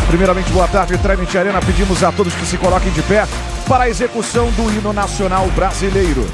Primeiramente, boa tarde, Tremit Arena. Pedimos a todos que se coloquem de pé para a execução do hino nacional brasileiro.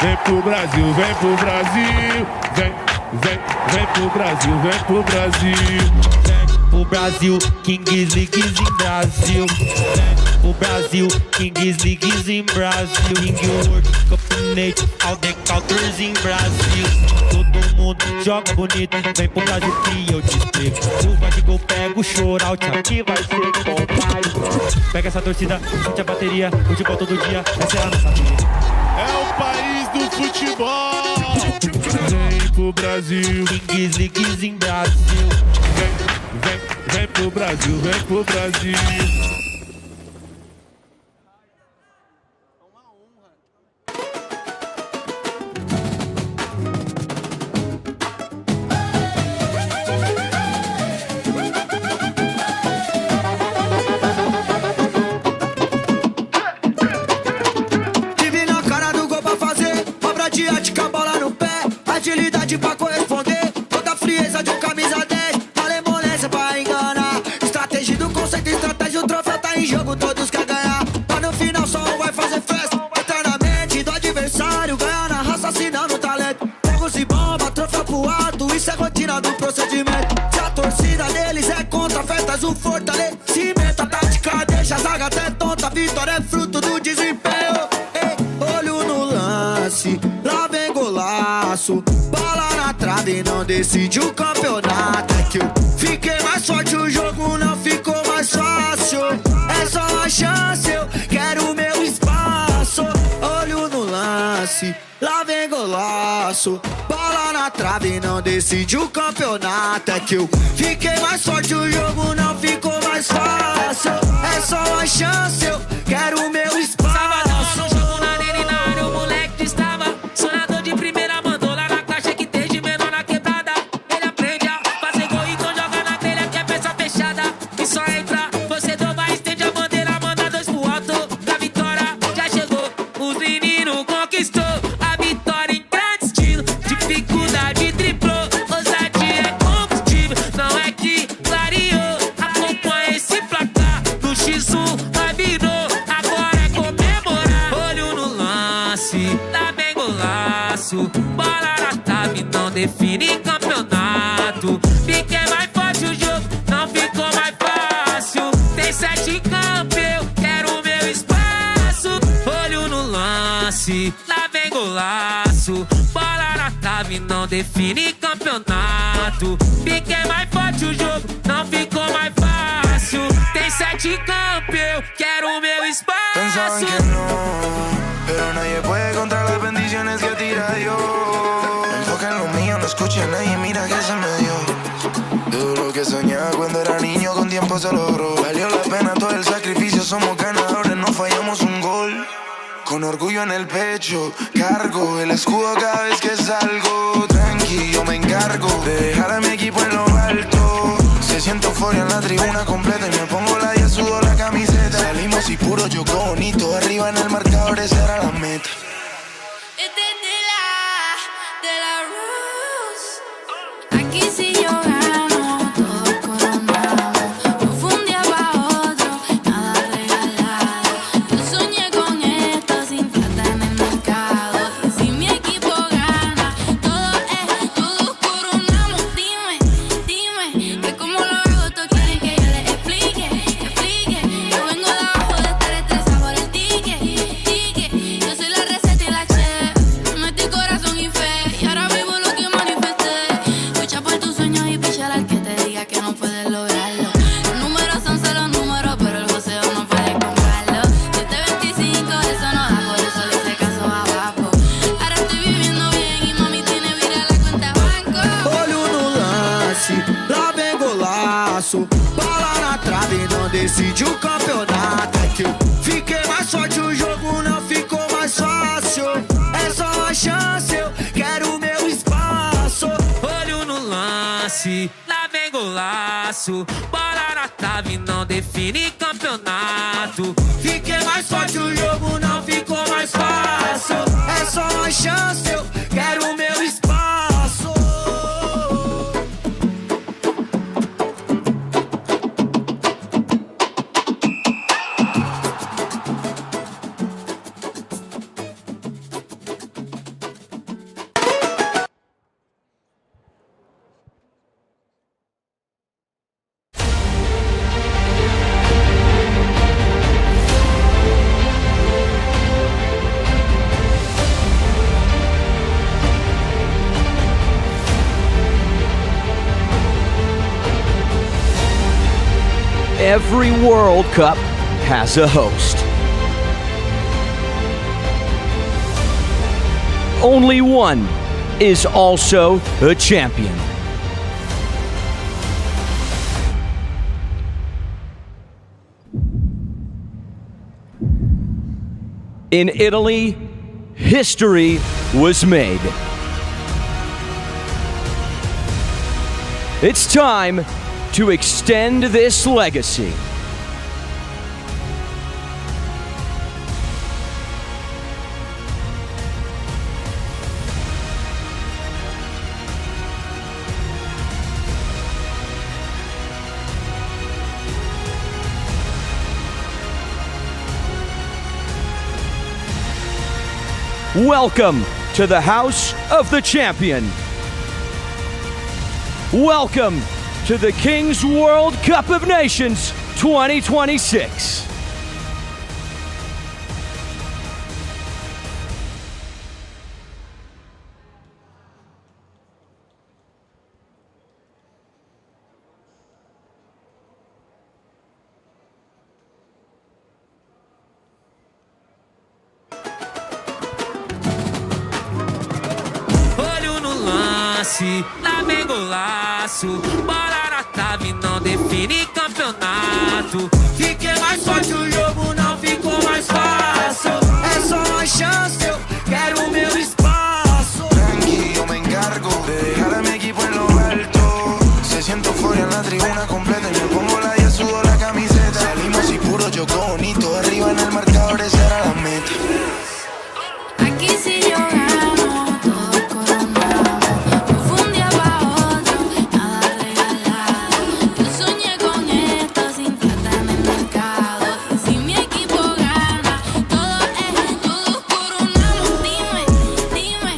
vem pro Brasil, vem pro Brasil. Vem pro Brasil, vem pro Brasil. O Brasil, Kings Leagues em Brasil. O Brasil, Kings Leagues em Brasil. King World Cup all the counters em Brasil. Todo mundo joga bonito, vem pro Brasil que eu te explico. Chuva de gol, pega o shootout, aqui vai ser bom. Pega essa torcida, sente a bateria, futebol todo dia, essa é a nossa vida. É o país do futebol. Vem pro Brasil, Kings Leagues em Brasil. Vem pro Brasil, vem pro Brasil. Tive na cara do gol pra fazer, obra de arte com a bola no pé, agilidade pra corresponder, toda a frieza de um camisa 10, malemolência pra enganar, estratégia do conceito, estratégia, o troféu tá em jogo, todos querem ganhar, mas no final só um vai fazer festa, eternamente do adversário, ganhar na raça, assinando talento, fogos e bomba, troféu pro alto, isso é rotina do procedimento, se a torcida deles é contra, festas o fortalecimento, a tática deixa a zaga até tonta, a vitória é fruto do desempenho, ei, olho no lance, lá vem golaço, bola na trave, não decide o campeonato, é que eu fiquei mais forte, o jogo não ficou mais fácil, é só uma chance, eu quero o meu espaço, olho no lance, lá vem golaço, bola na trave, não decide o campeonato, é que eu fiquei mais forte, o jogo não ficou mais fácil, é só uma chance, eu quero o meu espaço. Sabadão no jogo, na arena e na área, o moleque estava sonhador de primeira, mandou lá na caixa que tem de menor na quebrada. Ele aprende a fazer gol, então joga na telha que é peça fechada. E só entra, você vai, estende a bandeira, manda dois pro alto. Da vitória já chegou, os meninos conquistou a vitória em grande estilo. Dificuldade driblou, ousadia é combustível. Não é que clareou, acompanha esse placar. No X1 vai virou, agora é comemorar. Olho no lance, lá vem golaço, bola na trave, não define campeonato. Fiquei mais forte, o jogo não ficou mais fácil. Tem 7 em campo, eu quero o meu espaço. Olho no lance, lá vem golaço, bola na trave, não define campeonato. Fiquei mais forte, o jogo não ficou mais fácil. Tem 7 em campo, eu quero o meu Pensaban espaço. que no, pero nadie puede contra las bendiciones que tira Dios. Enfoca en lo mío, no escucha a nadie, mira que se me dio. Todo lo que soñaba cuando era niño con tiempo se logró. Valió la pena todo el sacrificio, somos ganadores, no fallamos un gol. Con orgullo en el pecho, cargo el escudo cada vez que salgo. Tranqui, yo me encargo de dejar a mi equipo en lo alto. Se siente euforia en la tribuna completa y me pongo la 10, sudo la camiseta. Salimos y puro jugó bonito, arriba en el marcador esa era la meta. Este es de la Rose. Aquí si yo gano, todos coronamos. No fue un día pa' otro, nada regalado. Yo soñé con esto sin plata en el mercado. Y si mi equipo gana, todos coronamos. Dime, que como lo hago, todos quieren que yo les explique. Yo vengo de abajo de estar estresado por el ticket. Yo soy la receta y la chef. Metí corazón y fe, y ahora vivo lo que manifesté. Lucha por tus sueños y pichar al que te diga que no puedes lograrlo. Los números son solo números, pero el joseo no puede comprarlo. 725, eso no da, por eso le hice caso abajo. Ahora estoy viviendo bien y mami tiene vira la cuenta de banco. Olho no lance, lá vem golaço, bola na trave, não decide o campeonato, é que eu fiquei mais forte, o jogo não ficou mais fácil, é só uma chance, eu quero o meu espaço. Olho no lance, lá vem golaço, bola na trave, não define campeonato. Fiquei mais forte, o jogo não ficou mais fácil, é só uma chance, eu quero o meu espaço. every World Cup has a host. Only one is also a champion. In Italy, history was made. It's time to extend this legacy. Welcome to the House of the Champion. Welcome to the King's World Cup of Nations 2026. Olho no lance, lá vem golaço. Bola na trave, não define campeonato. Fiquei mais forte, o jogo não ficou mais fácil. É só uma chance, eu quero o meu espaço. Tranqui, yo me encargo de dejar a mi equipo en lo alto. Se siento euforia en la tribuna completa y me pongo la y sudo la camiseta. Salimos y puro jogó bonito, arriba en el marcador esa era la meta. Aquí si yo gano, todos coronamos. No fue un día pa' otro, nada regalado. Yo soñé con esto sin plata en el mercado. Y si mi equipo gana, todos coronamos. Dime, dime.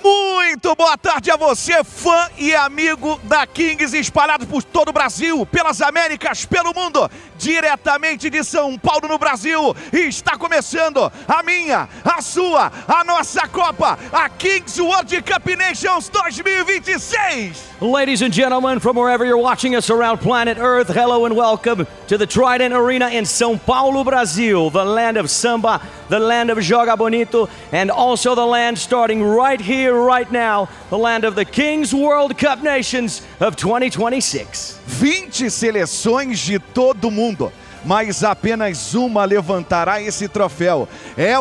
Muito boa tarde a você, fã e amigo da Kings, espalhado por todo o Brasil, pelas Américas, pelo mundo, diretamente de São Paulo, no Brasil. E está começando a minha, a sua, a nossa Copa, a Kings World Cup Nations 2026. Ladies and gentlemen, from wherever you're watching us around planet Earth, hello and welcome to the Trident Arena in São Paulo, Brazil, the land of samba, the land of joga bonito, and also the land starting right here, right now, the land of the Kings World Cup Nations of 2026. 20 seleções de todo mundo, mas apenas uma levantará esse troféu.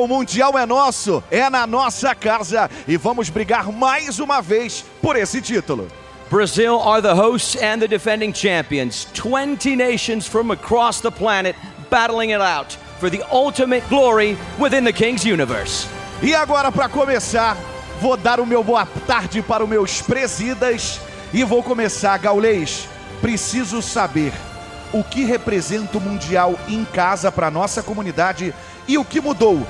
O Mundial é nosso, é na nossa casa e vamos brigar mais uma vez por esse título. Brazil are the hosts and the defending champions. 20 nations from across the planet battling it out for the ultimate glory within the Kings universe. E agora, para começar, vou dar o meu boa tarde para os meus presidas e vou começar, Gaulês. Preciso saber o que representa o Mundial em casa para nossa comunidade e o que mudou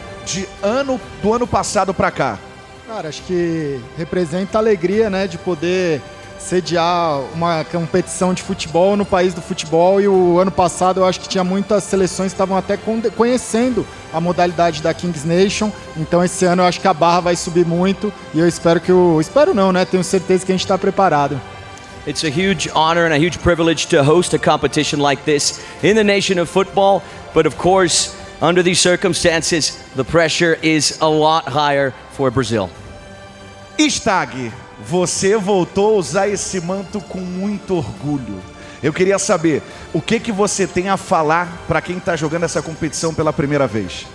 do ano passado para cá. Cara, acho que representa a alegria, né, de poder sediar uma competição de futebol no país do futebol. E o ano passado eu acho que tinha muitas seleções que estavam até conhecendo a modalidade da Kings Nation. Então esse ano eu acho que a barra vai subir muito e eu espero tenho certeza que a gente está preparado. It's a huge honor and a huge privilege to host a competition like this in the nation of football. But of course, under these circumstances, the pressure is a lot higher for Brazil. Stag, você voltou a usar esse manto com muito orgulho. Eu queria saber, o que você tem a falar para quem está jogando essa competição pela primeira vez?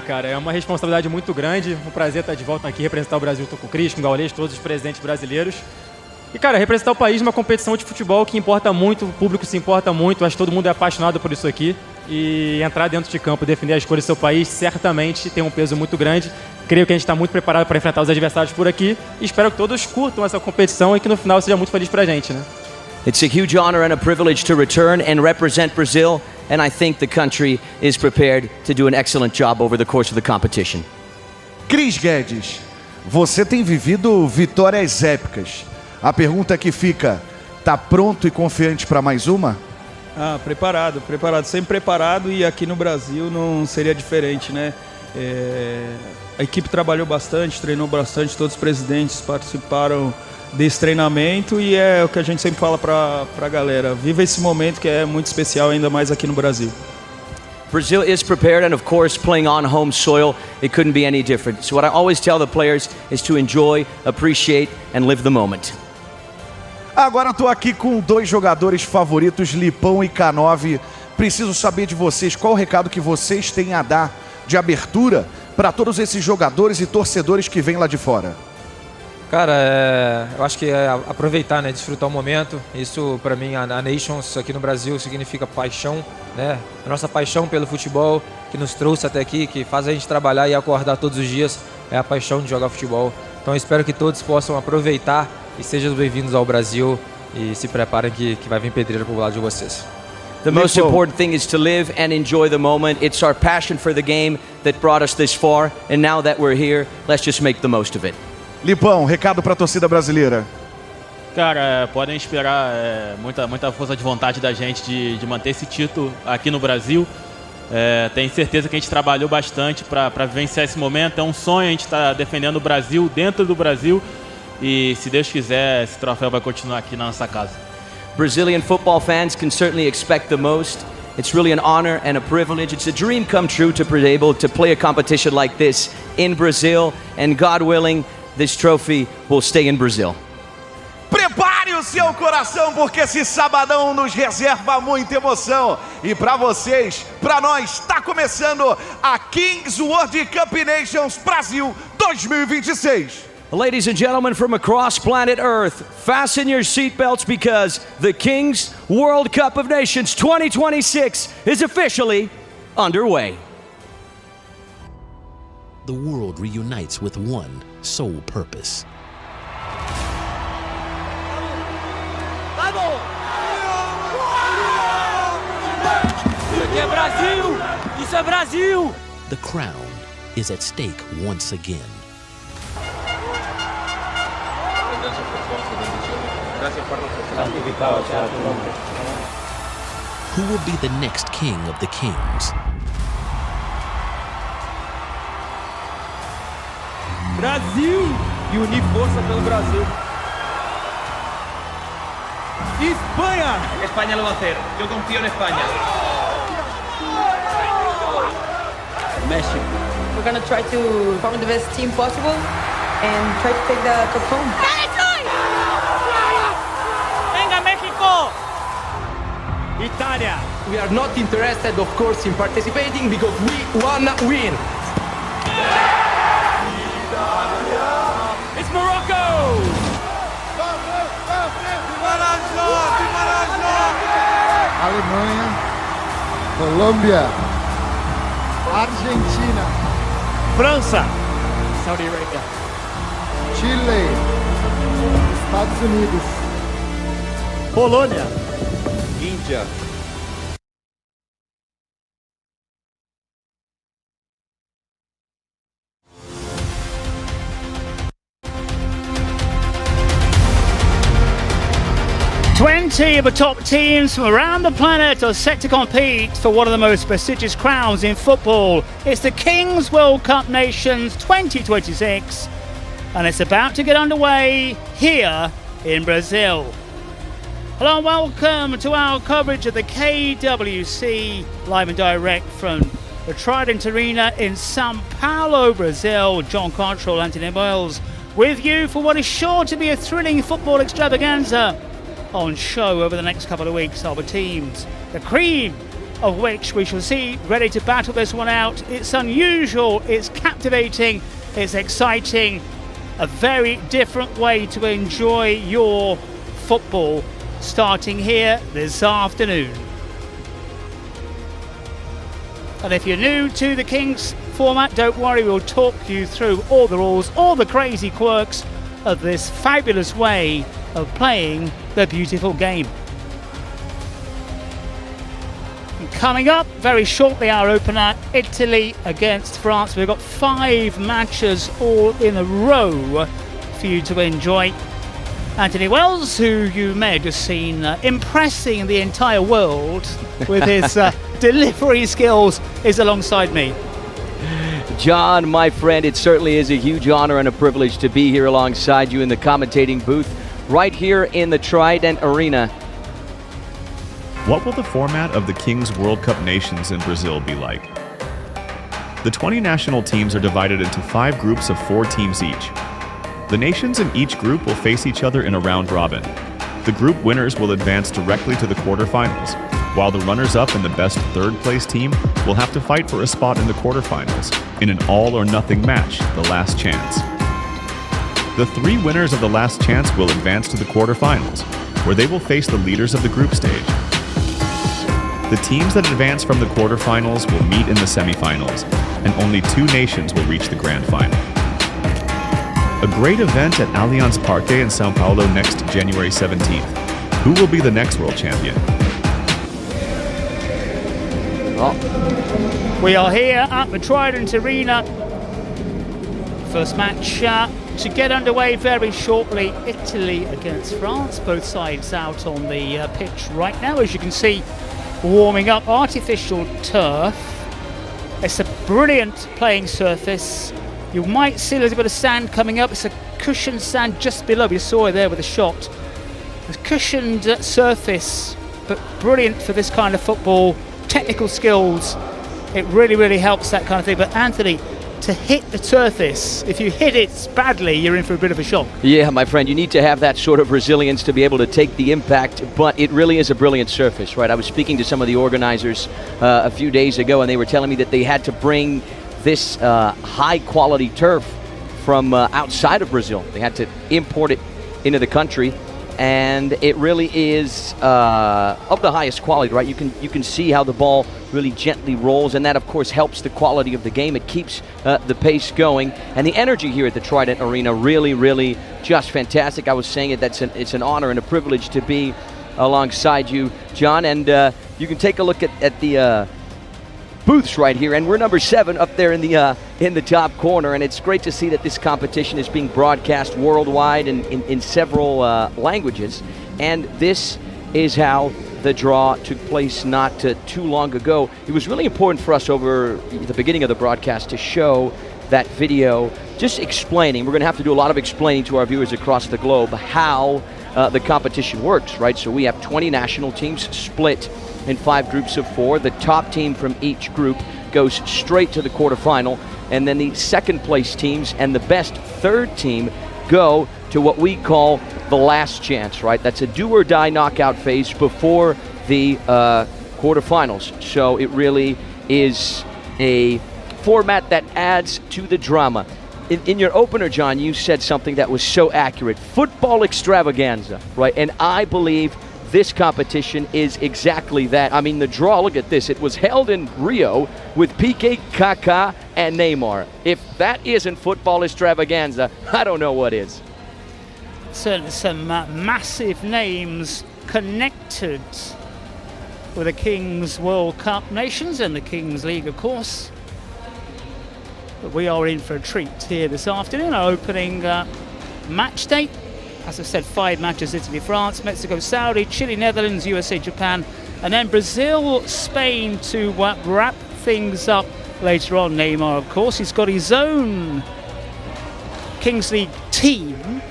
Cara, é uma responsabilidade muito grande. Um prazer estar de volta aqui, representar o Brasil. Estou com o Cris, com o Gaulês, todos os presidentes brasileiros. E, cara, representar o país numa competição de futebol que importa muito, o público se importa muito, acho que todo mundo é apaixonado por isso aqui. E entrar dentro de campo, defender as cores do seu país, certamente tem um peso muito grande. Creio que a gente está muito preparado para enfrentar os adversários por aqui. E espero que todos curtam essa competição e que no final seja muito feliz pra gente, né? It's a huge honor and a privilege to return and represent Brazil, and I think the country is prepared to do an excellent job over the course of the competition. Cris Guedes, você tem vivido vitórias épicas. A pergunta que fica, tá pronto e confiante para mais uma? Preparado, sempre preparado, e aqui no Brasil não seria diferente, né? A equipe trabalhou bastante, treinou bastante, todos os presidentes participaram desse treinamento e é o que a gente sempre fala para a galera. Viva esse momento que é muito especial, ainda mais aqui no Brasil. Brazil is prepared, and of course, playing on home soil, it couldn't be any different. So what I always tell the players is to enjoy, appreciate, and live the moment. Agora eu tô aqui com dois jogadores favoritos, Lipão e K9. Preciso saber de vocês qual o recado que vocês têm a dar de abertura para todos esses jogadores e torcedores que vêm lá de fora. Cara, eu acho que é aproveitar, né, desfrutar o momento. Isso para mim, a Nations aqui no Brasil significa paixão, né? A nossa paixão pelo futebol que nos trouxe até aqui, que faz a gente trabalhar e acordar todos os dias, é a paixão de jogar futebol. Então eu espero que todos possam aproveitar e sejam bem-vindos ao Brasil e se preparem que vai vir pedreira pro lado de vocês. The most important thing is to live and enjoy the moment. It's our passion for the game that brought us this far, and now that we're here, let's just make the most of it. Lipão, recado para a torcida brasileira. Cara, podem esperar muita força de vontade da gente de manter esse título aqui no Brasil. Tenho certeza que a gente trabalhou bastante para vivenciar esse momento. É um sonho, a gente está defendendo o Brasil dentro do Brasil. E se Deus quiser, esse troféu vai continuar aqui na nossa casa. Brazilian football fans can certainly expect the most. It's really an honor and a privilege. It's a dream come true to be able to play a competition like this in Brazil. And God willing, this trophy will stay in Brazil. Prepare o seu coração, porque esse sabadão nos reserva muita emoção. E para vocês, para nós, está começando a Kings World Cup Nations Brasil 2026. Ladies and gentlemen from across planet Earth, fasten your seatbelts because the Kings World Cup of Nations 2026 is officially underway. The world reunites with one sole purpose. Isso é Brasil! Isso é Brasil! The crown is at stake once again. Who will be the next king of the kings? Brasil! E unir força pelo Brasil. Espanha! España lo va a hacer. Yo confío en España. México. We're going to try to form the best team possible and try to take the cup home. Venga, México! Itália. We are not interested, of course, in participating because we wanna win. It's Morocco! Alemanha, Colômbia, Argentina, França. Saudi Arabia. Chile, Estados Unidos, Polônia. Índia. Of the top teams from around the planet are set to compete for one of the most prestigious crowns in football. It's the Kings World Cup Nations 2026, and it's about to get underway here in Brazil. Hello and welcome to our coverage of the KWC, live and direct from the Trident Arena in São Paulo, Brazil. John Control, Anthony Wells, with you for what is sure to be a thrilling football extravaganza. On show over the next couple of weeks are the teams, the cream of which we shall see ready to battle this one out. It's unusual, it's captivating, it's exciting, a very different way to enjoy your football starting here this afternoon. And if you're new to the Kings format, don't worry, we'll talk you through all the rules, all the crazy quirks of this fabulous way of playing the beautiful game. And coming up very shortly, our opener, Italy against France. We've got 5 matches all in a row for you to enjoy. Anthony Wells, who you may have just seen impressing the entire world with his delivery skills, is alongside me. John, my friend, it certainly is a huge honor and a privilege to be here alongside you in the commentating booth right here in the Trident Arena. What will the format of the Kings World Cup Nations in Brazil be like? The 20 national teams are divided into 5 groups of 4 teams each. The nations in each group will face each other in a round robin. The group winners will advance directly to the quarterfinals, while the runners-up and the best third-place team will have to fight for a spot in the quarterfinals in an all-or-nothing match, the last chance. The 3 winners of the last chance will advance to the quarterfinals, where they will face the leaders of the group stage. The teams that advance from the quarterfinals will meet in the semifinals, and only 2 nations will reach the grand final. A great event at Allianz Parque in São Paulo next January 17th. Who will be the next world champion? We are here at the Trident Arena. First match to get underway very shortly. Italy against France. Both sides out on the pitch right now, as you can see, warming up. Artificial turf. It's a brilliant playing surface. You might see a little bit of sand coming up. It's a cushioned sand just below. You saw it there with a shot. A cushioned surface, but brilliant for this kind of football. Technical skills. It really, really helps that kind of thing. But Anthony, to hit the surface, if you hit it badly, you're in for a bit of a shock. Yeah, my friend, you need to have that sort of resilience to be able to take the impact, but it really is a brilliant surface, right? I was speaking to some of the organizers a few days ago, and they were telling me that they had to bring this high-quality turf from outside of Brazil. They had to import it into the country, and it really is of the highest quality, right? You can see how the ball really gently rolls, and that, of course, helps the quality of the game. It keeps the pace going, and the energy here at the Trident Arena really, really just fantastic. I was saying it, it's an honor and a privilege to be alongside you, John, and you can take a look at the booths right here, and we're number 7 up there in the top corner, and it's great to see that this competition is being broadcast worldwide and in several languages, and this is how the draw took place not too long ago. It was really important for us over the beginning of the broadcast to show that video, just explaining. We're going to have to do a lot of explaining to our viewers across the globe how the competition works, right? So we have 20 national teams split in 5 groups of 4. The top team from each group goes straight to the quarterfinal, and then the second place teams and the best third team go to what we call the last chance, right? That's a do or die knockout phase before the quarterfinals. So it really is a format that adds to the drama. In your opener, John, you said something that was so accurate. Football extravaganza, right? And I believe this competition is exactly that. I mean, the draw, look at this. It was held in Rio with Piqué, Kaká, and Neymar. If that isn't football extravaganza, I don't know what is. Certainly some massive names connected with the Kings World Cup Nations and the Kings League, of course. But we are in for a treat here this afternoon. Our opening match day. As I said, 5 matches: Italy, France, Mexico, Saudi, Chile, Netherlands, USA, Japan, and then Brazil, Spain to wrap things up later on. Neymar, of course, he's got his own Kings League team.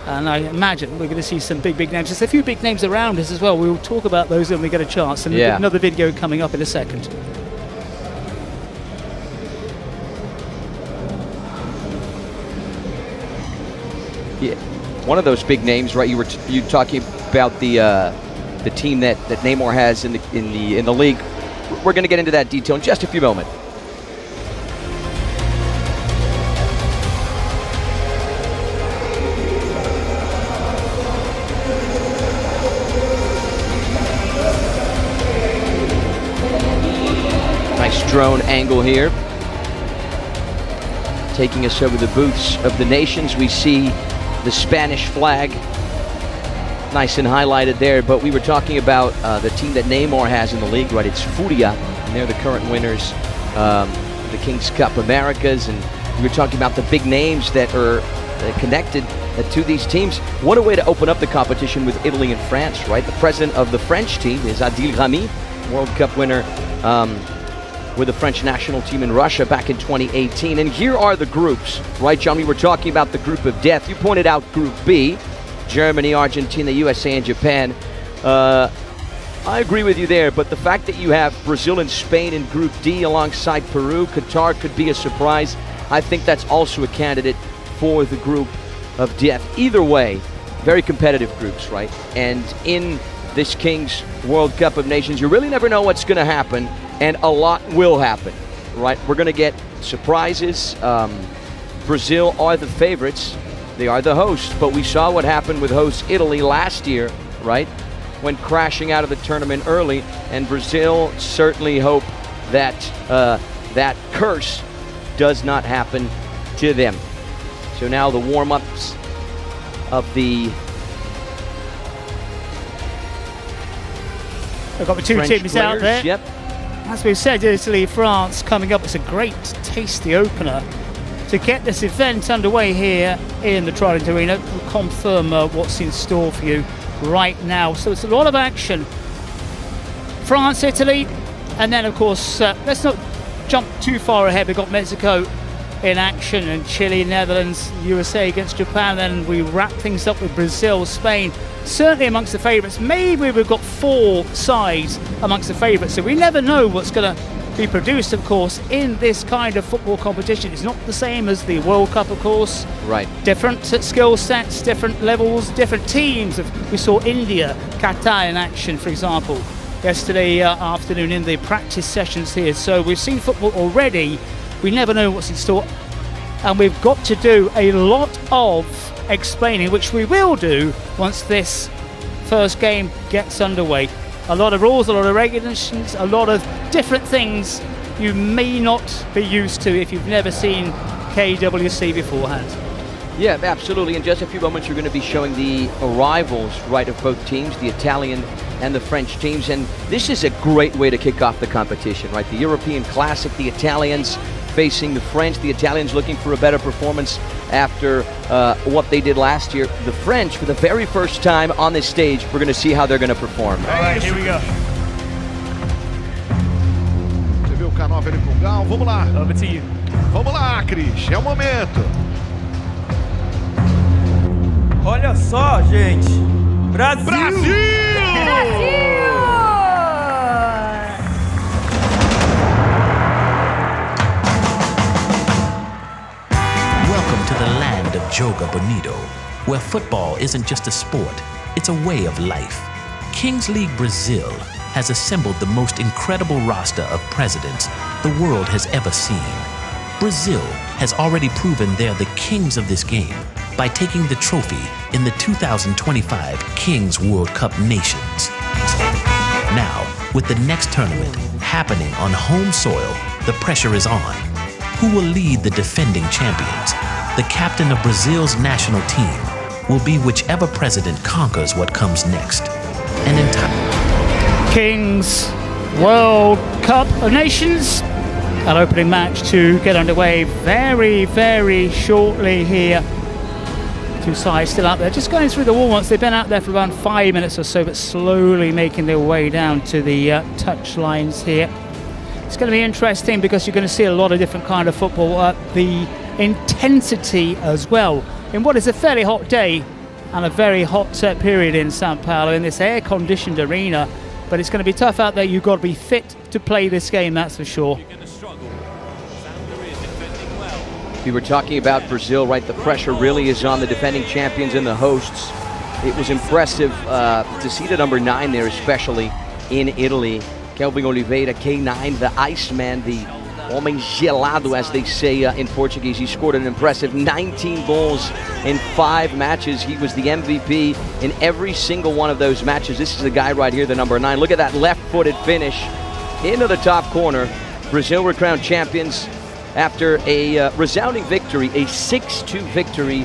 And I imagine we're going to see some big names. There's a few big names around us as well. We'll talk about those when we get a chance. And another video coming up in a second. Yeah, one of those big names, right? You talking about the team that Neymar has in the league. We're going to get into that detail in just a few moments. Nice drone angle here. Taking us over the booths of the nations, we see the Spanish flag, nice and highlighted there. But we were talking about the team that Neymar has in the league, right? It's Furia, and they're the current winners, the Kings Cup Americas. And we were talking about the big names that are connected to these teams. What a way to open up the competition with Italy and France, right? The president of the French team is Adil Rami, World Cup winner with the French national team in Russia back in 2018. And here are the groups, right, John? We were talking about the group of death. You pointed out Group B, Germany, Argentina, USA, and Japan. I agree with you there, but the fact that you have Brazil and Spain in Group D alongside Peru, Qatar could be a surprise. I think that's also a candidate for the group of death. Either way, very competitive groups, right? And in this Kings World Cup of Nations, you really never know what's going to happen, and a lot will happen, right? We're going to get surprises. Brazil are the favorites. They are the hosts, but we saw what happened with host Italy last year, right? When crashing out of the tournament early, and Brazil certainly hope that that curse does not happen to them. So now the warm-ups of the I've got the two French teams out players. there. Yep. As we've said, Italy, France coming up. It's a great, tasty opener to get this event underway here in the Trident Arena. We'll confirm what's in store for you right now. So it's a lot of action. France, Italy, and then of course, let's not jump too far ahead. We've got Mexico in action, and Chile, Netherlands, USA against Japan. Then we wrap things up with Brazil, Spain, certainly amongst the favourites. Maybe we've got 4 sides amongst the favourites, so we never know what's going to be produced, of course, in this kind of football competition. It's not the same as the World Cup, of course. Right. Different skill sets, different levels, different teams. We saw India, Qatar in action, for example, yesterday afternoon in the practice sessions here. So we've seen football already. We never know what's in store, and we've got to do a lot of explaining, which we will do once this first game gets underway. A lot of rules, a lot of regulations, a lot of different things you may not be used to if you've never seen KWC beforehand. Yeah, absolutely. In just a few moments, you're going to be showing the arrivals, right, of both teams, the Italian and the French teams. And this is a great way to kick off the competition, right? The European Classic, the Italians facing the French. The Italians looking for a better performance after what they did last year. The French, for the very first time on this stage, we're going to see how they're going to perform. All right, here we go. Você viu o K9 ali pro Gal? Vamos lá. Over to you. Vamos lá, Cris. É o momento. Olha só, gente. Brasil! Brasil! Welcome to the land of Joga Bonito, where football isn't just a sport, it's a way of life. Kings League Brazil has assembled the most incredible roster of presidents the world has ever seen. Brazil has already proven they're the kings of this game by taking the trophy in the 2025 Kings World Cup Nations. Now, with the next tournament happening on home soil, the pressure is on. Who will lead the defending champions? The captain of Brazil's national team will be whichever president conquers what comes next. And in time, Kings World Cup of Nations. An opening match to get underway very, very shortly here. Two sides still out there, just going through the warm-ups. They've been out there for around 5 minutes or so, but slowly making their way down to the touch lines here. It's going to be interesting because you're going to see a lot of different kind of football. The intensity as well in what is a fairly hot day and a very hot period in Sao Paulo in this air-conditioned arena. But it's going to be tough out there. You've got to be fit to play this game, that's for sure. We were talking about Brazil, right? The pressure really is on the defending champions and the hosts. It was impressive to see the number 9 there, especially in Italy. Kelvin Oliveira, K9, the Iceman, the Homem Gelado, as they say in Portuguese. He scored an impressive 19 goals in 5 matches. He was the MVP in every single one of those matches. This is the guy right here, the number 9. Look at that left-footed finish into the top corner. Brazil were crowned champions after a resounding victory, a 6-2 victory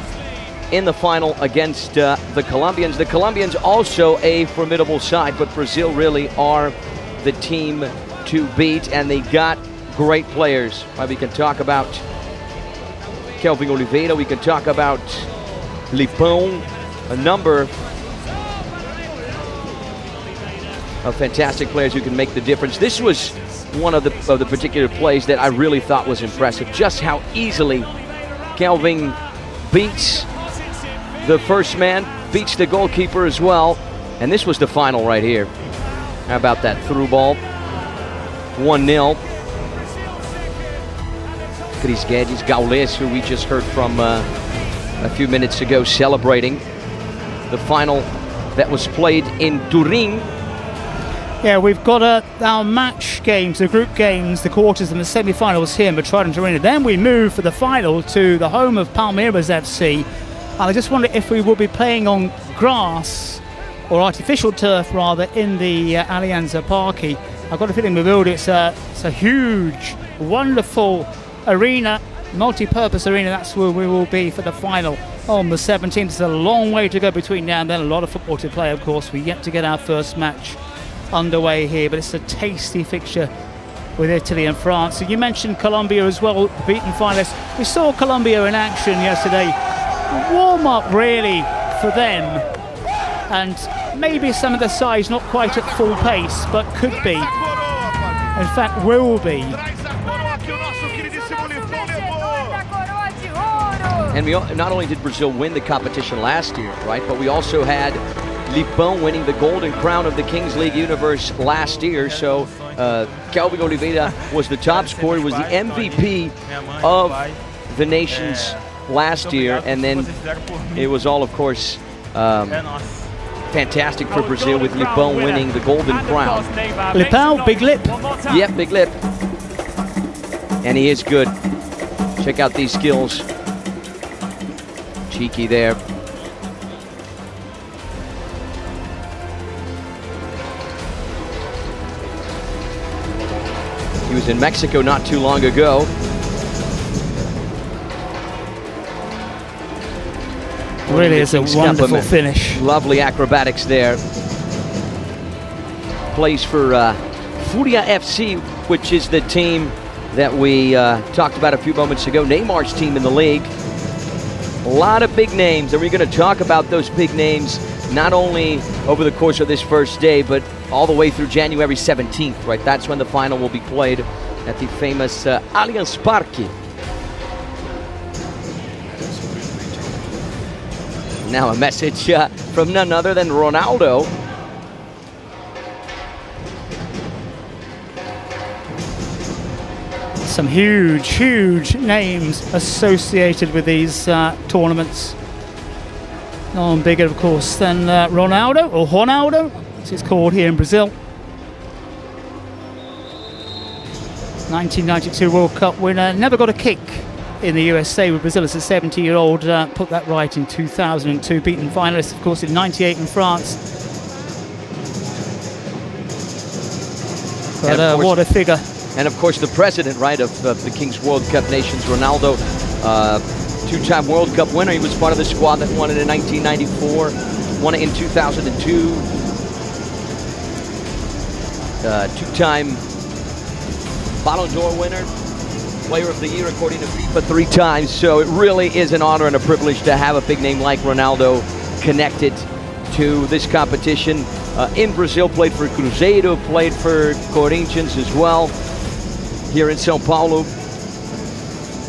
in the final against the Colombians. The Colombians also a formidable side, but Brazil really are the team to beat, and they got great players. We can talk about Kelvin Oliveira, we can talk about Lipão, a number of fantastic players who can make the difference. This was one of the particular plays that I really thought was impressive. Just how easily Kelvin beats the first man, beats the goalkeeper as well. And this was the final right here. How about that through ball? 1-0. Chris Guedes, Gaules, who we just heard from a few minutes ago, celebrating the final that was played in Turin. Yeah, we've got our match games, the group games, the quarters and the semi-finals here in the Trident Arena. Then we move for the final to the home of Palmeiras FC. And I just wonder if we will be playing on grass or artificial turf rather in the Allianz Parque. I've got a feeling we will. It's a huge, wonderful arena, multi-purpose arena. That's where we will be for the final on the 17th. It's a long way to go between now and then. A lot of football to play, of course. We're yet to get our first match underway here, but it's a tasty fixture with Italy and France. So you mentioned Colombia as well, beaten finalists. We saw Colombia in action yesterday. Warm up really for them, and maybe some of the sides not quite at full pace, but could be. In fact, will be. And we not only did Brazil win the competition last year, right, but we also had Lipão winning the Golden Crown of the Kings League Universe last year. So Kelvin Oliveira was the top scorer, was the MVP of the nations last year, and then it was all, of course, fantastic for Brazil with Lipão winning the Golden Crown. Lipão, big lip. Yep, big lip. And he is good. Check out these skills. Cheeky there. He was in Mexico not too long ago. Really is a wonderful finish. Lovely acrobatics there. Plays for Furia FC, which is the team that we talked about a few moments ago, Neymar's team in the league. A lot of big names, and we're going to talk about those big names not only over the course of this first day, but all the way through January 17th, right? That's when the final will be played at the famous Allianz Parque. Now a message from none other than Ronaldo. Some huge, huge names associated with these tournaments. No one bigger, of course, than Ronaldo, or Ronaldo, as it's called here in Brazil. 1992 World Cup winner, never got a kick in the USA with Brazil as a 70-year-old. Put that right in 2002, beaten finalist, of course, in 98 in France. But what a figure. And of course the president, right, of the Kings World Cup Nations, Ronaldo, two-time World Cup winner. He was part of the squad that won it in 1994, won it in 2002. Two-time Ballon d'Or winner, Player of the Year according to FIFA 3 times. So it really is an honor and a privilege to have a big name like Ronaldo connected to this competition. In Brazil, played for Cruzeiro, played for Corinthians as well, here in São Paulo.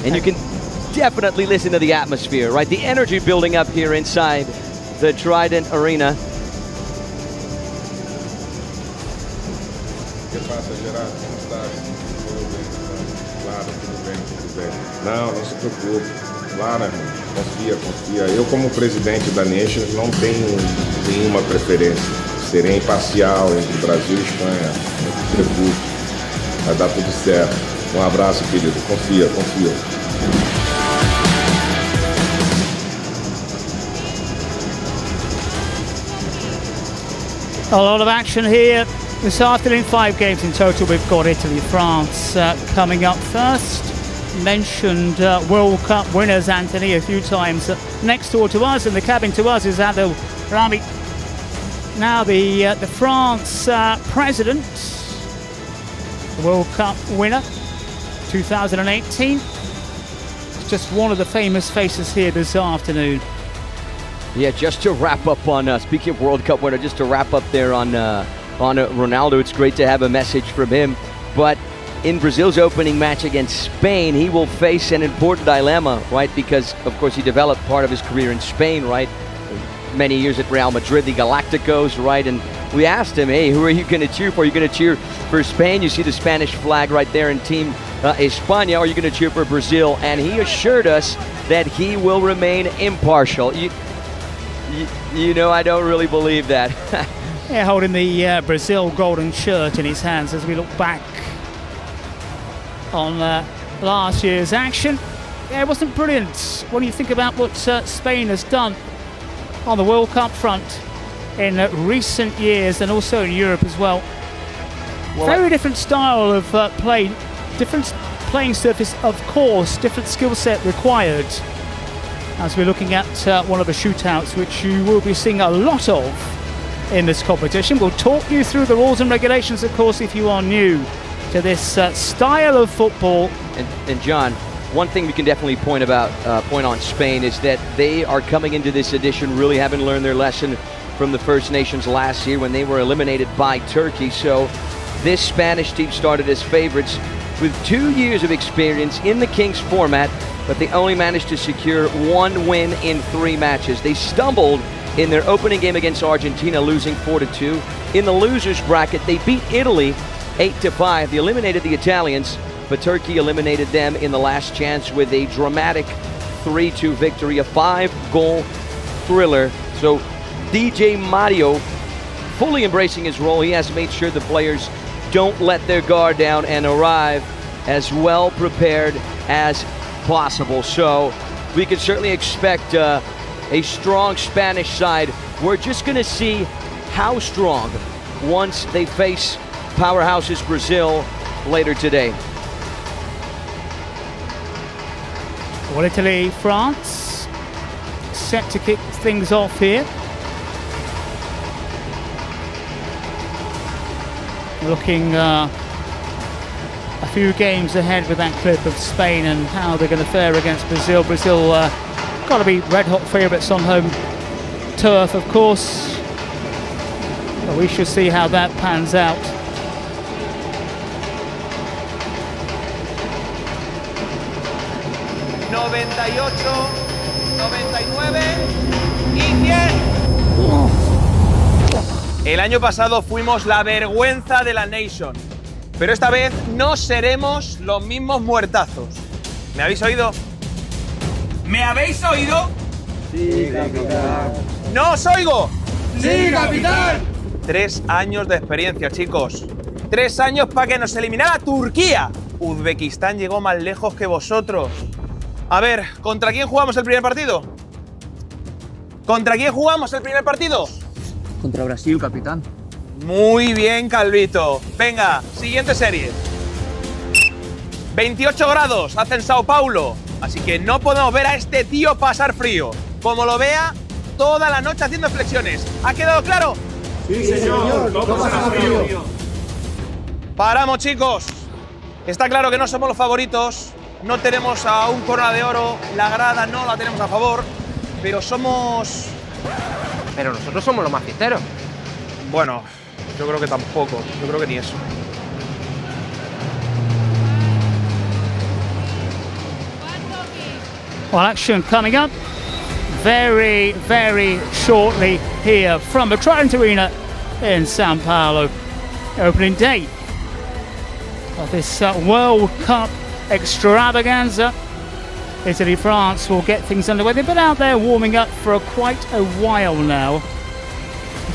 And you can definitely listen to the atmosphere, right? The energy building up here inside the Trident Arena. Não, não se preocupe. Claro, irmão. Confia. Eu, como presidente da Nations, não tenho nenhuma preferência. Serei imparcial entre Brasil e Espanha. Não se preocupe. Vai dar tudo certo. Um abraço, querido. Confia. A lot of action here this afternoon. 5 games in total. We've got Italy, France coming up first. Mentioned World Cup winners, Anthony, a few times. Next door to us in the cabin to us is Adel Rami. Now the France president, World Cup winner, 2018. Just one of the famous faces here this afternoon. Yeah, just to wrap up on, speaking of World Cup winner, just to wrap up there on on Ronaldo. It's great to have a message from him. But in Brazil's opening match against Spain, he will face an important dilemma, right? Because, of course, he developed part of his career in Spain, right? Many years at Real Madrid, the Galacticos, right? And we asked him, hey, who are you going to cheer for? Are you going to cheer for Spain? You see the Spanish flag right there in Team España. Or are you going to cheer for Brazil? And he assured us that he will remain impartial. You know, I don't really believe that. Yeah, holding the Brazil golden shirt in his hands as we look back on last year's action. Yeah, it wasn't brilliant. When you think about what Spain has done on the World Cup front in recent years and also in Europe as well. Very different style of play, different playing surface, of course, different skill set required. As we're looking at one of the shootouts, which you will be seeing a lot of in this competition. We'll talk you through the rules and regulations, of course, if you are new to this style of football. And John, one thing we can definitely point on Spain is that they are coming into this edition really having learned their lesson from the First Nations last year when they were eliminated by Turkey. So this Spanish team started as favorites with 2 years of experience in the Kings format, but they only managed to secure 1 win in 3 matches. They stumbled in their opening game against Argentina, losing 4-2. In the losers bracket, they beat Italy 8-5. They eliminated the Italians, but Turkey eliminated them in the last chance with a dramatic 3-2 victory, a 5-goal thriller. So DJ Mario fully embracing his role. He has made sure the players don't let their guard down and arrive as well prepared as possible. So we can certainly expect a strong Spanish side. We're just going to see how strong once they face powerhouses Brazil later today. Well, Italy, France, set to kick things off here. Looking a few games ahead with that clip of Spain and how they're going to fare against Brazil. Brazil got to be red-hot favourites on home turf, of course. But we shall see how that pans out. El año pasado fuimos la vergüenza de la Nation, pero esta vez no seremos los mismos muertazos. ¿Me habéis oído? ¿Me habéis oído? Sí, capitán. ¡No os oigo! Sí, capitán. 3 años de experiencia, chicos. 3 años para que nos eliminara Turquía. Uzbekistán llegó más lejos que vosotros. A ver, ¿contra quién jugamos el primer partido? ¿Contra quién jugamos el primer partido? Contra Brasil, capitán. Muy bien, Calvito. Venga, siguiente serie. 28 grados hace en Sao Paulo, así que no podemos ver a este tío pasar frío. Como lo vea, toda la noche haciendo flexiones. ¿Ha quedado claro? Sí, señor. No pasa frío. Paramos, chicos. Está claro que no somos los favoritos. No tenemos a un corona de oro. La grada no la tenemos a favor. Pero somos... Pero nosotros somos los más fiesteros. Bueno, yo creo que tampoco. Yo creo que ni eso. Well, action coming up very, very shortly here from the Trident Arena in Sao Paulo. Opening day of this World Cup extravaganza. Italy, France will get things underway. They've been out there warming up for quite a while now.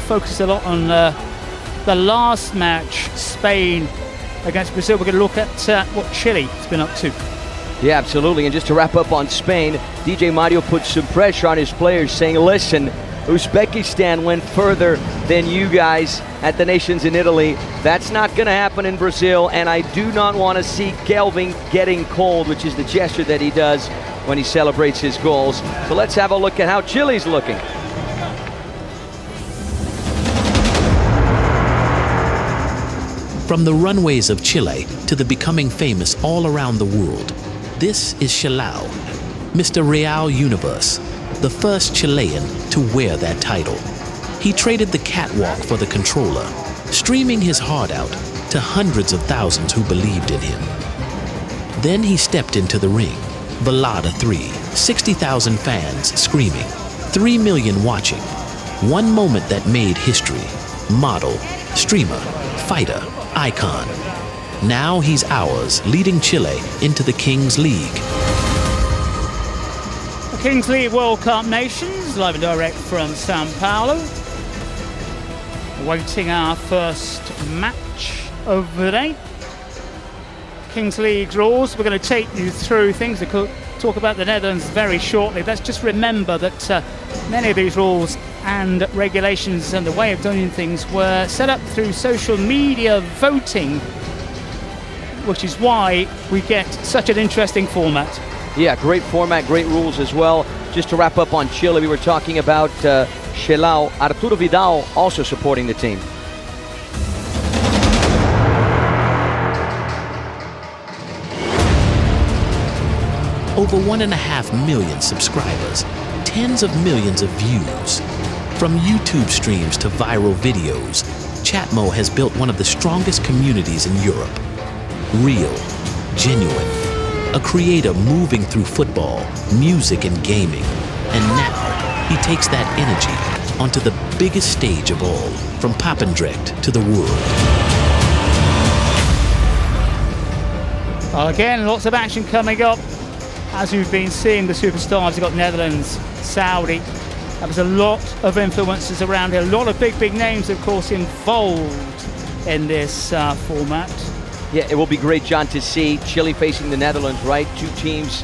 Focused a lot on the last match, Spain against Brazil. We're going to look at what Chile has been up to. Yeah, absolutely. And just to wrap up on Spain, DJ Mario put some pressure on his players, saying, listen, Uzbekistan went further than you guys at the Nations in Italy. That's not going to happen in Brazil, and I do not want to see Kelvin getting cold, which is the gesture that he does when he celebrates his goals. So let's have a look at how Chile's looking. From the runways of Chile to the becoming famous all around the world, this is Chilao, Mr. Real Universe, the first Chilean to wear that title. He traded the catwalk for the controller, streaming his heart out to hundreds of thousands who believed in him. Then he stepped into the ring. Velada 3, 60,000 fans screaming, 3 million watching. One moment that made history. Model, streamer, fighter, icon. Now he's ours, leading Chile into the Kings League. The Kings League World Cup Nations, live and direct from Sao Paulo. Awaiting our first match of the day. Kings League rules. We're going to take you through things. We could talk about the Netherlands very shortly. Let's just remember that many of these rules and regulations and the way of doing things were set up through social media voting, which is why we get such an interesting format. Yeah, great format, great rules as well. Just to wrap up on Chile, we were talking about Shelau, Arturo Vidal also supporting the team. Over 1.5 million subscribers, tens of millions of views. From YouTube streams to viral videos, Chatmo has built one of the strongest communities in Europe. Real, genuine, a creator moving through football, music and gaming. And now, he takes that energy onto the biggest stage of all, from Papendrecht to the world. Again, lots of action coming up. As you've been seeing, the superstars, you've got Netherlands, Saudi. There's a lot of influences around here. A lot of big names, of course, involved in this format. Yeah, it will be great, John, to see Chile facing the Netherlands, right? Two teams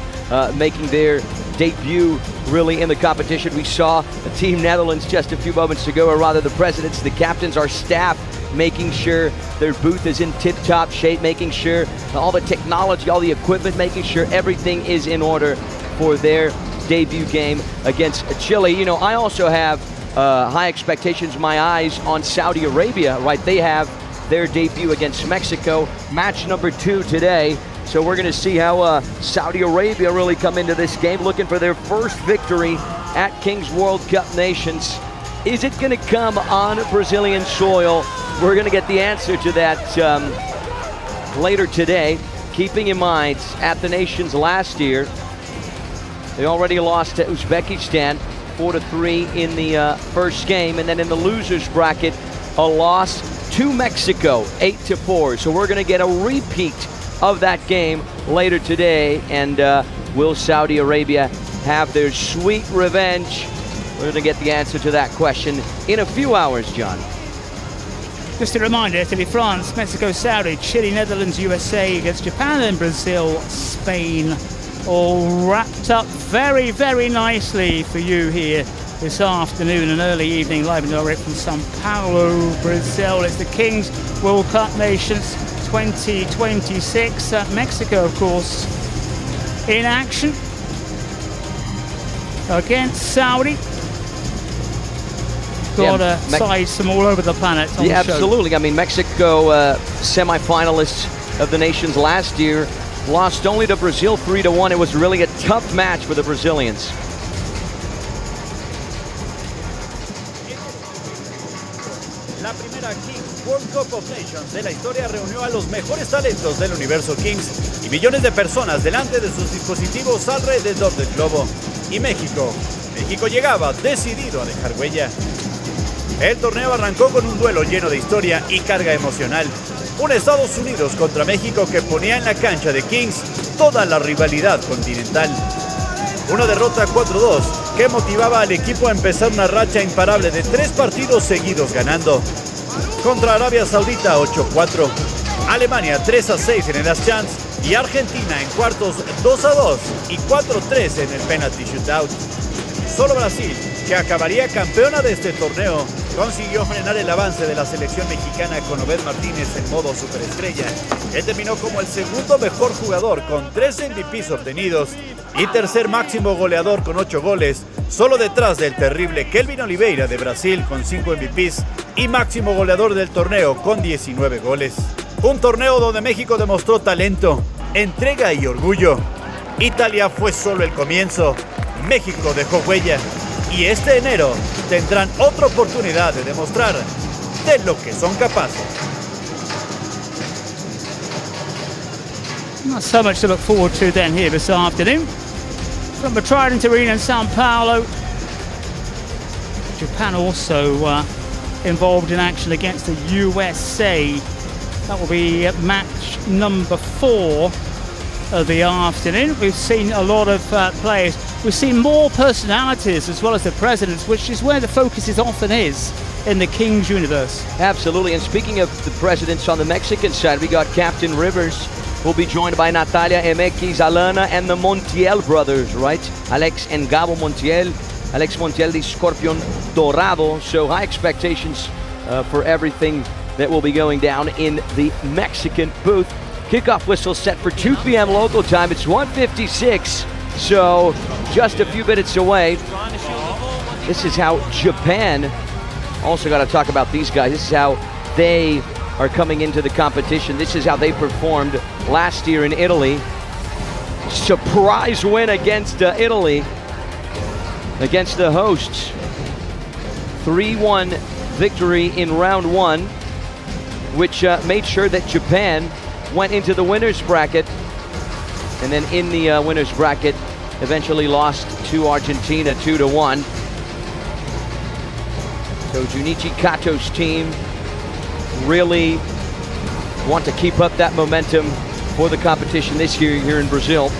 making their debut really in the competition. We saw the Team Netherlands just a few moments ago, or rather the presidents, the captains, our staff, making sure their booth is in tip-top shape, making sure all the technology, all the equipment, making sure everything is in order for their debut game against Chile. You know, I also have high expectations, my eyes on Saudi Arabia, right? They have their debut against Mexico, match number 2 today. So we're gonna see how Saudi Arabia really come into this game, looking for their first victory at Kings World Cup Nations. Is it gonna come on Brazilian soil? We're gonna get the answer to that later today. Keeping in mind, at the Nations last year, they already lost to Uzbekistan 4-3 in the first game, and then in the losers bracket, a loss to Mexico 8-4. So we're gonna get a repeat of that game later today, and will Saudi Arabia have their sweet revenge? We're going to get the answer to that question in a few hours, John. Just a reminder, Italy, France, Mexico, Saudi, Chile, Netherlands, USA against Japan and Brazil, Spain, all wrapped up very nicely for you here this afternoon and early evening, live and direct from Sao Paulo, Brazil. It's the Kings World Cup Nations 2026. Mexico, of course, in action against Saudi. Got sides from all over the planet on the show. Absolutely. I mean, Mexico, semi-finalists of the Nations last year, lost only to Brazil 3-1. It was really a tough match for the Brazilians. La primera Kings World Cup of Nations de la historia reunió a los mejores talentos del universo Kings y millones de personas delante de sus dispositivos alrededor del globo. Y México llegaba decidido a dejar huella. El torneo arrancó con un duelo lleno de historia y carga emocional. Un Estados Unidos contra México que ponía en la cancha de Kings toda la rivalidad continental. Una derrota 4-2 que motivaba al equipo a empezar una racha imparable de 3 partidos seguidos ganando. Contra Arabia Saudita 8-4, Alemania 3-6 en el Last Chance y Argentina en cuartos 2-2 y 4-3 en el penalty shootout. Solo Brasil, que acabaría campeona de este torneo, consiguió frenar el avance de la selección mexicana con Obed Martínez en modo superestrella. Él terminó como el segundo mejor jugador con 3 MVPs obtenidos y tercer máximo goleador con 8 goles, solo detrás del terrible Kelvin Oliveira de Brasil con 5 MVPs y máximo goleador del torneo con 19 goles. Un torneo donde México demostró talento, entrega y orgullo. Italia fue solo el comienzo. México dejó huella y este enero tendrán otra oportunidad de demostrar de lo que son capaces. Not so much to look forward to then here this afternoon. From the Trident Arena in Sao Paulo, Japan also involved in action against the USA. That will be match number 4 of the afternoon. We've seen a lot of players. We've seen more personalities as well as the presidents, which is where the focus is often is in the Kings universe. Absolutely, and speaking of the presidents on the Mexican side, we got Captain Rivers, who'll be joined by Natalia MX, Alana, and the Montiel brothers, right? Alex and Gabo Montiel. Alex Montiel, the Scorpion Dorado. So high expectations for everything that will be going down in the Mexican booth. Kickoff whistle set for 2 p.m. local time. It's 1:56, so just a few minutes away. This is how Japan, also got to talk about these guys. This is how they are coming into the competition. This is how they performed last year in Italy. Surprise win against Italy, against the hosts. 3-1 victory in round 1, which made sure that Japan went into the winner's bracket, and then in the winner's bracket eventually lost to Argentina 2-1. So Junichi Kato's team really want to keep up that momentum for the competition this year here in Brazil.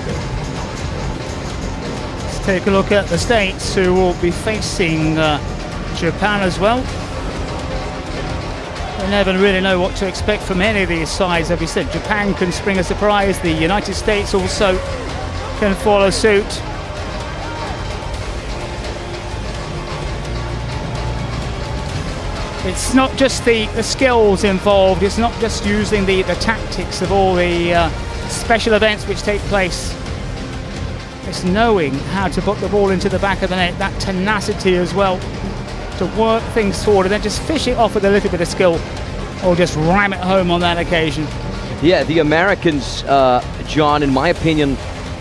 Let's take a look at the States, who will be facing Japan as well. We never really know what to expect from any of these sides. As we said, Japan can spring a surprise. The United States also can follow suit. It's not just the skills involved. It's not just using the tactics of all the special events which take place. It's knowing how to put the ball into the back of the net, that tenacity as well, to work things forward and then just fish it off with a little bit of skill, or just ram it home on that occasion. Yeah, the Americans, John, in my opinion,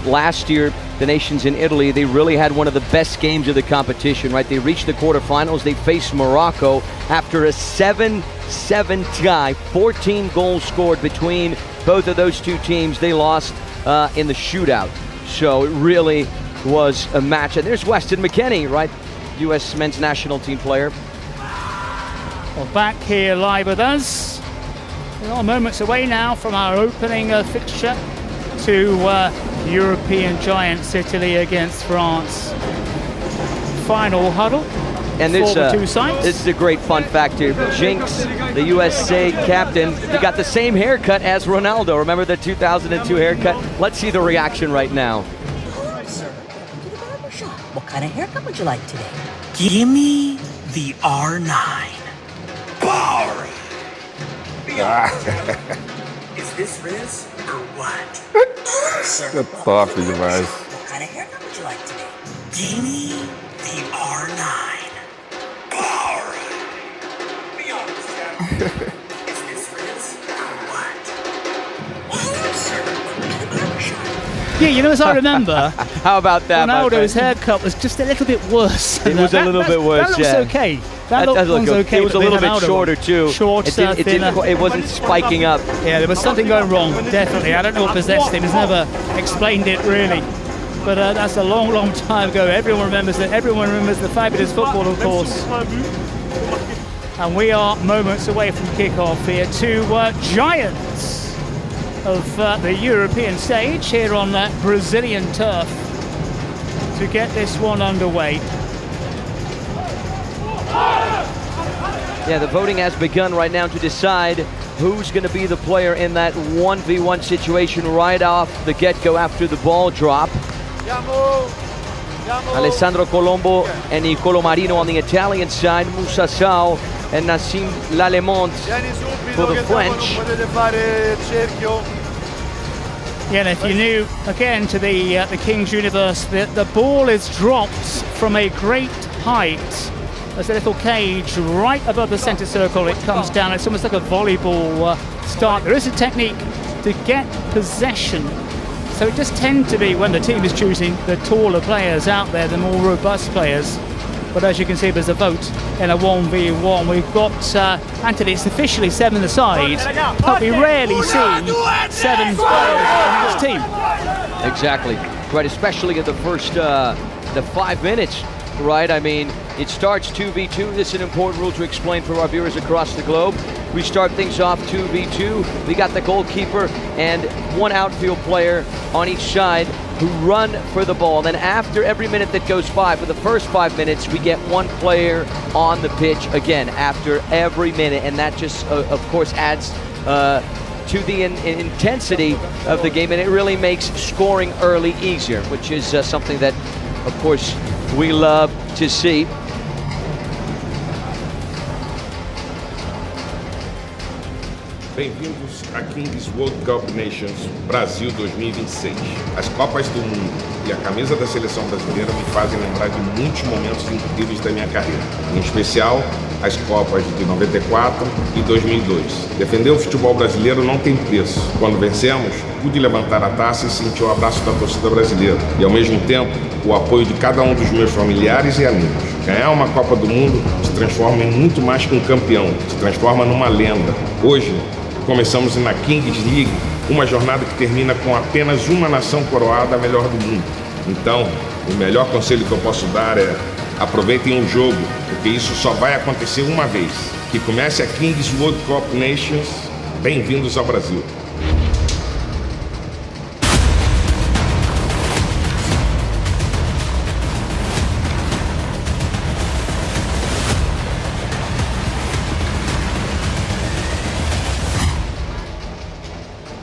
last year, the nations in Italy, they really had one of the best games of the competition, right? They reached the quarterfinals. They faced Morocco after a 7-7 tie, 14 goals scored between both of those two teams. They lost in the shootout. So it really was a match. And there's Weston McKennie, right? U.S. men's national team player. Well, back here live with us. We are moments away now from our opening fixture to European giants Italy against France. Final huddle. And for the two sides. This is a great fun fact here. Jinx, the USA captain, he got the same haircut as Ronaldo. Remember the 2002 haircut? Let's see the reaction right now. Hello, sir. Welcome to the barber shop. What kind of haircut would you like today? Give me the R9. Boring. Is this Riz or what? Você top demais. What kind of haircut would you like today? Give me the R9. Boring. Be honest, Jack. Is this Riz or what? Hello, sir. Welcome to the barber shop. Yeah, you know, as I remember, how about that? Ronaldo's haircut was just a little bit worse. It was a little bit worse. That looks okay. That does look okay. It was a little bit shorter too. Short, it wasn't spiking up. Yeah, there was something going wrong. Definitely. I don't know what possessed him. He's never explained it really. But that's a long, long time ago. Everyone remembers it. Everyone remembers the fabulous football, of course. And we are moments away from kickoff here. Two giants of the European stage here on that Brazilian turf to get this one underway. Yeah, the voting has begun right now to decide who's going to be the player in that 1v1 situation right off the get-go after the ball drop. Alessandro Colombo and Nicolo Marino on the Italian side, Moussa Sow and Nassim Lalemont for the French. Yeah, and if you're new again to the Kings universe, the ball is dropped from a great height. There's a little cage right above the center circle. It comes down. It's almost like a volleyball start. There is a technique to get possession. So it just tends to be when the team is choosing the taller players out there, the more robust players. But as you can see, there's a vote in a 1v1. We've got Anthony, it's officially 7-a-side, but we rarely see 7 players on this team. Exactly, right, especially in the first the 5 minutes, right? I mean, it starts 2v2. This is an important rule to explain for our viewers across the globe. We start things off 2v2. We got the goalkeeper and 1 outfield player on each side who run for the ball. Then after every minute that goes by, for the first 5 minutes, we get 1 player on the pitch again after every minute, and that just, of course, adds to the intensity of the game, and it really makes scoring early easier, which is something that, of course, we love to see. Bem-vindos a Kings World Cup Nations Brasil 2026. As Copas do Mundo e a camisa da seleção brasileira me fazem lembrar de muitos momentos incríveis da minha carreira, em especial as Copas de 94 e 2002. Defender o futebol brasileiro não tem preço. Quando vencemos, pude levantar a taça e sentir o abraço da torcida brasileira e, ao mesmo tempo, o apoio de cada um dos meus familiares e amigos. Ganhar uma Copa do Mundo te transforma em muito mais que um campeão, te transforma numa lenda. Hoje, começamos na Kings League, uma jornada que termina com apenas uma nação coroada a melhor do mundo. Então, o melhor conselho que eu posso dar é: aproveitem o jogo, porque isso só vai acontecer uma vez. Que comece a Kings World Cup Nations. Bem-vindos ao Brasil.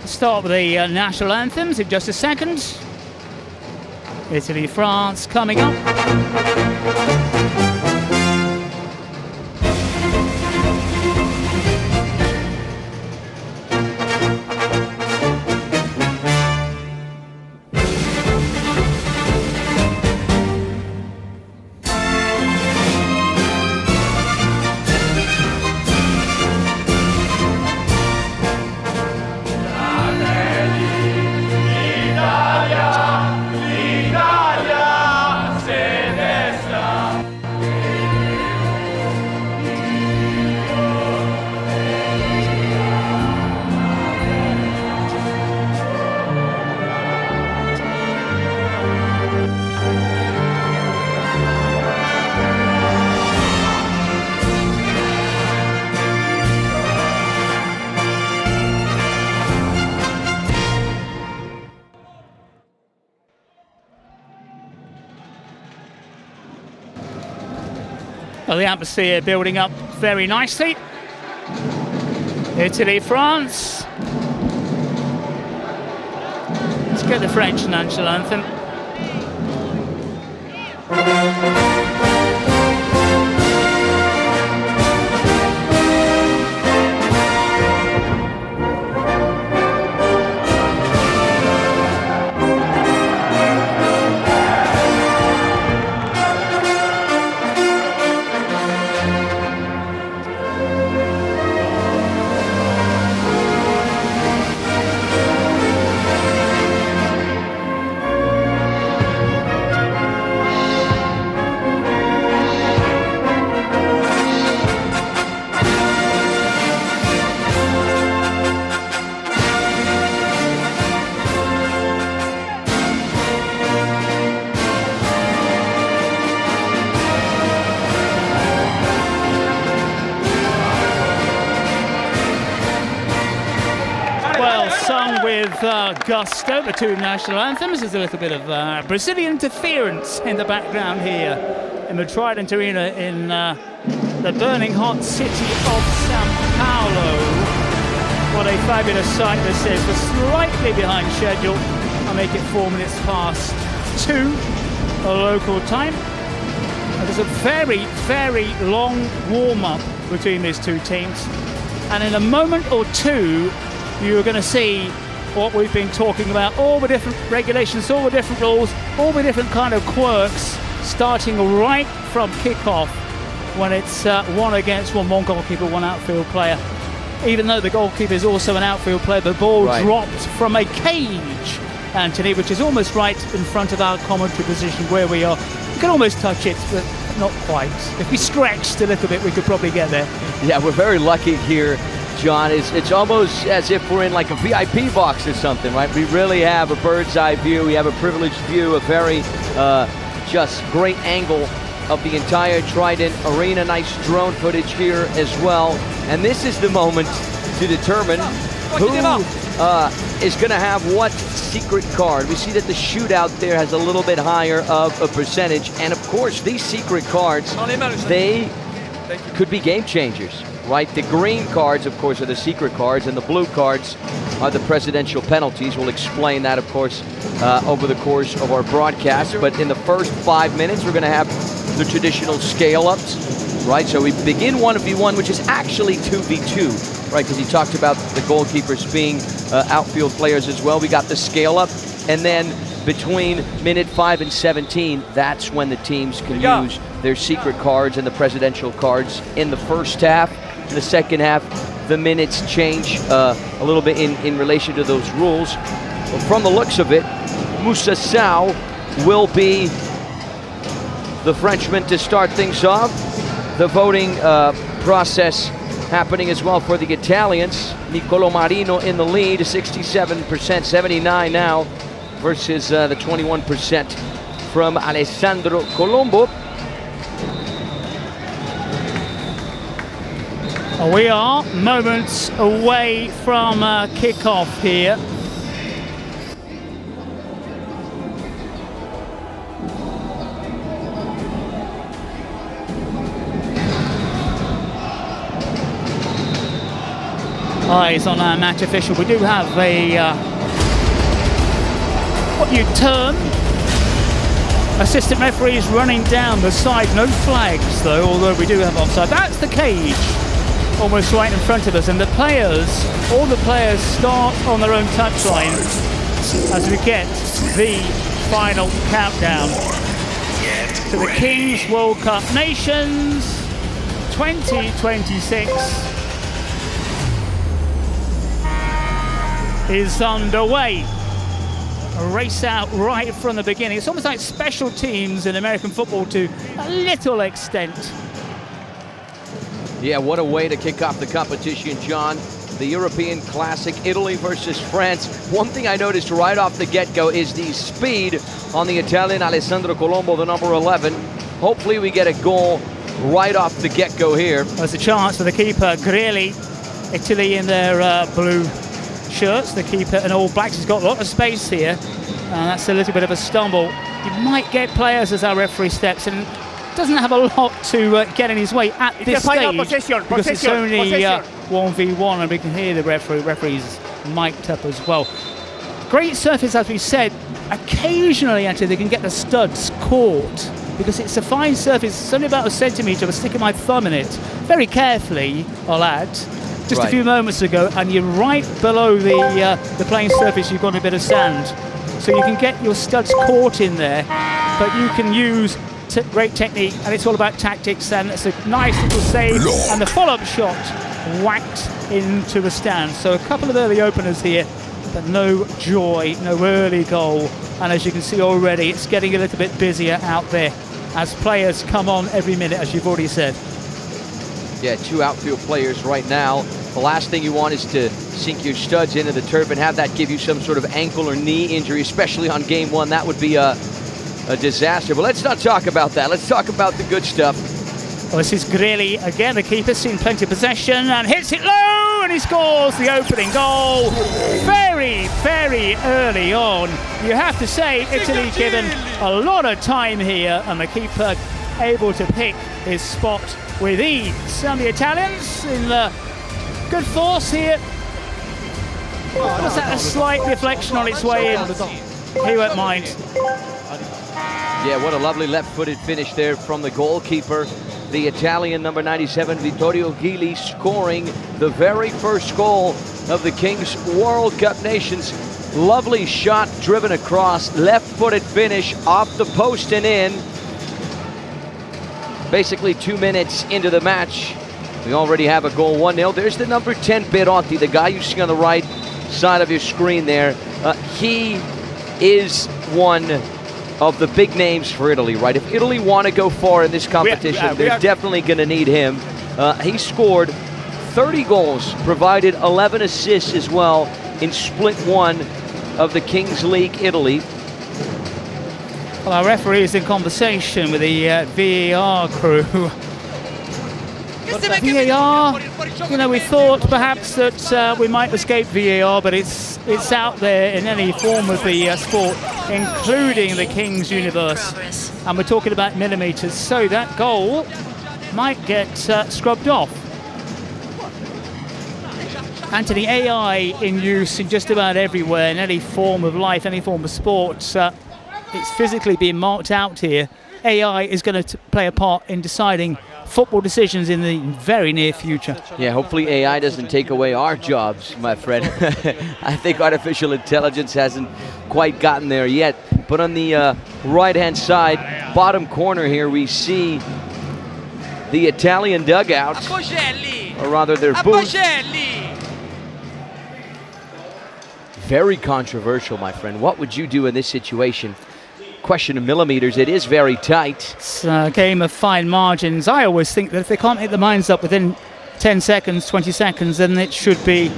Start with the national anthems in just a second. Italy, France coming up. Well, the atmosphere building up very nicely. Italy, France. Let's get the French national anthem. Gusto, the 2 national anthems. There's a little bit of Brazilian interference in the background here in the Trident Arena in the burning hot city of Sao Paulo. What a fabulous sight this is. We're slightly behind schedule. I'll make it 4 minutes past 2 local time. And there's a very, very long warm-up between these 2 teams. And in a moment or two, you're going to see what we've been talking about, all the different regulations, all the different rules, all the different kind of quirks, starting right from kickoff when it's 1 against 1, 1 goalkeeper, 1 outfield player. Even though the goalkeeper is also an outfield player, the ball dropped from a cage, Anthony, which is almost right in front of our commentary position where we are. You can almost touch it, but not quite. If we stretched a little bit, we could probably get there. Yeah, we're very lucky here, John. It's almost as if we're in like a VIP box or something, right? We really have a bird's eye view. We have a privileged view, a very just great angle of the entire Trident Arena. Nice drone footage here as well. And this is the moment to determine who is going to have what secret card. We see that the shootout there has a little bit higher of a percentage. And of course, these secret cards, they could be game changers, right? The green cards, of course, are the secret cards, and the blue cards are the presidential penalties. We'll explain that, of course, over the course of our broadcast. But in the first 5 minutes, we're going to have the traditional scale-ups, right? So we begin 1v1, which is actually 2v2, right? Because he talked about the goalkeepers being outfield players as well. We got the scale-up, and then between minute 5 and 17, that's when the teams can use their secret cards and the presidential cards in the first half. In the second half, the minutes change a little bit in relation to those rules. But from the looks of it, Moussa Sow will be the Frenchman to start things off. The voting process happening as well for the Italians. Nicolo Marino in the lead, 67%, 79 now, versus the 21% from Alessandro Colombo. We are moments away from kickoff here. Eyes on our match official. We do have a what you term assistant referees running down the side. No flags though, although we do have offside. That's the cage, almost right in front of us, and the players, all the players start on their own touchline as we get the final countdown to the Kings World Cup Nations 2026 is underway. A race out right from the beginning. It's almost like special teams in American football to a little extent. Yeah, what a way to kick off the competition, John. The European Classic, Italy versus France. One thing I noticed right off the get-go is the speed on the Italian Alessandro Colombo, the number 11. Hopefully we get a goal right off the get-go here. There's a chance for the keeper, Greeley. Italy in their blue shirts. The keeper in all blacks has got a lot of space here. That's a little bit of a stumble. You might get players as our referee steps in. Doesn't have a lot to get in his way at this stage because it's only 1v1, and we can hear the referees mic'd up as well. Great surface, as we said. Occasionally, actually, they can get the studs caught because it's a fine surface. It's only about a centimetre. I'm sticking my thumb in it very carefully, I'll add. Just a few moments ago, and you're right below the playing surface. You've got a bit of sand, so you can get your studs caught in there, but you can use great technique, and it's all about tactics, and it's a nice little save, and the follow-up shot whacked into the stand. So a couple of early openers here, but no joy, no early goal. And as you can see already, it's getting a little bit busier out there as players come on every minute, as you've already said. Yeah, two outfield players right now. The last thing you want is to sink your studs into the turf and have that give you some sort of ankle or knee injury, especially on game one. That would be a disaster. But let's not talk about that. Let's talk about the good stuff. Well, this is Greeley again. The keeper's seen plenty of possession and hits it low, and he scores the opening goal very, very early on. You have to say, Italy given a lot of time here, and the keeper able to pick his spot with ease. And the Italians in the good force here. Was that a slight deflection on its way in? He won't mind. Yeah, what a lovely left-footed finish there from the goalkeeper. The Italian number 97, Vittorio Ghili, scoring the very first goal of the Kings World Cup Nations. Lovely shot driven across, left-footed finish off the post and in. Basically 2 minutes into the match, we already have a goal, 1-0. There's the number 10, Berotti, the guy you see on the right side of your screen there. He is one of the big names for Italy, right? If Italy want to go far in this competition, they're definitely going to need him. He scored 30 goals, provided 11 assists as well in split one of the Kings League Italy. Well, our referee is in conversation with the VAR crew. But VAR, you know, we thought perhaps that we might escape VAR, but it's out there in any form of the sport, including the Kings universe. And we're talking about millimeters, so that goal might get scrubbed off. Anthony, AI in use in just about everywhere, in any form of life, any form of sport. It's physically being marked out here. AI is going to play a part in deciding football decisions in the very near future. Yeah, hopefully AI doesn't take away our jobs, my friend. I think artificial intelligence hasn't quite gotten there yet. But on the right-hand side, bottom corner here, we see the Italian dugout, or rather their booth. Very controversial, my friend. What would you do in this situation? Question of millimeters, it is very tight. It's a game of fine margins. I always think that if they can't make their minds up within 10 seconds, 20 seconds, then it should be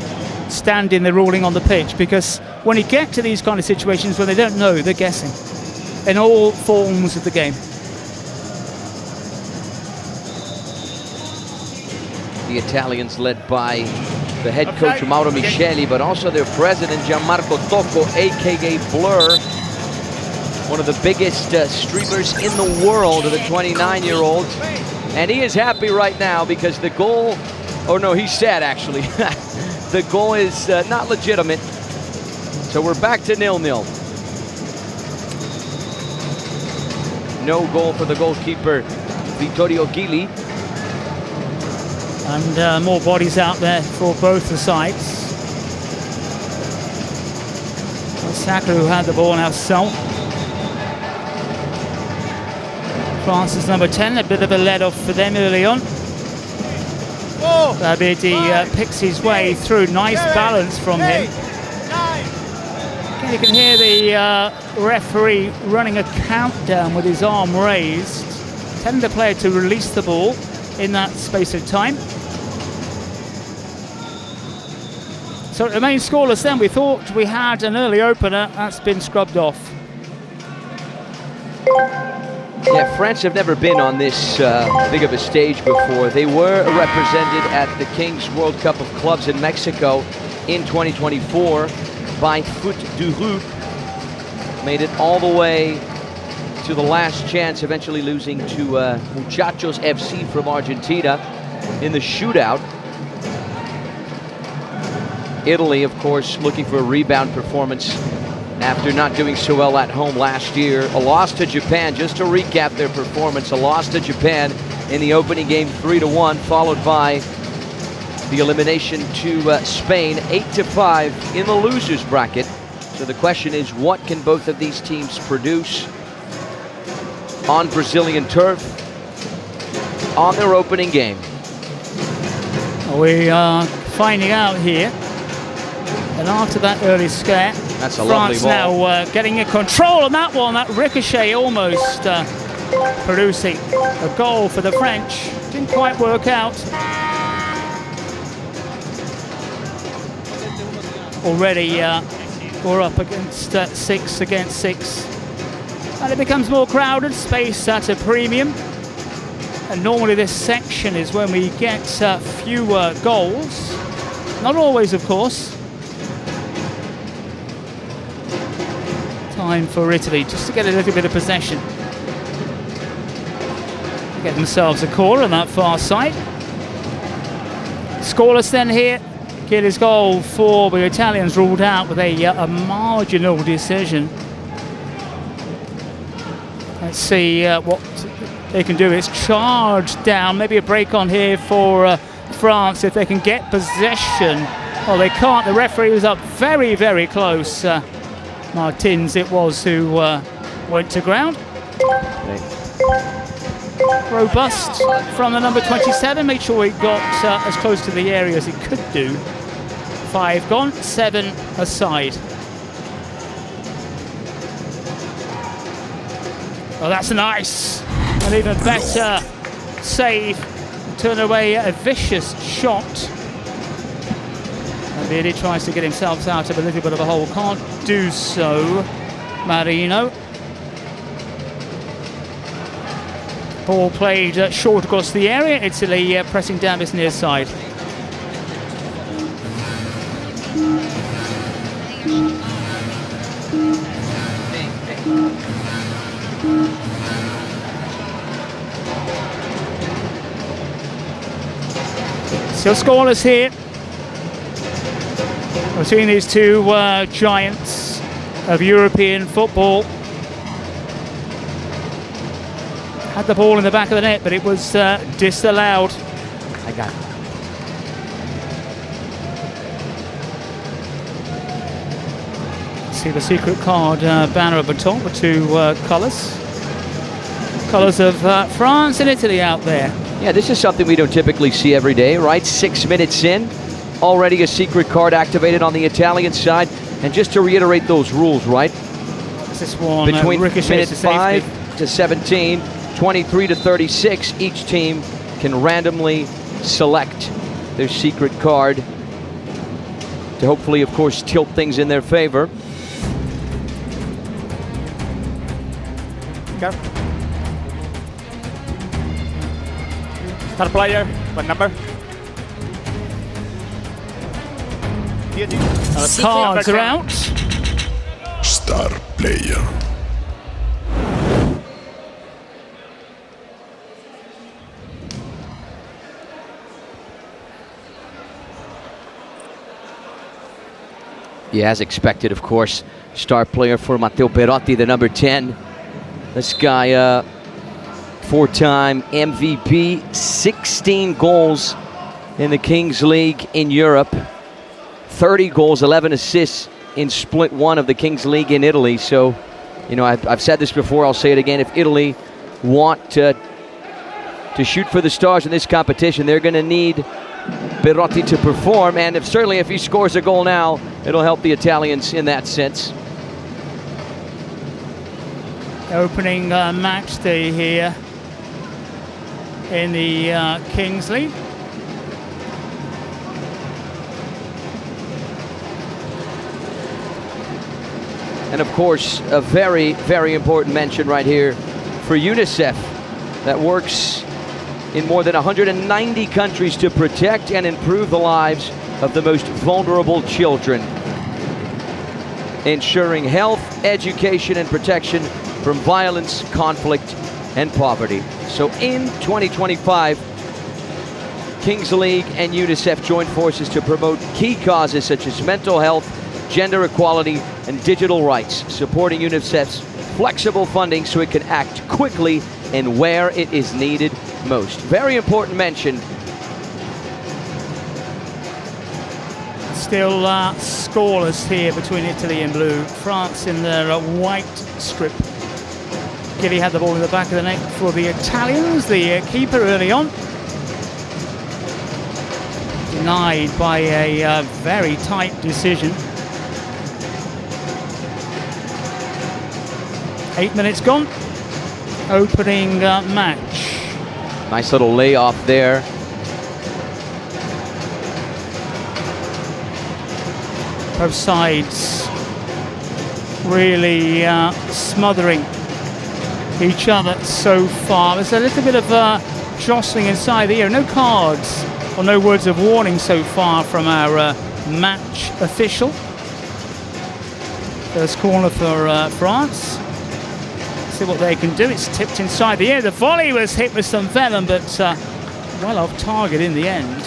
standing the ruling on the pitch, because when you get to these kind of situations where they don't know, they're guessing in all forms of the game. The Italians led by the head coach Mauro Micheli, but also their president Gianmarco Tocco, aka Blur, one of the biggest streamers in the world, the 29-year-old. And he is happy right now because the goal, oh no, he's sad actually. The goal is not legitimate. So we're back to 0-0. No goal for the goalkeeper, Vittorio Gili. And more bodies out there for both the sides. Saka, who had the ball, now Son. France's number 10, a bit of a let-off for them early on. Babidi picks his way through, nice balance from him. You can hear the referee running a countdown with his arm raised, telling the player to release the ball in that space of time. So it remains scoreless then. We thought we had an early opener, that's been scrubbed off. Yeah, France have never been on this big of a stage before. They were represented at the Kings World Cup of Clubs in Mexico in 2024 by Foot du Roux. Made it all the way to the last chance, eventually losing to Muchachos FC from Argentina in the shootout. Italy, of course, looking for a rebound performance after not doing so well at home last year. A loss to Japan, just to recap their performance, a loss to Japan in the opening game 3-1, followed by the elimination to Spain 8-5 in the losers bracket. So the question is, what can both of these teams produce on Brazilian turf on their opening game? We are finding out here. And after that early scare, that's a lovely France ball. now getting a control on that one. That ricochet almost producing a goal for the French. Didn't quite work out. Already we're up against 6 against 6. And it becomes more crowded, space at a premium. And normally this section is when we get fewer goals. Not always, of course. Time for Italy just to get a little bit of possession. Get themselves a corner on that far side. Scoreless then here. Gili's goal for the Italians ruled out with a marginal decision. Let's see what they can do. It's charged down. Maybe a break on here for France if they can get possession. Well, they can't. The referee was up very, very close. Martins it was who went to ground. Robust from the number 27. Made sure he got as close to the area as he could do. 5 gone, 7 aside. Oh, that's nice. An even better save. Turn away a vicious shot. And really tries to get himself out of a little bit of a hole. Can't do so, Marino. Ball played short across the area. Italy pressing down this near side. Still scoreless here between these two giants of European football. Had the ball in the back of the net, but it was disallowed. I got it. See the secret card banner at the top with two colours. Colours of France and Italy out there. Yeah, this is something we don't typically see every day, right? 6 minutes in, already a secret card activated on the Italian side. And just to reiterate those rules, right? This one between ricochets minute to 5 safety. to 17, 23 to 36, each team can randomly select their secret card to hopefully, of course, tilt things in their favor. Go. Star player, what number? Cards are out. Star player. Yeah, as expected, of course. Star player for Matteo Perotti, the number 10. This guy, four-time MVP, 16 goals in the Kings League in Europe, 30 goals, 11 assists in split one of the Kings League in Italy. So, you know, I've said this before, I'll say it again. If Italy want to shoot for the stars in this competition, they're going to need Perotti to perform, and certainly if he scores a goal now, it'll help the Italians in that sense. Opening match day here in the Kings League. And of course, a very, very important mention right here for UNICEF that works in more than 190 countries to protect and improve the lives of the most vulnerable children, ensuring health, education, and protection from violence, conflict, and poverty. So in 2025, Kings League and UNICEF joined forces to promote key causes such as mental health, gender equality, and digital rights, supporting UNICEF's flexible funding so it can act quickly and where it is needed most. Very important mention. Still scoreless here between Italy and blue. France in their white strip. Gilly had the ball in the back of the net for the Italians. The keeper early on. Denied by a very tight decision. 8 minutes gone. Opening match. Nice little layoff there. Both sides really smothering each other so far. There's a little bit of jostling inside the area. No cards or no words of warning so far from our match official. First corner for France. See what they can do. It's tipped inside the air. The volley was hit with some venom, but well off target in the end.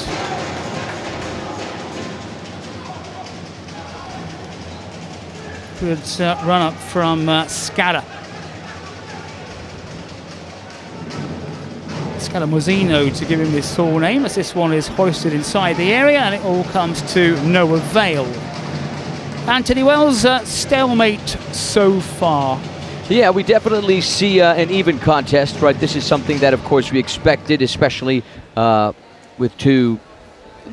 Good run up from Scala. Scalamozzino to give him his full name, as this one is hoisted inside the area, and it all comes to no avail. Anthony Wells, stalemate so far. Yeah, we definitely see an even contest, right? This is something that, of course, we expected, especially with two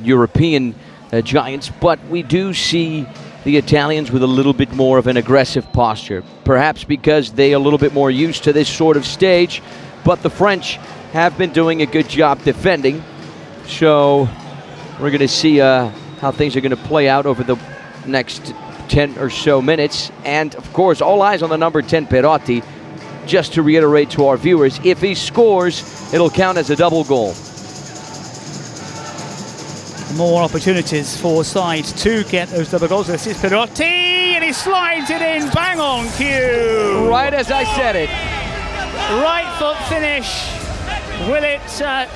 European giants. But we do see the Italians with a little bit more of an aggressive posture. Perhaps because they are a little bit more used to this sort of stage, but the French have been doing a good job defending. So we're going to see how things are going to play out over the next 10 or so minutes. And of course, all eyes on the number 10 Perotti. Just to reiterate to our viewers, if he scores, it'll count as a double goal. More opportunities for sides to get those double goals. This is Perotti, and he slides it in, bang on cue. Right as I said it. Right foot finish. Will it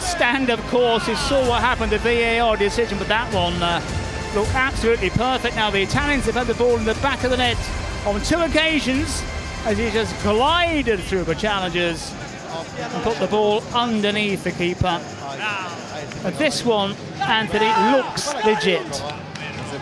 stand, of course? You saw what happened, the VAR decision, but that one looked absolutely perfect. Now the Italians have had the ball in the back of the net on 2 occasions as he just glided through the challengers and put the ball underneath the keeper. And this one, Anthony, looks legit.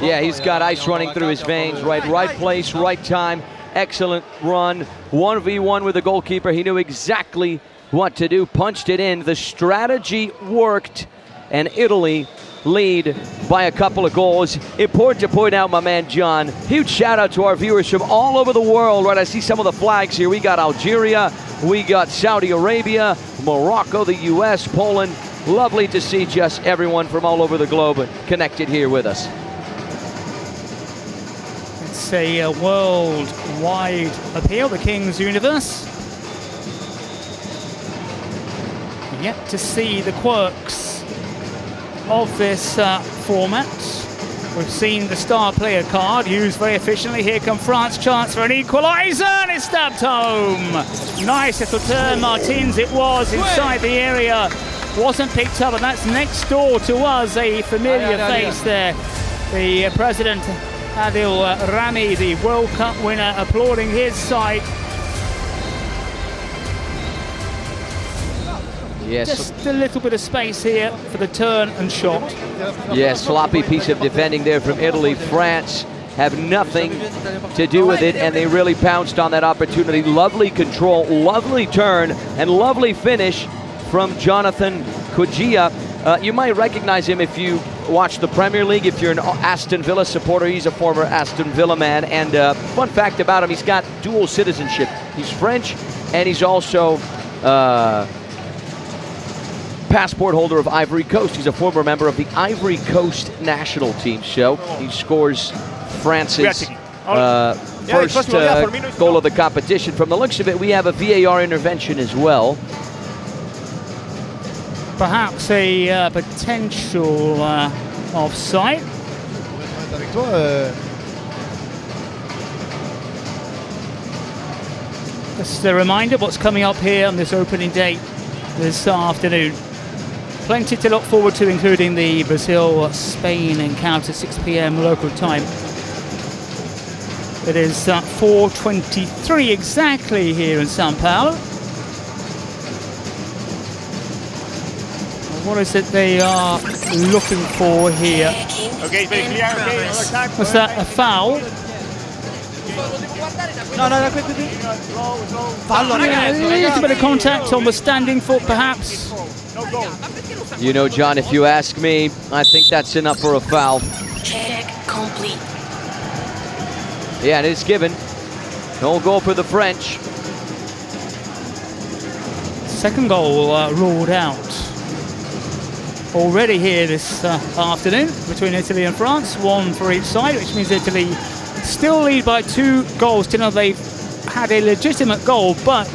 Yeah, he's got ice running through his veins, right place, right time, excellent run, 1v1 with the goalkeeper. He knew exactly what to do, punched it in. The strategy worked, and Italy lead by a couple of goals. Important to point out, my man John, huge shout out to our viewers from all over the world, right? I see some of the flags here. We got Algeria, we got Saudi Arabia, Morocco, the US, Poland. Lovely to see just everyone from all over the globe connected here with us. It's a worldwide appeal, the King's Universe. Yet to see the quirks of this format. We've seen the star player card used very efficiently. Here come France, chance for an equaliser, and it's stabbed home. Nice little turn, Martins it was, inside the area. Wasn't picked up, and that's next door to us, a familiar face there. The president, Adil Rami, the World Cup winner, applauding his side. Yes. Just a little bit of space here for the turn and shot. Yes, sloppy piece of defending there from Italy. France have nothing to do with it, and they really pounced on that opportunity. Lovely control, lovely turn, and lovely finish from Jonathan Kujia. You might recognize him if you watch the Premier League, if you're an Aston Villa supporter. He's a former Aston Villa man, and fun fact about him, he's got dual citizenship. He's French, and he's also passport holder of Ivory Coast. He's a former member of the Ivory Coast national team, so he scores France's first goal of the competition. From the looks of it, we have a VAR intervention as well. Perhaps a potential offside. Just a reminder what's coming up here on this opening day this afternoon. Plenty to look forward to, including the Brazil-Spain encounter, 6 p.m. local time. It is 4:23 exactly here in Sao Paulo. What is it they are looking for here? Okay, very clear. Okay. Was that a foul? No, quick. A little bit of contact on the standing foot, perhaps. You know, John, if you ask me, I think that's enough for a foul. Check complete. Yeah, and it's given. No goal for the French. Second goal ruled out already here this afternoon between Italy and France. 1 for each side, which means Italy still lead by 2 goals. You know, they've had a legitimate goal, but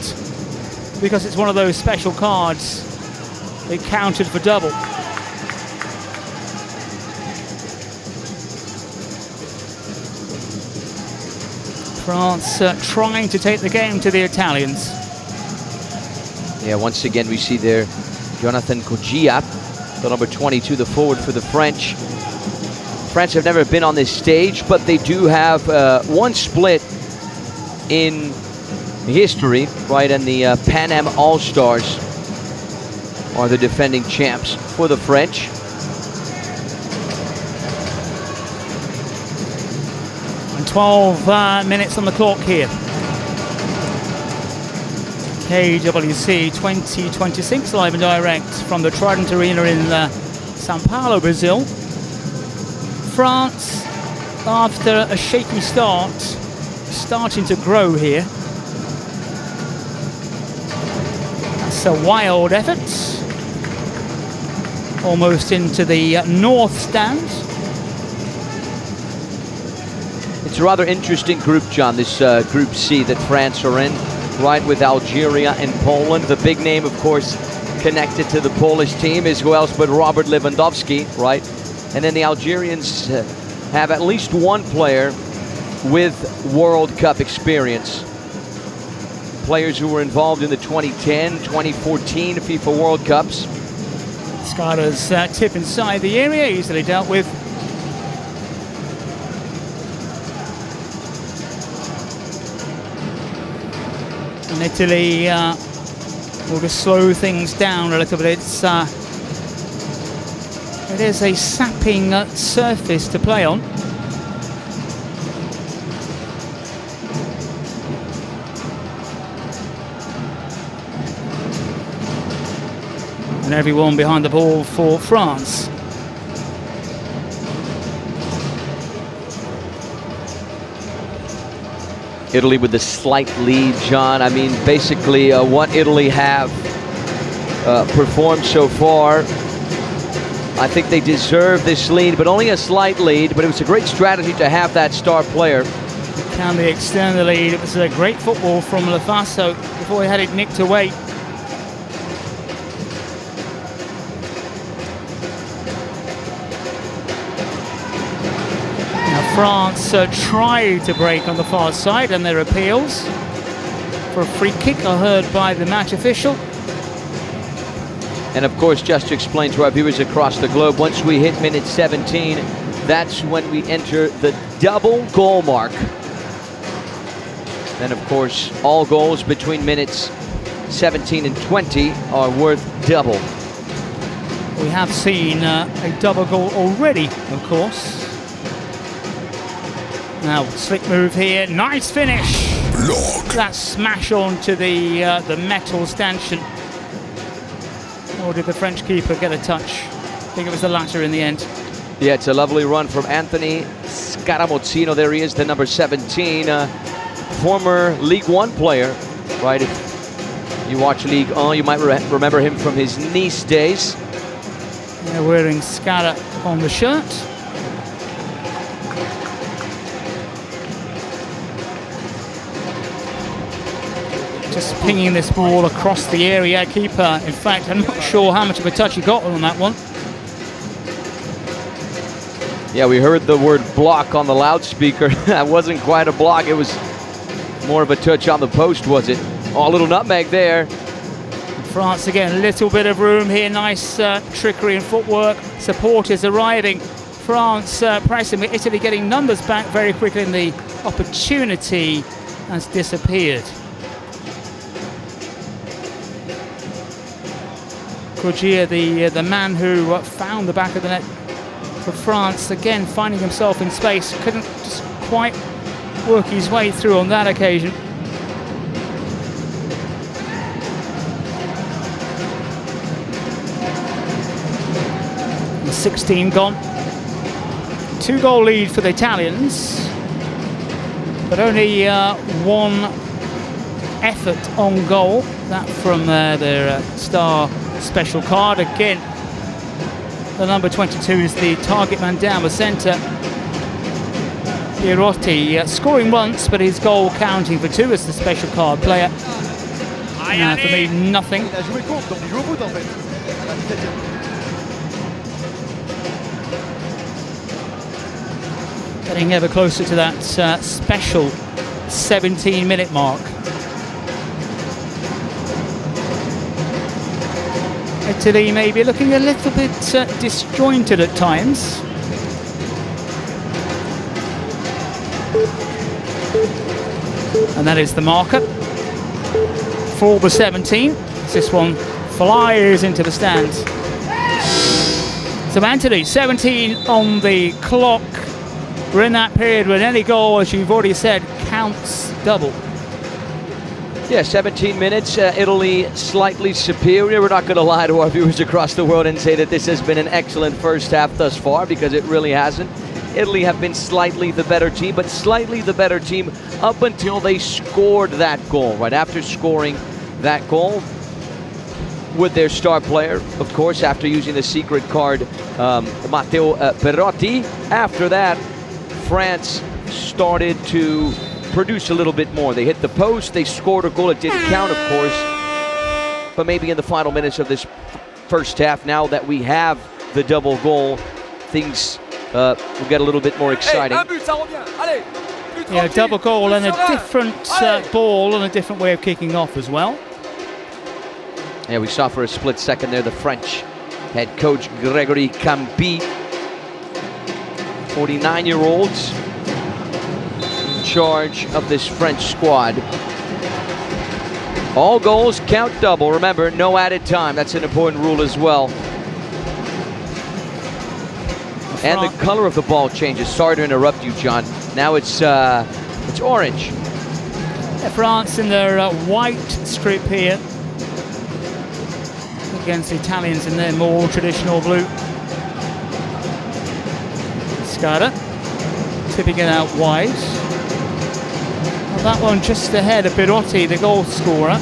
because it's one of those special cards, it counted for double. France trying to take the game to the Italians. Yeah, once again we see there Jonathan Kujia, the number 22, the forward for the French. France have never been on this stage, but they do have one split in history, right? And the Pan Am All-Stars are the defending champs for the French. And 12 minutes on the clock here. KWC 2026 live and direct from the Trident Arena in Sao Paulo, Brazil. France after a shaky start, starting to grow here. That's a wild effort. Almost into the north stand. It's a rather interesting group, John, this Group C that France are in, right, with Algeria and Poland. The big name, of course, connected to the Polish team is who else but Robert Lewandowski, right? And then the Algerians have at least one player with World Cup experience. Players who were involved in the 2010, 2014 FIFA World Cups. Scala's tip inside the area, easily dealt with. And Italy will just slow things down a little bit. It is a sapping surface to play on. And everyone behind the ball for France. Italy with a slight lead, John. I mean, basically what Italy have performed so far, I think they deserve this lead, but only a slight lead. But it was a great strategy to have that star player. Can they extend the lead? It was a great football from Lefaso before he had it nicked away. France tried to break on the far side, and their appeals for a free kick are heard by the match official. And of course, just to explain to our viewers across the globe, once we hit minute 17, that's when we enter the double goal mark. Then of course, all goals between minutes 17 and 20 are worth double. We have seen a double goal already, of course. Now, slick move here, nice finish. Block. That smash onto the metal stanchion. Or did the French keeper get a touch? I think it was the latter in the end. Yeah, it's a lovely run from Anthony Scaramozzino. There he is, the number 17, former League One player, right? If you watch League 1, you might remember him from his Nice days. They're wearing Scara on the shirt. Just pinging this ball across the area. Keeper, in fact, I'm not sure how much of a touch he got on that one. Yeah, we heard the word block on the loudspeaker. That wasn't quite a block. It was more of a touch on the post, was it? Oh, a little nutmeg there. France again, a little bit of room here. Nice trickery and footwork. Support is arriving. France pressing, with Italy getting numbers back very quickly, and the opportunity has disappeared. Cogier, the man who found the back of the net for France, again finding himself in space, couldn't just quite work his way through on that occasion. The 16 gone. 2-goal lead for the Italians, but only one effort on goal, that from their star special card. Again, the number 22 is the target man down the centre. Pierotti scoring once, but his goal counting for 2 as the special card player. For me, nothing. Getting ever closer to that special 17-minute mark. Italy maybe looking a little bit disjointed at times. And that is the marker for the 17. This one flies into the stands. So Anthony, 17 on the clock. We're in that period when any goal, as you've already said, counts double. Yeah, 17 minutes, Italy slightly superior. We're not going to lie to our viewers across the world and say that this has been an excellent first half thus far, because it really hasn't. Italy have been slightly the better team, but slightly the better team up until they scored that goal. Right after scoring that goal with their star player, of course, after using the secret card, Matteo Perotti. After that, France started to produce a little bit more. They hit the post, they scored a goal. It didn't count, of course, but maybe in the final minutes of this first half, now that we have the double goal, things will get a little bit more exciting. Yeah, double goal and a different ball and a different way of kicking off as well. Yeah, we saw for a split second there the French head coach Gregory Campi, 49-year-olds in charge of this French squad. All goals count double. Remember, no added time. That's an important rule as well. And the color of the ball changes. Sorry to interrupt you, John. Now it's orange. Yeah, France in their white strip here against the Italians in their more traditional blue. Scada tipping it out wide. Well, that one just ahead of Perotti, the goal scorer.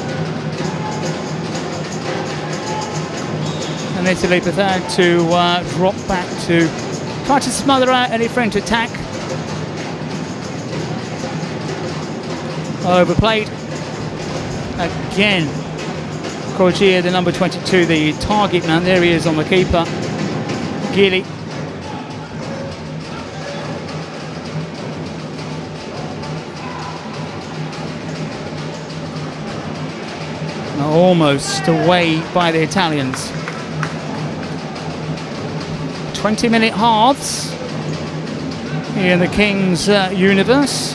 And Italy prepared to drop back to try to smother out any French attack. Overplayed again. Corgia, the number 22, the target man. There he is on the keeper. Gili. Almost away by the Italians. 20-minute halves here in the King's universe.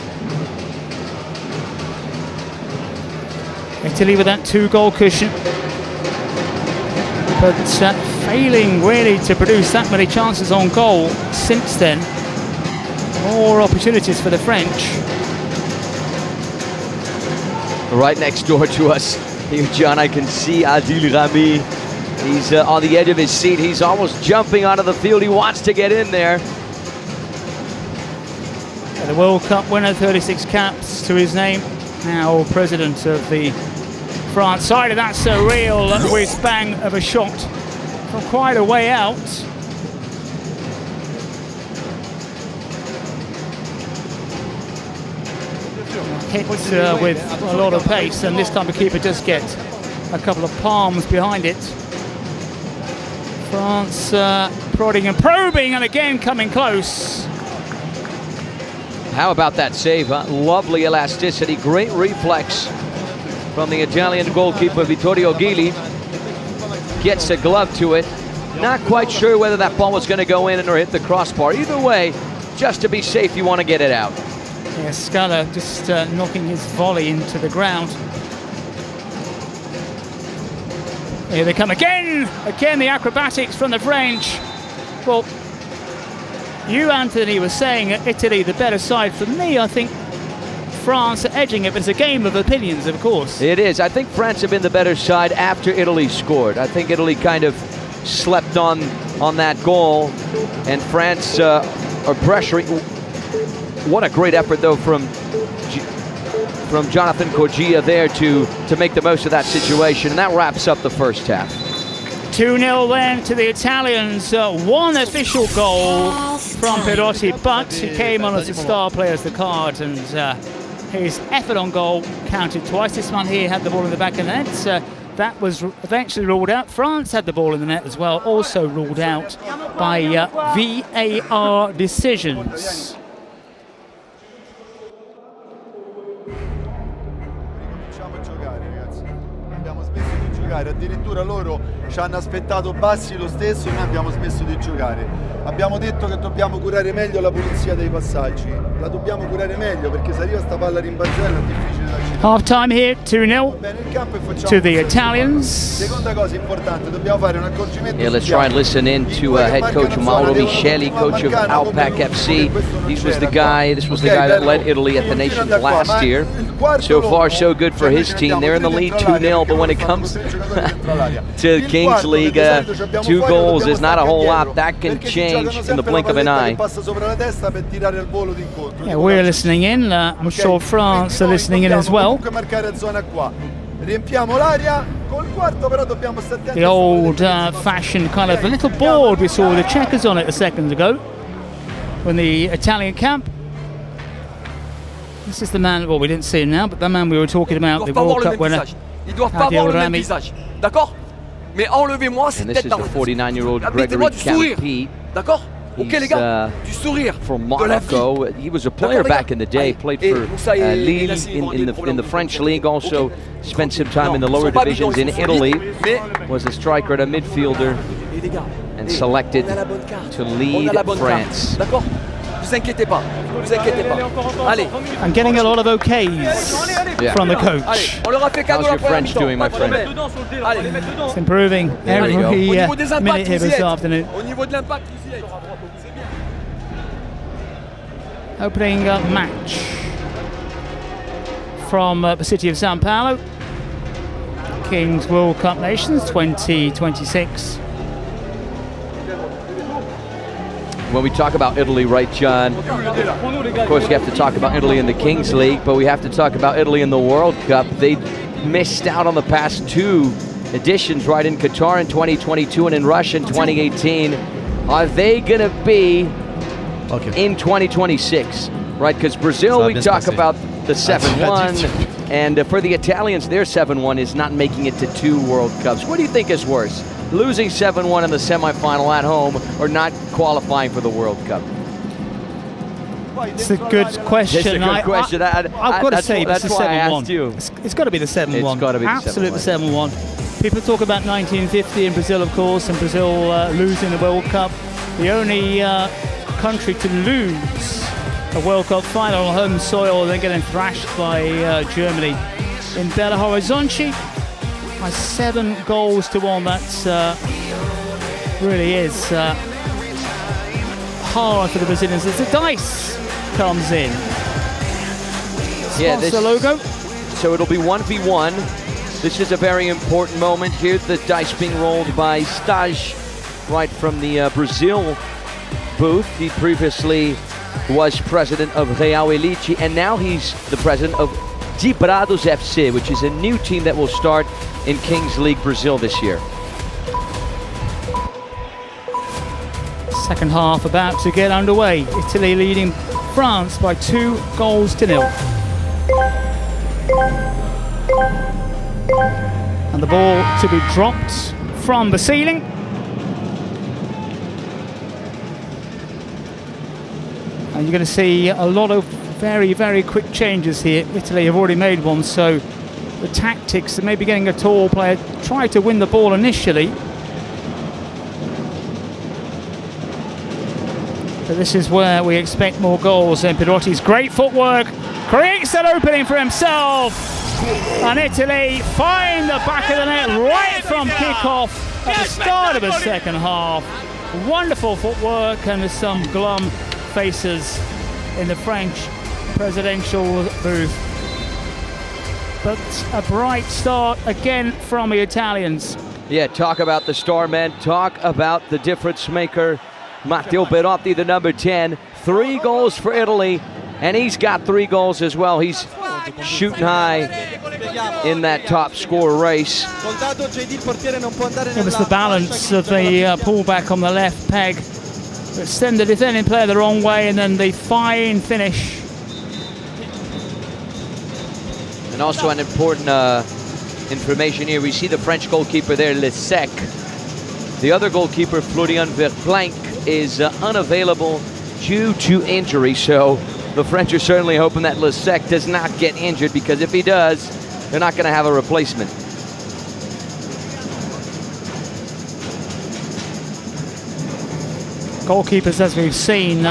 Italy with that 2-goal cushion, but failing really to produce that many chances on goal since then. More opportunities for the French. Right next door to us here, John, I can see Adil Rami. He's on the edge of his seat. He's almost jumping onto the field. He wants to get in there. The World Cup winner, 36 caps to his name. Now president of the France side, and that's a real whiz-bang of a shot from quite a way out. Hit with a lot of pace, and this time the keeper does get a couple of palms behind it. France prodding and probing, and again coming close. How about that save? Huh? Lovely elasticity, great reflex from the Italian goalkeeper Vittorio Gili. Gets a glove to it. Not quite sure whether that ball was going to go in or hit the crossbar. Either way, just to be safe, you want to get it out. Yeah, Scala just knocking his volley into the ground. Here they come again! Again, the acrobatics from the French. Well, you, Anthony, were saying Italy the better side. For me, I think France are edging it, but it's a game of opinions, of course. It is. I think France have been the better side after Italy scored. I think Italy kind of slept on that goal, and France are pressuring. What a great effort, though, from Jonathan Corgia there to make the most of that situation, and that wraps up the first half. 2-0 then to the Italians. One official goal from Perotti, but he came on as a star player as the card, and his effort on goal counted twice. This one here had the ball in the back of the net. That was eventually ruled out. France had the ball in the net as well, also ruled out by VAR decisions. Addirittura loro ci hanno aspettato bassi lo stesso e noi abbiamo smesso di giocare. Abbiamo detto che dobbiamo curare meglio la pulizia dei passaggi, la dobbiamo curare meglio, perché se arriva sta palla rimbalzella è difficile da Half time here, 2-0 to the Italians. Seconda cosa importante, dobbiamo fare un accorgimento. Yeah, let's try and listen in to head coach Mauro Micheli, coach of Alpac FC. This was the guy that led Italy at the Nations last year. So far, so good for his team. They're in the lead 2-0, but when it comes to Kings League, 2 goals is not a whole lot. That can change in the blink of an eye. Yeah, we're listening in. I'm sure France are listening in as well. The old-fashioned kind of a little board we saw with the checkers on it a second ago in the Italian camp. This is the man, well, we didn't see him now, but the man we were talking about, the World Cup winner. Ils doivent pas avoir le même visage, d'accord? Mais enlevez-moi cette tête d'arrête. And this is the 49-year-old Gregory Campi. D'accord? Ok les gars, du sourire, from Monaco. He was a player back in the day, played for Lille in the French league, also spent some time in the lower divisions in Italy, was a striker and a midfielder, and selected to lead France. D'accord? Vous inquiétez pas, Allez. I'm getting a lot of okays from the coach. How's your French doing, my friend? It's improving every minute here this afternoon. Opening match from the city of Sao Paulo. Kings World Cup Nations 2026. When we talk about Italy, right, John, of course we have to talk about Italy in the Kings League, but we have to talk about Italy in the World Cup. They missed out on the past 2 editions, right, in Qatar in 2022 and in Russia in 2018. Are they going to be in 2026, right? Because Brazil, we talk about the 7-1, and for the Italians, their 7-1 is not making it to 2 World Cups. What do you think is worse? Losing 7-1 in the semifinal at home or not qualifying for the World Cup? It's a good question. It's a good question. I've got to say it's the 7-1. It's got to be the 7-1. It's got to be the 7-1. Absolutely 7-1. People talk about 1950 in Brazil, of course, and Brazil losing the World Cup. The only country to lose a World Cup final on home soil, then getting thrashed by Germany in Belo Horizonte by 7-1. That's really is hard for the Brazilians as the dice comes in. Yeah, the logo. So it'll be 1v1. This is a very important moment. Here the dice being rolled by Staj, right from the Brazil booth. He previously was president of Real Elite, and now he's the president of Dibrados FC, which is a new team that will start in Kings League Brazil this year. Second half about to get underway. Italy leading France by 2-0. And the ball to be dropped from the ceiling. And you're going to see a lot of very, very quick changes here. Italy have already made one, so the tactics of maybe getting a tall player, try to win the ball initially. But this is where we expect more goals. And Pirotti's great footwork creates an opening for himself. And Italy find the back of the net right from kickoff at the start of the second half. Wonderful footwork, and there's some glum faces in the French presidential booth. But a bright start again from the Italians. Yeah, talk about the star man, talk about the difference maker. Matteo Perotti, the number 10. 3 goals for Italy, and he's got 3 goals as well. He's shooting high in that top scorer race. It was the balance of the pullback on the left peg that sent the defending player the wrong way, and then the fine finish. And also an important information here. We see the French goalkeeper there, Le Sec. The other goalkeeper, Florian Verplanck, is unavailable due to injury. So the French are certainly hoping that Le Sec does not get injured, because if he does, they're not going to have a replacement. Goalkeepers, as we've seen,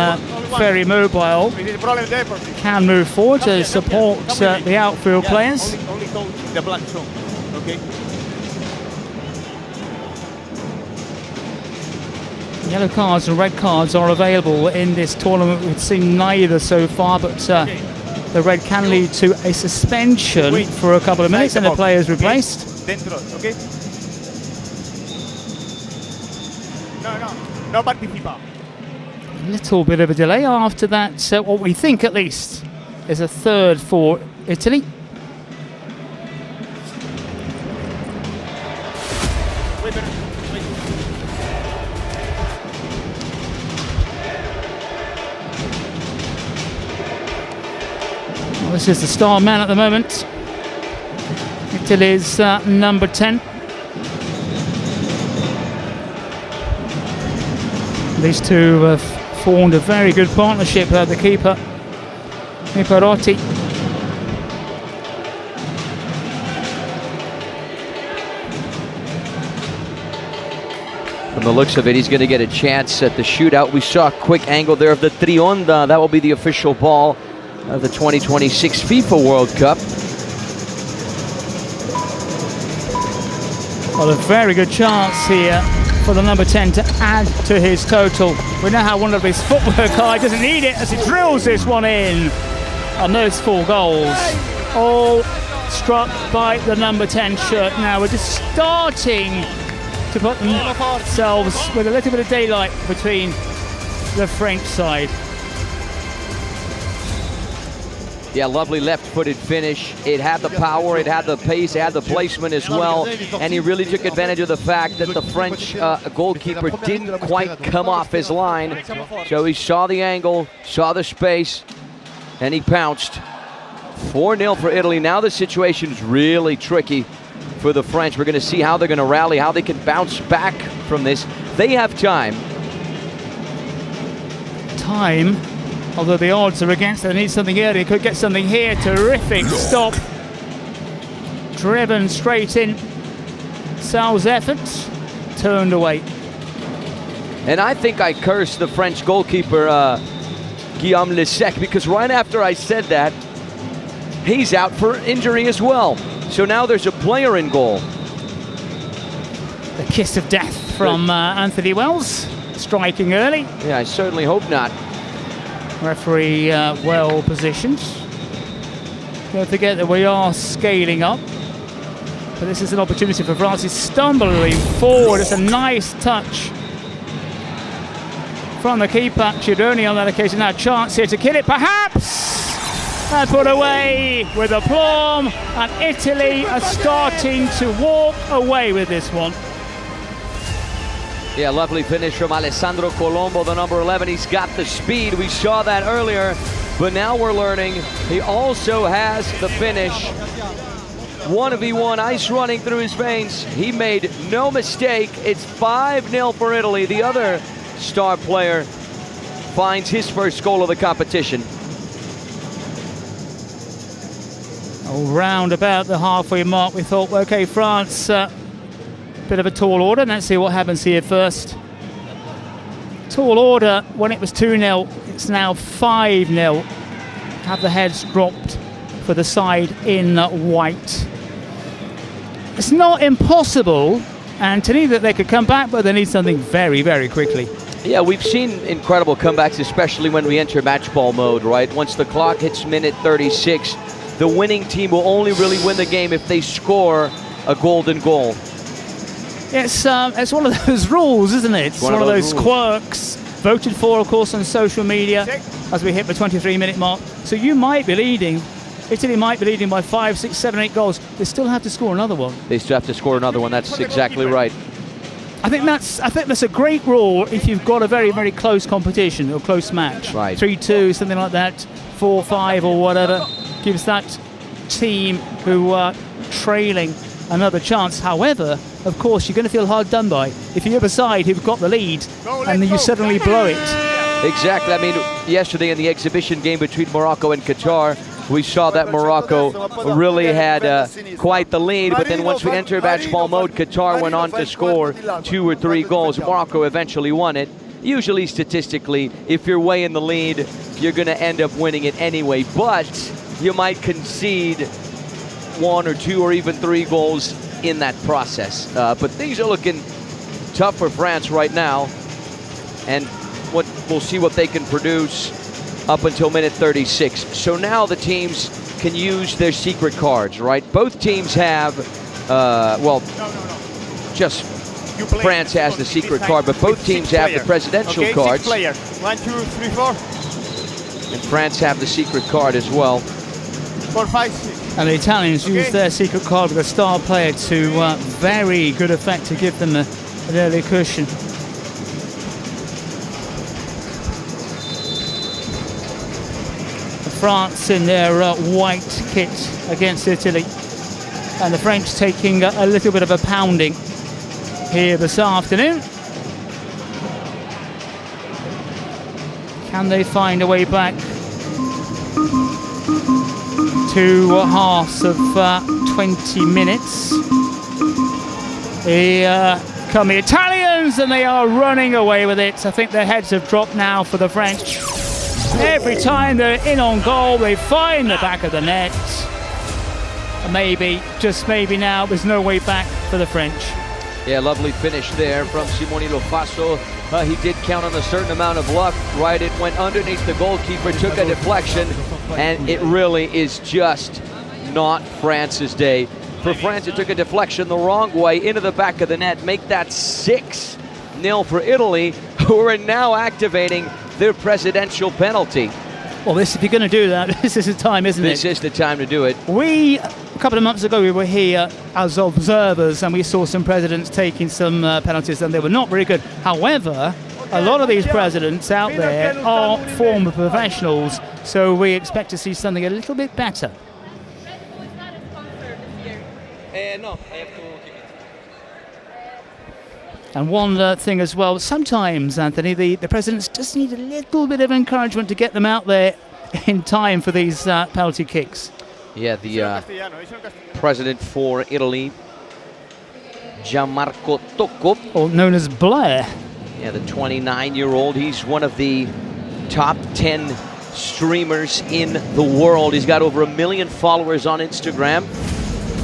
very mobile, can move forward to support the outfield players. Only touch the black zone, okay? Yellow cards and red cards are available in this tournament. We've seen neither so far, but the red can lead to a suspension for a couple of minutes and the player is replaced. Dentro, okay? No participa. A little bit of a delay after that, what we think at least is a third for Italy. Well, this is the star man at the moment. Italy's number 10. These two have formed a very good partnership, the keeper, Niparotti. From the looks of it, he's going to get a chance at the shootout. We saw a quick angle there of the Trionda. That will be the official ball of the 2026 FIFA World Cup. Well, a very good chance here for the number 10 to add to his total. We know how wonderful his footwork are. He doesn't need it as he drills this one in. And those 4 goals, all struck by the number 10 shirt. Now we're just starting to put themselves with a little bit of daylight between the French side. Yeah, lovely left-footed finish. It had the power, it had the pace, it had the placement as well. And he really took advantage of the fact that the French goalkeeper didn't quite come off his line. So he saw the angle, saw the space, and he pounced. 4-0 for Italy. Now the situation is really tricky for the French. We're going to see how they're going to rally, how they can bounce back from this. They have time. Although the odds are against it, they need something early. Could get something here. Terrific stop. Driven straight in. Sal's efforts turned away. And I think I cursed the French goalkeeper, Guillaume Lesec, because right after I said that, he's out for injury as well. So now there's a player in goal. The kiss of death from Anthony Wells, striking early. Yeah, I certainly hope not. Referee well positioned. Don't forget that we are scaling up. But this is an opportunity for France. He's stumbling forward. It's a nice touch from the keeper. Chidoni on that occasion. Now a chance here to kill it, perhaps. And put away with aplomb. And Italy are starting to walk away with this one. Yeah, lovely finish from Alessandro Colombo, the number 11. He's got the speed. We saw that earlier, but now we're learning he also has the finish. 1v1, ice running through his veins. He made no mistake. It's 5-0 for Italy. The other star player finds his first goal of the competition. Round about the halfway mark, we thought, okay, France, bit of a tall order. Let's see what happens here first. Tall order when it was 2-0. It's now 5-0. Have the heads dropped for the side in white. It's not impossible, Anthony, that they could come back, but they need something very, very quickly. Yeah, we've seen incredible comebacks, especially when we enter match ball mode, right? Once the clock hits minute 36, the winning team will only really win the game if they score a golden goal. It's one of those rules, isn't it? It's one of those quirks. Voted for, of course, on social media as we hit the 23-minute mark. So you might be leading. Italy might be leading by 5, 6, 7, 8 goals. They still have to score another one. They still have to score another one. That's exactly right. I think that's a great rule if you've got a very, very close competition or close match. Right. 3-2, something like that, 4-5 or whatever, gives that team who are trailing another chance. However, of course, you're going to feel hard done by if you're the other side who've got the lead and then you suddenly blow it. Exactly. I mean, yesterday in the exhibition game between Morocco and Qatar, we saw that Morocco really had quite the lead, but then once we entered match ball mode, Qatar went on to score 2 or 3 goals. Morocco eventually won it. usually statistically, if you're way in the lead, you're going to end up winning it anyway. But you might concede 1 or 2 or even 3 goals in that process. But things are looking tough for France right now. And we'll see what they can produce up until minute 36. So now the teams can use their secret cards, right? Both teams have, just France has the secret card, but both teams have the presidential cards. 6 players. 1, 2, 3, 4. And France have the secret card as well. 4, 5, 6. And the Italians use their secret card with a star player to very good effect to give them an early cushion. France in their white kit against Italy, and the French taking a little bit of a pounding here this afternoon. Can they find a way back? 2 halves of 20 minutes. Here come the Italians, and they are running away with it. I think their heads have dropped now for the French. Every time they're in on goal, they find the back of the net. And maybe, just maybe now, there's no way back for the French. Yeah, lovely finish there from Simone Lofaso. He did count on a certain amount of luck, right? It went underneath the goalkeeper, took a deflection, and it really is just not France's day. For France, it took a deflection the wrong way into the back of the net, make that 6-0 for Italy, who are now activating their presidential penalty. Well, if you're going to do that, this is the time, isn't it? This is the time to do it. A couple of months ago, we were here as observers, and we saw some presidents taking some penalties, and they were not very good. However, a lot of these presidents out there are former professionals, so we expect to see something a little bit better. And one thing as well, sometimes, Anthony, the presidents just need a little bit of encouragement to get them out there in time for these penalty kicks. Yeah, the president for Italy, Gianmarco Tocco. Or known as Blair. Yeah, the 29-year-old. He's one of the top 10 streamers in the world. He's got over 1 million followers on Instagram.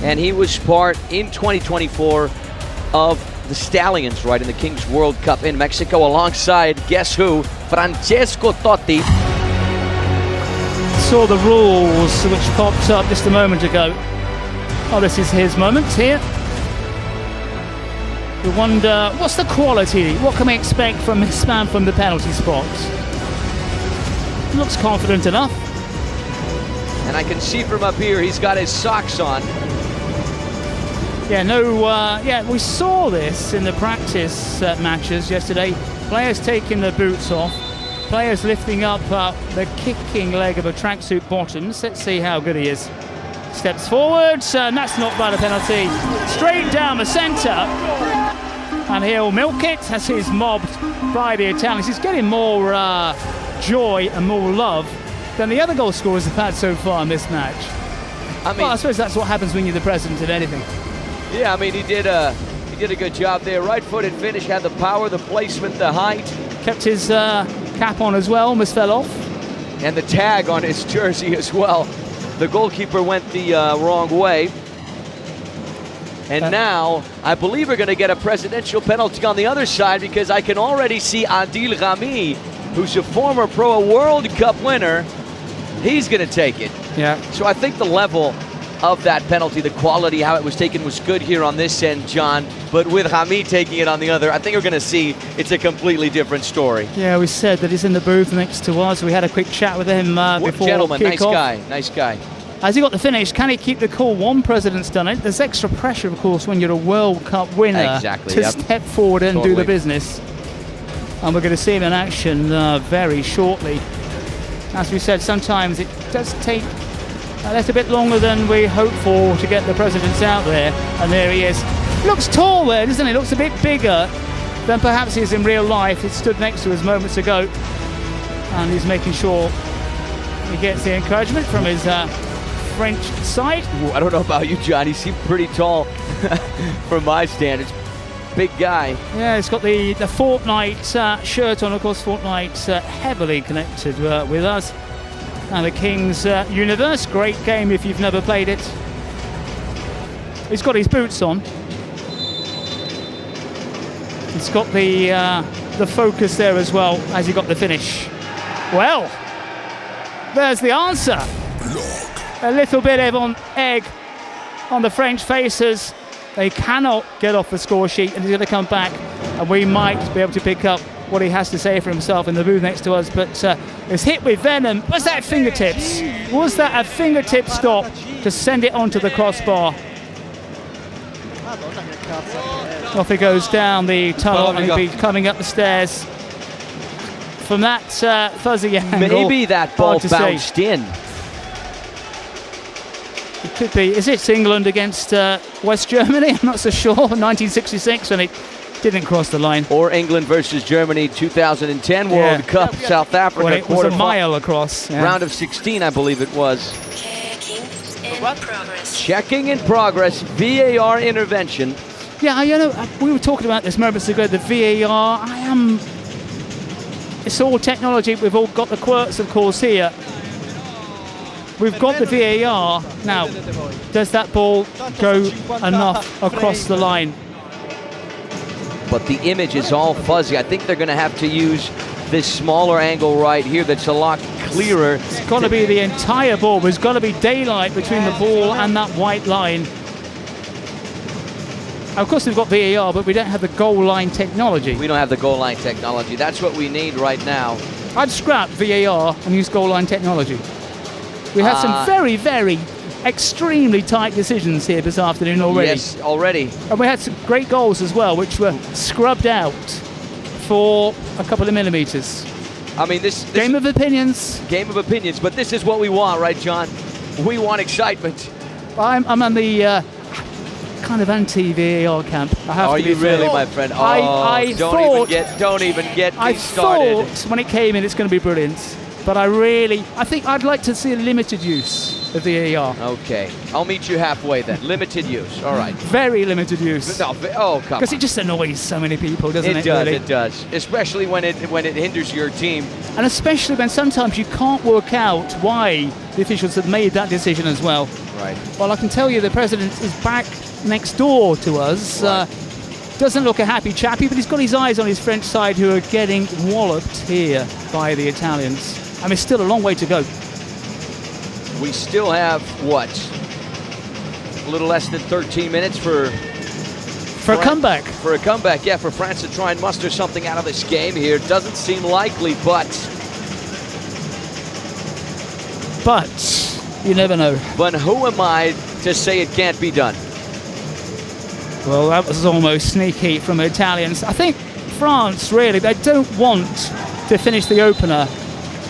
And he was part, in 2024, of the Stallions, right, in the Kings World Cup in Mexico, alongside, guess who? Francesco Totti. Saw the rules which popped up just a moment ago. Oh, this is his moment here. We wonder, what's the quality? What can we expect from this man from the penalty spot? Looks confident enough. And I can see from up here, he's got his socks on. Yeah, we saw this in the practice matches yesterday. Players taking their boots off, players lifting up the kicking leg of a tracksuit bottoms. Let's see how good he is. Steps forward, and that's not by the penalty. Straight down the centre. And he'll milk it as he's mobbed by the Italians. He's getting more joy and more love than the other goal scorers have had so far in this match. I suppose that's what happens when you're the president of anything. Yeah, I mean, he did a good job there. Right-footed finish, had the power, the placement, the height. Kept his cap on as well, almost fell off. And the tag on his jersey as well. The goalkeeper went the wrong way. And now, I believe we're going to get a presidential penalty on the other side, because I can already see Adil Rami, who's a former Pro World Cup winner. He's going to take it. Yeah. So I think the level of that penalty, the quality, how it was taken was good here on this end, John. But with Rami taking it on the other, I think we're going to see it's a completely different story. Yeah, we said that he's in the booth next to us. We had a quick chat with him before gentleman, kickoff. nice guy. Has he got the finish? Can he keep the cool? One president's done it. There's extra pressure, of course, when you're a World Cup winner to step forward and do the business. And we're going to see him in action very shortly. As we said, sometimes it does take a little bit longer than we hope for to get the presidents out there. And there he is. Looks tall there, doesn't he? Looks a bit bigger than perhaps he is in real life. He stood next to us moments ago. And he's making sure he gets the encouragement from his French side. Ooh, I don't know about you, John. He seemed pretty tall from my standards. big guy. Yeah, he's got the Fortnite shirt on. Of course, Fortnite's heavily connected with us. And the Kings universe, great game if you've never played it. He's got his boots on. He's got the focus there as well as he got the finish. Well, there's the answer. A little bit of egg on the French faces. They cannot get off the score sheet, and he's going to come back, and we might be able to pick up what he has to say for himself in the booth next to us. But it's hit with venom. Was that fingertips? Was that a fingertip stop to send it onto the crossbar? Off he goes down the tunnel, and he'll be coming up the stairs. From that fuzzy angle, maybe that ball bounced in. It could be. Is it England against West Germany? I'm not so sure. 1966 when it didn't cross the line. Or England versus Germany 2010 World Cup, South Africa. Well, it was a mile across. Yeah. Round of 16, I believe it was. Checking in progress. VAR intervention. Yeah, you know, we were talking about this moments ago, the VAR. It's all technology. We've all got the quirks, of course, here. We've got the VAR. Now, does that ball go enough across the line? But the image is all fuzzy. I think they're going to have to use this smaller angle right here that's a lot clearer. It's got to be the entire ball. There's got to be daylight between the ball and that white line. Of course, we've got VAR, but we don't have the goal line technology. We don't have the goal line technology. That's what we need right now. I'd scrap VAR and use goal line technology. We had some very, very extremely tight decisions here this afternoon already. Yes, already. And we had some great goals as well, which were scrubbed out for a couple of millimeters. I mean, this game of opinions. Game of opinions, but this is what we want, right, John? We want excitement. I'm on the kind of anti-VAR camp. I have Are to be you really, fair. my friend? Oh, I don't even get me started. I thought when it came in, it's going to be brilliant. But I think I'd like to see a limited use of the VAR. Okay, I'll meet you halfway then. Limited use, all right. Very limited use. No, come on. Because it just annoys so many people, doesn't it? It does. Especially when it hinders your team. And especially when sometimes you can't work out why the officials have made that decision as well. Right. Well, I can tell you the president is back next door to us. Right. Doesn't look a happy chappy, but he's got his eyes on his French side, who are getting walloped here by the Italians. I mean, still a long way to go. We still have, what, a little less than 13 minutes for a comeback. For a comeback, yeah, for France to try and muster something out of this game here. Doesn't seem likely, but you never know. But who am I to say it can't be done? Well, that was almost sneaky from the Italians. I think France, really, they don't want to finish the opener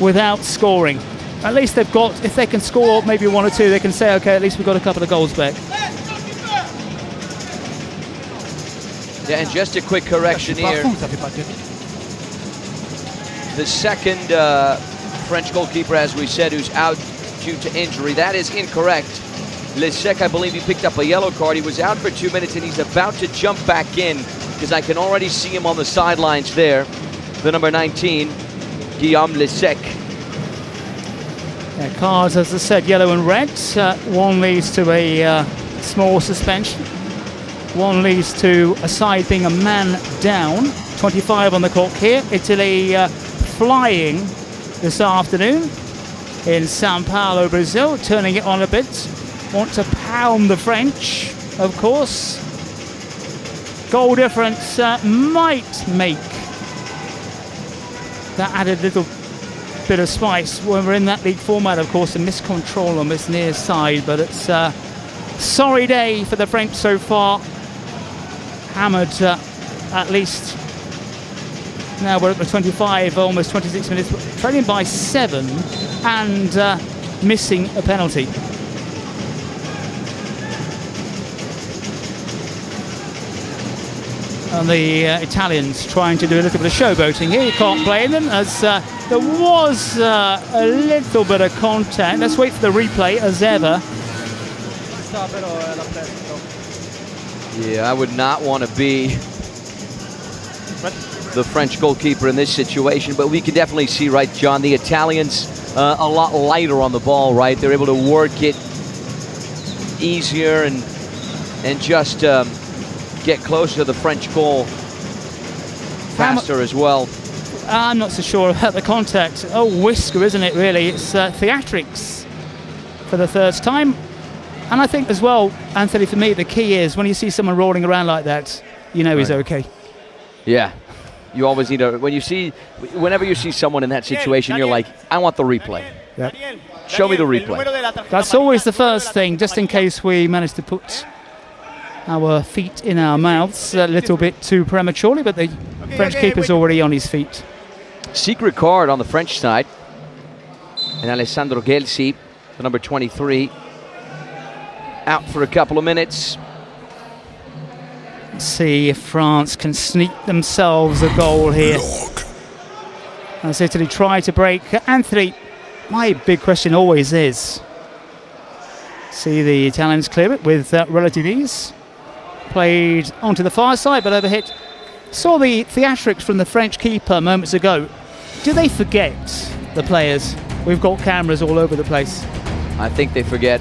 without scoring. At least they've got, if they can score maybe one or two, they can say, okay, at least we've got a couple of goals back. Yeah, and just a quick correction here. The second French goalkeeper, as we said, who's out due to injury, that is incorrect. Lesec, I believe he picked up a yellow card. He was out for 2 minutes, and he's about to jump back in, because I can already see him on the sidelines there. The number 19, Guillaume Lesec. Yeah, cards, as I said, yellow and red. One leads to a small suspension. One leads to a side being a man down. 25 on the clock here. Italy flying this afternoon in Sao Paulo, Brazil, turning it on a bit. Want to pound the French, of course. Goal difference might make that added little bit of spice when we're in that league format. Of course, a miscontrol on this near side, but it's a sorry day for the French so far. Hammered at least. Now we're at the 25, almost 26 minutes, trailing by 7 and missing a penalty. And the Italians trying to do a little bit of showboating here. You can't blame them, as there was a little bit of contact. Let's wait for the replay, as ever. Yeah, I would not want to be the French goalkeeper in this situation, but we can definitely see, right, John, the Italians a lot lighter on the ball, right? They're able to work it easier and just get closer to the French goal faster as well. I'm not so sure about the contact. Oh, whisker, isn't it, really? It's theatrics for the third time. And I think as well, Anthony, for me, the key is when you see someone rolling around like that, you know he's okay. Yeah. You always need whenever you see someone in that situation, you're like, I want the replay. Yep. Show me the replay. That's always the first thing, just in case we manage to put our feet in our mouths a little bit too prematurely, but the French keeper's already on his feet. Secret card on the French side. And Alessandro Gelsi, the number 23, out for a couple of minutes. Let's see if France can sneak themselves a goal here. As Italy try to break. Anthony, my big question always is, see the Italians clear it with relative ease. Played onto the far side, but overhit. Saw the theatrics from the French keeper moments ago. Do they forget, the players? We've got cameras all over the place. I think they forget.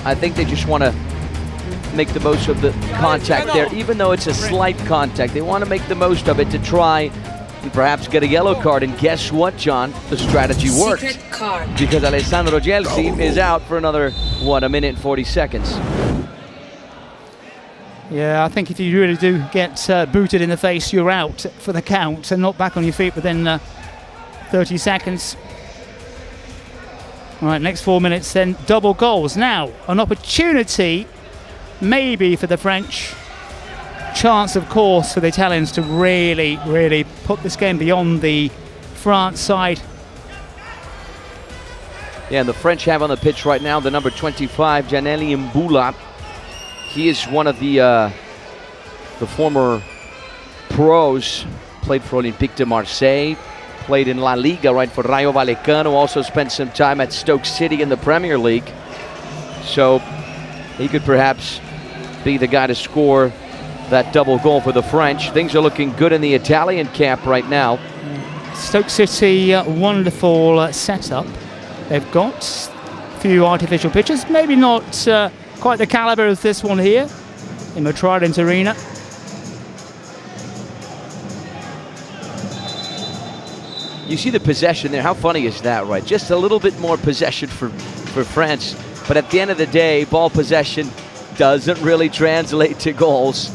I think they just want to make the most of the contact there, even though it's a slight contact. They want to make the most of it to try and perhaps get a yellow card. And guess what, John? The strategy worked. Because Alessandro Gelsi is out for another, a minute and 40 seconds. Yeah, I think if you really do get booted in the face, you're out for the count and not back on your feet within 30 seconds. All right, next 4 minutes then, double goals. Now, an opportunity maybe for the French. Chance, of course, for the Italians to really, really put this game beyond the France side. Yeah, and the French have on the pitch right now the number 25, Janelli Mbula. He is one of the former pros. Played for Olympique de Marseille. Played in La Liga, right, for Rayo Vallecano. Also spent some time at Stoke City in the Premier League. So he could perhaps be the guy to score that double goal for the French. Things are looking good in the Italian camp right now. Stoke City, wonderful setup. They've got a few artificial pitches, maybe not quite the caliber of this one here in the Trident Arena. You see the possession there. How funny is that, right? Just a little bit more possession for France. But at the end of the day, ball possession doesn't really translate to goals.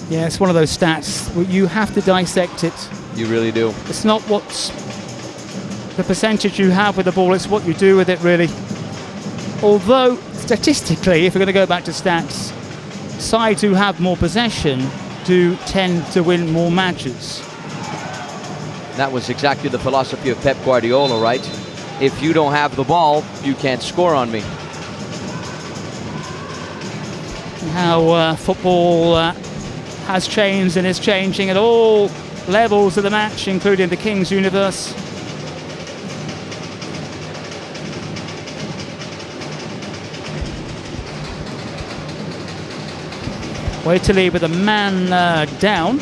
Yeah, it's one of those stats. You have to dissect it. You really do. It's not what's the percentage you have with the ball, it's what you do with it, really. Although, statistically, if we're going to go back to stats, sides who have more possession do tend to win more matches. That was exactly the philosophy of Pep Guardiola, right? If you don't have the ball, you can't score on me. How football has changed and is changing at all levels of the match, including the King's universe. Italy with a man down.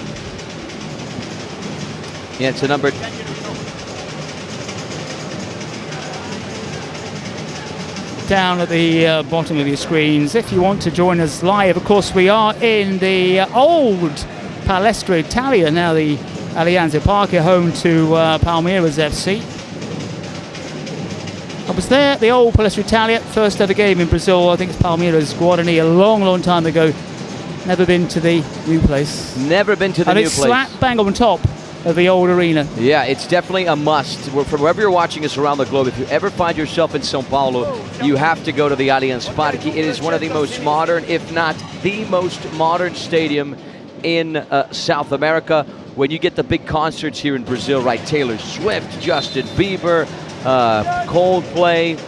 Yeah, it's a number. Down at the bottom of your screens. If you want to join us live, of course, we are in the old Palestra Italia, now the Allianz Parque, home to Palmeiras FC. I was there at the old Palestra Italia, first ever game in Brazil. I think it's Palmeiras Guarani, a long, long time ago. Never been to the new place. Never been to the new place. And it's slap bang on top of the old arena. Yeah, it's definitely a must. From wherever you're watching us around the globe, if you ever find yourself in Sao Paulo, you have to go to the Allianz Parque. It is one of the most modern, if not the most modern stadium in South America. When you get the big concerts here in Brazil, right? Taylor Swift, Justin Bieber, Coldplay,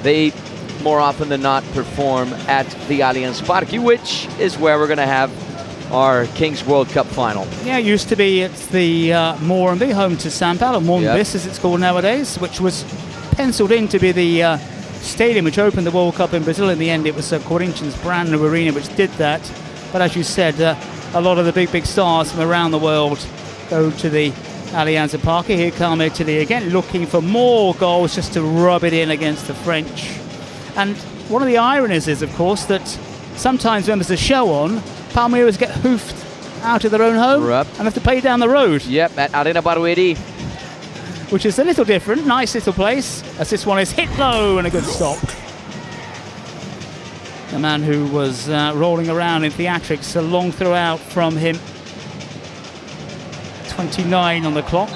they more often than not perform at the Allianz Parque, which is where we're going to have our Kings World Cup final. Yeah, it used to be it's the Morumbi, home to São Paulo, Morumbi as it's called nowadays, which was penciled in to be the stadium which opened the World Cup in Brazil. In the end, it was Corinthians' brand new arena which did that. But as you said, a lot of the big stars from around the world go to the Allianz Parque. Here come Italy again, looking for more goals just to rub it in against the French. And one of the ironies is, of course, that sometimes when there's a show on, Palmeiras get hoofed out of their own home and have to play down the road. Yep, at Arena Barueri. Which is a little different. Nice little place, as this one is hit low and a good stop. The man who was rolling around in theatrics, a long throw out from him. 29 on the clock.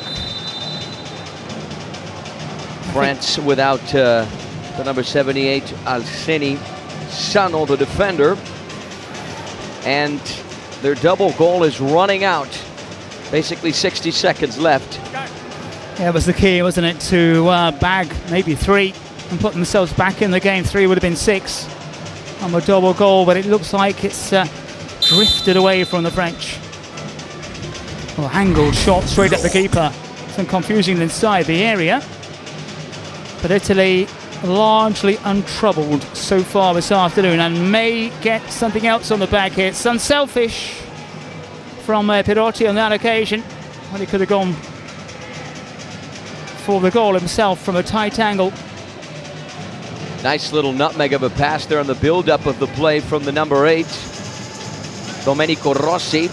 France without the number 78, Alceni Sano, the defender. And their double goal is running out. Basically 60 seconds left. Yeah, it was the key, wasn't it, to bag maybe 3 and put themselves back in the game. 3 would have been 6 on a double goal, but it looks like it's drifted away from the French. Well, angled shot straight at the keeper. Some confusion inside the area. But Italy largely untroubled so far this afternoon and may get something else on the back here. It's unselfish from Perotti on that occasion. Well, he could have gone for the goal himself from a tight angle. Nice little nutmeg of a pass there on the build-up of the play from the number 8, Domenico Rossi.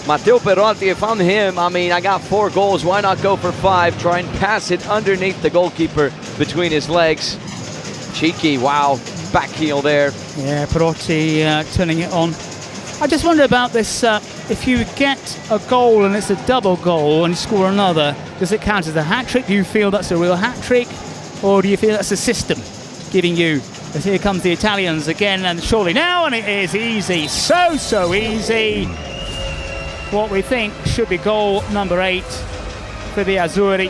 Matteo Perotti, if I'm him, I mean, I got 4 goals, why not go for 5? Try and pass it underneath the goalkeeper between his legs. Cheeky, wow, back heel there. Yeah, Perotti turning it on. I just wonder about this, if you get a goal and it's a double goal and you score another, does it count as a hat-trick? Do you feel that's a real hat-trick? Or do you feel that's a system giving you? As here comes the Italians again, and surely now, and it is easy, so easy. What we think should be goal number 8 for the Azzurri.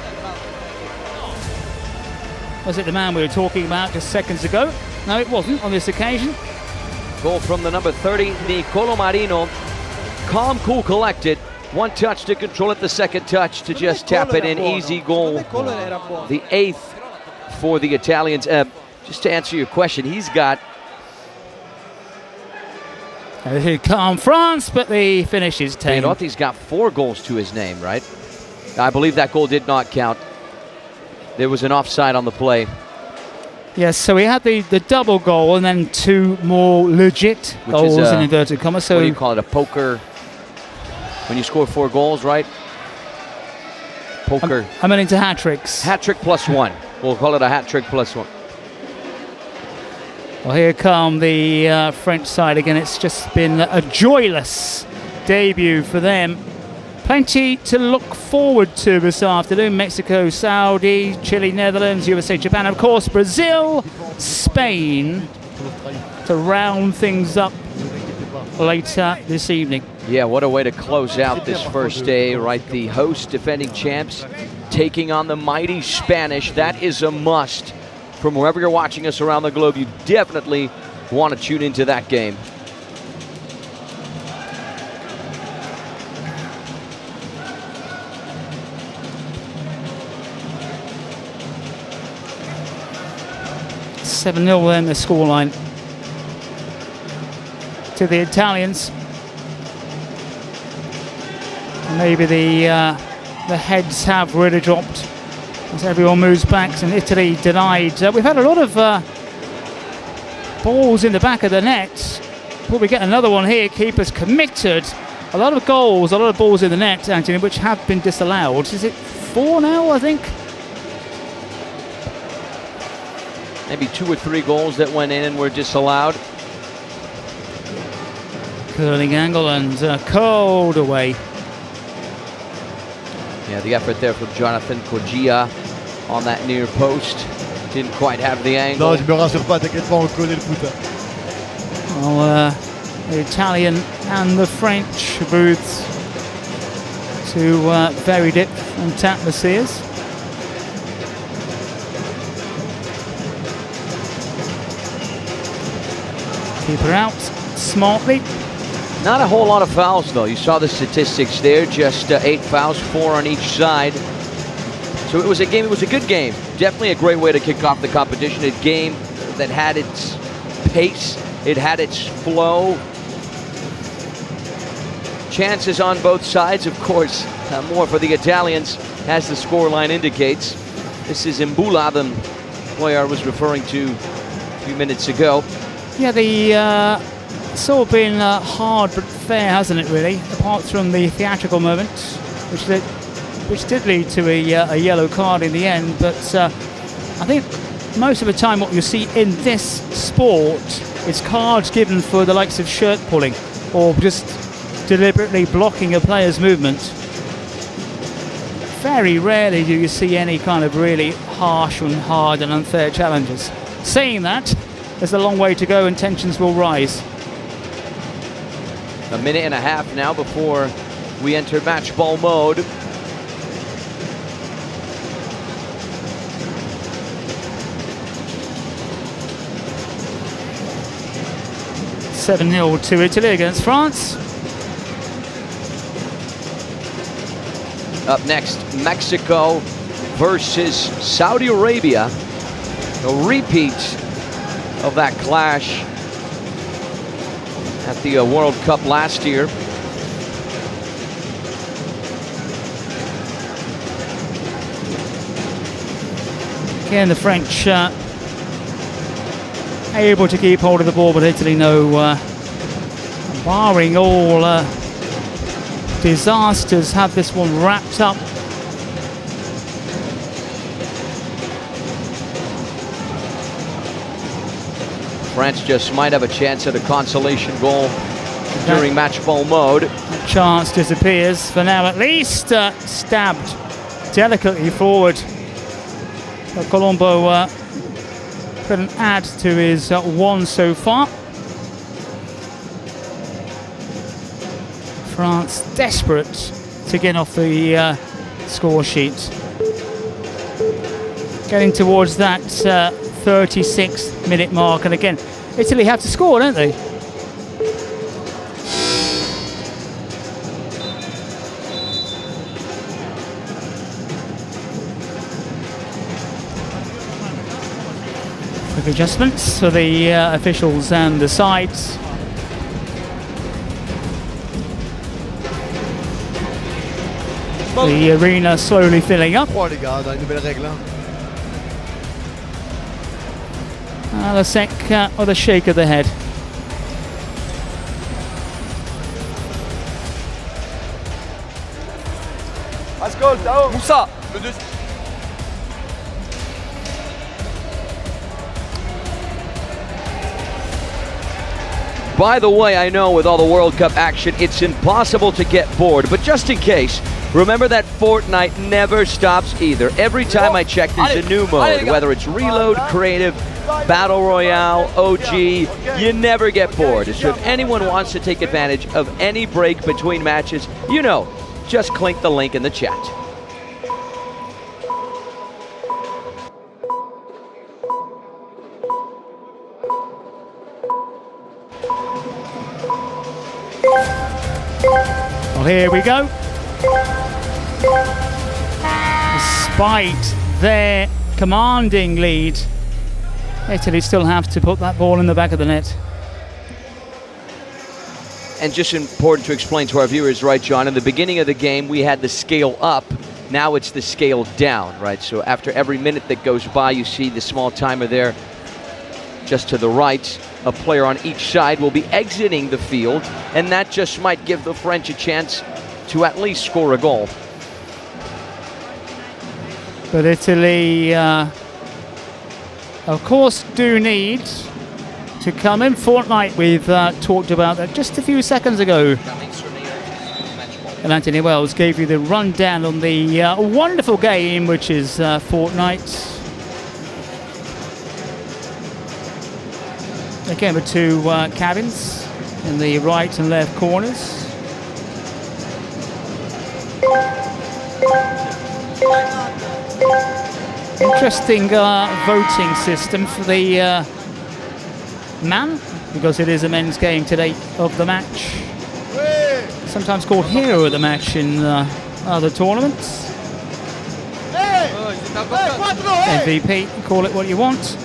Was it the man we were talking about just seconds ago? No, it wasn't on this occasion. Goal from the number 30, Nicolo Marino. Calm, cool, collected. 1 touch to control it, the 2nd touch to just tap it in. Easy goal. The 8th for the Italians. Just to answer your question, he's got... Here come France, but the finish is tame. Perotti's got 4 goals to his name, right? I believe that goal did not count. There was an offside on the play. Yes, so we had the double goal and then 2 more legit goals in inverted commas. So what do you call it, a poker? When you score 4 goals, right? Poker. I meant into hat-tricks. Hat-trick plus 1. We'll call it a hat-trick plus 1. Well, here come the French side again. It's just been a joyless debut for them. Plenty to look forward to this afternoon. Mexico, Saudi, Chile, Netherlands, USA, Japan, of course, Brazil, Spain to round things up later this evening. Yeah, what a way to close out this first day, right? The host, defending champs, taking on the mighty Spanish. That is a must. From wherever you're watching us around the globe, you definitely want to tune into that game. $7-0 then the scoreline to the Italians. Maybe the heads have really dropped as everyone moves back, and Italy denied. We've had a lot of balls in the back of the net. Will we get another one here? Keeper's committed. A lot of goals, a lot of balls in the net, Anthony, which have been disallowed. Is it 4 now, I think? Maybe 2 or 3 goals that went in and were disallowed. Curling angle and curled away. Yeah, the effort there from Jonathan Corgia on that near post. Didn't quite have the angle. Non, je me rassure pas, t'inquiète pas, on connaît le foot. Well, the Italian and the French booths, 2 very different atmospheres. Keeper out smartly. Not a whole lot of fouls, though. You saw the statistics there, just 8 fouls, 4 on each side. So it was a game, it was a good game. Definitely a great way to kick off the competition. A game that had its pace, it had its flow. chances on both sides, of course, more for the Italians, as the scoreline indicates. This is Mbula, the player I was referring to a few minutes ago. Yeah, it's all been hard but fair, hasn't it, really? Apart from the theatrical moment, which did lead to a yellow card in the end. But I think most of the time what you see in this sport is cards given for the likes of shirt pulling or just deliberately blocking a player's movement. Very rarely do you see any kind of really harsh and hard and unfair challenges. Saying that, there's a long way to go and tensions will rise. A minute and a half now before we enter match ball mode. (7-0) to Italy against France. Up next, Mexico versus Saudi Arabia. A repeat of that clash at the World Cup last year. Again, the French able to keep hold of the ball, but Italy barring all disasters, have this one wrapped up. France just might have a chance at a consolation goal during match ball mode. That chance disappears for now at least. Stabbed delicately forward. But Colombo couldn't add to his one so far. France desperate to get off the score sheet. Getting towards that 36-minute mark, and again, Italy have to score, don't they? Quick adjustments for the officials and the sides. The arena slowly filling up. The sec or the shake of the head. Ascolta, Moussa. By the way, I know with all the World Cup action, it's impossible to get bored, but just in case, remember that Fortnite never stops either. Every time I check, there's a new mode, whether it's Reload, Creative, Battle Royale, OG, you never get bored. So if anyone wants to take advantage of any break between matches, you know, just click the link in the chat. Well, here we go. Despite their commanding lead, Italy still have to put that ball in the back of the net. And just important to explain to our viewers, right, John, in the beginning of the game, we had the scale up. Now it's the scale down, right? So after every minute that goes by, you see the small timer there just to the right. A player on each side will be exiting the field, and that just might give the French a chance to at least score a goal. But Italy, of course, do need to come in. Fortnite, we've talked about that just a few seconds ago. And Anthony Wells gave you the rundown on the wonderful game, which is Fortnite. Again, with two cabins in the right and left corners. Interesting voting system for the man, because it is a men's game today of the match. Sometimes called hero of the match in other tournaments. MVP, call it what you want.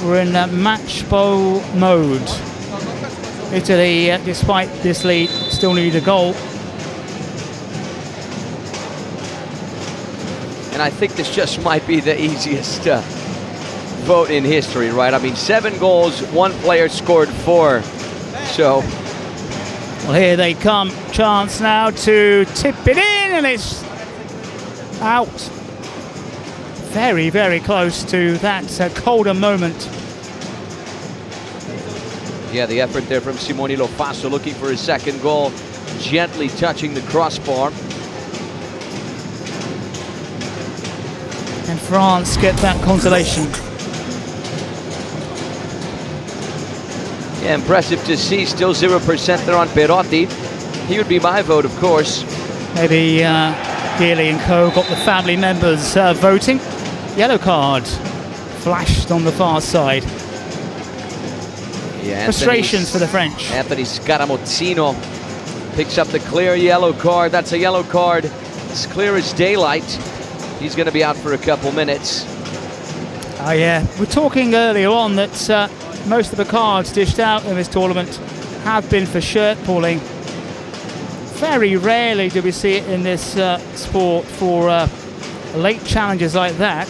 We're in match ball mode. Italy, despite this lead, still need a goal. And I think this just might be the easiest vote in history, right? I mean, 7 goals, 1 player scored 4. So, well, here they come. Chance now to tip it in, and it's out. Very, very close to that colder moment. yeah, the effort there from Simone Lofaso, looking for his second goal, gently touching the crossbar. And France get that consolation. Yeah, impressive to see. Still 0% there on Perotti. He would be my vote, of course. Maybe Geely and co got the family members voting. Yellow card flashed on the far side. Yeah, frustrations for the French. Anthony Scaramuzzino picks up the clear yellow card. That's a yellow card. It's clear as daylight. He's going to be out for a couple minutes. Oh yeah, we're talking earlier on that most of the cards dished out in this tournament have been for shirt pulling. Very rarely do we see it in this sport for late challenges like that.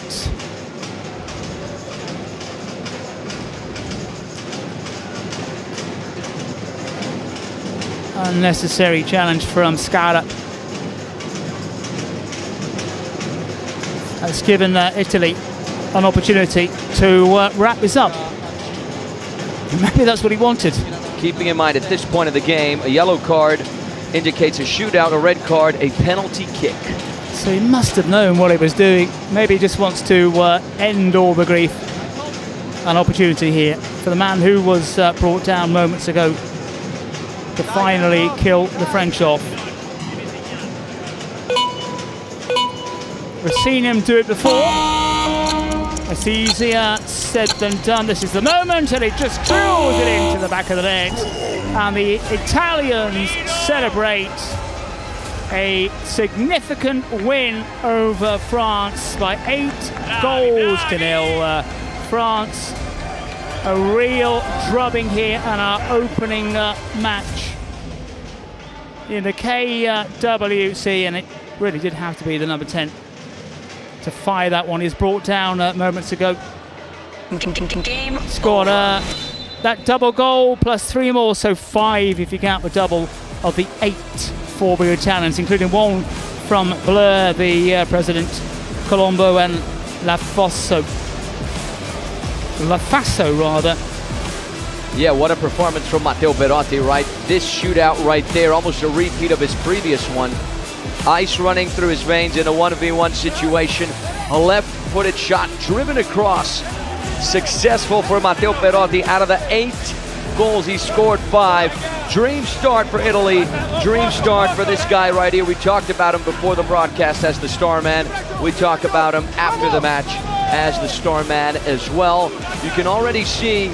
Unnecessary challenge from Scara. That's given Italy an opportunity to wrap this up. Maybe that's what he wanted. Keeping in mind at this point of the game, a yellow card indicates a shootout, a red card, a penalty kick. So he must have known what he was doing. Maybe he just wants to end all the grief. An opportunity here for the man who was brought down moments ago to finally kill the French off. We've seen him do it before. It's easier said than done. This is the moment, and it just drills it into the back of the net. And the Italians celebrate a significant win over France by 8-0. France, a real drubbing here, and our opening match in the KWC, and it really did have to be the number 10 to fire that one. He's brought down moments ago. Scored that double goal plus 3 more, so 5 if you count the double of the 8 for the Italians, including one from Blur, the president, Colombo and Lafaso rather. Yeah, what a performance from Matteo Perotti, right? This shootout right there, almost a repeat of his previous one. Ice running through his veins in a 1v1 situation. A left-footed shot driven across. Successful for Matteo Perotti. Out of the 8 goals, he scored 5. Dream start for Italy. Dream start for this guy right here. We talked about him before the broadcast as the star man. We talk about him after the match as the star man as well. You can already see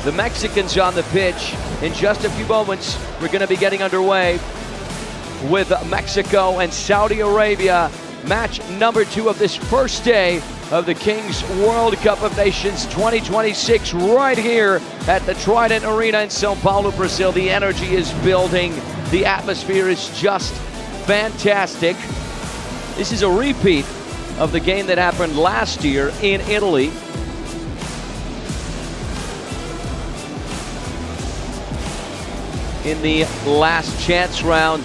the Mexicans on the pitch. In just a few moments, we're going to be getting underway with Mexico and Saudi Arabia. Match number 2 of this first day of the Kings World Cup of Nations 2026 right here at the Trident Arena in Sao Paulo, Brazil. The energy is building. The atmosphere is just fantastic. This is a repeat of the game that happened last year in Italy. In the last chance round,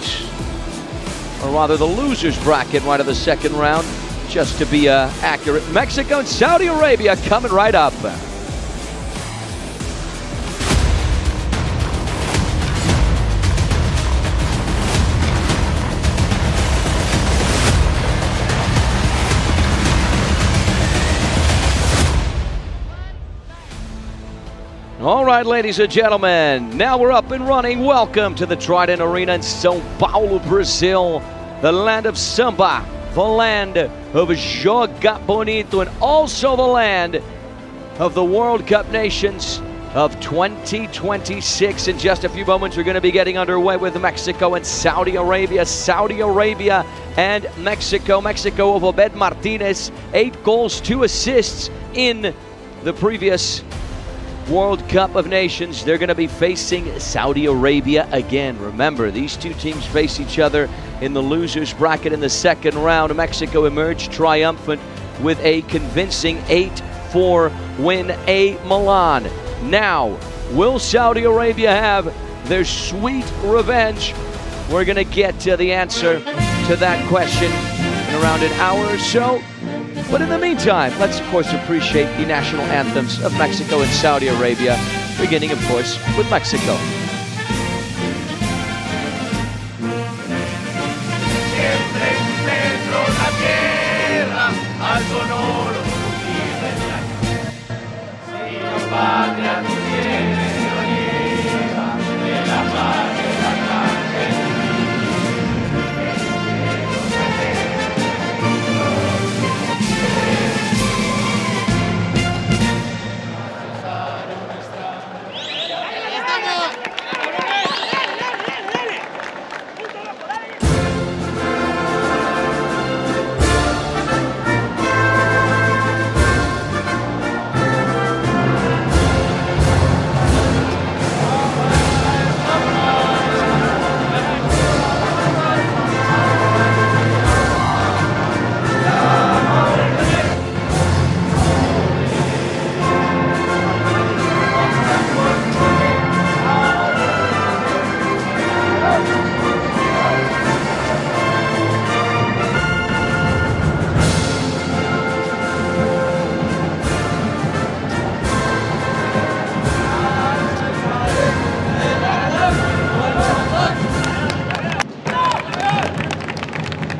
or rather the losers bracket right of the second round, just to be accurate. Mexico and Saudi Arabia coming right up. All right, ladies and gentlemen, now we're up and running. Welcome to the Trident Arena in Sao Paulo, Brazil, the land of samba, the land of Joga Bonito, and also the land of the World Cup Nations of 2026. In just a few moments, we're going to be getting underway with Mexico and Saudi Arabia. Saudi Arabia and Mexico. Mexico of Obed Martinez, 8 goals, 2 assists in the previous World Cup of Nations. They're going to be facing Saudi Arabia again. Remember, these two teams face each other in the losers bracket in the second round. Mexico emerged triumphant with a convincing 8-4 win at Milan. Now, will Saudi Arabia have their sweet revenge? We're going to get to the answer to that question in around an hour or so. But in the meantime, let's of course appreciate the national anthems of Mexico and Saudi Arabia, beginning of course with Mexico.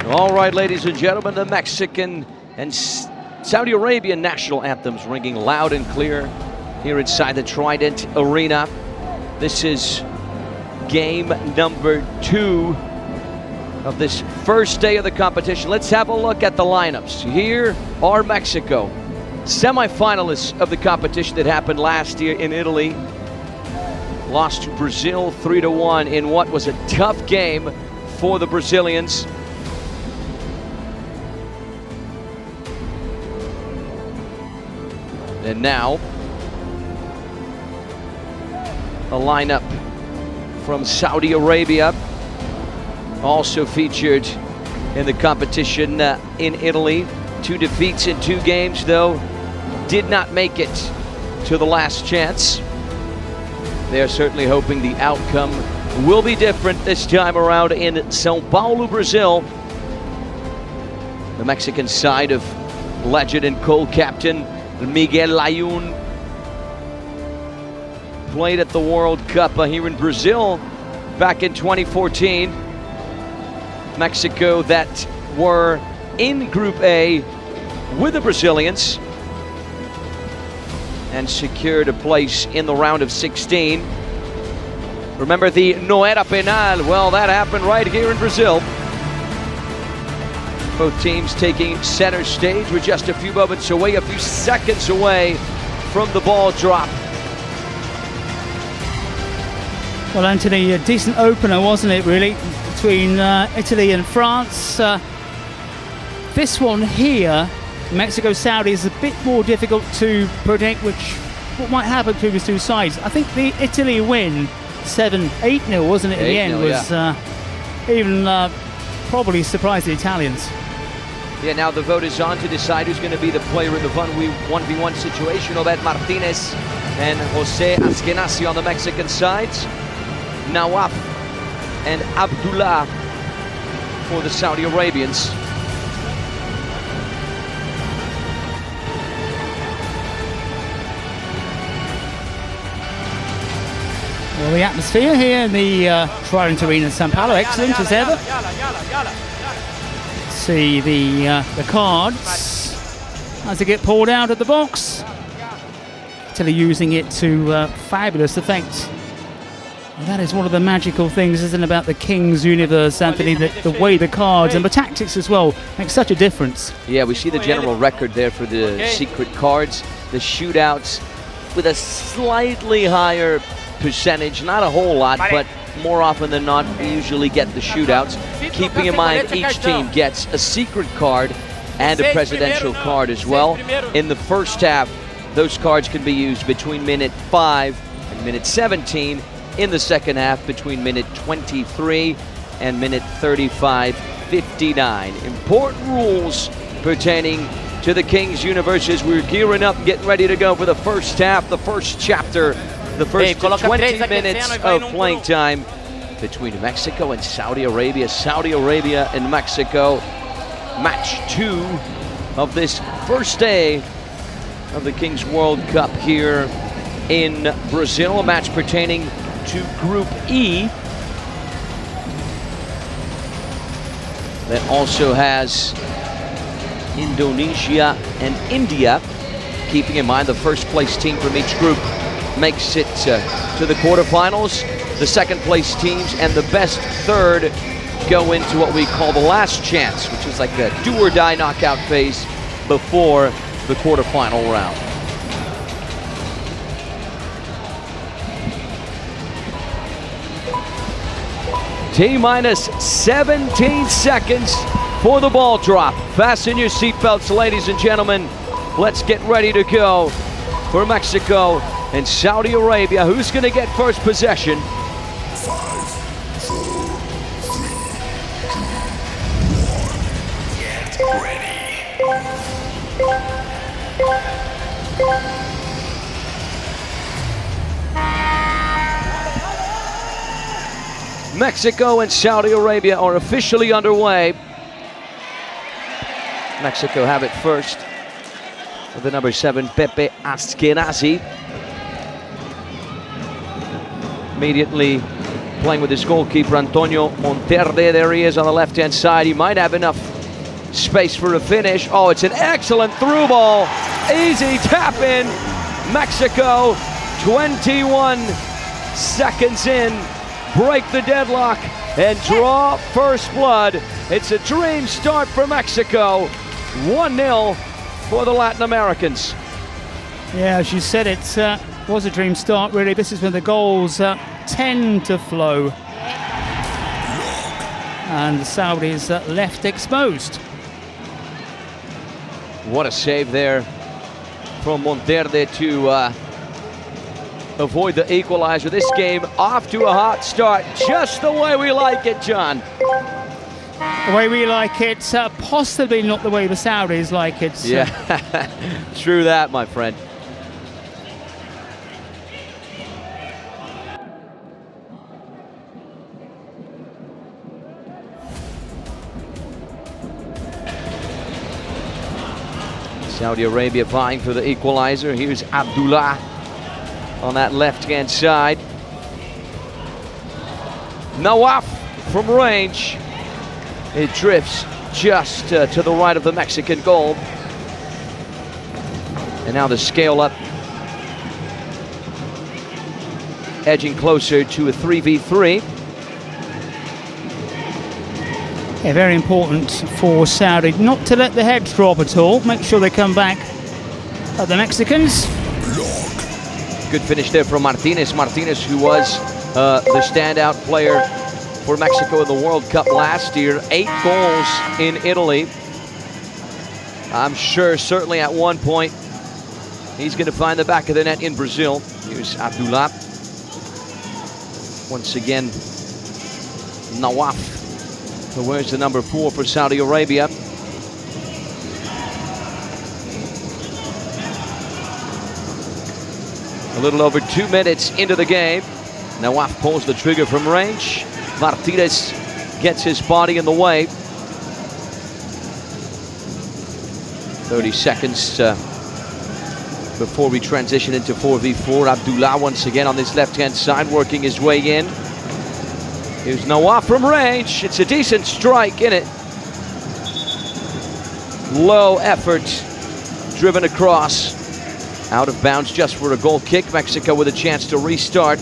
All right, ladies and gentlemen, the Mexican and Saudi Arabian national anthems ringing loud and clear here inside the Trident Arena. This is game number 2 of this first day of the competition. Let's have a look at the lineups. Here are Mexico, semi-finalists of the competition that happened last year in Italy. Lost to Brazil 3-1 in what was a tough game for the Brazilians. And now, a lineup from Saudi Arabia, also featured in the competition in Italy. 2 defeats in 2 games, though, did not make it to the last chance. They're certainly hoping the outcome will be different this time around in São Paulo, Brazil. The Mexican side of legend and co-captain Miguel Layún played at the World Cup here in Brazil back in 2014. Mexico that were in Group A with the Brazilians and secured a place in the round of 16. Remember the no era penal? Well, that happened right here in Brazil. Both teams taking center stage. We're just a few moments away, a few seconds away from the ball drop. Well, Anthony, a decent opener, wasn't it, really, between Italy and France. This one here, Mexico-Saudi, is a bit more difficult to predict what might happen between these two sides. I think the Italy win, 8-0, wasn't it, in the end, was even probably surprised the Italians. Yeah, now the vote is on to decide who's going to be the player in the 1v1 situation. Obed Martinez and Jose Askenazi on the Mexican sides. Nawaf and Abdullah for the Saudi Arabians. Well, the atmosphere here in the Trident Arena in São Paulo, excellent as ever. See the cards as they get pulled out of the box. Italy using it to fabulous effect. And that is one of the magical things, isn't it, about the King's universe, Anthony, the way the cards and the tactics as well make such a difference. Yeah, we see the general record there for the secret cards, the shootouts with a slightly higher percentage, not a whole lot, but more often than not, we usually get the shootouts. Keeping in mind each team gets a secret card and a presidential card as well. In the first half, Those cards can be used between minute 5 and minute 17 in the second half, between minute 23 and minute 35:59. Important rules pertaining to the Kings universe as we're gearing up, getting ready to go for the first half, the first chapter, the first 20 minutes of playing time between Mexico and Saudi Arabia. Saudi Arabia and Mexico, match 2 of this first day of the Kings World Cup here in Brazil, a match pertaining to Group E that also has Indonesia and India. Keeping in mind the first place team from each group makes it to the quarterfinals. The second place teams and the best third go into what we call the last chance, which is like a do or die knockout phase before the quarterfinal round. T-minus 17 seconds for the ball drop. Fasten your seatbelts, ladies and gentlemen. Let's get ready to go for Mexico and Saudi Arabia. Who's going to get first possession? 5, 4, 3, 2, 1. Get ready. Mexico and Saudi Arabia are officially underway. Mexico have it first with the number 7, Pepe Askenazi. Immediately playing with his goalkeeper, Antonio Monterde. There he is on the left-hand side. He might have enough space for a finish. Oh, it's an excellent through ball. Easy tap in. Mexico, 21 seconds in. Break the deadlock and draw first blood. It's a dream start for Mexico. 1-0 for the Latin Americans. Yeah, as you said, it was a dream start, really. This is when the goals tend to flow. And the Saudis left exposed. What a save there from Monterde to avoid the equalizer. This game off to a hot start, just the way we like it, John. The way we like it, possibly not the way the Saudis like it. Yeah, true that, my friend. Saudi Arabia vying for the equalizer. Here's Abdullah on that left-hand side. Nawaf from range. It drifts just to the right of the Mexican goal. And now the scale up, edging closer to a 3v3. Yeah, very important for Saudi not to let the heads drop at all. Make sure they come back at the Mexicans. Good finish there from Martinez. Martinez, who was the standout player for Mexico in the World Cup last year. 8 goals in Italy. I'm sure certainly at one point he's going to find the back of the net in Brazil. Here's Abdullah. Once again, Nawaf, who wears the number 4 for Saudi Arabia. A little over 2 minutes into the game. Nawaf pulls the trigger from range. Martinez gets his body in the way. 30 seconds before we transition into 4v4. Abdullah once again on this left-hand side, working his way in. Here's Nawaf from range. It's a decent strike, isn't it? Low effort, driven across. Out of bounds just for a goal kick. Mexico with a chance to restart.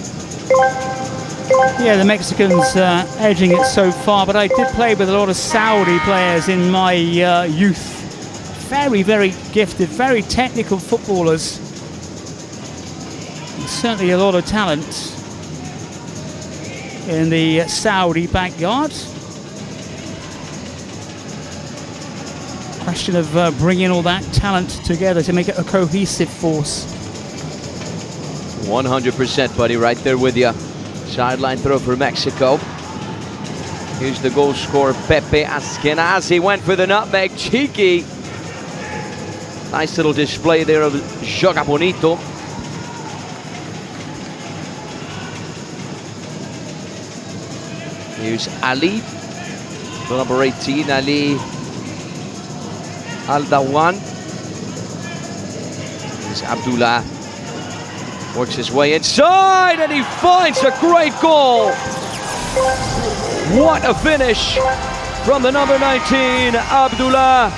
Yeah, the Mexicans edging it so far, but I did play with a lot of Saudi players in my youth. Very, very gifted, very technical footballers. And certainly a lot of talent in the Saudi backyard. question of bringing all that talent together to make it a cohesive force. 100%, buddy, right there with you. Sideline throw for Mexico. Here's the goal scorer, Pepe Askenazi. Went for the nutmeg, cheeky. Nice little display there of Joga Bonito. Here's Ali, the number 18, Ali Aldawan. Here's Abdullah. Works his way inside and he finds a great goal. What a finish from the number 19, Abdullah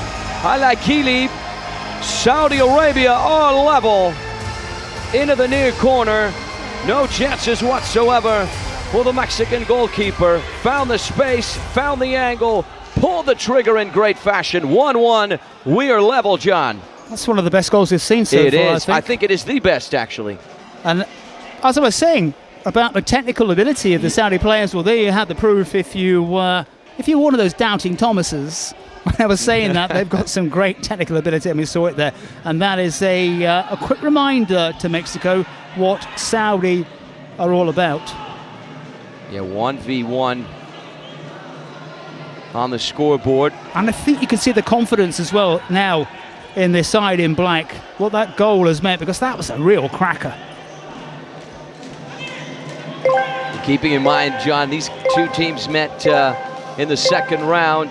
Al-Akili. Saudi Arabia all level into the near corner. No chances whatsoever for the Mexican goalkeeper. Found the space, found the angle, pulled the trigger in great fashion. 1-1, we are level, John. That's one of the best goals we've seen so far, It is. I think it is the best, actually. And as I was saying about the technical ability of the Saudi players, well, there you have the proof. If you're one of those doubting Thomases, when I was saying that, they've got some great technical ability, and we saw it there. And that is a quick reminder to Mexico what Saudi are all about. Yeah, 1v1 on the scoreboard. And I think you can see the confidence as well now in this side in black, what that goal has meant, because that was a real cracker. Keeping in mind, John, these two teams met in the second round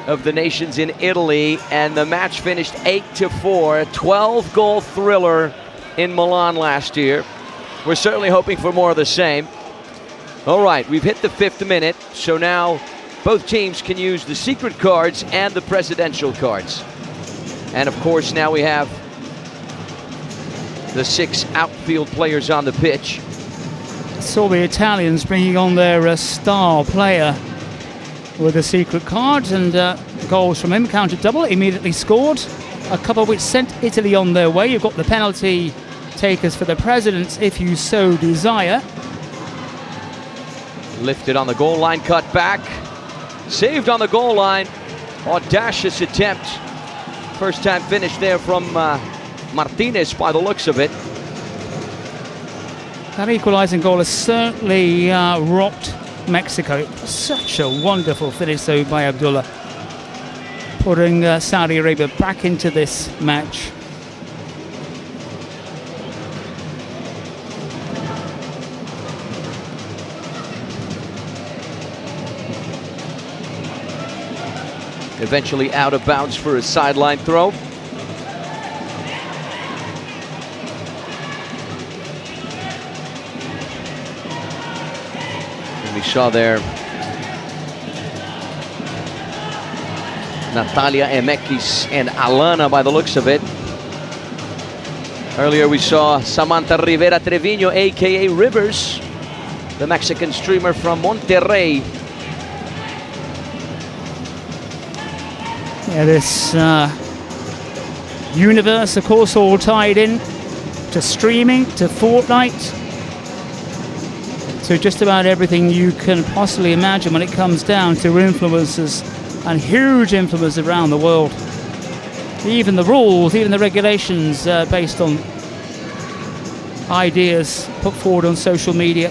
of the Nations in Italy, and the match finished 8-4, a 12-goal thriller in Milan last year. We're certainly hoping for more of the same. All right, we've hit the 5th minute, so now both teams can use the secret cards and the presidential cards. And of course, now we have the 6 outfield players on the pitch. Saw the Italians bringing on their star player with a secret card, and goals from him, counted double, immediately scored. A couple which sent Italy on their way. You've got the penalty takers for the presidents if you so desire. Lifted on the goal line, cut back. Saved on the goal line. Audacious attempt. First time finish there from Martinez by the looks of it. That equalising goal has certainly rocked Mexico. Such a wonderful finish though by Abdullah, putting Saudi Arabia back into this match. Eventually out of bounds for a sideline throw. And we saw there Natalia Emekis and Alana by the looks of it. Earlier we saw Samantha Rivera Trevino, aka Rivers, the Mexican streamer from Monterrey. Yeah, this universe, of course, all tied in to streaming, to Fortnite, to just about everything you can possibly imagine when it comes down to influencers and huge influencers around the world. Even the rules, even the regulations based on ideas put forward on social media.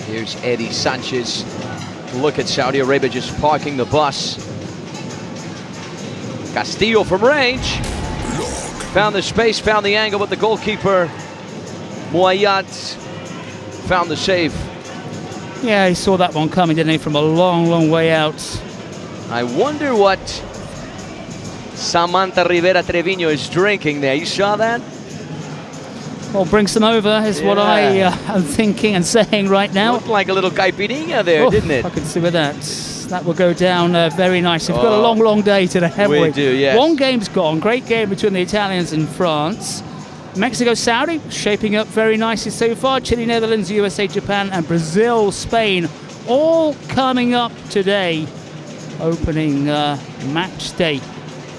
Here's Eddie Sanchez. Look at Saudi Arabia just parking the bus. Castillo from range. Found the space, found the angle, but the goalkeeper, Muayyad, found the save. Yeah, he saw that one coming, didn't he, from a long, long way out. I wonder what Samantha Rivera Trevino is drinking there. You saw that? Well, bring some over is what I am thinking and saying right now. Looked like a little caipirinha there, didn't it? I can see with that. That will go down very nicely. We've got a long, long day today, haven't we? We do, yes. One game's gone. Great game between the Italians and France. Mexico, Saudi, shaping up very nicely so far. Chile, Netherlands, USA, Japan, and Brazil, Spain, all coming up today. Opening match day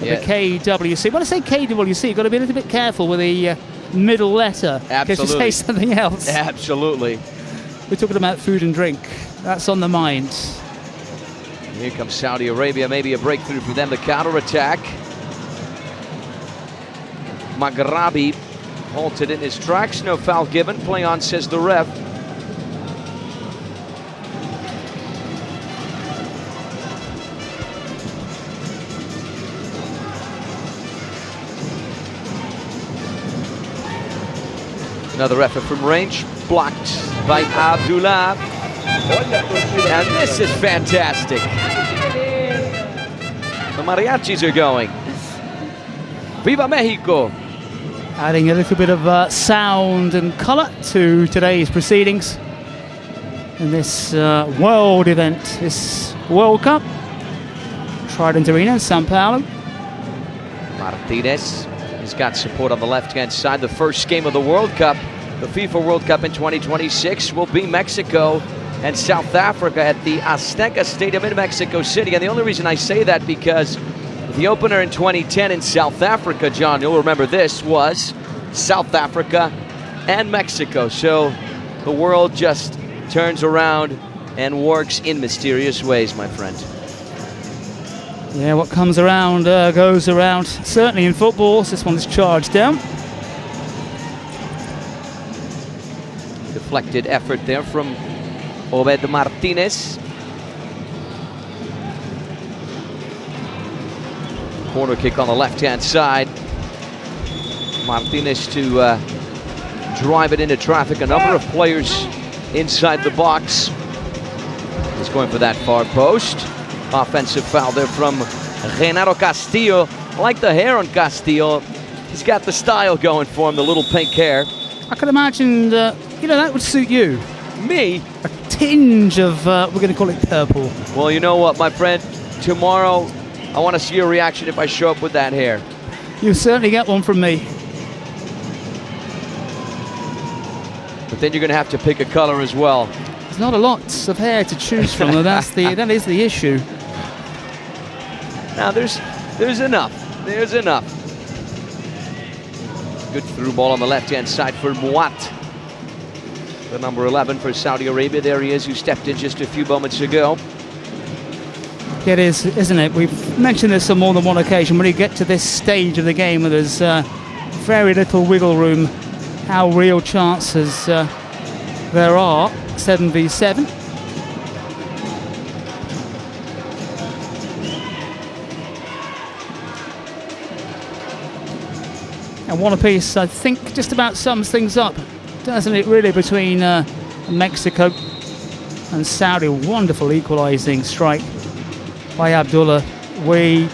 at the KWC. When I say KWC, you've got to be a little bit careful with the middle letter. Absolutely. In case you say something else. Absolutely. We're talking about food and drink. That's on the mind. Here comes Saudi Arabia, maybe a breakthrough for them, the counter-attack. Maghrabi halted in his tracks, no foul given, play on, says the ref. Another effort from range, blocked by Abdullah. And this is fantastic. The mariachis are going. Viva Mexico! Adding a little bit of sound and colour to today's proceedings in this world event, this World Cup. Trident Arena in Sao Paulo. Martinez has got support on the left-hand side. The first game of the World Cup, the FIFA World Cup in 2026, will be Mexico and South Africa at the Azteca Stadium in Mexico City. And the only reason I say that because the opener in 2010 in South Africa, John, you'll remember this, was South Africa and Mexico. So the world just turns around and works in mysterious ways, my friend. Yeah, what comes around goes around. Certainly in football, this one's charged down. Deflected effort there from Obed Martinez. Corner kick on the left-hand side. Martinez to drive it into traffic. A number of players inside the box. He's going for that far post. Offensive foul there from Renato Castillo. I like the hair on Castillo. He's got the style going for him, the little pink hair. I could imagine, that would suit you. Me? A tinge of, we're going to call it purple. Well, you know what, my friend? Tomorrow, I want to see your reaction if I show up with that hair. You'll certainly get one from me. But then you're going to have to pick a color as well. There's not a lot of hair to choose from, though. That is the issue. Now, there's enough. There's enough. Good through ball on the left-hand side for Muat. The number 11 for Saudi Arabia. There he is, who stepped in just a few moments ago. It is, isn't it? We've mentioned this on more than one occasion. When you get to this stage of the game where there's very little wiggle room, how real chances there are. 7v7. And one apiece, I think, just about sums things up, doesn't it, really, between Mexico and Saudi. Wonderful equalising strike by Abdullah. We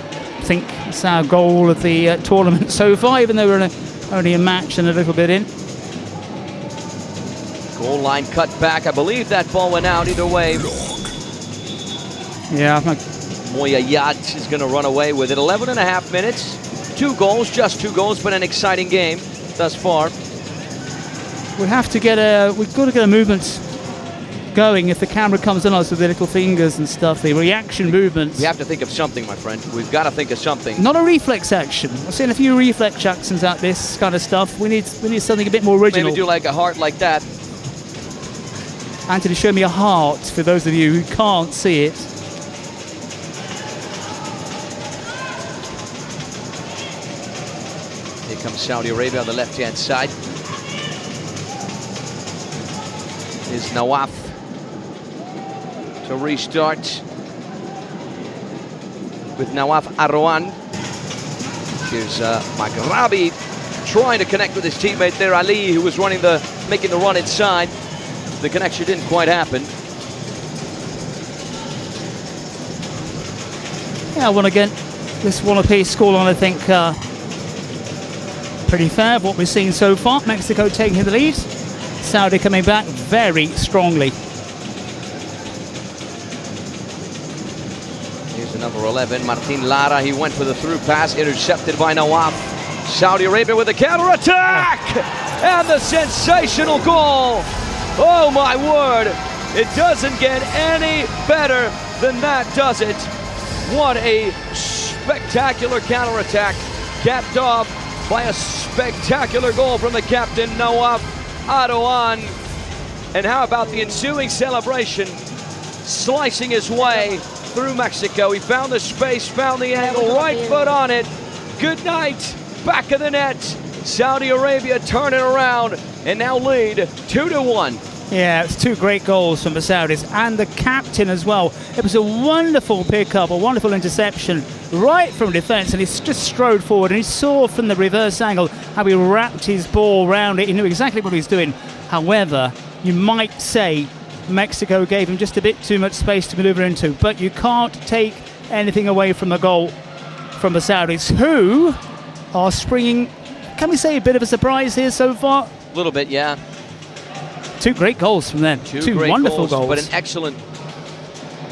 think it's our goal of the tournament so far, even though we're only a match and a little bit in. Goal line cut back. I believe that ball went out either way. Yeah. Moya Yat is going to run away with it. 11 and a half minutes. 2 goals, just 2 goals, but an exciting game thus far. We've got to get a movement going if the camera comes on us with the little fingers and stuff, the reaction movements. We have to think of something, my friend. We've got to think of something. Not a reflex action. I've seen a few reflex actions out this kind of stuff. We need something a bit more original. Maybe do like a heart like that. Anthony, show me a heart for those of you who can't see it. Here comes Saudi Arabia on the left-hand side. Is Nawaf to restart with Nawaf Arwan. Here's Maghrabi trying to connect with his teammate there, Ali, who was making the run inside. The connection didn't quite happen. Yeah, well, again, this one-apiece scoreline, I think, pretty fair of what we've seen so far. Mexico taking the lead. Saudi coming back very strongly. Here's the number 11, Martin Lara. He went for the through pass, intercepted by Nawaf. Saudi Arabia with a counter-attack! And the sensational goal! Oh my word! It doesn't get any better than that, does it? What a spectacular counter-attack, capped off by a spectacular goal from the captain, Nawaf Arwan. And how about the ensuing celebration, slicing his way through Mexico. He found the space, found the angle, right foot on it. Good night, back of the net. Saudi Arabia turn it around and now lead 2-1. Yeah, it's two great goals from the Saudis and the captain as well. It was a wonderful pickup, a wonderful interception right from defence, and he just strode forward and he saw from the reverse angle how he wrapped his ball around it. He knew exactly what he was doing. However, you might say Mexico gave him just a bit too much space to manoeuvre into, but you can't take anything away from the goal from the Saudis, who are springing, can we say, a bit of a surprise here so far? A little bit, yeah. Two great goals from them. Two great wonderful goals. But an excellent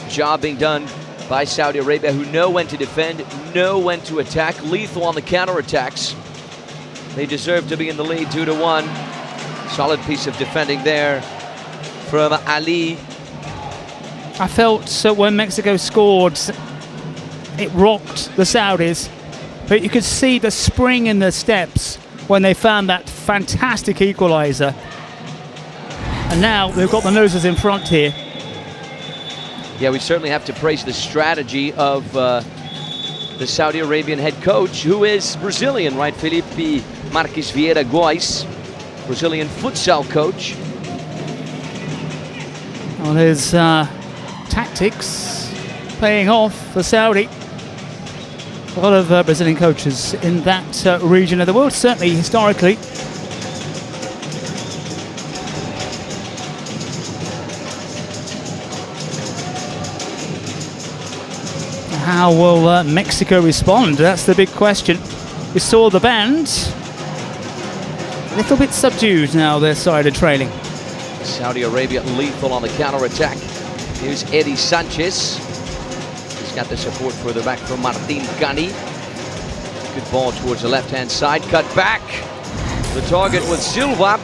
job being done by Saudi Arabia, who know when to defend, know when to attack, lethal on the counterattacks. They deserve to be in the lead 2-1. Solid piece of defending there from Ali. I felt when Mexico scored, it rocked the Saudis, but you could see the spring in the steps when they found that fantastic equaliser. And now they've got the noses in front here. Yeah, we certainly have to praise the strategy of the Saudi Arabian head coach, who is Brazilian, right? Felipe Marques Vieira Gois, Brazilian futsal coach. On his tactics paying off for Saudi. A lot of Brazilian coaches in that region of the world, certainly historically. How will Mexico respond? That's the big question. We saw the band. A little bit subdued now, their side of trailing. Saudi Arabia lethal on the counter-attack. Here's Eddie Sanchez. He's got the support further back from Martin Cani. Good ball towards the left-hand side. Cut back. The target was Silva.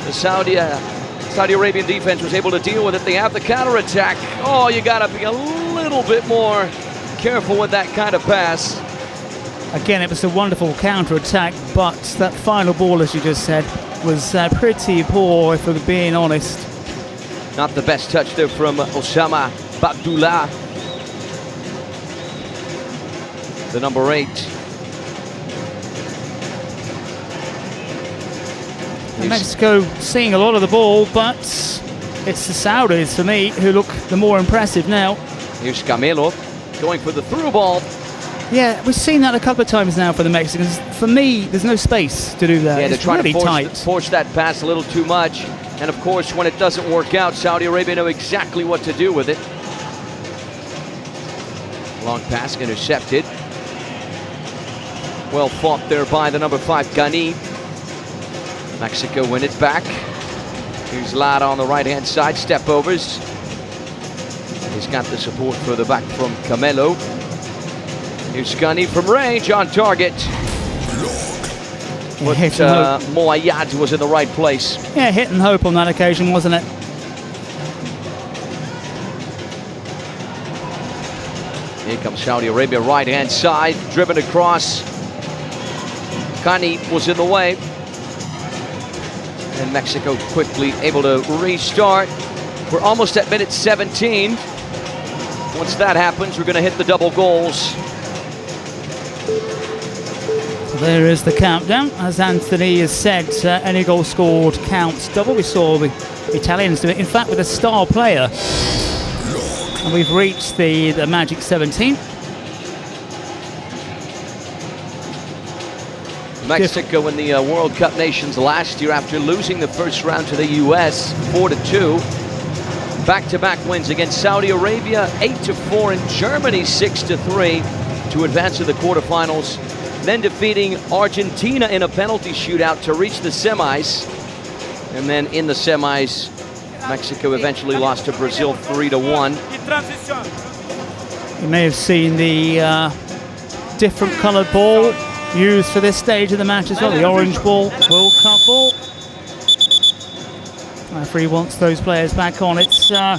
The Saudi Arabian defense was able to deal with it. They have the counter-attack. Oh, you got to be a little bit more careful with that kind of pass. Again, it was a wonderful counter-attack, but that final ball, as you just said, was pretty poor, if we're being honest. Not the best touch there from Osama Abdullah, the number 8. Mexico seeing a lot of the ball, but it's the Saudis, for me, who look the more impressive now. Here's Camelo going for the through ball. Yeah, we've seen that a couple of times now for the Mexicans. For me, there's no space to do that. Yeah, they're it's trying really to force that pass a little too much. And of course, when it doesn't work out, Saudi Arabia know exactly what to do with it. Long pass intercepted. Well fought there by the number 5, Gani. Mexico win it back. Here's Lara on the right-hand side, step overs. He's got the support further back from Camelo. Here's Gani from range on target. But Moayad was in the right place. Yeah, hit and hope on that occasion, wasn't it? Here comes Saudi Arabia, right-hand side, driven across. Kani was in the way. And Mexico quickly able to restart. We're almost at minute 17. Once that happens, we're going to hit the double goals. There is the countdown. As Anthony has said, any goal scored counts double. We saw the Italians do it, in fact, with a star player. And we've reached the magic 17. Mexico in the World Cup Nations last year after losing the first round to the US 4-2. Back-to-back wins against Saudi Arabia 8-4 and Germany 6-3 to advance to the quarterfinals. Then defeating Argentina in a penalty shootout to reach the semis. And then in the semis, Mexico eventually lost to Brazil 3-1. You may have seen the different coloured ball used for this stage of the match as well, the orange ball, World Cup ball. Referee wants those players back on. It's the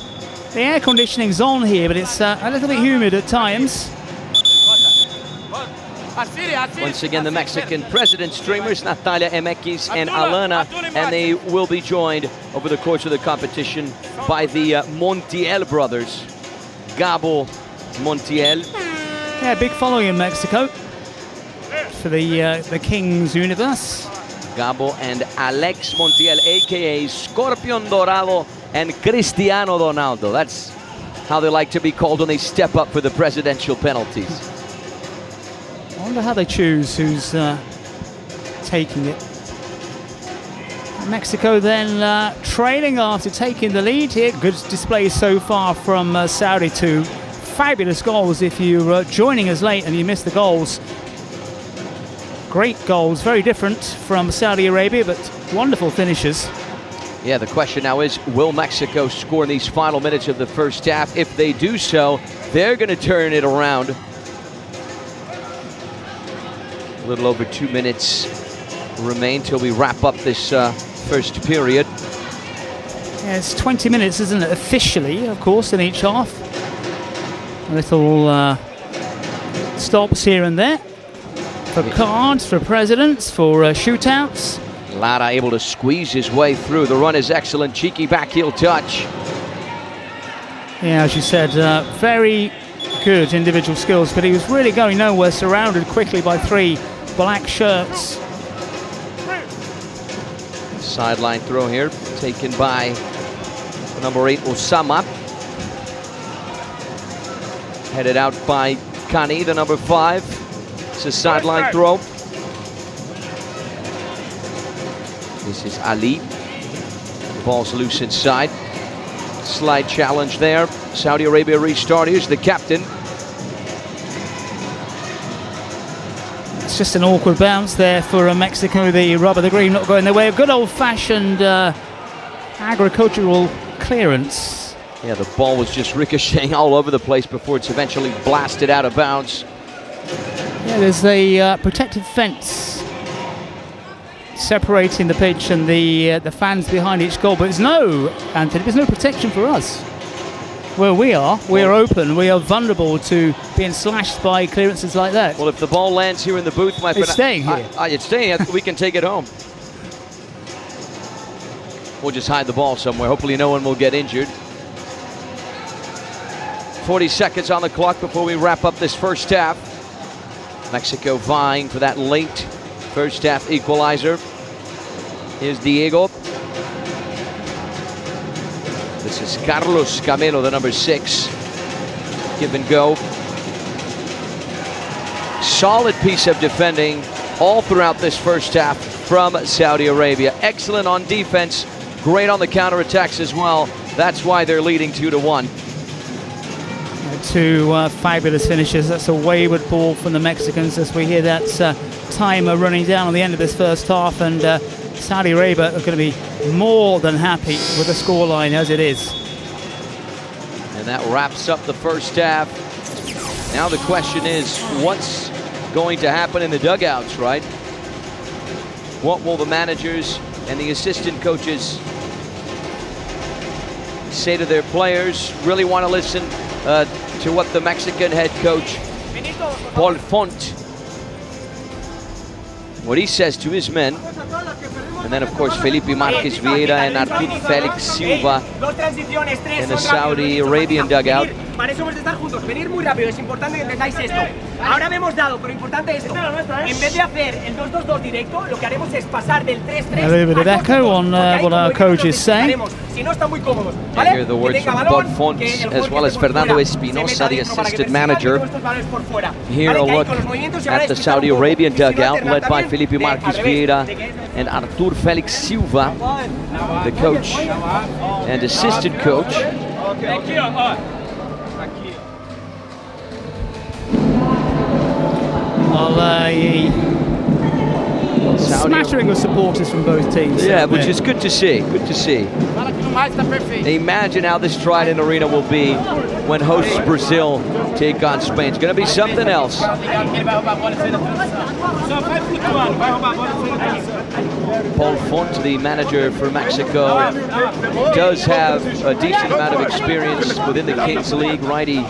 air conditioning's on here, but it's a little bit humid at times. Once again, the Mexican president streamers, Natalia MX and Alana, and they will be joined over the course of the competition by the Montiel brothers, Gabo Montiel. Yeah, big following in Mexico for the Kings universe. Gabo and Alex Montiel, aka Scorpion Dorado and Cristiano Ronaldo. That's how they like to be called when they step up for the presidential penalties. I wonder how they choose who's taking it. Mexico then trailing after taking the lead here. Good display so far from Saudi. Two fabulous goals. If you're joining us late and you missed the goals, great goals, very different from Saudi Arabia, but wonderful finishes. Yeah, the question now is, will Mexico score in these final minutes of the first half? If they do so, they're going to turn it around. A little over 2 minutes remain till we wrap up this first period. Yeah, it's 20 minutes, isn't it? Officially, of course, in each half. A little stops here and there for cards, for presidents, for shootouts. Lara able to squeeze his way through. The run is excellent. Cheeky back heel touch. Yeah, as you said, very good individual skills, but he was really going nowhere, surrounded quickly by 3 black shirts. Sideline throw here, taken by number 8, Osama. Headed out by Kani, the number 5. It's a sideline throw. This is Ali. The ball's loose inside. Slide challenge there. Saudi Arabia restart. Here's the captain. It's just an awkward bounce there for Mexico. The rubber, the green not going their way. A good old-fashioned agricultural clearance. Yeah, the ball was just ricocheting all over the place before it's eventually blasted out of bounds. Yeah, there's a protected fence separating the pitch and the fans behind each goal, but there's no protection for us. Where we are open, we are vulnerable to being slashed by clearances like that. Well, if the ball lands here in the booth, my friend, it's staying here. It's staying here. We can take it home. We'll just hide the ball somewhere. Hopefully no one will get injured. 40 seconds on the clock before we wrap up this first half. Mexico vying for that late first half equalizer. Here's Diego. This is Carlos Camelo, the number 6. Give and go. Solid piece of defending all throughout this first half from Saudi Arabia. Excellent on defense, great on the counterattacks as well. That's why they're leading 2-1. 2 fabulous finishes. That's a wayward ball from the Mexicans as we hear that timer running down on the end of this first half, and Saudi Arabia are going to be more than happy with the scoreline as it is. And that wraps up the first half. Now the question is, what's going to happen in the dugouts, right? What will the managers and the assistant coaches say to their players? Really want to listen to what the Mexican head coach, Paul Font, what he says to his men. And then, of course, Felipe Marquez Vieira and Artur Felix Silva in the Saudi Arabian dugout. Para eso hemos de estar juntos, venir muy rápido, es importante que entendáis esto. Ahora hemos dado, pero importante esto. En vez de hacer el 2-2-2 directo, lo que haremos es pasar del 3-3. A little bit of echo on what our coach is saying. Si no están muy cómodos, I ¿vale? hear the words from Bob Font as well as Fernando Espinosa, the assistant manager. Here a look at the Saudi Arabian dugout led by Felipe Marquez Vieira and Artur Felix Silva, the coach and assistant coach. Smattering of supporters from both teams. Yeah, which is good to see. Good to see. Imagine how this Trident Arena will be when hosts Brazil take on Spain. It's going to be something else. Paul Font, the manager for Mexico, does have a decent amount of experience within the Kings League, right? He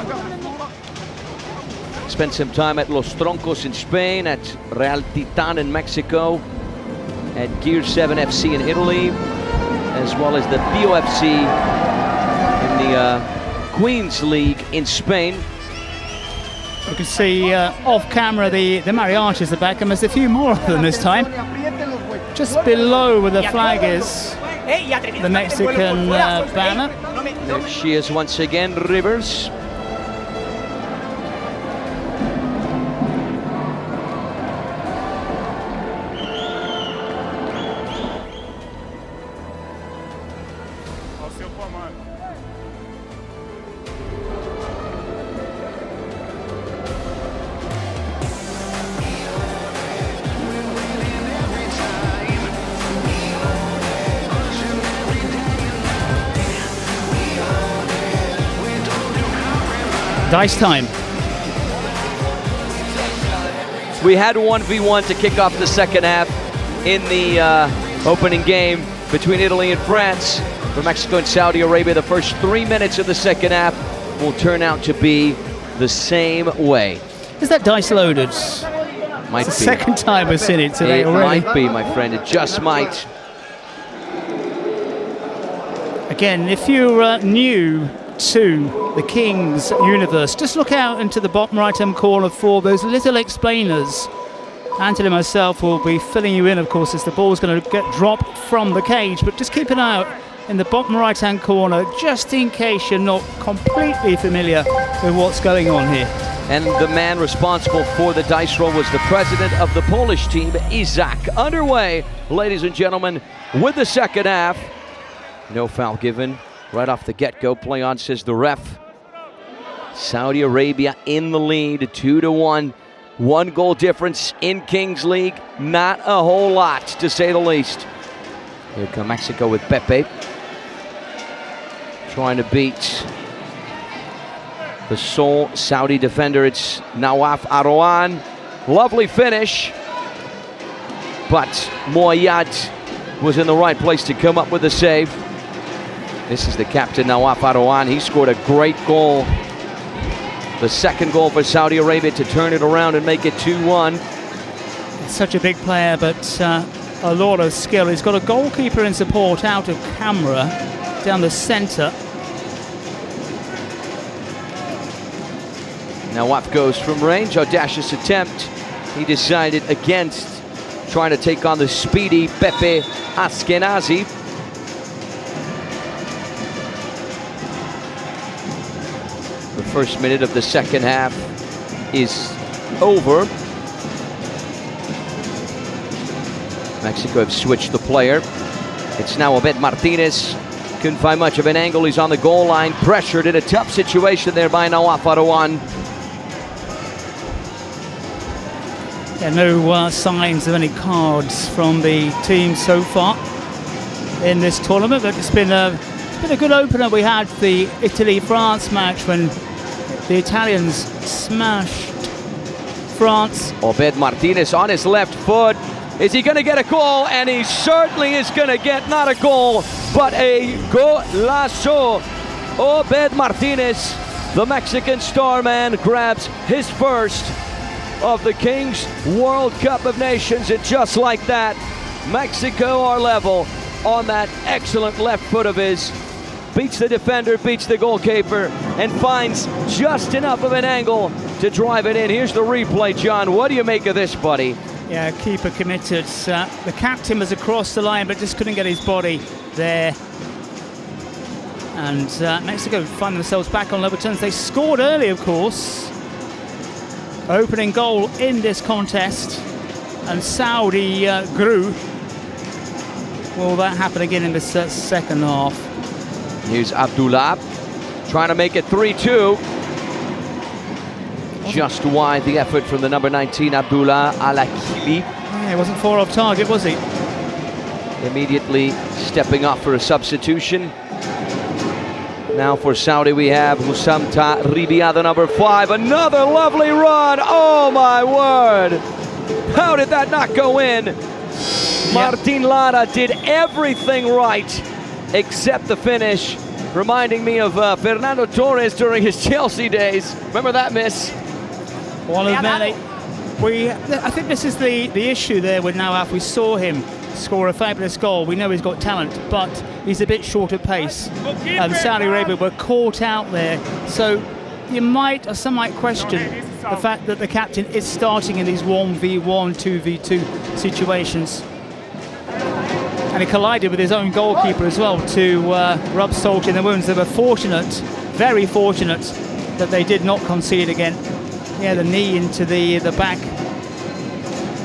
spent some time at Los Troncos in Spain, at Real Titan in Mexico, at Gear 7 FC in Italy, as well as the BOFC in the Queens League in Spain. You can see off camera the mariachis are back, and there's a few more of them this time. Just below where the flag is, the Mexican banner. There she is once again, Rivers. Dice time. We had 1v1 to kick off the second half in the opening game between Italy and France. For Mexico and Saudi Arabia, the first 3 minutes of the second half will turn out to be the same way. Is that dice loaded? Might it's the be. second time we've seen it today already. It might be, my friend. It just might. Again, if you're new to the Kings universe, just look out into the bottom right-hand corner for those little explainers. Anthony and myself will be filling you in, of course, as the ball's going to get dropped from the cage, but just keep an eye out in the bottom right-hand corner, just in case you're not completely familiar with what's going on here. And the man responsible for the dice roll was the president of the Polish team, Isaac. Underway, ladies and gentlemen, with the second half. No foul given. Right off the get-go, play on, says the ref. Saudi Arabia in the lead, 2-1. 1 goal difference in Kings League. Not a whole lot, to say the least. Here come Mexico with Pepe. Trying to beat the sole Saudi defender. It's Nawaf Arouan. Lovely finish. But Moayad was in the right place to come up with the save. This is the captain, Nawaf Arouan. He scored a great goal. The second goal for Saudi Arabia to turn it around and make it 2-1. It's such a big player, but a lot of skill. He's got a goalkeeper in support out of camera down the centre. Nawaf goes from range, audacious attempt. He decided against trying to take on the speedy Pepe Askenazi. The first minute of the second half is over. Mexico have switched the player. It's now Obed Martinez. Couldn't find much of an angle. He's on the goal line, pressured in a tough situation there by Nawaf Arouan. Yeah, no signs of any cards from the team so far in this tournament, but it's been a good opener. We had the Italy-France match when the Italians smashed France. Obed Martinez on his left foot. Is he going to get a goal? And he certainly is going to get not a goal, but a golazo. Obed Martinez, the Mexican star man, grabs his first of the Kings World Cup of Nations, and just like that, Mexico are level on that excellent left foot of his. Beats the defender, beats the goalkeeper, and finds just enough of an angle to drive it in. Here's the replay, John. What do you make of this, buddy? Yeah, keeper committed. The captain was across the line, but just couldn't get his body there. And Mexico find themselves back on level terms. They scored early, of course. Opening goal in this contest. And Saudi grew. Will that happen again in the second half? Here's Abdullah trying to make it 3-2. Just wide the effort from the number 19, Abdullah Al-Akili. Yeah, he wasn't far off target, was he? Immediately stepping up for a substitution. Now for Saudi we have Hussam Ribia, the number 5. Another lovely run. Oh my word. How did that not go in? Martin Lara did everything right except the finish. Reminding me of Fernando Torres during his Chelsea days. Remember that miss? One of many. I think this is the issue there with Nawaf. We saw him score a fabulous goal. We know he's got talent, but he's a bit short of pace. And Saudi Arabia were caught out there. So some might question the fact that the captain is starting in these 1v1, 2v2 situations. And he collided with his own goalkeeper as well to rub salt in the wounds. They were fortunate, very fortunate, that they did not concede again. Yeah, the knee into the back.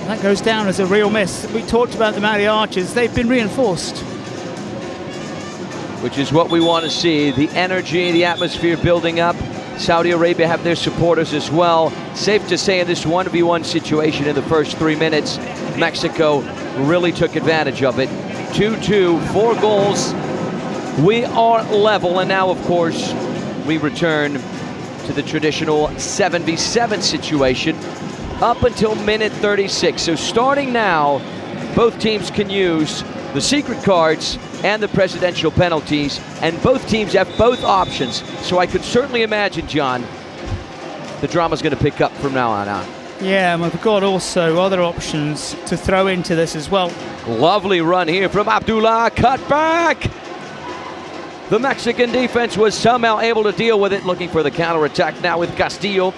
That goes down as a real miss. We talked about the mariachis. They've been reinforced. Which is what we want to see. The energy, the atmosphere building up. Saudi Arabia have their supporters as well. Safe to say in this 1v1 situation in the first 3 minutes, Mexico really took advantage of it. 2-2, 4 goals. We are level, and now, of course, we return to the traditional 7v7 situation up until minute 36. So starting now, both teams can use the secret cards and the presidential penalties, and both teams have both options. So I could certainly imagine, John, the drama's going to pick up from now on. Yeah, and we've got also other options to throw into this as well. Lovely run here from Abdullah, cut back. The Mexican defense was somehow able to deal with it, looking for the counter-attack now with Castillo.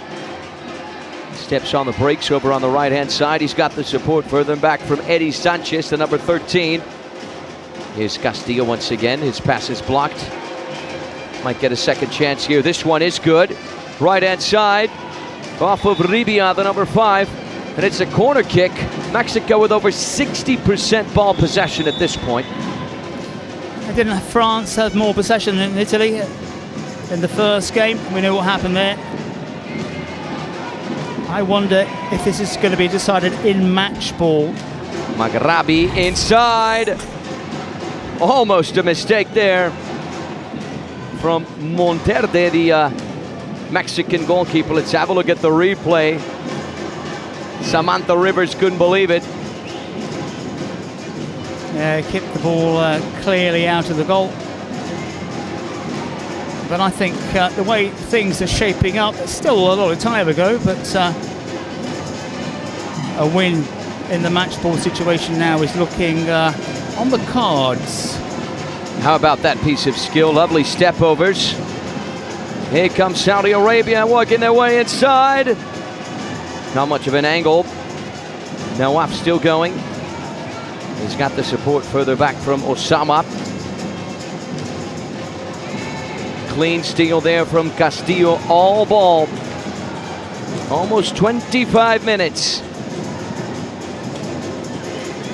Steps on the brakes over on the right-hand side. He's got the support further back from Eddie Sanchez, the number 13. Here's Castillo once again. His pass is blocked. Might get a second chance here. This one is good. Right-hand side. Off of Ribia, the number 5. And it's a corner kick. Mexico with over 60% ball possession at this point. Didn't France have more possession than Italy in the first game? We know what happened there. I wonder if this is going to be decided in match ball. Maghrabi inside. Almost a mistake there from Monterde, the Mexican goalkeeper. Let's have a look at the replay. Samantha Rivers couldn't believe it. Yeah, kicked the ball clearly out of the goal. But I think the way things are shaping up, it's still a lot of time ago, but a win in the match ball situation now is looking on the cards. How about that piece of skill? Lovely step overs. Here comes Saudi Arabia working their way inside. Not much of an angle. Nawaf still going. He's got the support further back from Osama. Clean steal there from Castillo. All ball. Almost 25 minutes.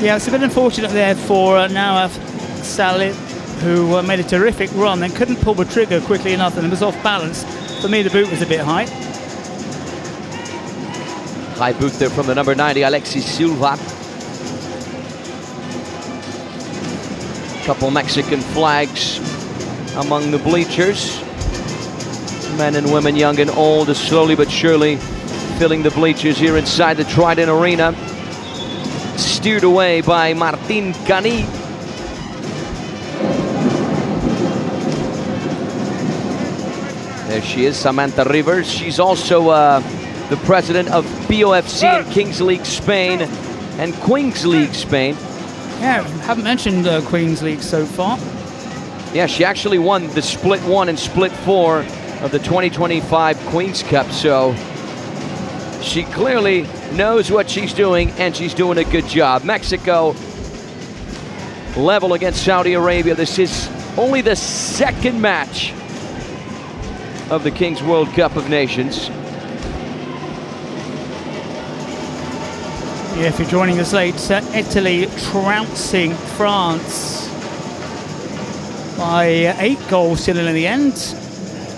Yeah, it's a bit unfortunate there for Nawaf Salih, who made a terrific run and couldn't pull the trigger quickly enough and was off balance. For me, the boot was a bit high. High boot there from the number 90, Alexis Silva. Couple Mexican flags among the bleachers. Men and women, young and old, is slowly but surely filling the bleachers here inside the Trident Arena. Steered away by Martin Cani. There she is, Samantha Rivers. She's also the president of BOFC in Kings League Spain and Queens League Spain. Yeah, haven't mentioned Queens League so far. Yeah, she actually won the Split 1 and Split 4 of the 2025 Queens Cup, so she clearly knows what she's doing, and she's doing a good job. Mexico level against Saudi Arabia. This is only the second match of the Kings World Cup of Nations. Yeah, if you're joining us late, Italy trouncing France by 8 goals to 0 in the end.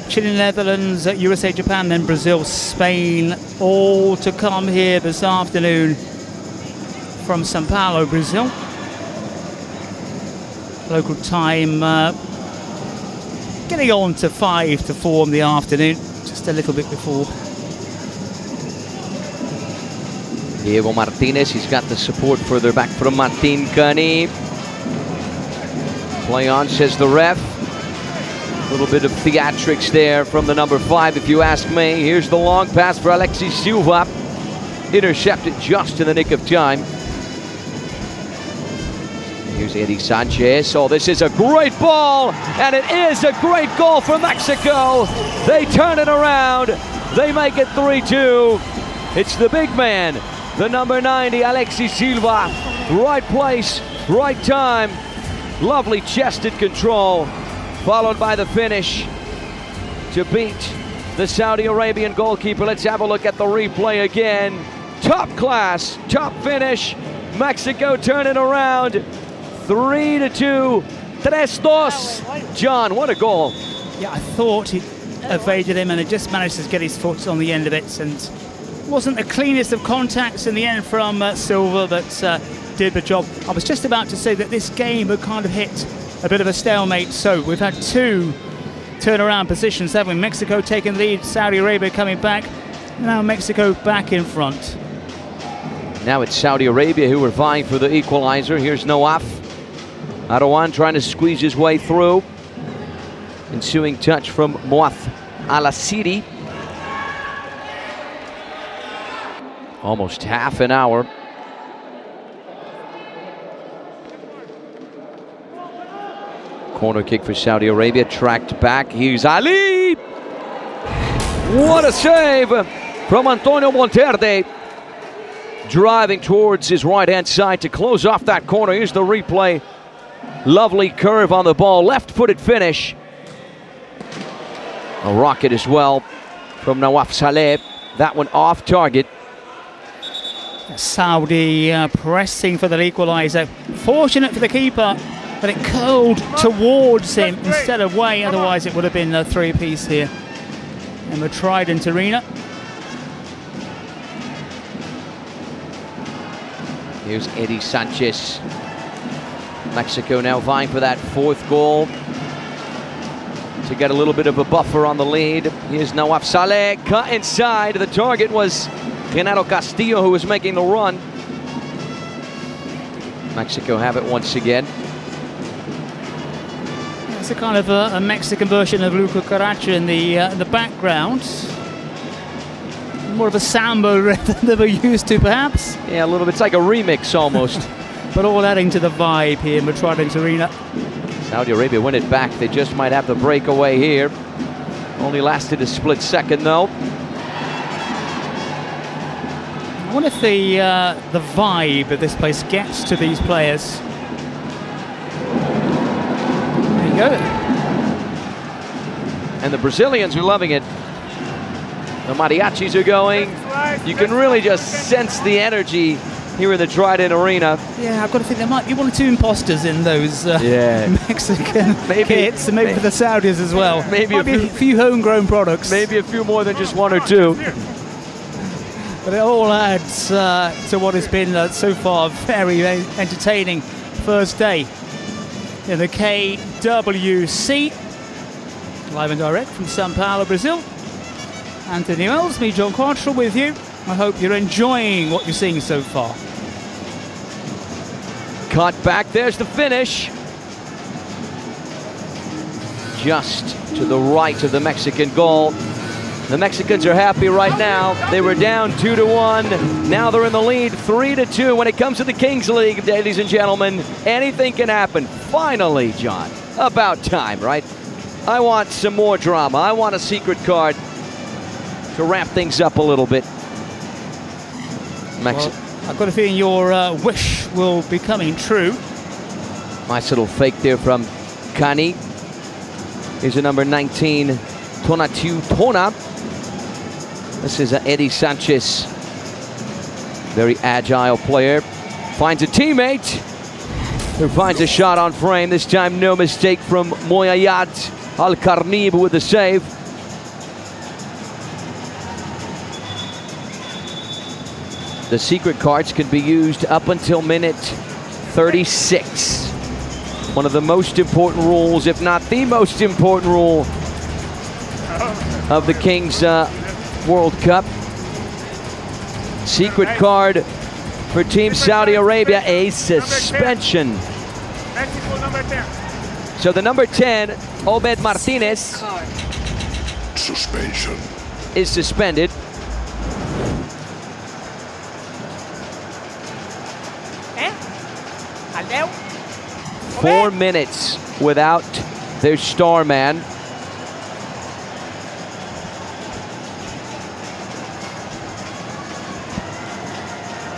Chile, Netherlands, USA, Japan, then Brazil, Spain, all to come here this afternoon from São Paulo, Brazil. Local time getting on to 5 to 4 in the afternoon, just a little bit before. Diego Martinez, he's got the support further back from Martin Cani. Play on, says the ref. A little bit of theatrics there from the number 5, if you ask me. Here's the long pass for Alexis Silva. Intercepted just in the nick of time. Here's Eddie Sanchez. Oh, this is a great ball, and it is a great goal for Mexico. They turn it around. They make it 3-2. It's the big man, the number 90, Alexis Silva. Right place, right time. Lovely chested control, followed by the finish to beat the Saudi Arabian goalkeeper. Let's have a look at the replay again. Top class, top finish. Mexico turning around. 3-2. 3-2. John, what a goal. Yeah, I thought he evaded him and it just managed to get his foot on the end of it, and wasn't the cleanest of contacts in the end from Silva, but did the job. I was just about to say that this game had kind of hit a bit of a stalemate, so we've had two turnaround positions, haven't we? Mexico taking the lead, Saudi Arabia coming back, now Mexico back in front. Now it's Saudi Arabia who are vying for the equalizer. Here's Nawaf Arawan trying to squeeze his way through. Ensuing touch from Moaf Al-Asiri. Almost half an hour. Corner kick for Saudi Arabia, tracked back. Here's Ali. What a save from Antonio Monterde. Driving towards his right-hand side to close off that corner. Here's the replay. Lovely curve on the ball, left-footed finish. A rocket as well from Nawaf Saleh. That one off target. Saudi pressing for the equaliser. Fortunate for the keeper, but it curled towards him instead of way. Otherwise it would have been a three-piece here in the Trident Arena. Here's Eddie Sanchez. Mexico now vying for that fourth goal to get a little bit of a buffer on the lead. Here's Nawaf Saleh, cut inside. The target was Renato Castillo, who was making the run. Mexico have it once again. It's a kind of a Mexican version of Luca Caracha in the background. More of a samba than we're used to, perhaps. Yeah, a little bit. It's like a remix almost. But all adding to the vibe here in the Trident Arena. Saudi Arabia win it back. They just might have the breakaway here. Only lasted a split second, though. I wonder if the vibe of this place gets to these players. There you go. And the Brazilians are loving it. The mariachis are going. You can really just sense the energy here in the Trident Arena. Yeah, I've got to think there might be one or two imposters in those Mexican kits, and maybe for the Saudis as well. Maybe a few homegrown products. Maybe a few more than just one or two. But it all adds to what has been so far very entertaining first day in the KWC. Live and direct from Sao Paulo, Brazil. Anthony Wells, me, John Quattrell, with you. I hope you're enjoying what you're seeing so far. Cut back, there's the finish. Just to the right of the Mexican goal. The Mexicans are happy right now. They were down 2-1. Now they're in the lead 3-2. When it comes to the Kings League, ladies and gentlemen, anything can happen. Finally, John, about time, right? I want some more drama. I want a secret card to wrap things up a little bit. Well, I've got a feeling your wish will be coming true. Nice little fake there from Kani. Here's a number 19, Tonatu Tona. This is Eddie Sanchez. Very agile player. Finds a teammate who finds a shot on frame. This time no mistake from Moyayad Al-Karnib with the save. The secret cards can be used up until minute 36. One of the most important rules, if not the most important rule of the Kings World Cup. Secret card for Team Saudi Arabia, a suspension. So the number 10, Obed Martinez, suspension, is suspended. 4 minutes without their star man.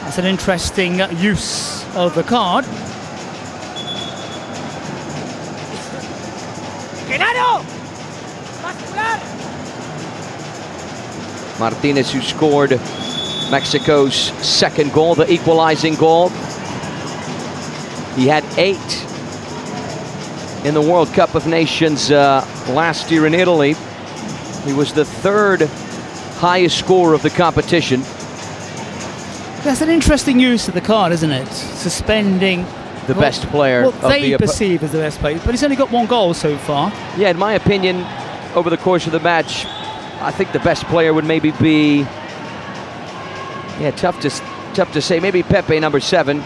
That's an interesting use of the card. Martinez, who scored Mexico's second goal, the equalizing goal. He had 8 in the World Cup of Nations last year in Italy. He was the 3rd highest scorer of the competition. That's an interesting use of the card, isn't it? Suspending the best player what of they the perceive as the best player, but he's only got 1 goal so far. Yeah, in my opinion, over the course of the match, I think the best player would maybe be, yeah, tough to say, maybe Pepe, number 7.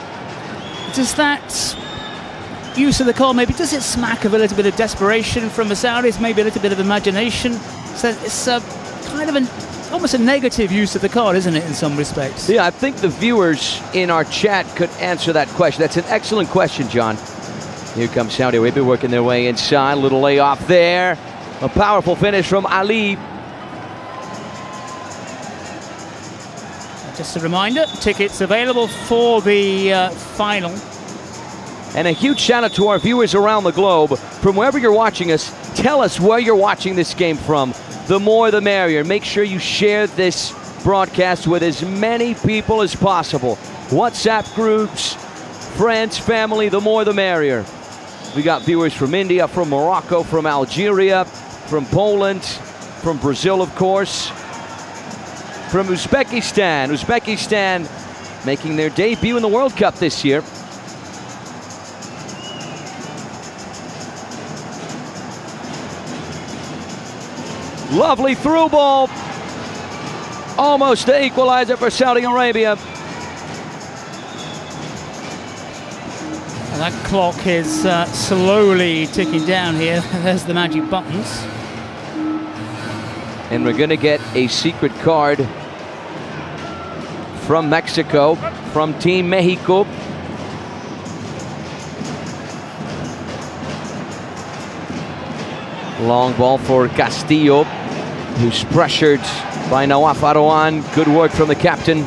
Does that use of the card, maybe, does it smack of a little bit of desperation from the Saudis, maybe a little bit of imagination? So it's kind of almost a negative use of the card, isn't it, in some respects? Yeah, I think the viewers in our chat could answer that question. That's an excellent question, John. Here comes Saudi Arabia working their way inside. Little layoff there. A powerful finish from Ali. Just a reminder, tickets available for the final. And a huge shout out to our viewers around the globe. From wherever you're watching us, tell us where you're watching this game from. The more the merrier. Make sure you share this broadcast with as many people as possible. WhatsApp groups, friends, family, the more the merrier. We got viewers from India, from Morocco, from Algeria, from Poland, from Brazil, of course, from Uzbekistan. Uzbekistan making their debut in the World Cup this year. Lovely through ball. Almost the equalizer for Saudi Arabia. And that clock is slowly ticking down here. There's the magic buttons. And we're going to get a secret card from Mexico, from Team Mexico. Long ball for Castillo, who's pressured by Nawaf Arouan. Good work from the captain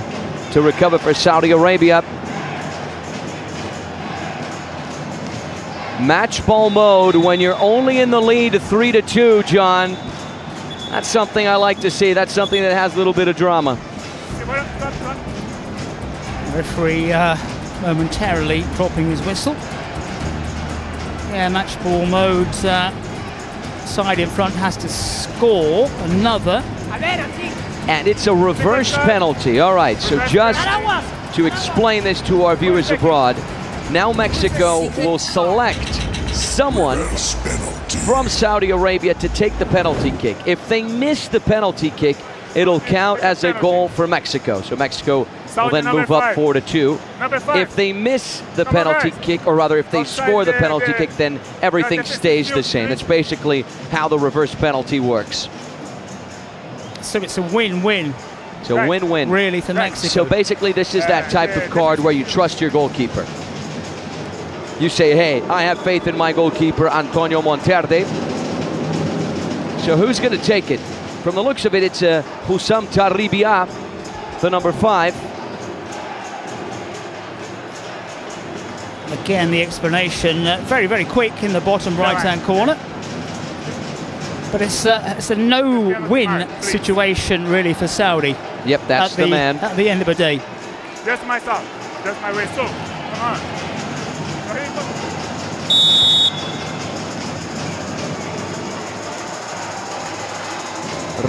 to recover for Saudi Arabia. Match ball mode when you're only in the lead 3-2, John. That's something I like to see. That's something that has a little bit of drama. Referee momentarily dropping his whistle. Yeah, match ball mode. Side in front has to score another. And it's a reverse penalty. All right, so just to explain this to our viewers abroad, now Mexico will select someone from Saudi Arabia to take the penalty kick. If they miss the penalty kick, it'll count as a goal for Mexico. So Mexico will then move up 4-2. If they miss the penalty kick, or rather if they score the penalty kick, then everything stays the same. That's basically how the reverse penalty works. So it's a win-win. It's a win-win. Really, for Mexico. So basically this is that type of card where you trust your goalkeeper. You say, hey, I have faith in my goalkeeper, Antonio Monterde. So who's going to take it? From the looks of it, it's Hussam Taribia, the number 5. Again, the explanation very, very quick in the bottom right-hand corner. But it's a no-win situation, really, for Saudi. Yep, that's the man. At the end of the day. Just myself. Just my way. So, come on.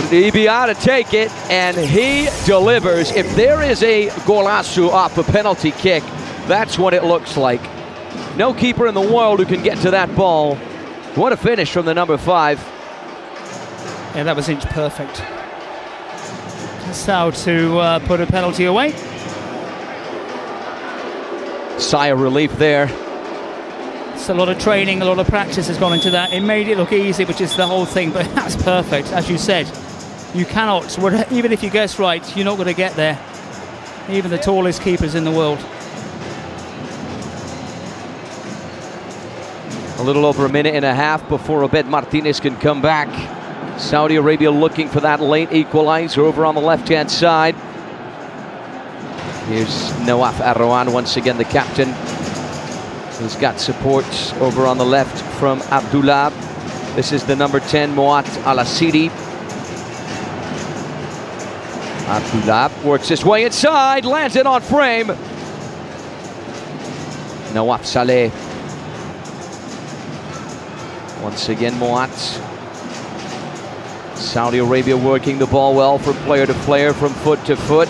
Ribia to take it, and he delivers. If there is a golazo off a penalty kick, that's what it looks like. No keeper in the world who can get to that ball. What a finish from the number 5. Yeah, that was inch perfect. Sao to put a penalty away. Sigh of relief there. It's a lot of training, a lot of practice has gone into that. It made it look easy, which is the whole thing, but that's perfect, as you said. You cannot, even if you guess right, you're not going to get there. Even the tallest keepers in the world. A little over a minute and a half before Abed Martinez can come back. Saudi Arabia looking for that late equalizer over on the left-hand side. Here's Nawaf Arroan, once again the captain. He's got support over on the left from Abdullah. This is the number 10, Moat Al-Asiri. Abdullah works his way inside, lands it on frame. Nawaf Saleh. Once again, Moat. Saudi Arabia working the ball well from player to player, from foot to foot.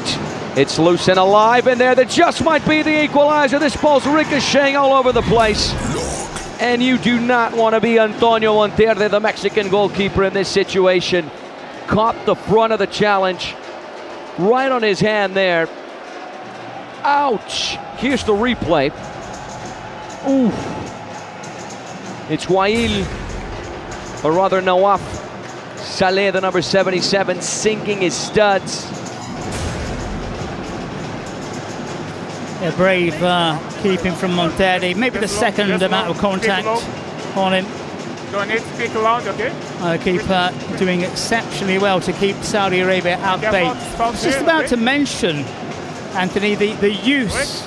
It's loose and alive in there. That just might be the equalizer. This ball's ricocheting all over the place. And you do not want to be Antonio Monterde, the Mexican goalkeeper, in this situation. Caught the front of the challenge. Right on his hand there. Ouch! Here's the replay. Ooh. It's Wail, or rather Nawaf Saleh, the number 77, sinking his studs. A brave keeping from Monterde. Maybe the second amount of contact on him. Don't need to speak loud, okay? Keeper doing exceptionally well to keep Saudi Arabia at bay. I was just about to mention, Anthony, the use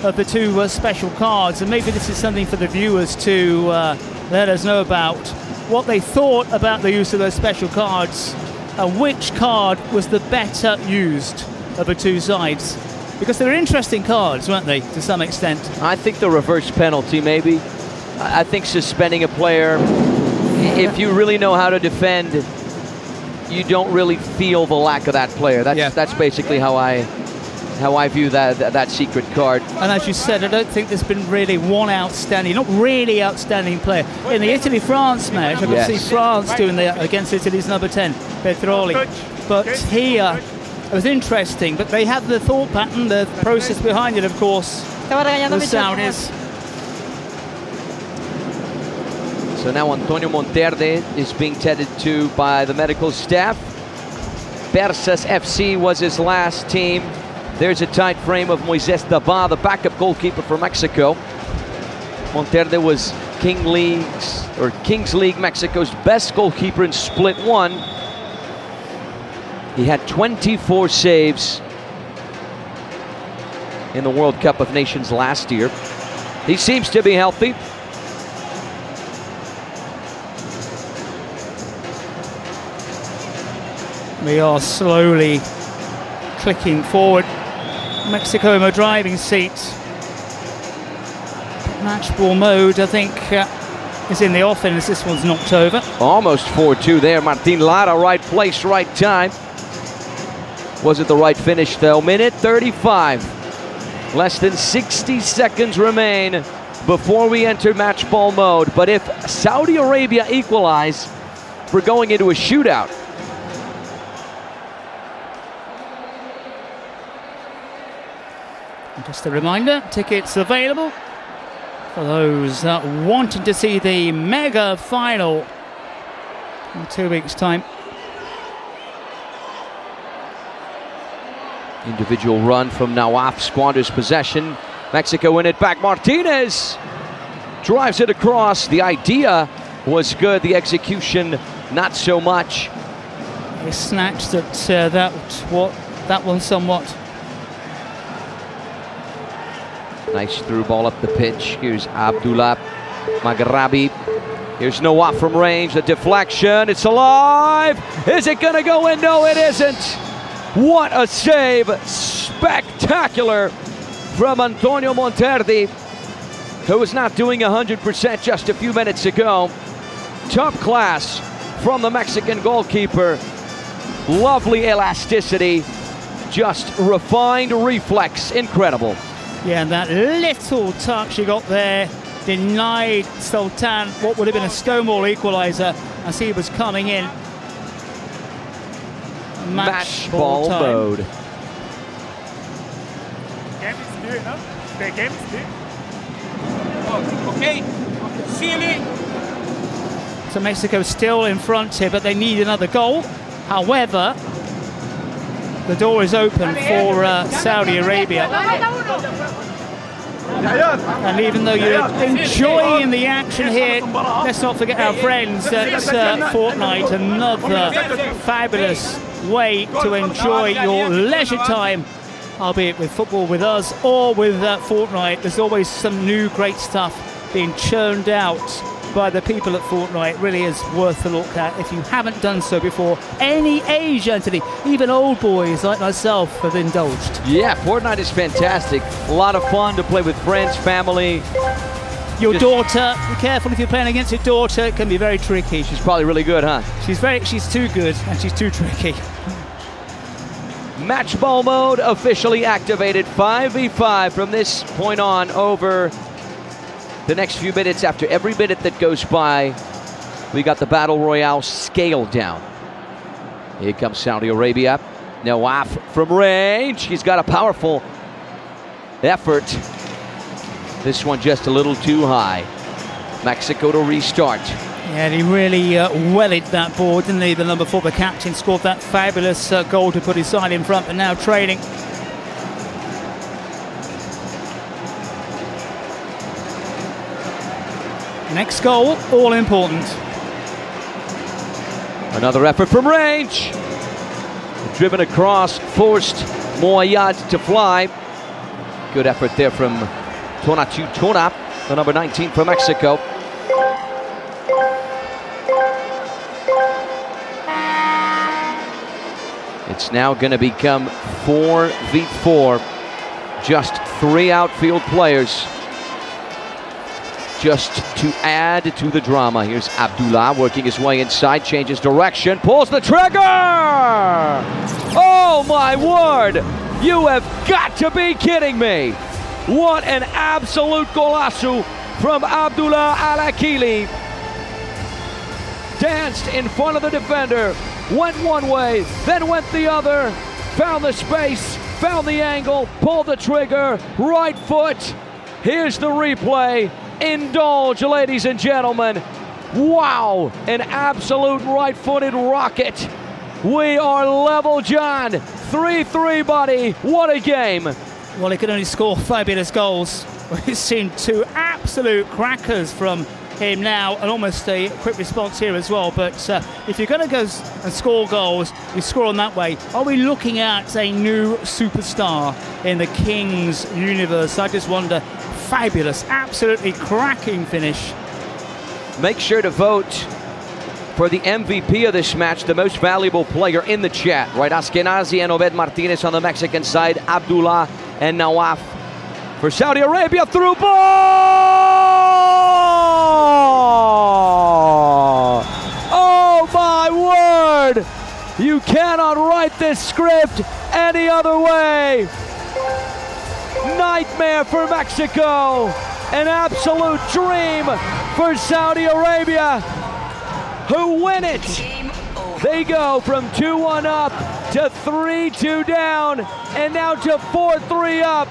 of the two special cards, and maybe this is something for the viewers to let us know about what they thought about the use of those special cards and which card was the better used of the two sides. Because they're interesting cards, weren't they, to some extent? I think the reverse penalty, maybe. I think suspending a player, if you really know how to defend, you don't really feel the lack of that player. That's basically how I view that secret card. And as you said, I don't think there's been really one outstanding, not really outstanding player. In the Italy-France match, I could see France doing that against Italy's number 10, Petroli. But here, it was interesting, but they had the thought pattern, the process behind it, of course, the Saudis. So now Antonio Monterde is being tended to by the medical staff. Persas FC was his last team. There's a tight frame of Moises Daba, the backup goalkeeper for Mexico. Monterde was Kings League Mexico's best goalkeeper in Split 1. He had 24 saves in the World Cup of Nations last year. He seems to be healthy. We are slowly clicking forward. Mexico in the driving seat. Match ball mode, I think, is in the offense. This one's knocked over. Almost 4-2 there. Martin Lara, right place, right time. Wasn't the right finish, though. Minute 35. Less than 60 seconds remain before we enter match ball mode. But if Saudi Arabia equalize, we're going into a shootout. Just a reminder, tickets available for those wanting to see the mega final in 2 weeks' time. Individual run from Nawaf, squanders possession. Mexico win it back. Martinez drives it across. The idea was good, the execution not so much. He snatched that one somewhat. Nice through ball up the pitch. Here's Abdullah Maghrabi. Here's Nawaf from range. The deflection. It's alive. Is it going to go in? No, it isn't. What a save. Spectacular from Antonio Monterde, who was not doing 100% just a few minutes ago. Top class from the Mexican goalkeeper. Lovely elasticity. Just refined reflex. Incredible. Yeah, and that little touch he got there denied Sultan what would have been a stonewall equaliser as he was coming in. Match ball mode. Game is still, no? The game is still. Okay. Chile. So Mexico still in front here, but they need another goal. However, the door is open for Saudi Arabia. And even though you're enjoying the action here, let's not forget our friends at Fortnite. Another fabulous way to enjoy your leisure time, albeit with football with us or with Fortnite. There's always some new great stuff being churned out by the people at Fortnite. Really is worth a look at if you haven't done so before. Any age, Anthony, even old boys like myself have indulged. Yeah, Fortnite is fantastic. A lot of fun to play with friends, family. Your daughter, be careful if you're playing against your daughter, it can be very tricky. She's probably really good, huh? She's too good and she's too tricky. Match ball mode officially activated. 5v5 from this point on over the next few minutes. After every minute that goes by, we got the Battle Royale scale down. Here comes Saudi Arabia. Nawaf from range. He's got a powerful effort. This one just a little too high. Mexico to restart. Yeah, and he really wellied that ball, didn't he? The number 4, the captain, scored that fabulous goal to put his side in front, but now trailing. Next goal, all important. Another effort from range. Driven across, forced Moayad to fly. Good effort there from Tonatu Tona, the number 19 for Mexico. It's now going to become 4v4. Just 3 outfield players. Just to add to the drama. Here's Abdullah working his way inside, changes direction, pulls the trigger! Oh my word! You have got to be kidding me! What an absolute golazo from Abdullah Al-Akili. Danced in front of the defender, went one way, then went the other, found the space, found the angle, pulled the trigger, right foot. Here's the replay. Indulge, ladies and gentlemen. Wow, an absolute right-footed rocket. We are level, John. 3-3, buddy. What a game. Well, he can only score fabulous goals. We've seen 2 absolute crackers from him now, and almost a quick response here as well. But if you're going to go and score goals, you score on that way. Are we looking at a new superstar in the Kings universe? I just wonder. Fabulous, absolutely cracking finish. Make sure to vote for the MVP of this match, the most valuable player in the chat, right? Askenazi and Obed Martinez on the Mexican side, Abdullah and Nawaf for Saudi Arabia, through ball! Oh my word! You cannot write this script any other way. Nightmare for Mexico, an absolute dream for Saudi Arabia, who win it. They go from 2-1 up to 3-2 down, and now to 4-3 up.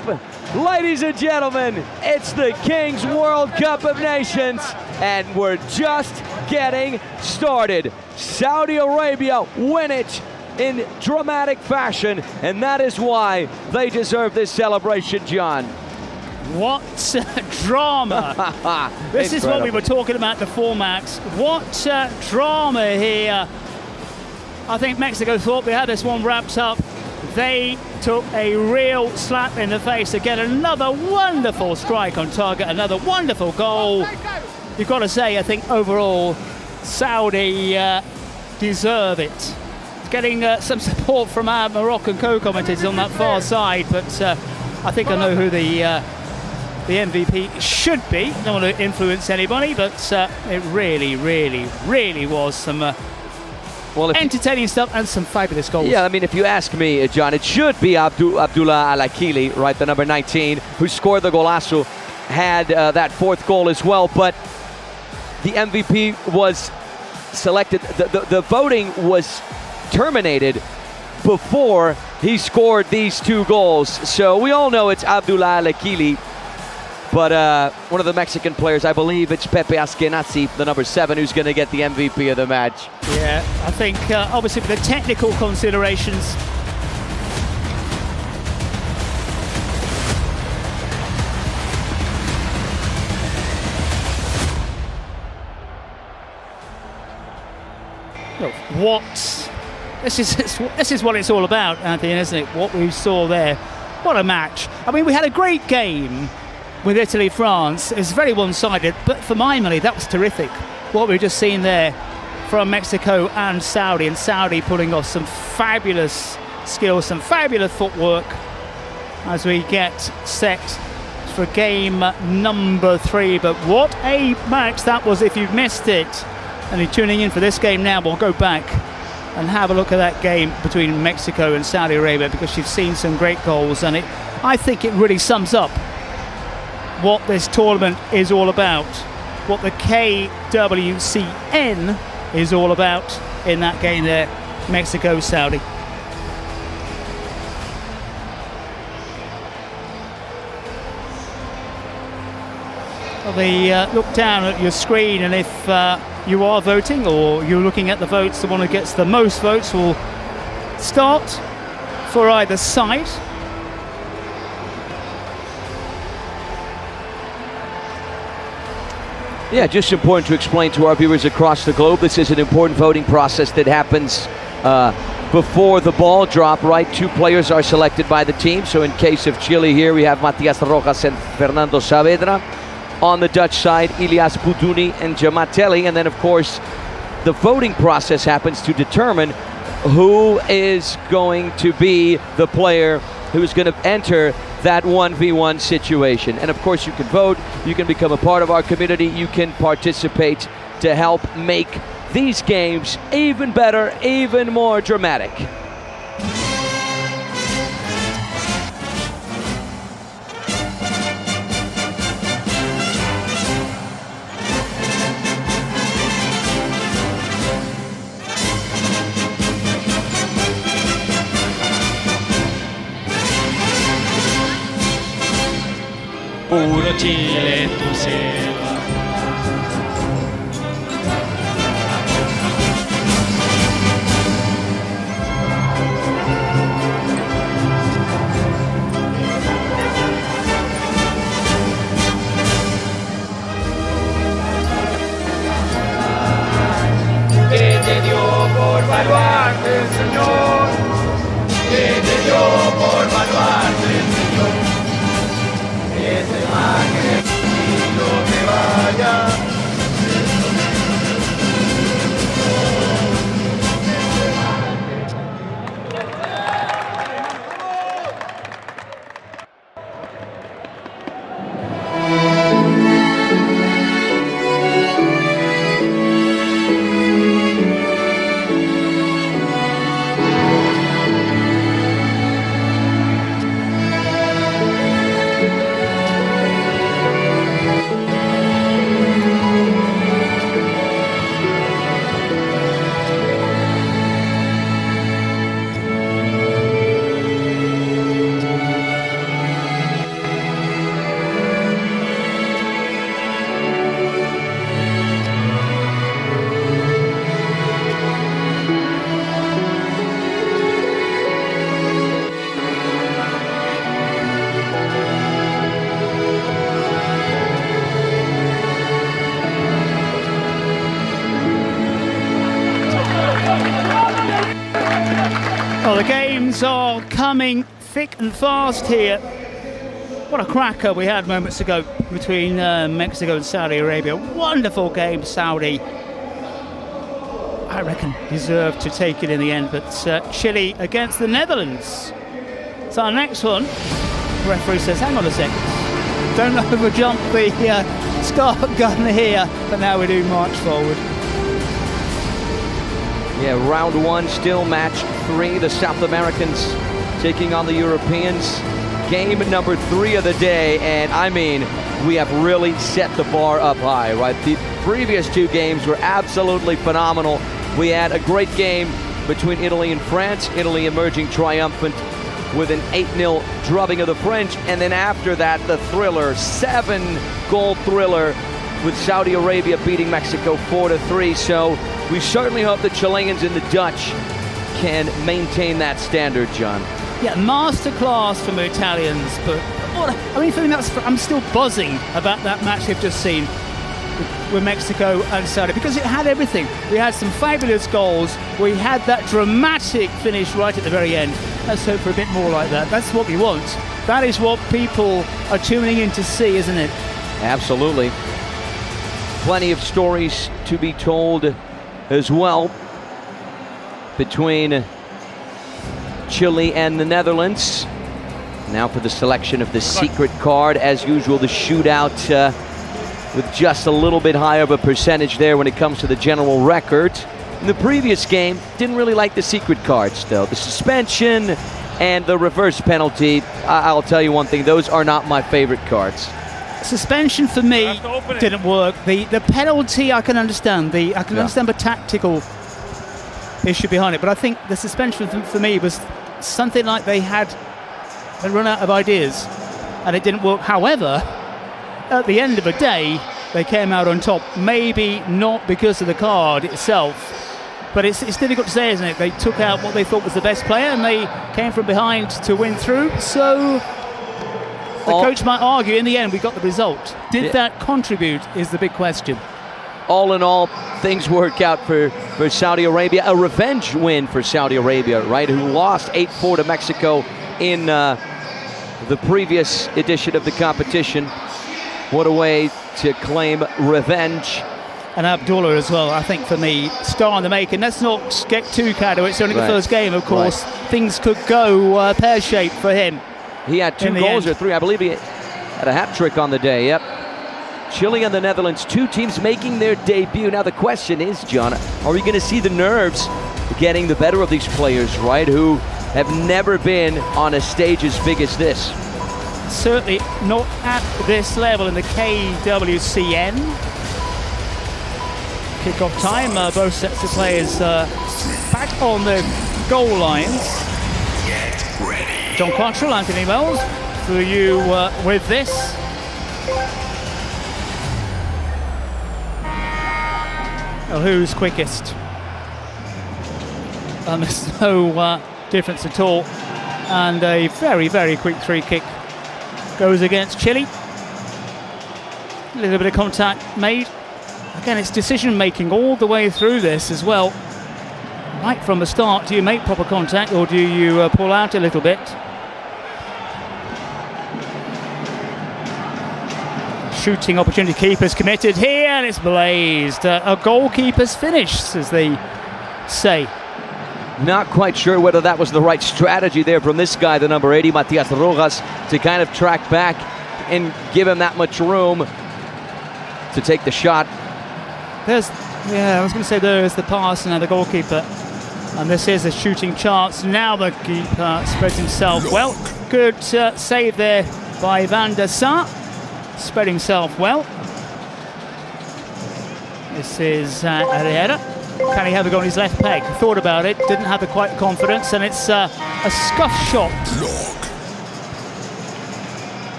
Ladies and gentlemen, it's the Kings World Cup of Nations, and we're just getting started. Saudi Arabia win it in dramatic fashion, and that is why they deserve this celebration, John. What drama. This is what we were talking about, the formats. What drama here. I think Mexico thought they had this one wrapped up. They took a real slap in the face. Again, another wonderful strike on target, another wonderful goal. You've got to say, I think overall, Saudi deserve it. Getting some support from our Moroccan co-commentators on that far side, but I think I know who the MVP should be. Don't want to influence anybody, but it really, really, really was some entertaining stuff and some fabulous goals. Yeah, I mean, if you ask me, John, it should be Abdullah Al-Akili, right, the number 19, who scored the golazo, had that 4th goal as well, but the MVP was selected, the voting was terminated before he scored these 2 goals. So we all know it's Abdullah Al-Akili, but one of the Mexican players, I believe it's Pepe Askenazi, the number 7, who's going to get the MVP of the match. Yeah, I think obviously for the technical considerations, This is what it's all about, Anthony, isn't it? What we saw there. What a match. I mean, we had a great game with Italy-France. It's very one-sided, but for my money, that was terrific. What we've just seen there from Mexico and Saudi pulling off some fabulous skills, some fabulous footwork as we get set for game number 3. But what a match that was. If you've missed it and you're tuning in for this game now, we'll go back and have a look at that game between Mexico and Saudi Arabia, because you've seen some great goals, and I think it really sums up what this tournament is all about, what the KWCN is all about in that game there, Mexico-Saudi. Look down at your screen, and if you are voting or you're looking at the votes, the one who gets the most votes will start for either side. Yeah, just important to explain to our viewers across the globe, this is an important voting process that happens before the ball drop, right? 2 players are selected by the team. So in case of Chile here, we have Matias Rojas and Fernando Saavedra. On the Dutch side, Ilyas Buduni and Jamatelli. And then, of course, the voting process happens to determine who is going to be the player who's going to enter that 1v1 situation. And, of course, you can vote. You can become a part of our community. You can participate to help make these games even better, even more dramatic. Puro Chile, tu selva. Que te dio por baluarte el Señor, que te dio por baluarte el Señor. Ese maje y no te vayas. Well, the games are coming thick and fast here. What a cracker we had moments ago between Mexico and Saudi Arabia. Wonderful game, Saudi. I reckon deserved to take it in the end, but Chile against the Netherlands. So our next one, the referee says, hang on a second, don't overjump the start gun here, but now we do march forward. Yeah, round 1, still match 3. The South Americans taking on the Europeans. Game number 3 of the day, and I mean, we have really set the bar up high, right? The previous 2 games were absolutely phenomenal. We had a great game between Italy and France. Italy emerging triumphant with an 8-0 drubbing of the French, and then after that, the thriller, 7-goal thriller with Saudi Arabia beating Mexico 4-3. So we certainly hope the Chileans and the Dutch can maintain that standard, John. Yeah, masterclass from the Italians, but what, I mean, for me, I'm still buzzing about that match they've just seen. with Mexico and Saudi, because it had everything. We had some fabulous goals. We had that dramatic finish right at the very end. Let's hope for a bit more like that. That's what we want. That is what people are tuning in to see, isn't it? Absolutely. Plenty of stories to be told as well between Chile and the Netherlands. Now for the selection of the secret card. As usual, the shootout with just a little bit higher of a percentage there when it comes to the general record. In the previous game, didn't really like the secret cards though. The suspension and the reverse penalty, I'll tell you one thing, those are not my favorite cards. Suspension for me didn't work. The penalty I can understand. I can understand the tactical issue behind it, but I think the suspension for me was something like they had run out of ideas and it didn't work. However, at the end of the day, they came out on top. Maybe not because of the card itself, but it's difficult to say, isn't it? They took out what they thought was the best player and they came from behind to win through. So the coach might argue in the end we got the result. Did that contribute is the big question. All in all, things work out for Saudi Arabia. A revenge win for Saudi Arabia, right? Who lost 8-4 to Mexico in the previous edition of the competition. What a way to claim revenge. And Abdullah as well, I think for me, star in the making. Let's not get too carried away. It's only the first game, of course. Things could go pear-shaped for him. He had 2 goals or 3. I believe he had a hat trick on the day, yep. Chile and the Netherlands, 2 teams making their debut. Now the question is, John, are we going to see the nerves getting the better of these players, right, who have never been on a stage as big as this? Certainly not at this level in the KWCN. Kickoff time, both sets of players back on the goal lines. Get ready. John Quattrell, Anthony Wells, for you with this. Well, who's quickest? There's no difference at all. And a very, very quick free kick goes against Chile. A little bit of contact made. Again, it's decision making all the way through this as well. Right from the start, do you make proper contact or do you pull out a little bit? Shooting opportunity, keeper's committed here and it's blazed. A goalkeeper's finish, as they say. Not quite sure whether that was the right strategy there from this guy, the number 80, Matias Rojas, to kind of track back and give him that much room to take the shot. I was going to say there's the pass and now the goalkeeper. And this is a shooting chance. Now the keeper spreads himself well. Good save there by Van der Sar. Spread himself well. This is Herrera. Can he have a go on his left peg? Thought about it, didn't have the quite confidence, and it's a scuff shot.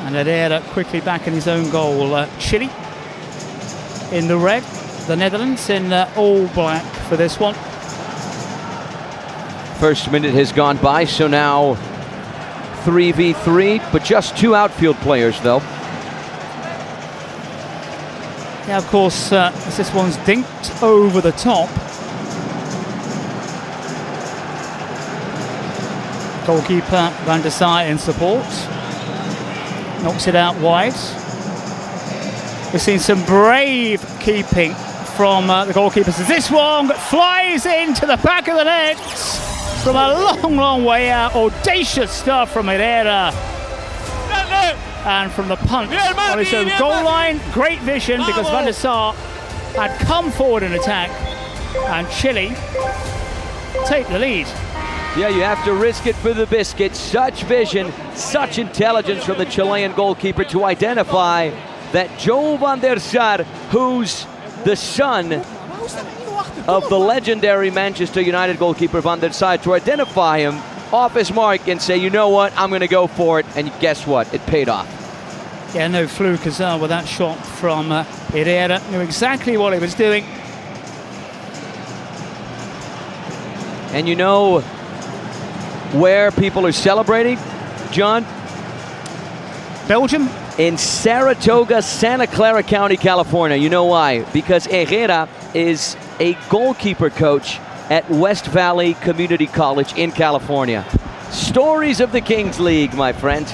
And Herrera quickly back in his own goal. Chile in the red, the Netherlands in all black for this one. First minute has gone by, so now 3v3, but just 2 outfield players though. Yeah, of course, as this one's dinked over the top. Goalkeeper Van der Sar in support. Knocks it out wide. We've seen some brave keeping from the goalkeepers as this one flies into the back of the net from a long, long way out. Audacious stuff from Herrera. And from the punch on his own goal line, great vision because Van der Sar had come forward in attack and Chile take the lead. Yeah, you have to risk it for the biscuit. Such vision, such intelligence from the Chilean goalkeeper to identify that Joe Van der Sar, who's the son of the legendary Manchester United goalkeeper Van der Sar, to identify him off his mark and say, you know what, I'm going to go for it. And guess what? It paid off. Yeah, no fluke as well with that shot from Herrera. Knew exactly what he was doing. And you know where people are celebrating, John? Belgium? in Saratoga, Santa Clara County, California. You know why? Because Herrera is a goalkeeper coach at West Valley Community College in California. Stories of the Kings League, my friend.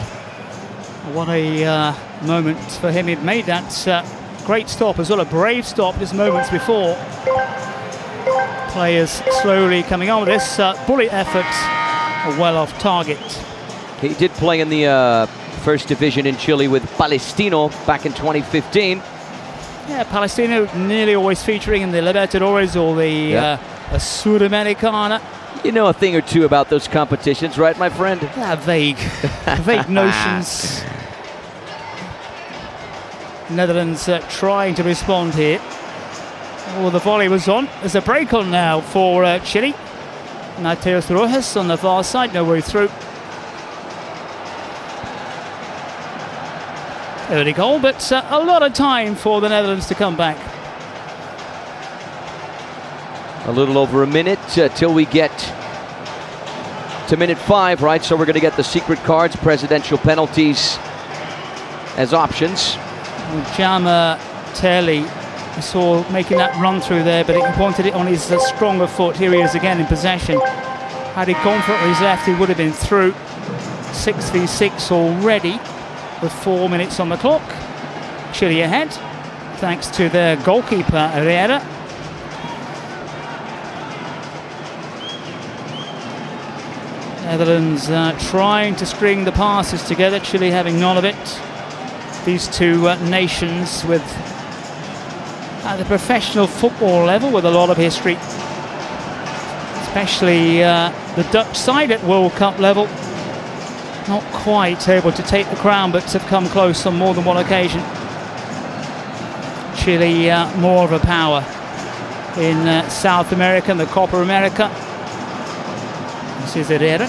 What a moment for him. He'd made that great stop as well, a brave stop just moments before. Players slowly coming on with this bullet effort, well off target. He did play in the first division in Chile with Palestino back in 2015. Yeah, Palestino nearly always featuring in the Libertadores or the Sudamericana. You know a thing or two about those competitions, right, my friend? Yeah, vague notions. Netherlands trying to respond here. Oh, the volley was on. There's a break on now for Chile. Mateus Rojas on the far side, no way through. Early goal, but a lot of time for the Netherlands to come back. A little over a minute till we get to minute 5, right? So we're going to get the secret cards, presidential penalties as options. Jama Telly, we saw making that run through there, but he wanted it on his stronger foot. Here he is again in possession. Had he gone for it on his left, he would have been through. 6v6 already with 4 minutes on the clock. Chile ahead, thanks to their goalkeeper, Herrera. Netherlands trying to string the passes together, Chile having none of it. These two nations with at the professional football level with a lot of history, especially the Dutch side at World Cup level. Not quite able to take the crown, but have come close on more than one occasion. Chile more of a power in South America and the Copa America. This is Herrera.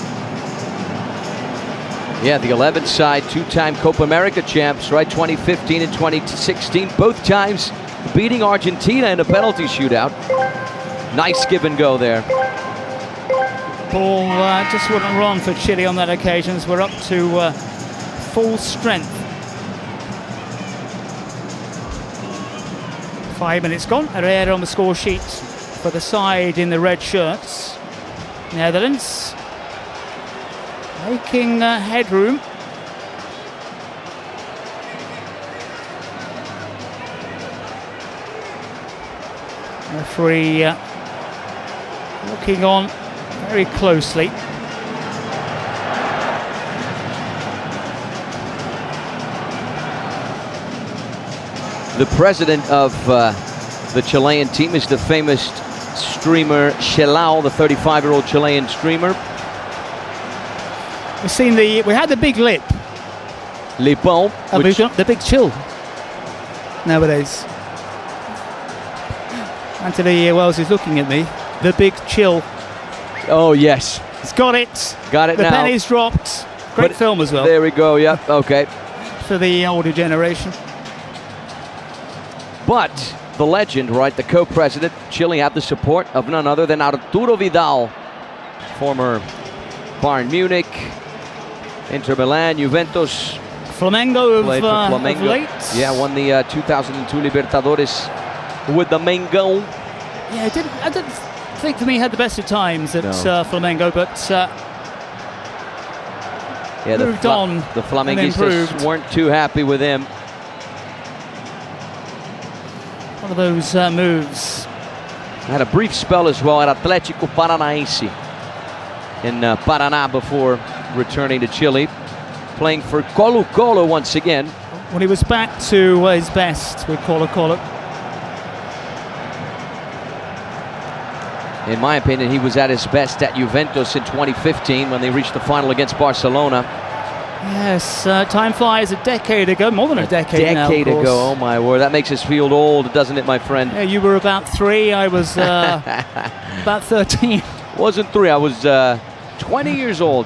Yeah, the 11th side, two-time Copa America champs, right? 2015 and 2016, both times beating Argentina in a penalty shootout. Nice give and go there. Ball just wouldn't run for Chile on that occasion, as we're up to full strength. 5 minutes gone. Herrera on the score sheet for the side in the red shirts. Netherlands making headroom. Referee looking on very closely. The president of the Chilean team is the famous streamer Chelao, the 35-year-old Chilean streamer. We've seen we had the big lip. Lipon. We've got the big chill nowadays. Anthony Wells is looking at me. The big chill. Oh, yes. He's got it. Got it the now. The pennies dropped. Great film as well. There we go, yep, okay. For the older generation. But the legend, right, the co-president, Chile had the support of none other than Arturo Vidal, former Bayern Munich, Inter Milan, Juventus. Flamengo played for Flamengo. Of late. Yeah, won the 2002 Libertadores with the Mengão. Yeah, I didn't think for me he had the best of times at Flamengo, but yeah, moved on. The Flamenguistas weren't too happy with him. One of those moves. Had a brief spell as well at Atlético Paranaense in Paraná before returning to Chile, playing for Colo-Colo once again. When he was back to his best with Colo-Colo. In my opinion, he was at his best at Juventus in 2015 when they reached the final against Barcelona. Yes, time flies, a decade ago, more than a decade now, of course. Ago, oh my word, that makes us feel old, doesn't it, my friend? Yeah, you were about 3, I was about 13. Wasn't 3, I was 20 years old.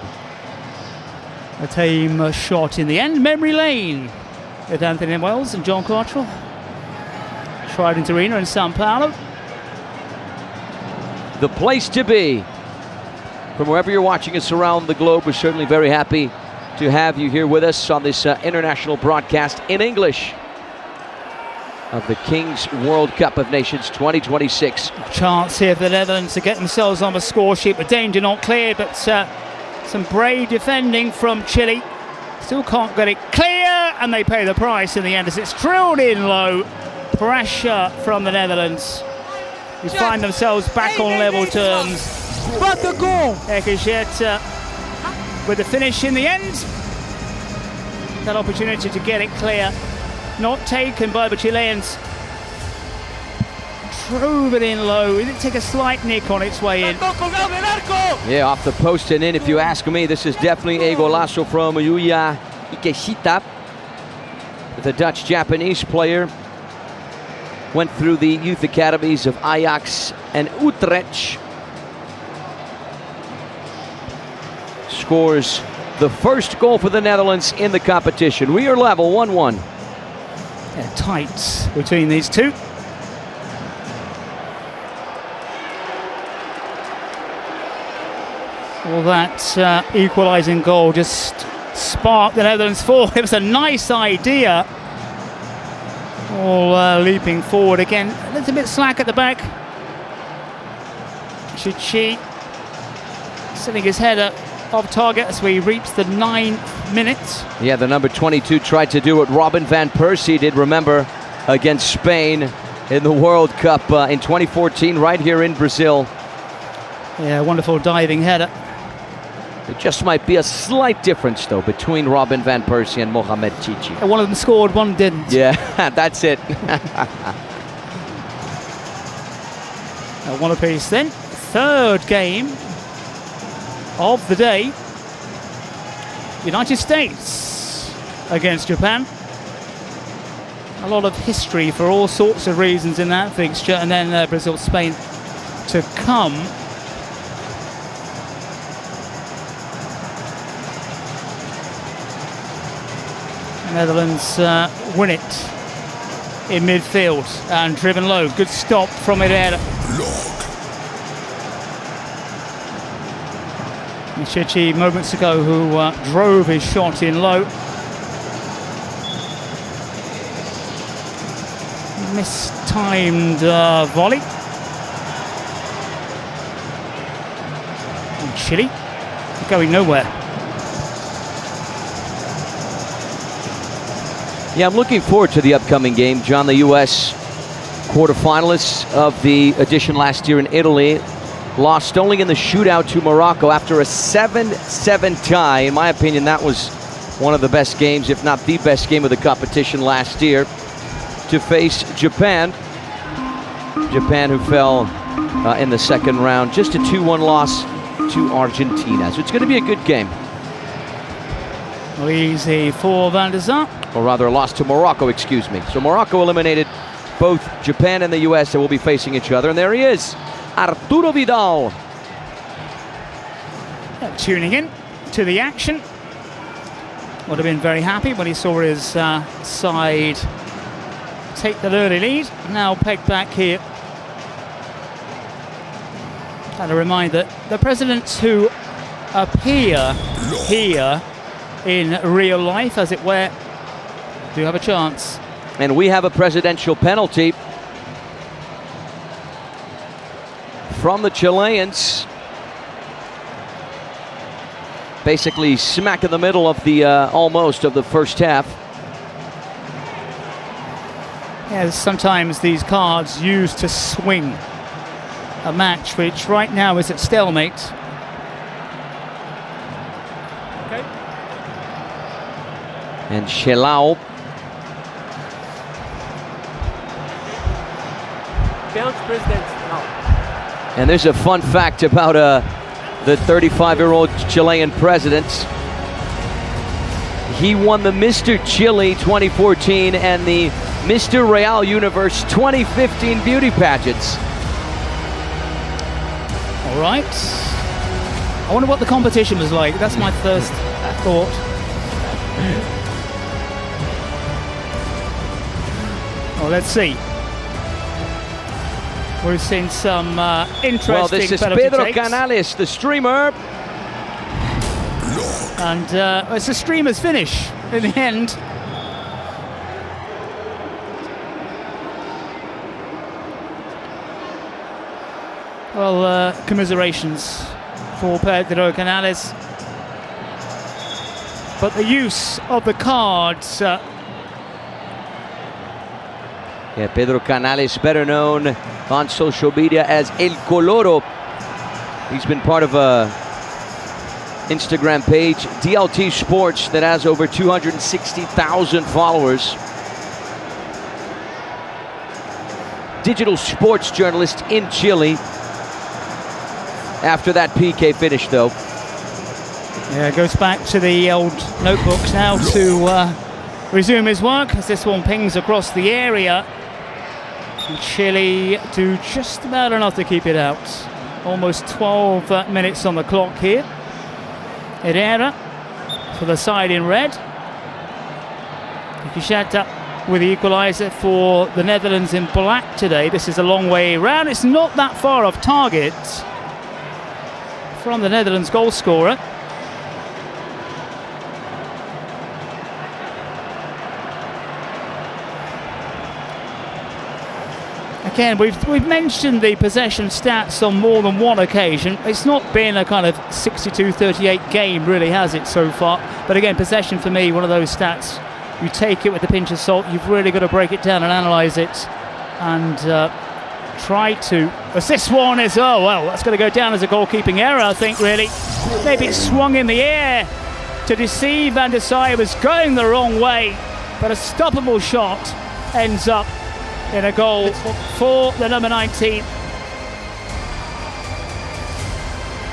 A team shot in the end, memory lane, with Anthony Wells and John Quattrell. Trident Arena in Sao Paulo. The place to be. From wherever you're watching us around the globe, we're certainly very happy to have you here with us on this international broadcast in English of the Kings World Cup of Nations 2026. Chance here for the Netherlands to get themselves on the score sheet, but danger not cleared, but some brave defending from Chile. Still can't get it clear, and they pay the price in the end as it's drilled in low. Pressure from the Netherlands, who find themselves back on level terms. But the goal! Ekejeta with the finish in the end. That opportunity to get it clear, not taken by the Chileans. Drove it in low. It did take a slight nick on its way in. Yeah, off the post and in, if you ask me. This is definitely a golazo from Yuya Ikeshita. The Dutch-Japanese player went through the youth academies of Ajax and Utrecht. Scores the first goal for the Netherlands in the competition. We are level 1-1. Yeah, tight between these two. Well, that equalising goal just sparked the Netherlands forward. It was a nice idea. All leaping forward again. A little bit slack at the back. Chichi setting his head up off target as we reach the 9th minute. Yeah, the number 22 tried to do what Robin van Persie did, remember, against Spain in the World Cup in 2014 right here in Brazil. Yeah, wonderful diving header. It just might be a slight difference, though, between Robin van Persie and Mohamed Chichi. One of them scored, one didn't. Yeah, that's it. One apiece then. Third game of the day. United States against Japan. A lot of history for all sorts of reasons in that fixture. And then Brazil-Spain to come. Netherlands win it in midfield and driven low. Good stop from Herrera. Chichi moments ago who drove his shot in low. Mistimed volley. And Chile going nowhere. Yeah, I'm looking forward to the upcoming game. John, the U.S. quarterfinalists of the edition last year in Italy lost only in the shootout to Morocco after a 7-7 tie. In my opinion, that was one of the best games, if not the best game of the competition last year, to face Japan. Japan, who fell in the second round. Just a 2-1 loss to Argentina. So it's going to be a good game. Easy for Van der Sar. Or rather, a loss to Morocco, excuse me. So Morocco eliminated both Japan and the U.S. that will be facing each other. And there he is, Arturo Vidal. Tuning in to the action. Would have been very happy when he saw his side take the early lead. Now pegged back here. And a reminder, the presidents who appear here in real life, as it were, do have a chance. And we have a presidential penalty from the Chileans. Basically smack in the middle of the almost of the first half. Yeah, sometimes these cards used to swing a match, which right now is at stalemate. Okay. And Shelau. And there's a fun fact about the 35-year-old Chilean president. He won the Mr. Chile 2014 and the Mr. Real Universe 2015 beauty pageants. All right. I wonder what the competition was like. That's my first thought. Well, let's see. We've seen some interesting Well, this is penalty Pedro takes. Canales, the streamer. And it's a streamer's finish in the end. Well, commiserations for Pedro Canales. But the use of the cards. Yeah, Pedro Canales, better known on social media as El Coloro. He's been part of a Instagram page, DLT Sports, that has over 260,000 followers. Digital sports journalist in Chile. After that PK finish, though. Yeah, goes back to the old notebooks now to resume his work as this one pings across the area. And Chile do just about enough to keep it out. Almost 12 minutes on the clock here. Herrera for the side in red. Kishata with the equaliser for the Netherlands in black today. This is a long way round. It's not that far off target from the Netherlands goal scorer. Again, we've mentioned the possession stats on more than one occasion. It's not been a kind of 62-38 game, really, has it, so far? But again, possession for me, one of those stats, you take it with a pinch of salt. You've really got to break it down and analyse it and try to assist one. Is, oh, well, that's going to go down as a goalkeeping error, I think, really. Maybe it swung in the air to deceive Van der Sar. It was going the wrong way, but a stoppable shot ends up in a goal for the number 19.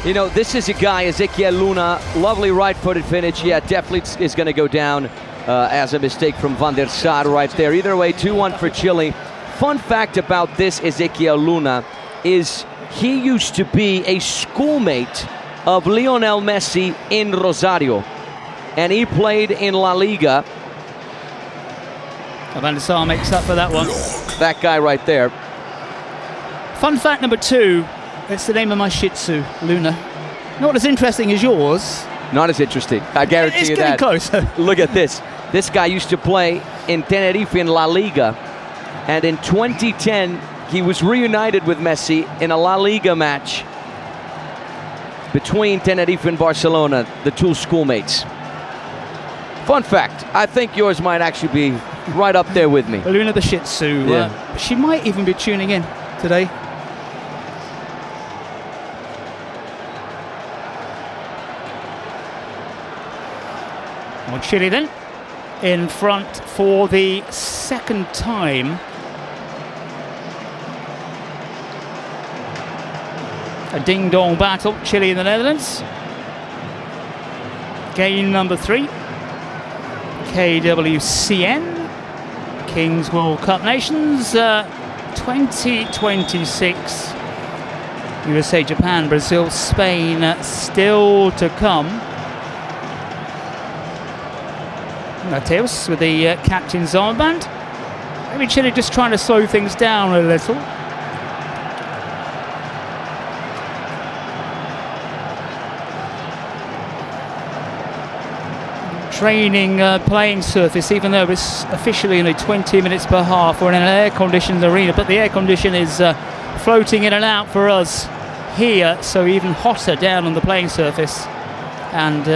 You know, this is a guy, Ezequiel Luna, lovely right-footed finish. Yeah, definitely is going to go down as a mistake from Van der Sar right there. Either way, 2-1 for Chile. Fun fact about this Ezequiel Luna is he used to be a schoolmate of Lionel Messi in Rosario, and he played in La Liga. Van der Sar makes up for that one. That guy right there. Fun fact number 2, it's the name of my Shih Tzu, Luna. Not as interesting as yours. Not as interesting, I guarantee you that. It's getting closer. Look at this. This guy used to play in Tenerife in La Liga, and in 2010, he was reunited with Messi in a La Liga match between Tenerife and Barcelona, the two schoolmates. Fun fact, I think yours might actually be right up there with me. Luna the Shih Tzu. Yeah. She might even be tuning in today. Well, Chile then in front for the second time. A ding-dong battle, Chile and the Netherlands. Game number 3. KWCN. Kings World Cup Nations 2026. USA, Japan, Brazil, Spain still to come. Mateus with the captain's armband. Maybe Chile just trying to slow things down a little. Training playing surface, even though it's officially only 20 minutes per half. We're in an air-conditioned arena, but the air condition is floating in and out for us here, so even hotter down on the playing surface, and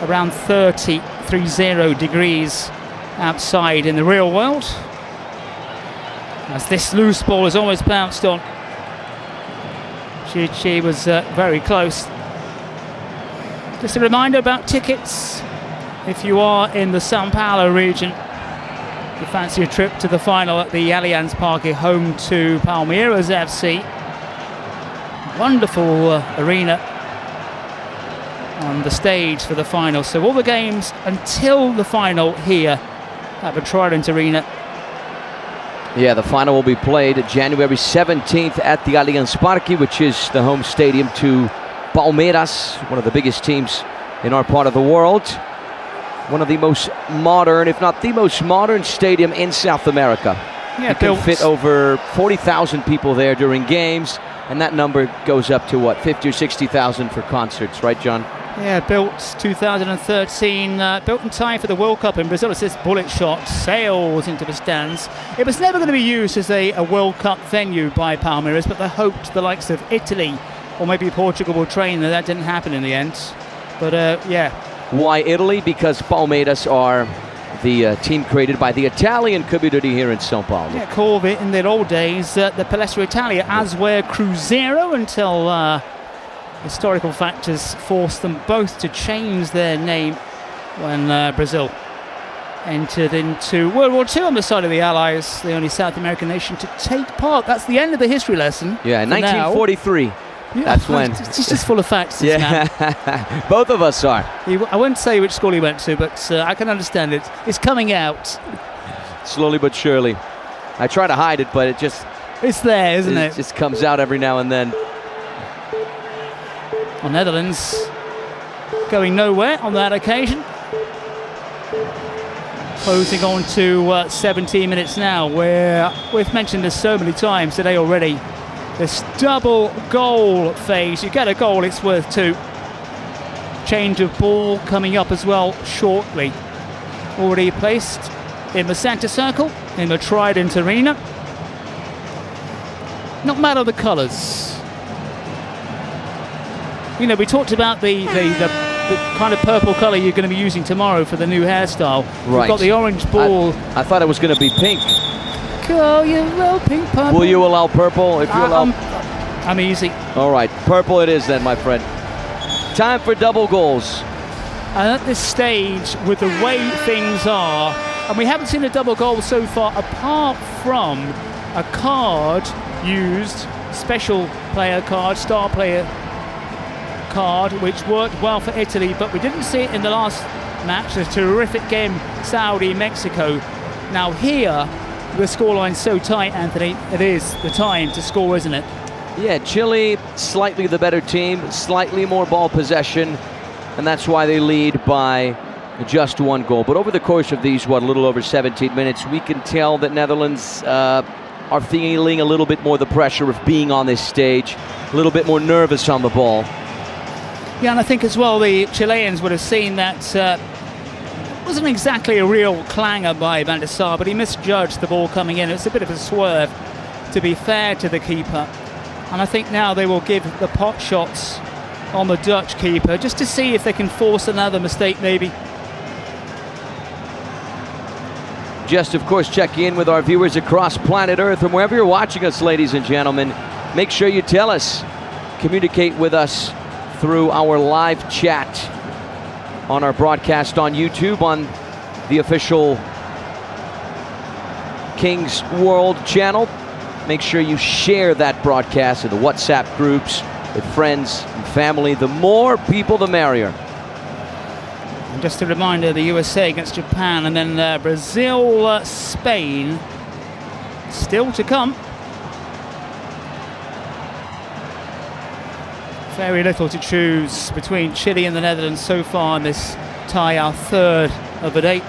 around 30 degrees outside in the real world. As this loose ball is almost bounced on. She was very close. Just a reminder about tickets. If you are in the Sao Paulo region, you fancy a trip to the final at the Allianz Parque, home to Palmeiras FC. Wonderful arena on the stage for the final. So all the games until the final here at the Trident Arena. Yeah, the final will be played January 17th at the Allianz Parque, which is the home stadium to Palmeiras, one of the biggest teams in our part of the world. One of the most modern, if not the most modern stadium in South America. Yeah, it can fit over 40,000 people there during games, and that number goes up to what, 50 or 60,000 for concerts, right, John? Yeah, built 2013, built in time for the World Cup in Brazil. It's this bullet shot, sails into the stands. It was never going to be used as a World Cup venue by Palmeiras, but they hoped the likes of Italy or maybe Portugal will train. That didn't happen in the end. But yeah. Why Italy? Because Palmeiras are the team created by the Italian community here in São Paulo. Yeah, called it in their old days the Palestra Italia, as were Cruzeiro, until historical factors forced them both to change their name when Brazil entered into World War II on the side of the Allies, the only South American nation to take part. That's the end of the history lesson. Yeah, 1943. That's when. It's just full of facts, this man. Both of us are. I won't say which school he went to, but I can understand it. It's coming out. Slowly but surely. I try to hide it, but it's there, isn't it? It just comes out every now and then. Well, Netherlands going nowhere on that occasion. Closing on to 17 minutes now, where we've mentioned this so many times today already. This double goal phase. You get a goal, it's worth 2. Change of ball coming up as well shortly. Already placed in the centre circle, in the Trident Arena. Not matter the colours. You know, we talked about the kind of purple colour you're going to be using tomorrow for the new hairstyle. Right. You've got the orange ball. I thought it was going to be pink. Go, you little pink purple. Will you allow purple? If you allow, I'm easy. All right, purple it is then, my friend. Time for double goals. And at this stage, with the way things are, and we haven't seen a double goal so far, apart from a card used, special player card, star player card, which worked well for Italy, but we didn't see it in the last match. A terrific game, Saudi-Mexico. Now here, the scoreline's so tight, Anthony, it is the time to score, isn't it? Yeah, Chile, slightly the better team, slightly more ball possession, and that's why they lead by just 1 goal. But over the course of these, a little over 17 minutes, we can tell that Netherlands are feeling a little bit more the pressure of being on this stage, a little bit more nervous on the ball. Yeah, and I think as well the Chileans would have seen that wasn't exactly a real clanger by Van der Sar, but he misjudged the ball coming in. It's a bit of a swerve, to be fair to the keeper. And I think now they will give the pot shots on the Dutch keeper, just to see if they can force another mistake maybe. Just, of course, checking in with our viewers across planet Earth, and wherever you're watching us, ladies and gentlemen, make sure you tell us, communicate with us through our live chat on our broadcast on YouTube, on the official Kings World channel. Make sure you share that broadcast in the WhatsApp groups with friends and family. The more people, the merrier. And just a reminder, the USA against Japan, and then Brazil, Spain, still to come. Very little to choose between Chile and the Netherlands so far in this tie, our 3rd of the day.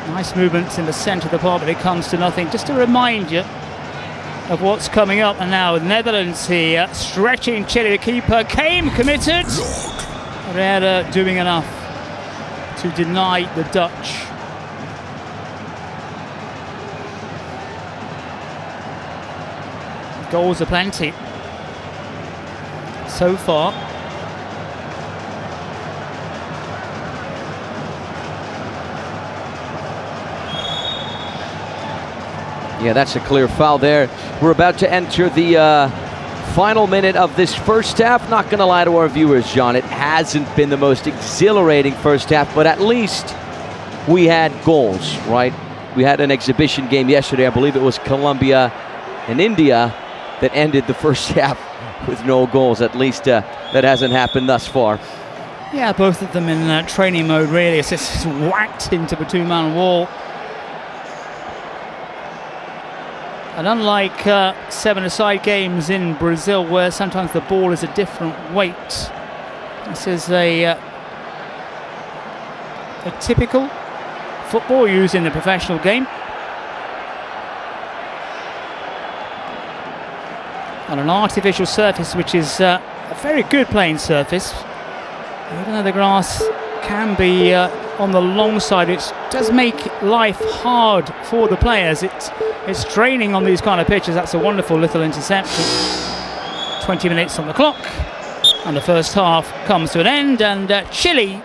Nice movements in the centre of the park, but it comes to nothing. Just to remind you of what's coming up. And now the Netherlands here, stretching Chile. The keeper came committed. Herrera doing enough to deny the Dutch. Goals are plenty so far. Yeah, that's a clear foul there. We're about to enter the final minute of this first half. Not going to lie to our viewers, John, it hasn't been the most exhilarating first half, but at least we had goals, right? We had an exhibition game yesterday. I believe it was Colombia and India that ended the first half with no goals. At least that hasn't happened thus far. Yeah, both of them in training mode, really. It's just whacked into the 2-man wall. And unlike 7-a-side games in Brazil, where sometimes the ball is a different weight, this is a typical football used in the professional game. On an artificial surface which is a very good playing surface. Even though the grass can be on the long side, it does make life hard for the players. It's draining on these kind of pitches. That's a wonderful little interception. 20 minutes on the clock, and the first half comes to an end, and Chile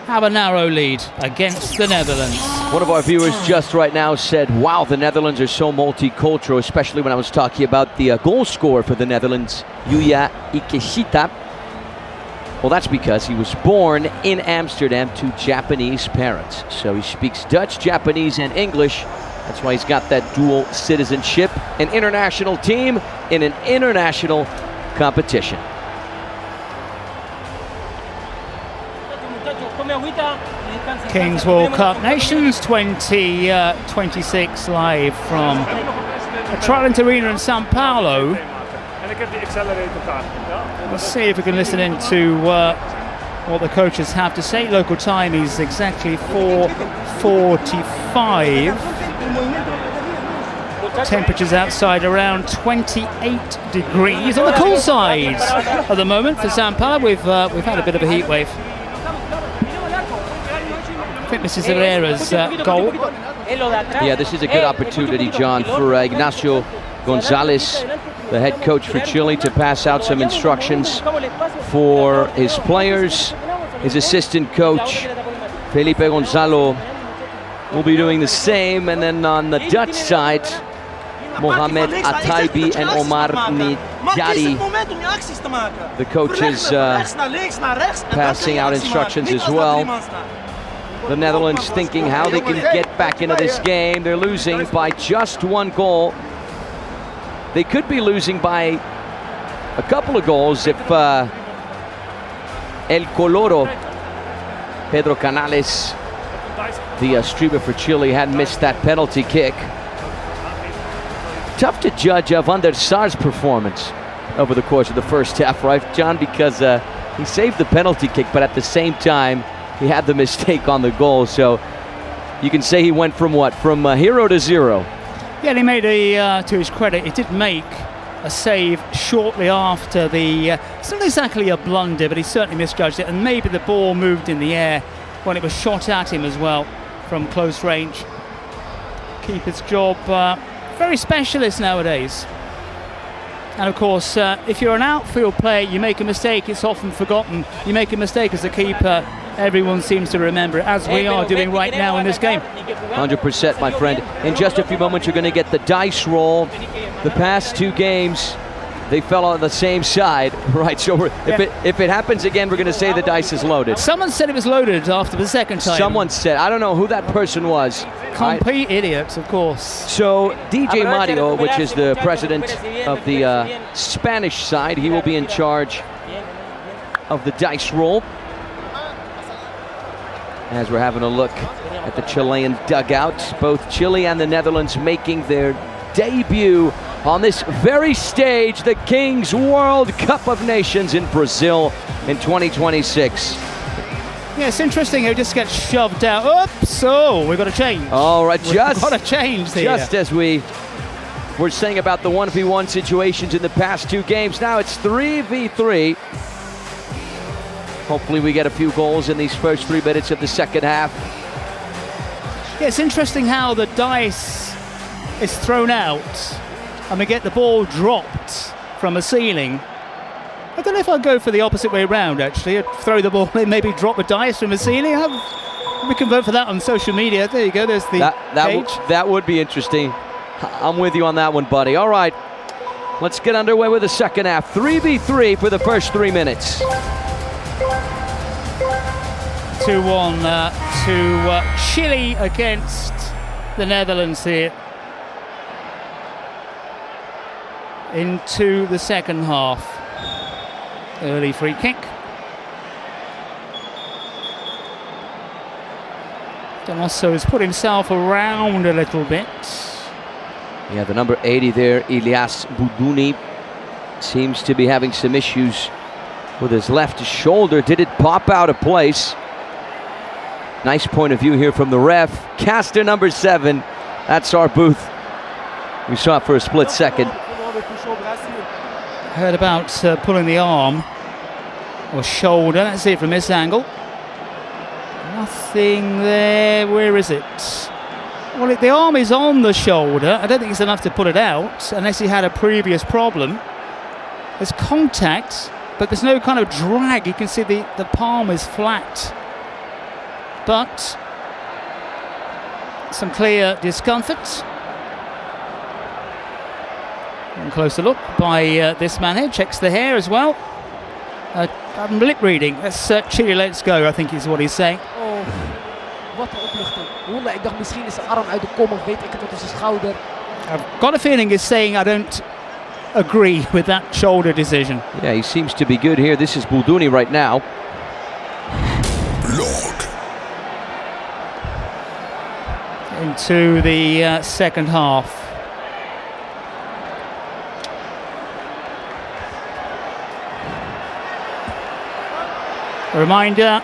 have a narrow lead against the Netherlands. One of our viewers just right now said, wow, the Netherlands are so multicultural, especially when I was talking about the goal scorer for the Netherlands, Yuya Ikeshita. Well, that's because he was born in Amsterdam to Japanese parents. So he speaks Dutch, Japanese, and English. That's why he's got that dual citizenship, an international team in an international competition. Kings World Cup Nations 2026 live from a Trident Arena in Sao Paulo. Let's see if we can listen into what the coaches have to say. Local time is exactly 4:45. Temperatures outside around 28 degrees on the cool side at the moment for Sao Paulo. We've had a bit of a heat wave. I think this is Herrera's goal. Yeah, this is a good opportunity, John, for Ignacio Gonzalez, the head coach for Chile, to pass out some instructions for his players. His assistant coach, Felipe Gonzalo, will be doing the same. And then on the Dutch side, Mohamed Ataibi and Omar Nijari, the coaches passing out instructions as well. The Netherlands thinking how they can get back into this game. They're losing by just one goal. They could be losing by a couple of goals if El Coloro, Pedro Canales, the streamer for Chile, hadn't missed that penalty kick. Tough to judge Van der Sar's performance over the course of the first half, right, John? Because he saved the penalty kick, but at the same time, he had the mistake on the goal. So you can say he went from what? From hero to zero. Yeah, he made to his credit, he did make a save shortly after the, it's not exactly a blunder, but he certainly misjudged it, and maybe the ball moved in the air when it was shot at him as well from close range. Keeper's job, very specialist nowadays. And of course, if you're an outfield player, you make a mistake, it's often forgotten. You make a mistake as a keeper, everyone seems to remember it, as we are doing right now in this game. 100%, my friend. In just a few moments, you're going to get the dice roll. The past two games, they fell on the same side, right? So if it happens again, we're going to say the dice is loaded. Someone said it was loaded after the second time. Someone said, I don't know who that person was. Complete idiots, of course. So DJ Mario, which is the president of the Spanish side, he will be in charge of the dice roll. As we're having a look at the Chilean dugout, both Chile and the Netherlands making their debut on this very stage, the Kings World Cup of Nations in Brazil in 2026. Yeah, it's interesting how it just gets shoved out. Oops, so we've got to change. All right, we've got to change here. Just as we were saying about the 1v1 situations in the past two games, now it's 3v3. Hopefully we get a few goals in these first 3 minutes of the second half. Yeah, it's interesting how the dice is thrown out and we get the ball dropped from a ceiling. I don't know if I'd go for the opposite way around, actually. I'd throw the ball in, maybe drop a dice from a ceiling. We can vote for that on social media. There you go, there's the page. That would be interesting. I'm with you on that one, buddy. All right, let's get underway with the second half. 3v3 for the first 3 minutes. 2-1 to Chile against the Netherlands here. Into the second half. Early free kick. Donoso has put himself around a little bit. Yeah, the number 80 there, Ilyas Buduni, seems to be having some issues with his left shoulder. Did it pop out of place? Nice point of view here from the ref. Caster number 7, that's our booth. We saw it for a split second. heard about pulling the arm or shoulder. Let's see it from this angle. Nothing there. Where is it? Well, the arm is on the shoulder. I don't think it's enough to pull it out unless he had a previous problem. There's contact, but there's no kind of drag. You can see the palm is flat. But some clear discomfort. A closer look by this man here. Checks the hair as well. I'm lip reading. That's Chile, let's go, I think is what he's saying. Oh, wat een opluchting. Honda, ik dacht misschien is zijn arm uit de kom of weet ik het, tot is zijn schouder. I've got a feeling he's saying I don't agree with that shoulder decision. Yeah, he seems to be good here. This is Bulduni right now. Block. Into the second half. A reminder,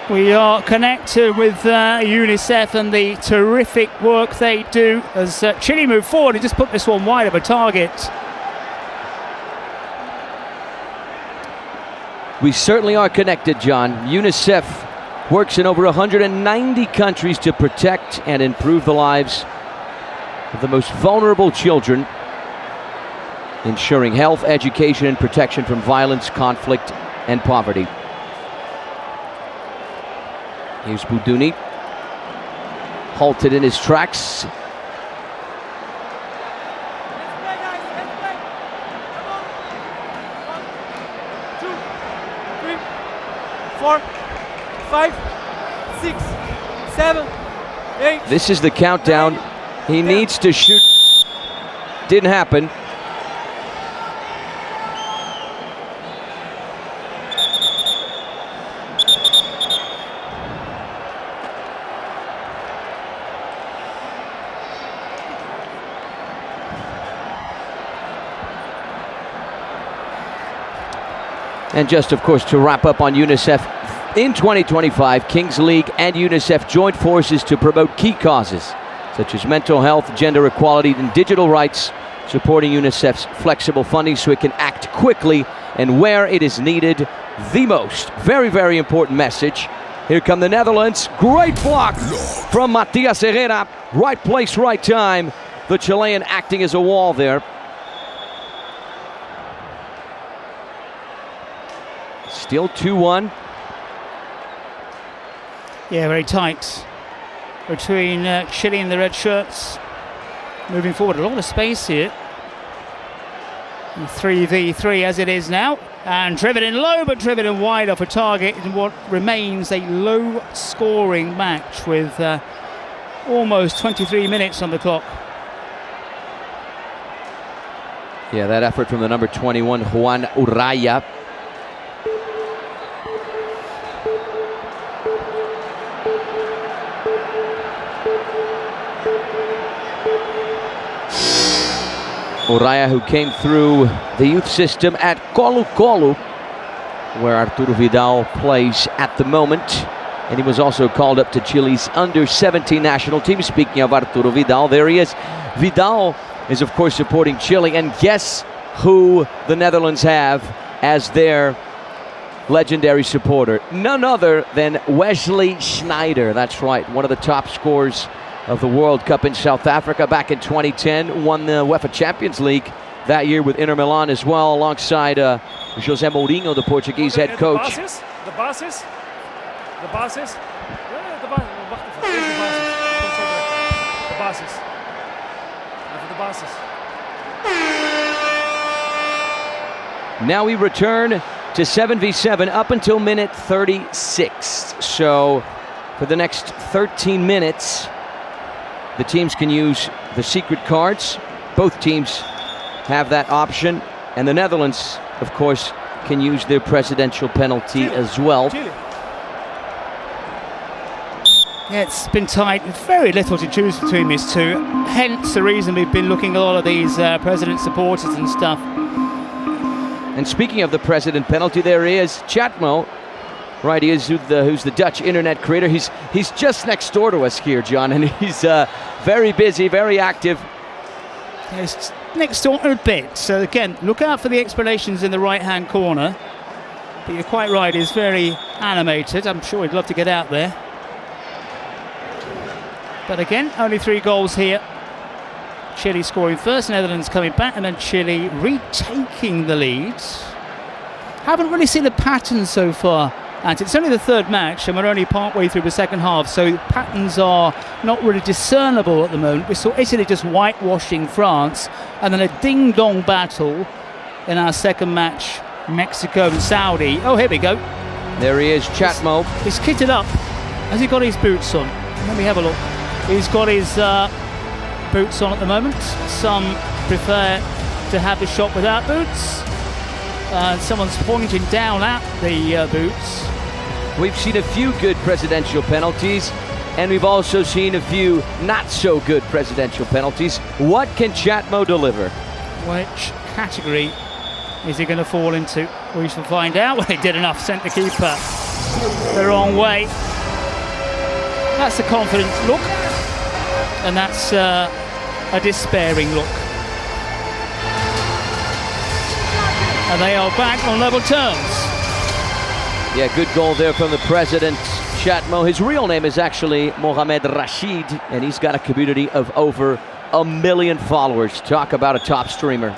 we are connected with UNICEF and the terrific work they do as Chile move forward and just put this one wide of a target. We certainly are connected, John. UNICEF works in over 190 countries to protect and improve the lives of the most vulnerable children, ensuring health, education, and protection from violence, conflict, and poverty. Here's Buduni, halted in his tracks. Four, 5, 6, 7, 8. This is the countdown. He needs to shoot. Didn't happen. And just, of course, to wrap up on UNICEF, in 2025, Kings League and UNICEF joined forces to promote key causes, such as mental health, gender equality, and digital rights, supporting UNICEF's flexible funding so it can act quickly and where it is needed the most. Very, very important message. Here come the Netherlands. Great block from Matias Herrera. Right place, right time. The Chilean acting as a wall there. Still 2-1. Yeah, very tight between Chile and the red shirts. Moving forward, a lot of space here. 3v3 as it is now. And driven in low, but driven in wide off a target in what remains a low-scoring match with almost 23 minutes on the clock. Yeah, that effort from the number 21, Juan Uraya. Uraya, who came through the youth system at Colo-Colo, where Arturo Vidal plays at the moment. And he was also called up to Chile's under-17 national team. Speaking of Arturo Vidal, there he is. Vidal is, of course, supporting Chile. And guess who the Netherlands have as their legendary supporter? None other than Wesley Sneijder. That's right, one of the top scorers of the World Cup in South Africa back in 2010, won the UEFA Champions League that year with Inter Milan as well, alongside José Mourinho, the Portuguese head coach. The basis. Wacht even. Eerst de basis. Even de basis. Now we return to 7v7 up until minute 36. So for the next 13 minutes, the teams can use the secret cards. Both teams have that option. And the Netherlands, of course, can use their presidential penalty as well. Yeah, it's been tight. Very little to choose between these two. Hence the reason we've been looking at all of these president supporters and stuff. And speaking of the president penalty, there he is, Chatmo. Right, he is who's the Dutch internet creator. He's just next door to us here, John, and he's very busy, very active. It's next door a bit. So again, look out for the explanations in the right-hand corner. But you're quite right, he's very animated. I'm sure he'd love to get out there. But again, only 3 goals here. Chile scoring first, Netherlands coming back, and then Chile retaking the lead. Haven't really seen the pattern so far, and it's only the 3rd match, and we're only partway through the second half, so patterns are not really discernible at the moment. We saw Italy just whitewashing France, and then a ding-dong battle in our second match, Mexico and Saudi. Oh, here we go. There he is, Chatmo. He's kitted up. Has he got his boots on? Let me have a look. He's got his boots on at the moment. Some prefer to have the shot without boots. Someone's pointing down at the boots. We've seen a few good presidential penalties, and we've also seen a few not so good presidential penalties. What can Chatmo deliver? Which category is he going to fall into? We shall find out. Well, he did enough, sent the keeper the wrong way. That's a confident look, and that's a despairing look. And they are back on level terms. Yeah, good goal there from the president, Chatmo. His real name is actually Mohamed Rashid, and he's got a community of over 1 million followers. Talk about a top streamer.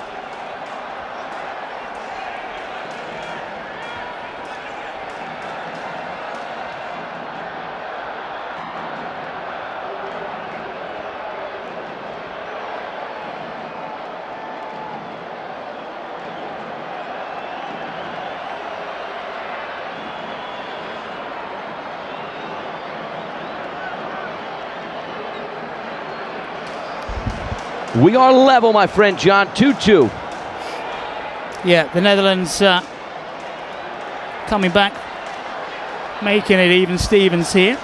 We are level, my friend John, 2-2. Yeah, the Netherlands coming back, making it even Stevens here.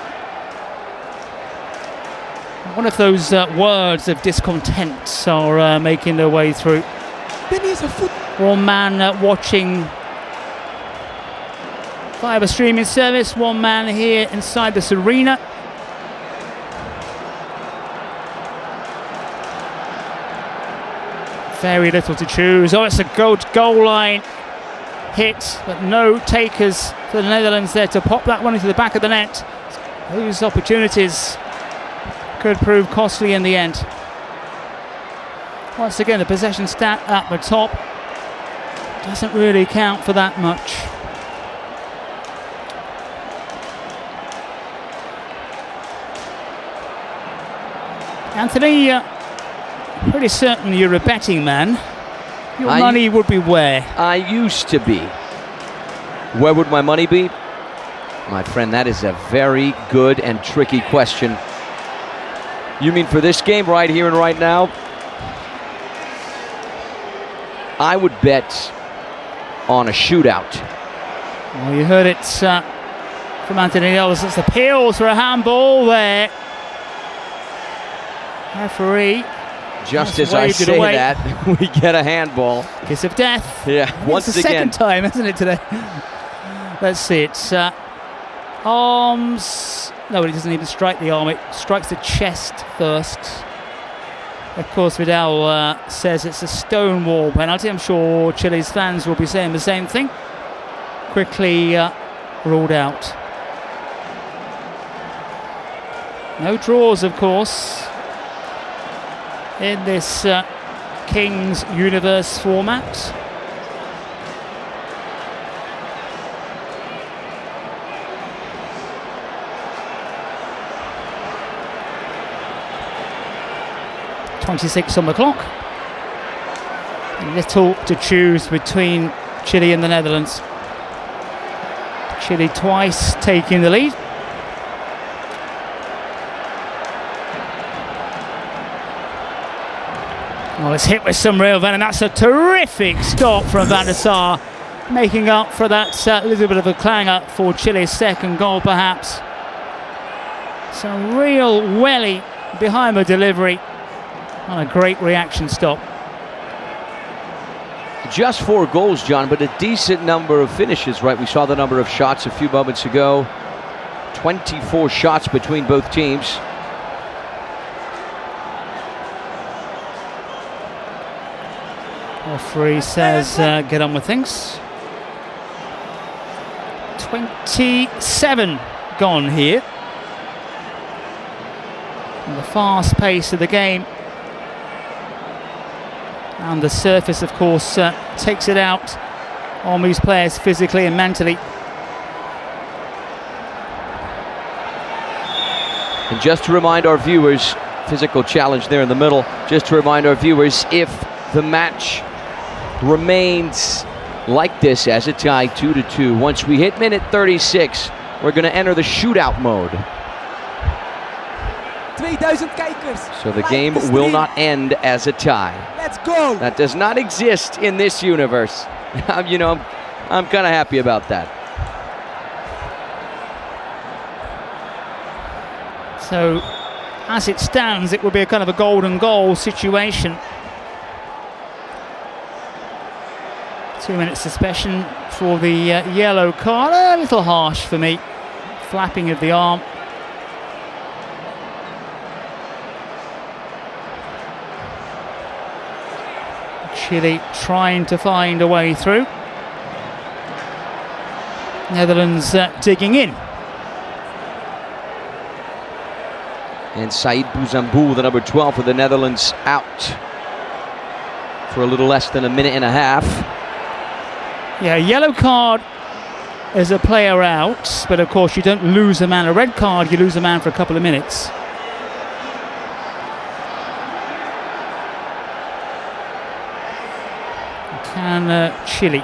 One of those words of discontent are making their way through. One man watching via the streaming service, one man here inside this arena. Very little to choose. Oh, it's a goal line hit, but no takers for the Netherlands there to pop that one into the back of the net. Those opportunities could prove costly in the end. Once again, the possession stat at the top doesn't really count for that much. Anthony, pretty certain you're a betting man. Your money would be where? I used to be. Where would my money be? My friend, that is a very good and tricky question. You mean for this game right here and right now? I would bet on a shootout. Well, you heard it from Anthony Ellis. It's appeals for a handball there. Referee. Just as I say that, we get a handball. Kiss of death. Yeah, once it's the again. second time, isn't it, today? Let's see, it's arms. No, it doesn't even strike the arm, it strikes the chest first. Of course, Vidal says it's a stonewall penalty. I'm sure Chile's fans will be saying the same thing. Quickly ruled out. No draws, of course, in this King's Universe format. .26 on the clock. Little to choose between Chile and the Netherlands. Chile twice taking the lead. Well, it's hit with some real venom. That's a terrific stop from Van der Sar, making up for that little bit of a clanger for Chile's second goal, perhaps. Some real welly behind the delivery. And a great reaction stop. Just 4 goals, John, but a decent number of finishes, right? We saw the number of shots a few moments ago. 24 shots between both teams. Referee says get on with things. 27 gone here. And the fast pace of the game. And the surface, of course, takes it out on these players physically and mentally. And just to remind our viewers, physical challenge there in the middle, just to remind our viewers, if the match remains like this as a tie 2-2, once we hit minute 36, we're going to enter the shootout mode. 2000 kijkers. So the game will not end as a tie. Let's go. That does not exist in this universe. You know, I'm kind of happy about that. So, as it stands, it will be a kind of a golden goal situation. 2-minute suspension for the yellow card. A little harsh for me. Flapping of the arm. Chile trying to find a way through. Netherlands digging in. And Said Bouzambou, the number 12 for the Netherlands, out for a little less than a minute and a half. Yeah, yellow card as a player out, but of course you don't lose a man. A red card, you lose a man for a couple of minutes. Can Chile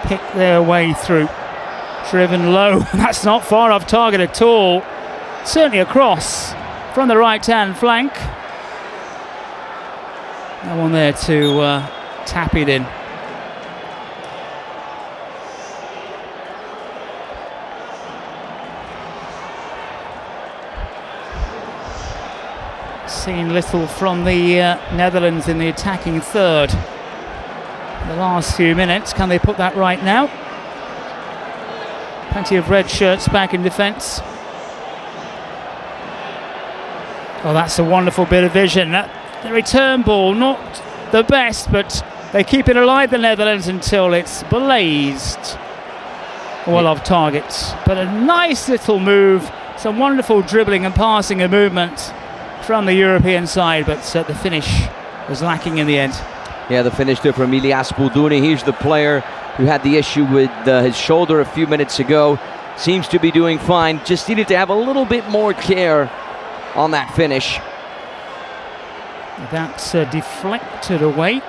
pick their way through? Driven low, that's not far off target at all. Certainly across from the right-hand flank. No one there to tap it in. Seen little from the Netherlands in the attacking third. The last few minutes, can they put that right now? Plenty of red shirts back in defence. Oh, that's a wonderful bit of vision. The return ball, not the best, but they keep it alive, the Netherlands, until it's blazed well off target. But a nice little move, some wonderful dribbling and passing and movement from the European side, but the finish was lacking in the end. Yeah, the finish there from Ilias Boudouni. He's the player who had the issue with his shoulder a few minutes ago. Seems to be doing fine. Just needed to have a little bit more care on that finish. That's deflected away.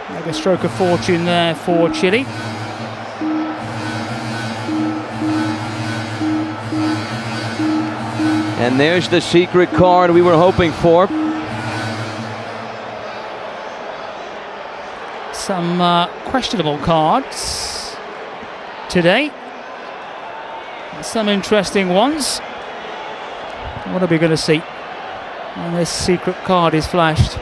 Like a stroke of fortune there for Chile. And there's the secret card we were hoping for. Some questionable cards today. Some interesting ones. What are we going to see? And this secret card is flashed.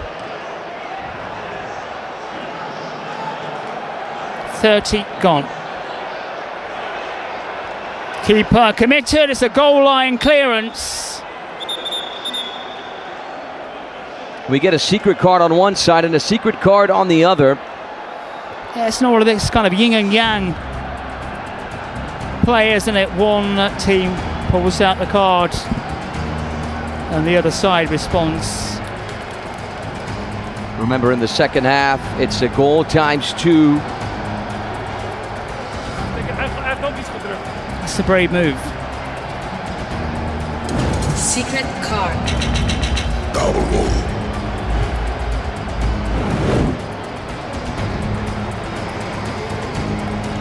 30 gone. Keeper committed. It's a goal line clearance. We get a secret card on one side and a secret card on the other. Yeah, it's not this kind of yin and yang play, isn't it? One team pulls out the card and the other side responds. Remember, in the second half, it's a goal times 2. That's a brave move. Secret card.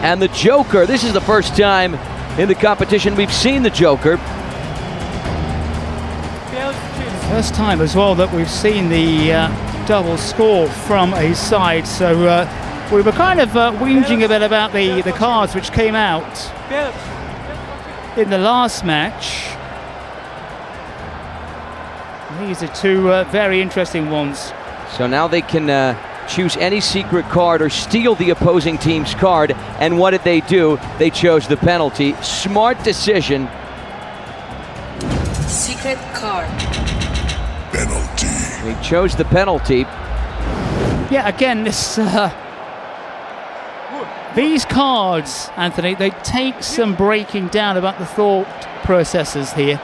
And the Joker, this is the first time in the competition we've seen the Joker. First time as well that we've seen the double score from a side, so we were kind of whinging a bit about the cards which came out in the last match. These are two very interesting ones. So now they can choose any secret card or steal the opposing team's card. And what did they do? They chose the penalty. Smart decision. Secret card. They chose the penalty. Yeah, again, these cards, Anthony, they take some breaking down about the thought processes here.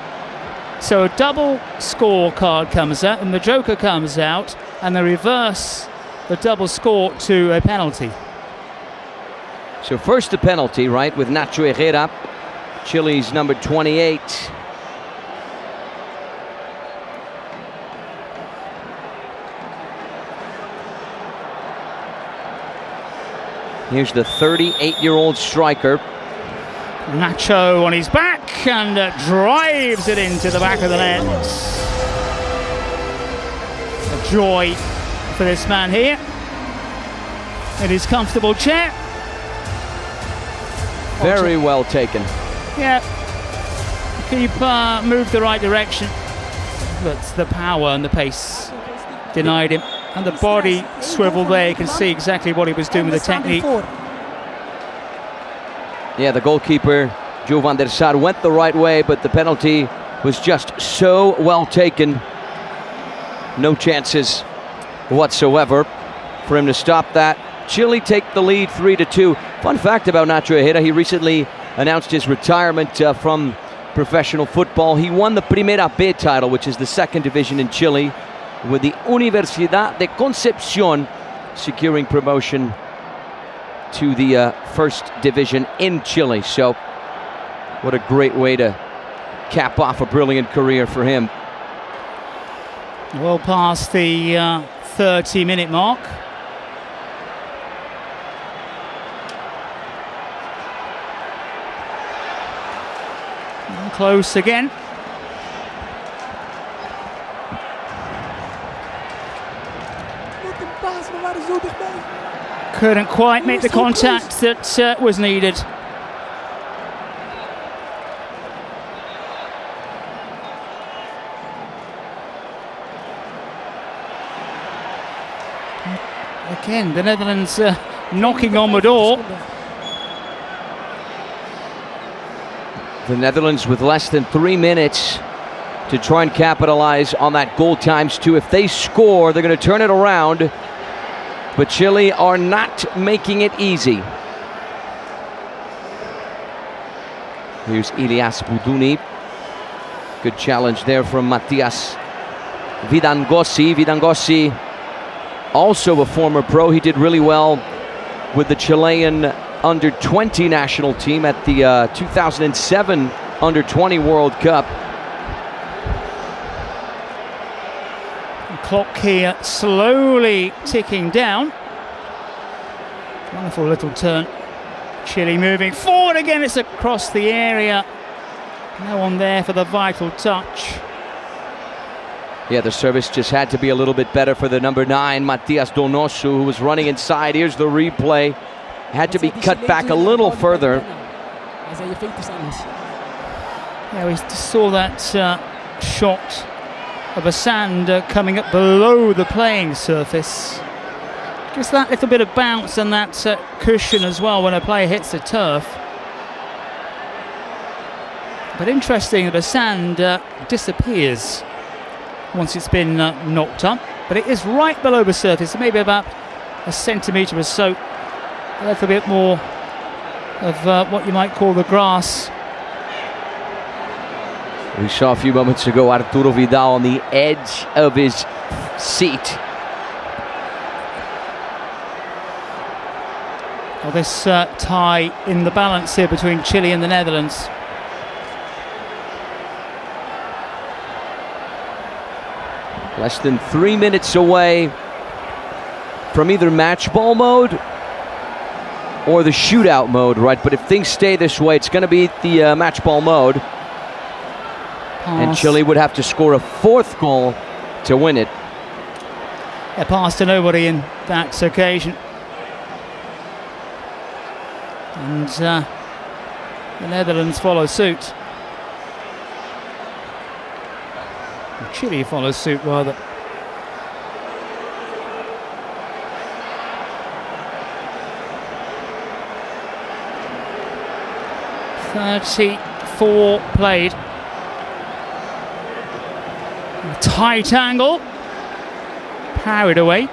So a double score card comes out, and the joker comes out, and they reverse the double score to a penalty. So first the penalty, right, with Nacho Herrera, Chile's number 28. Here's the 38-year-old striker. Nacho on his back and drives it into the back of the net. A joy for this man here in his comfortable chair. Very well taken. Yeah, keeper moved the right direction, but the power and the pace denied him. And the body swivel there, you can see exactly what he was doing with the technique. Yeah, the goalkeeper, Joe van der Sar, went the right way, but the penalty was just so well taken. No chances whatsoever for him to stop that. Chile take the lead 3-2. Fun fact about Nacho Herrera, he recently announced his retirement from professional football. He won the Primera B title, which is the second division in Chile, with the Universidad de Concepción securing promotion to the first division in Chile. So what a great way to cap off a brilliant career for him. Well past the 30-minute mark. And close again. Couldn't quite make the contact that was needed. Again, the Netherlands knocking on the door. The Netherlands with less than 3 minutes to try and capitalize on that goal ×2. If they score, they're going to turn it around. But Chile are not making it easy. Here's Ilias Buduni. Good challenge there from Matias Vidangossi. Vidangossi, also a former pro. He did really well with the Chilean under-20 national team at the 2007 under-20 World Cup. Clock here slowly ticking down. Wonderful little turn. Chile moving forward again. It's across the area. No one there for the vital touch. Yeah, the service just had to be a little bit better for the number 9, Matias Donoso, who was running inside. Here's the replay. Had to be cut back a little further. Yeah, we saw that shot of a sand coming up below the playing surface. Just that little bit of bounce and that cushion as well when a player hits the turf. But interesting that the sand disappears once it's been knocked up. But it is right below the surface, maybe about a centimetre or so. A little bit more of what you might call the grass. We saw a few moments ago Arturo Vidal on the edge of his seat. Well, this tie in the balance here between Chile and the Netherlands. Less than 3 minutes away from either match ball mode or the shootout mode, right? But if things stay this way, it's going to be the match ball mode. And Chile would have to score a 4th goal to win it. A pass to nobody in that occasion. And the Netherlands follow suit. Or Chile follows suit, rather. .34 played. Tight angle. Parried away.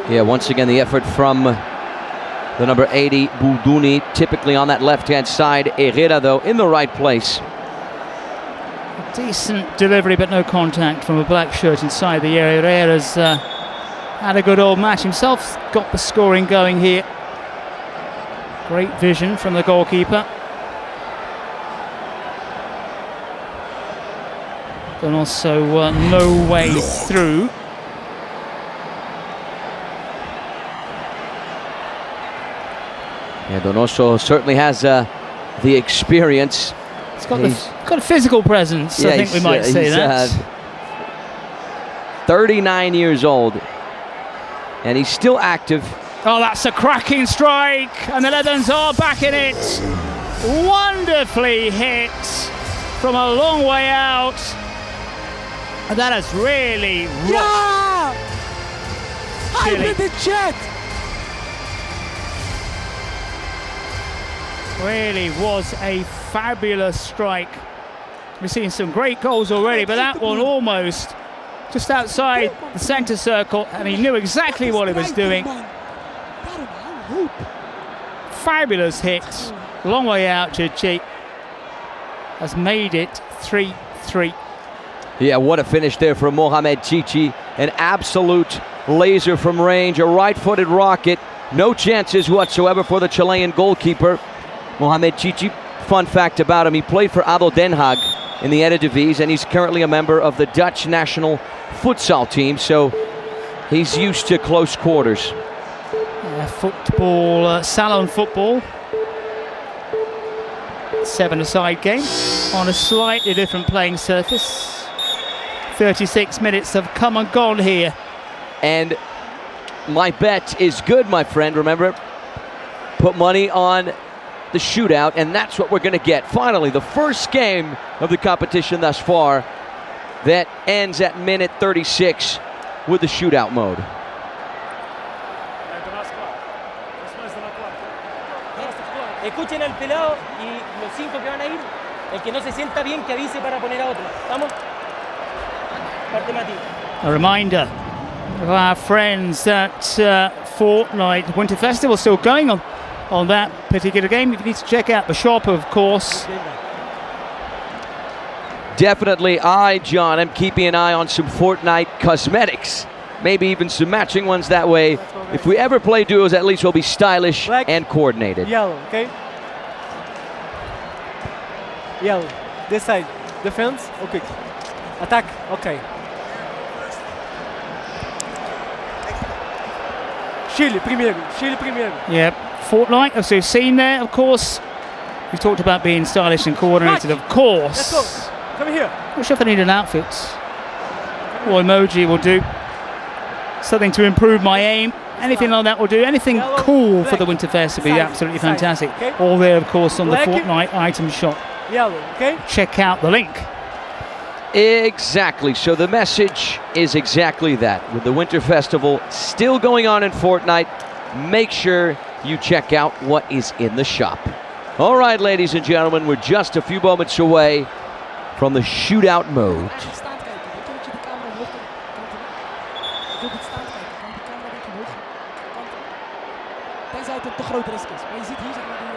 Yeah, once again, the effort from the number 80, Buduni, typically on that left-hand side. Herrera, though, in the right place. Decent delivery, but no contact from a black shirt inside the area. Herrera's had a good old match himself, got the scoring going here. Great vision from the goalkeeper. And also no way through. Yeah, Donoso certainly has the experience. He's got a physical presence, I think we might say that. 39 years old, and he's still active. Oh, that's a cracking strike, and the Netherlands are back in it. Wonderfully hit from a long way out. And that has really rocked Chile. the jet! Really was a fabulous strike. We've seen some great goals already, but that one almost just outside the centre circle, and he knew exactly what he was doing. Fabulous hit, long way out. Chichi has made it 3-3. Yeah, what a finish there from Mohamed Chichi. An absolute laser from range, a right-footed rocket. No chances whatsoever for the Chilean goalkeeper. Mohamed Chichi, fun fact about him, he played for ADO Den Haag in the Eredivisie, and he's currently a member of the Dutch national futsal team, so he's used to close quarters. Football, salon football. 7-a-side game on a slightly different playing surface. 36 minutes have come and gone here. And my bet is good, my friend. Remember, put money on the shootout, and that's what we're going to get. Finally, the first game of the competition thus far that ends at minute 36 with the shootout mode. Escuchen al pelado y los 5 que van a ir. El que no se sienta bien que avise para poner a otro. ¿Vamos? Parte Mati. A reminder of our friends at Fortnite Winter Festival still going on that particular game. You need to check out the shop, of course. Definitely, John, I'm keeping an eye on some Fortnite cosmetics. Maybe even some matching ones that way. If we ever play duos, at least we'll be stylish and coordinated. Yellow, okay? Yellow. This side. Defense, okay. Attack, okay. Chile primeiro. Yep, Fortnite, as we've seen there, of course. We talked about being stylish and coordinated, of course. Let's go. Come here. Not sure if I need an outfit. Or emoji will do. Something to improve my aim. Anything like that will do. Anything cool for the Winterfest would be absolutely fantastic. All there, of course, on the Fortnite item shop. Yellow, okay? Check out the link. Exactly. So the message is exactly that. With the Winter Festival still going on in Fortnite, make sure you check out what is in the shop. All right, ladies and gentlemen, we're just a few moments away from the shootout mode. Tenzij het een te groot risk is. Maar je ziet hier zeg maar die...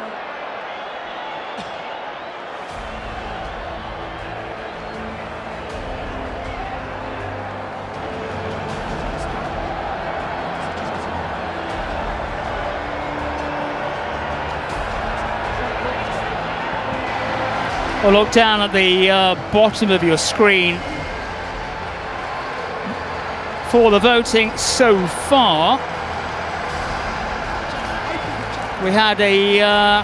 Well, look down at the bottom of your screen for the voting so far. We had a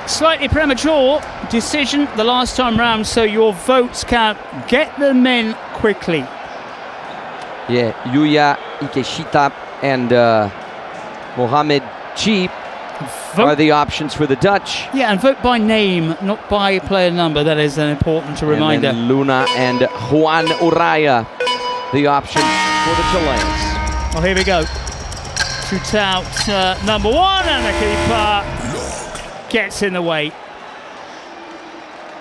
slightly premature decision the last time round, so your votes count. Get them in quickly. Yeah, Yuya Ikeshita and Mohamed Chi are the options for the Dutch. Yeah, and vote by name, not by player number. That is an important reminder. And then Luna and Juan Uraya, the options for the Chileans. Well, here we go. Shootout number one, and the keeper gets in the way.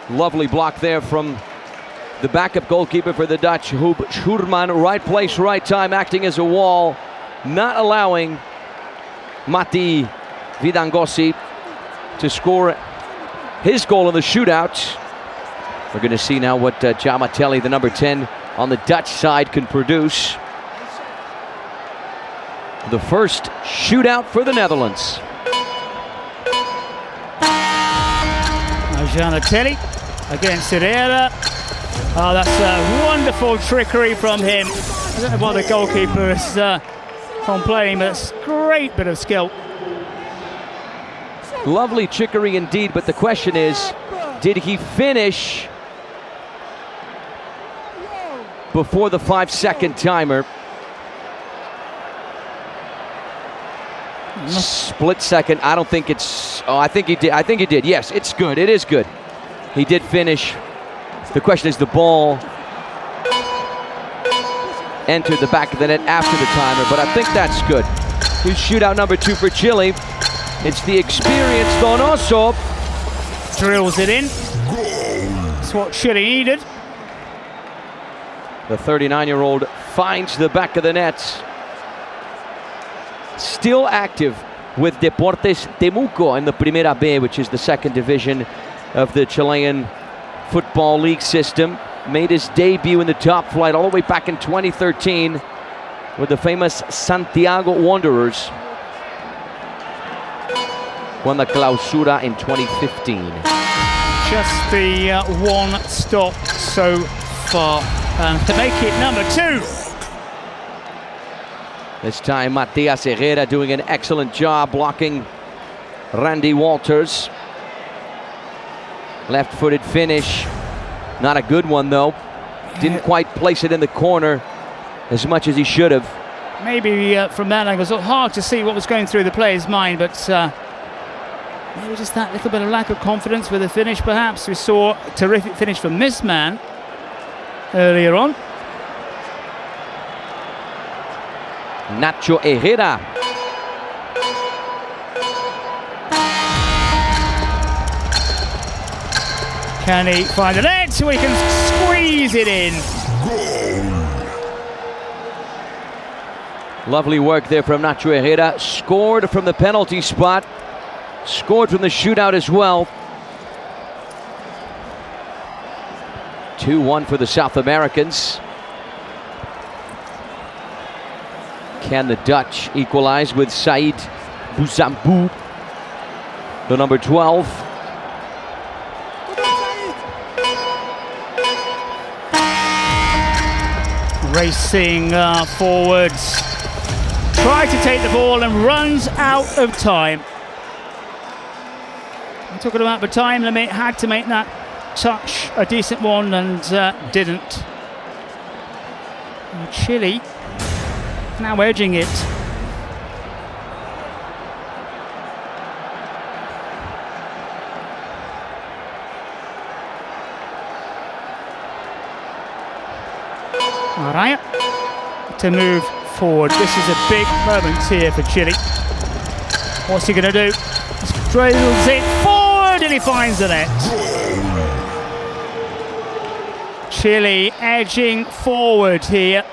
Lovely block there from The backup goalkeeper for the Dutch, Huub Schurman, right place, right time, acting as a wall, not allowing Matti Vidangossi to score his goal in the shootout. We're going to see now what Giamatelli, the number 10 on the Dutch side, can produce. The first shootout for the Netherlands. Giamatelli against Herrera. Oh, that's wonderful trickery from him. I don't know what the goalkeeper is complaining, but it's a great bit of skill. Lovely trickery indeed, but the question is, did he finish before the 5-second timer? Split second. I don't think it's. Oh, I think he did. I think he did. Yes, it's good. It is good. He did finish. The question is, the ball entered the back of the net after the timer, but I think that's good. Who's shootout number 2 for Chile? It's the experienced Donoso. Drills it in. That's what Chile needed. The 39-year-old finds the back of the net. Still active with Deportes Temuco in the Primera B, which is the second division of the Chilean Football League system. Made his debut in the top flight all the way back in 2013 with the famous Santiago Wanderers. Won the Clausura in 2015. Just the one stop so far. And to make it number 2. This time Matias Herrera doing an excellent job blocking Randy Walters. Left-footed finish. Not a good one though. Didn't quite place it in the corner as much as he should have. Maybe from that angle, it was hard to see what was going through the player's mind, but maybe just that little bit of lack of confidence with the finish perhaps. We saw a terrific finish from this man earlier on. Nacho Herrera. Can he find the net so he can squeeze it in? Lovely work there from Nacho Herrera. Scored from the penalty spot. Scored from the shootout as well. 2-1 for the South Americans. Can the Dutch equalize with Said Bouzambou, the number 12? Racing forwards. Tries to take the ball and runs out of time. I'm talking about the time limit. Had to make that touch a decent one and didn't. And Chile now edging it. Araya to move forward. This is a big moment here for Chile. What's he going to do? Drills it forward and he finds the net. Chile edging forward here.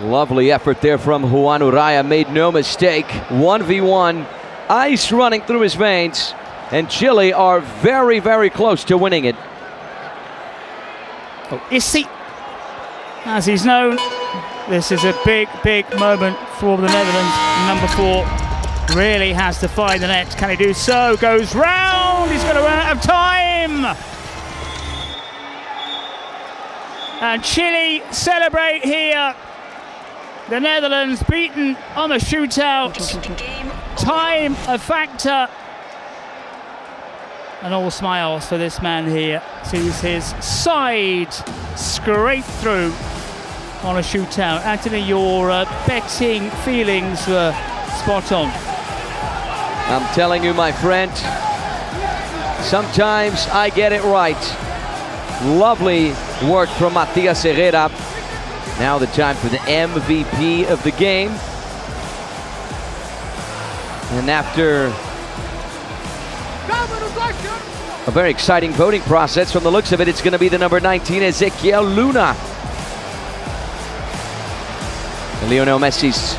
Lovely effort there from Juan Uraya, made no mistake. 1v1, ice running through his veins, and Chile are very, very close to winning it. Oh, Issy, as he's known, this is a big, big moment for the Netherlands. Number 4 really has to find the net. Can he do so? Goes round, he's going to run out of time. And Chile celebrate here. The Netherlands beaten on the shootout. Time a factor. And all smiles for this man here. Sees his side scrape through on a shootout. Anthony, your betting feelings were spot on. I'm telling you, my friend, sometimes I get it right. Lovely work from Matias Herrera. Now the time for the MVP of the game. And after a very exciting voting process. From the looks of it, it's going to be the number 19, Ezequiel Luna. Lionel Messi's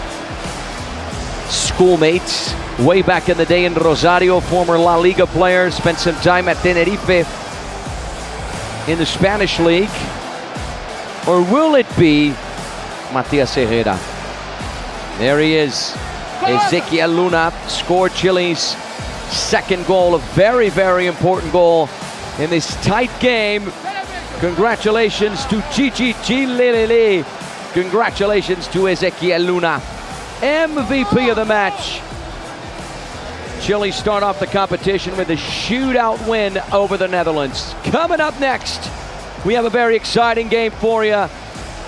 schoolmates way back in the day in Rosario, former La Liga player, spent some time at Tenerife in the Spanish league. Or will it be Matias Herrera? There he is. Ezequiel Luna scored Chile's second goal, a very, very important goal in this tight game. Congratulations to Chile. Congratulations to Ezequiel Luna, MVP of the match. Chile start off the competition with a shootout win over the Netherlands. Coming up next, we have a very exciting game for you.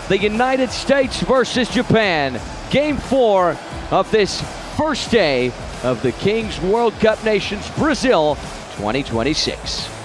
The United States versus Japan. Game 4 of this first day of the Kings World Cup Nations Brazil 2026.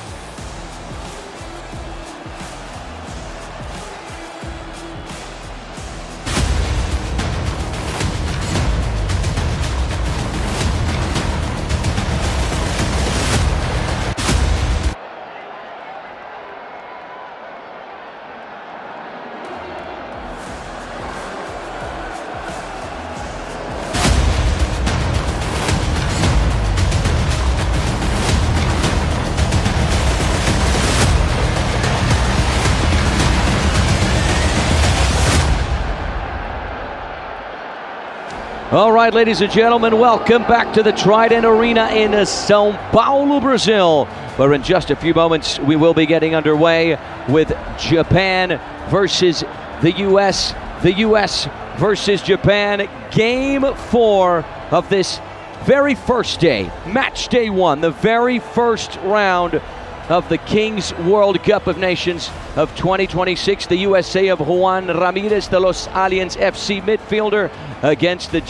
All right, ladies and gentlemen, welcome back to the Trident Arena in São Paulo, Brazil, where in just a few moments we will be getting underway with Japan versus the U.S. The U.S. versus Japan, Game 4 of this very first day, match day 1, the very first round of the Kings World Cup of Nations of 2026. The USA of Juan Ramirez, the Los Aliens FC midfielder, against the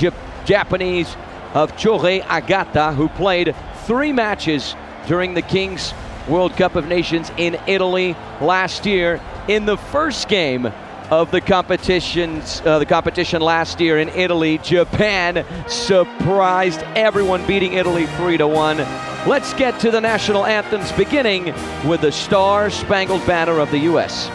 Japanese of Chorei Agata, who played 3 matches during the Kings World Cup of Nations in Italy last year. In the first game of the competition last year in Italy, Japan surprised everyone, beating Italy 3-1. Let's get to the national anthems, beginning with the Star-Spangled Banner of the U.S.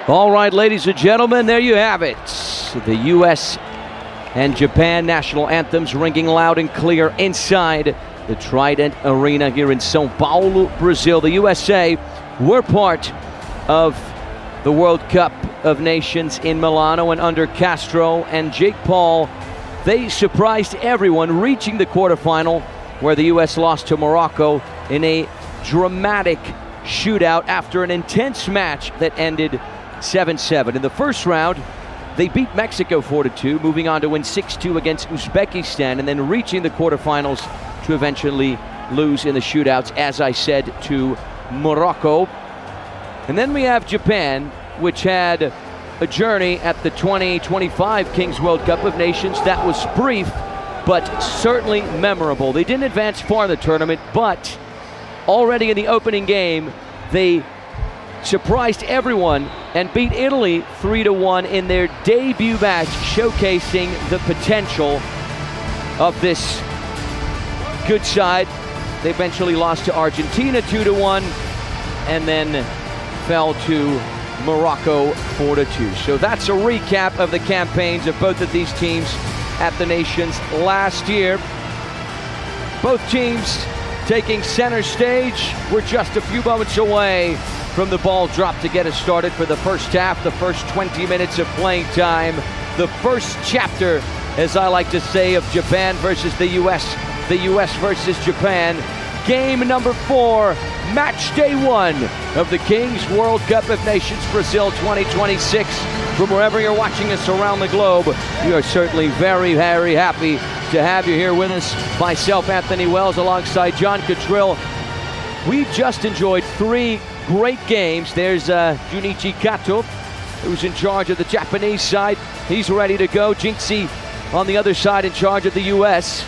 All right, ladies and gentlemen, there you have it. The U.S. and Japan national anthems ringing loud and clear inside the Trident Arena here in São Paulo, Brazil. The USA were part of the World Cup of Nations in Milano, and under Castro and Jake Paul, they surprised everyone, reaching the quarterfinal where the U.S. lost to Morocco in a dramatic shootout after an intense match that ended 7-7. In the first round, they beat Mexico 4-2, moving on to win 6-2 against Uzbekistan, and then reaching the quarterfinals to eventually lose in the shootouts, as I said, to Morocco. And then we have Japan, which had a journey at the 2025 Kings World Cup of Nations that was brief, but certainly memorable. They didn't advance far in the tournament, but already in the opening game, they surprised everyone and beat Italy 3-1 in their debut match, showcasing the potential of this good side. They eventually lost to Argentina 2-1 and then fell to Morocco 4-2. So that's a recap of the campaigns of both of these teams at the Nations last year. Both teams taking center stage. We're just a few moments away from the ball drop to get us started for the first half, the first 20 minutes of playing time, the first chapter, as I like to say, of Japan versus the US versus Japan. Game number 4, match day 1 of the Kings World Cup of Nations Brazil 2026. From wherever you're watching us around the globe, we are certainly very, very happy to have you here with us. Myself, Anthony Wells, alongside John Cottrill. We just enjoyed 3 great games. There's Junichi Kato, who's in charge of the Japanese side. He's ready to go. Jinxie on the other side in charge of the US.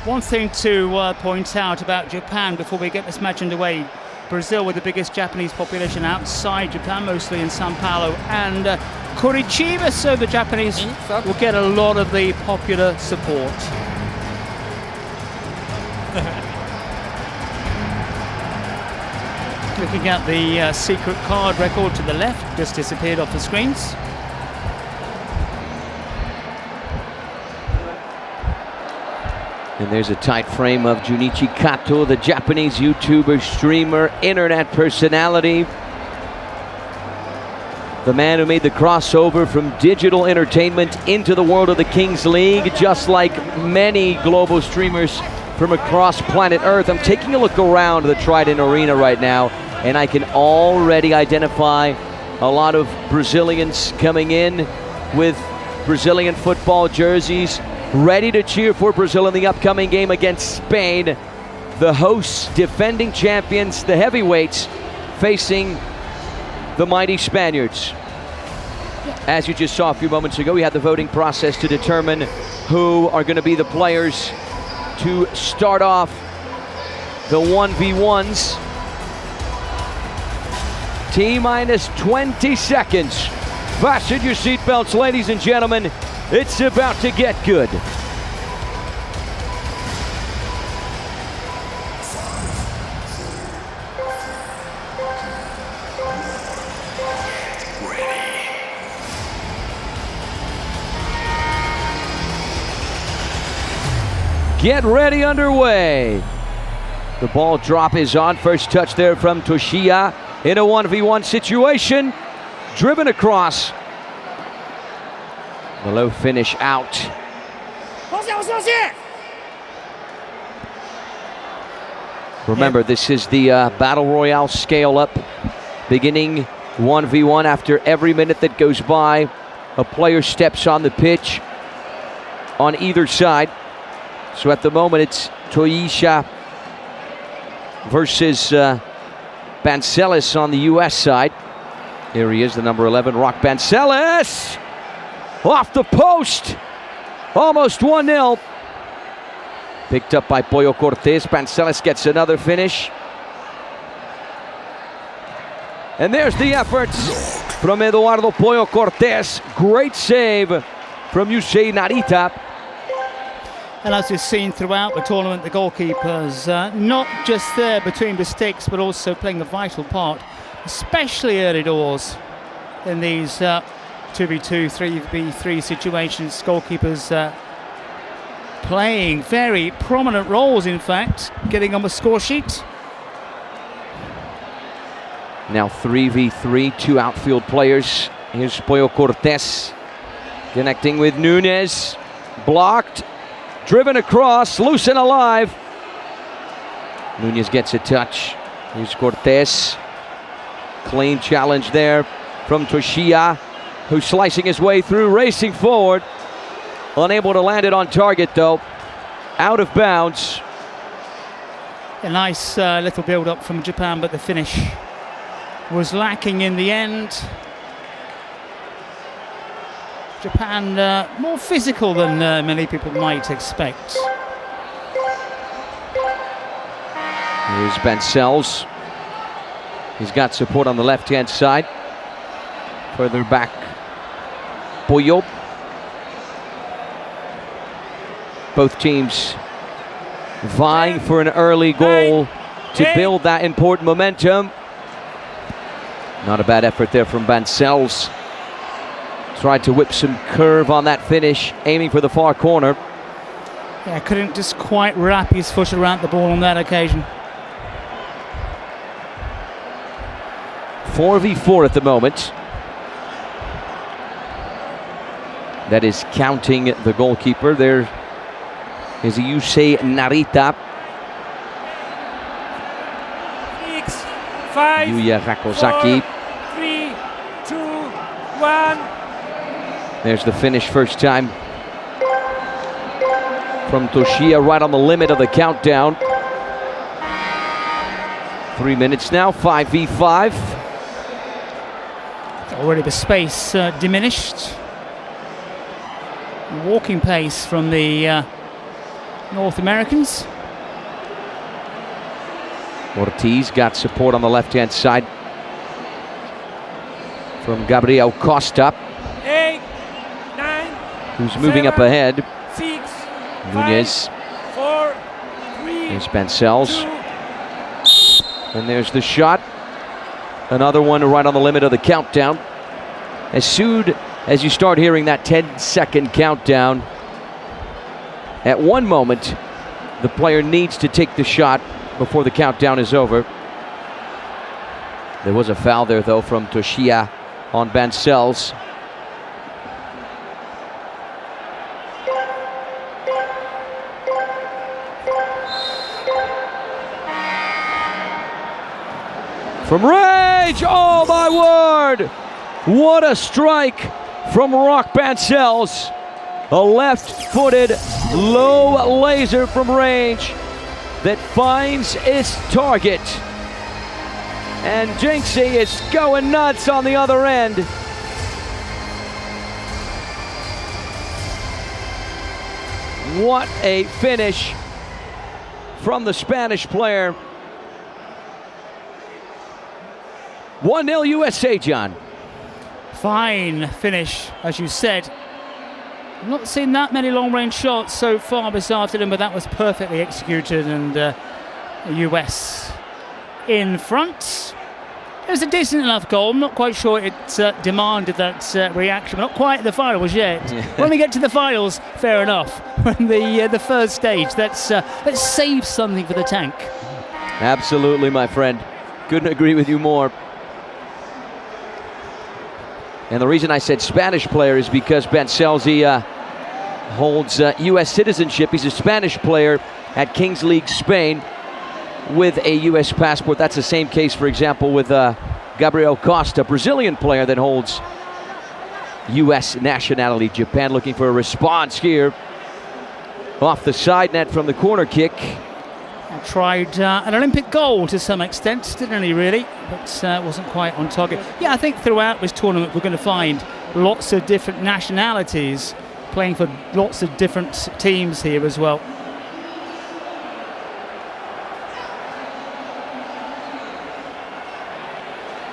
One thing to point out about Japan before we get this match underway, Brazil with the biggest Japanese population outside Japan, mostly in Sao Paulo and Curitiba, so the Japanese will get a lot of the popular support. Looking at the secret card record to the left, just disappeared off the screens. And there's a tight frame of Junichi Kato, the Japanese YouTuber, streamer, internet personality. The man who made the crossover from digital entertainment into the world of the Kings League, just like many global streamers from across planet Earth. I'm taking a look around the Trident Arena right now, and I can already identify a lot of Brazilians coming in with Brazilian football jerseys, ready to cheer for Brazil in the upcoming game against Spain. The hosts, defending champions, the heavyweights, facing the mighty Spaniards. As you just saw a few moments ago, we had the voting process to determine who are going to be the players to start off the 1v1s. T-minus 20 seconds. Fasten your seatbelts, ladies and gentlemen. It's about to get good. Get ready underway. The ball drop is on. First touch there from Toshiya in a 1v1 situation. Driven across. The low finish out. Remember, this is the Battle Royale scale up. Beginning 1v1. After every minute that goes by, a player steps on the pitch on either side. So at the moment, it's Toisha versus Bancelis on the US side. Here he is, the number 11, Rock Bancelis! Off the post! Almost 1-0. Picked up by Pollo Cortés. Bancelis gets another finish. And there's the efforts from Eduardo Pollo Cortés. Great save from Yusei Narita. And as we've seen throughout the tournament, the goalkeepers not just there between the sticks, but also playing a vital part, especially early doors in these 2v2, 3v3 situations. Goalkeepers playing very prominent roles, in fact, getting on the score sheet. Now 3v3, 2 outfield players. Here's Pollo Cortés connecting with Nunes. Blocked. Driven across, loose and alive. Nunes gets a touch. Here's Cortés. Clean challenge there from Toshiya, who's slicing his way through, racing forward. Unable to land it on target though. Out of bounds. A nice little build-up from Japan, but the finish was lacking in the end. Japan more physical than many people might expect. Here's Bancels. He's got support on the left-hand side. Further back, Pollo. Both teams vying for an early goal to build that important momentum. Not a bad effort there from Bancels. Tried to whip some curve on that finish, aiming for the far corner. Yeah, couldn't just quite wrap his foot around the ball on that occasion. 4v4 at the moment. That is counting the goalkeeper. There is Yusei Narita. 6, 5, Yuya Hakozaki. 4, 3, 2, 1. There's the finish first time from Toshiya, right on the limit of the countdown. 3 minutes now, 5v5. Already the space diminished. Walking pace from the North Americans. Ortiz got support on the left-hand side from Gabriel Costa. 8, 9, who's moving up ahead. 6, Nunez. 4, 3. There's Bancels. And there's the shot. Another one right on the limit of the countdown. As soon as you start hearing that 10-second countdown, at one moment, the player needs to take the shot before the countdown is over. There was a foul there, though, from Toshiya on Bancels. From range, oh my word! What a strike from Rock Bancels. A left-footed, low laser from range that finds its target. And Jinxie is going nuts on the other end. What a finish from the Spanish player. 1-0 USA, John. Fine finish, as you said. I've not seen that many long-range shots so far this afternoon, but that was perfectly executed, and the US in front. It was a decent enough goal. I'm not quite sure it demanded that reaction. We're not quite at the finals yet. When we get to the finals, fair enough. When the first stage, let's save something for the tank. Absolutely, my friend. Couldn't agree with you more. And the reason I said Spanish player is because Bancels holds U.S. citizenship. He's a Spanish player at Kings League Spain with a U.S. passport. That's the same case, for example, with Gabriel Costa, Brazilian player that holds U.S. nationality. Japan looking for a response here. Off the side net from the corner kick. Tried an Olympic goal to some extent, didn't he, really? But wasn't quite on target. Yeah, I think throughout this tournament we're going to find lots of different nationalities playing for lots of different teams here as well.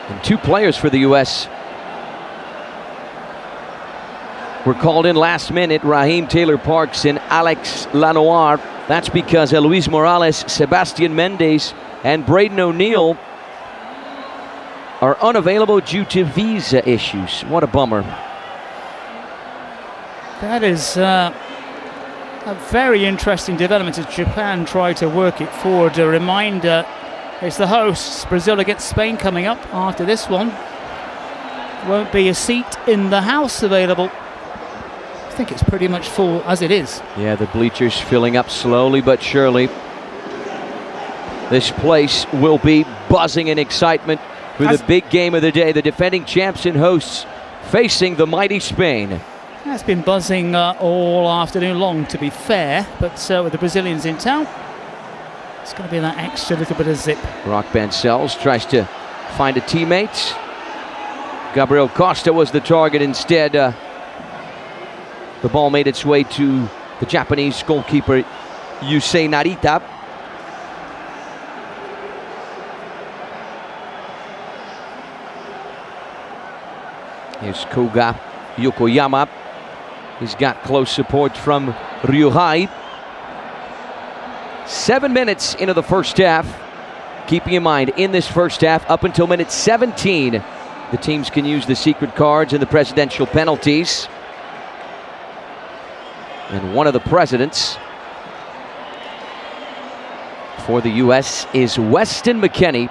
And two players for the U.S. were called in last minute, Raheem Taylor-Parks and Alex Lanoir. That's because Luis Morales, Sebastian Mendes, and Braden O'Neill are unavailable due to visa issues. What a bummer. That is a very interesting development as Japan try to work it forward. A reminder, it's the hosts, Brazil against Spain, coming up after this one. Won't be a seat in the house available. I think it's pretty much full as it is. Yeah, the bleachers filling up slowly but surely. This place will be buzzing in excitement for the big game of the day. The defending champs and hosts facing the mighty Spain. It's been buzzing all afternoon long, to be fair, but with the Brazilians in town. It's going to be that extra little bit of zip. Rock Bancells tries to find a teammate. Gabriel Costa was the target instead. The ball made its way to the Japanese goalkeeper Yusei Narita. Here's Koga Yokoyama. He's got close support from Ryuhai. 7 minutes into the first half. Keeping in mind, in this first half, up until minute 17, the teams can use the secret cards and the presidential penalties. And one of the presidents for the U.S. is Weston McKennie,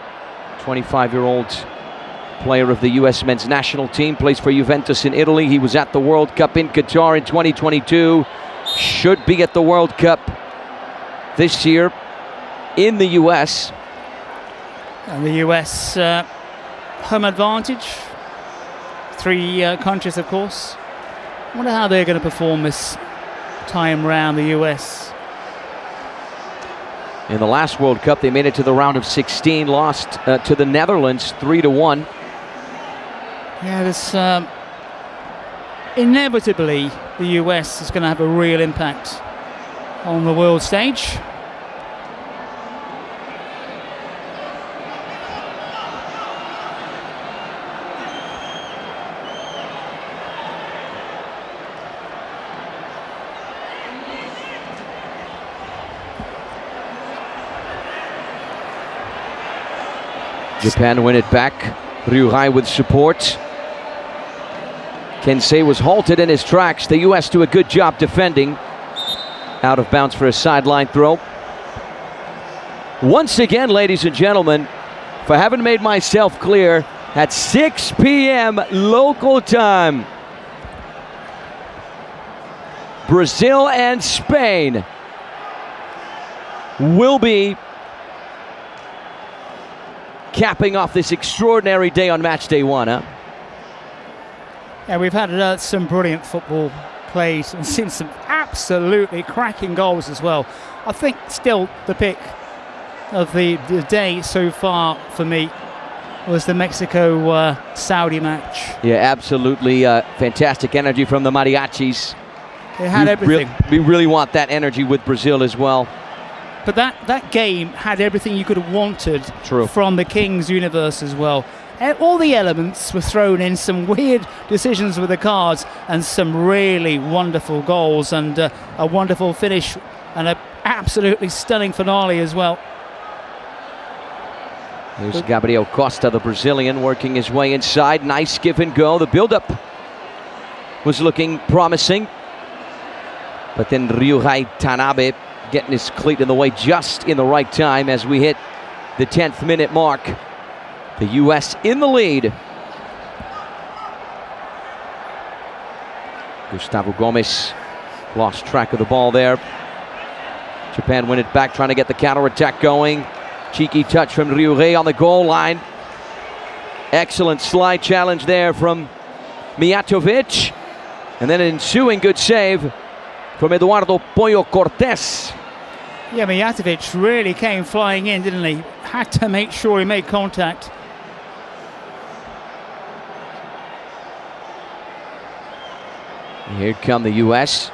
25-year-old player of the U.S. men's national team, plays for Juventus in Italy. He was at the World Cup in Qatar in 2022. Should be at the World Cup this year in the U.S. And the US home advantage. 3 countries, of course. I wonder how they're going to perform this time round, the US. In the last World Cup, they made it to the round of 16, lost to the Netherlands 3-1. Yeah, there's inevitably the US is going to have a real impact on the world stage. Japan win it back. Ryuhai with support. Kensei was halted in his tracks. The U.S. do a good job defending. Out of bounds for a sideline throw. Once again, ladies and gentlemen, if I haven't made myself clear, at 6 p.m. local time, Brazil and Spain will be capping off this extraordinary day on match day 1, huh? Yeah, we've had some brilliant football played and seen some absolutely cracking goals as well. I think still the pick of the day so far for me was the Mexico-Saudi match. Yeah, absolutely fantastic energy from the Mariachis. They had everything. We really want that energy with Brazil as well. But that game had everything you could have wanted from the Kings universe as well. All the elements were thrown in, some weird decisions with the cards and some really wonderful goals and a wonderful finish and an absolutely stunning finale as well. Here's Gabriel Costa, the Brazilian, working his way inside. Nice give and go. The build-up was looking promising. But then Ryuhei Tanabe getting his cleat in the way just in the right time as we hit the 10th minute mark. The U.S. in the lead. Gustavo Gomes lost track of the ball there. Japan win it back, trying to get the counter-attack going. Cheeky touch from Ryuhei on the goal line. Excellent slide challenge there from Mijatovic. And then an ensuing good save from Eduardo Pollo Cortés. Yeah, Mijatovic really came flying in, didn't he? Had to make sure he made contact. Here come the U.S.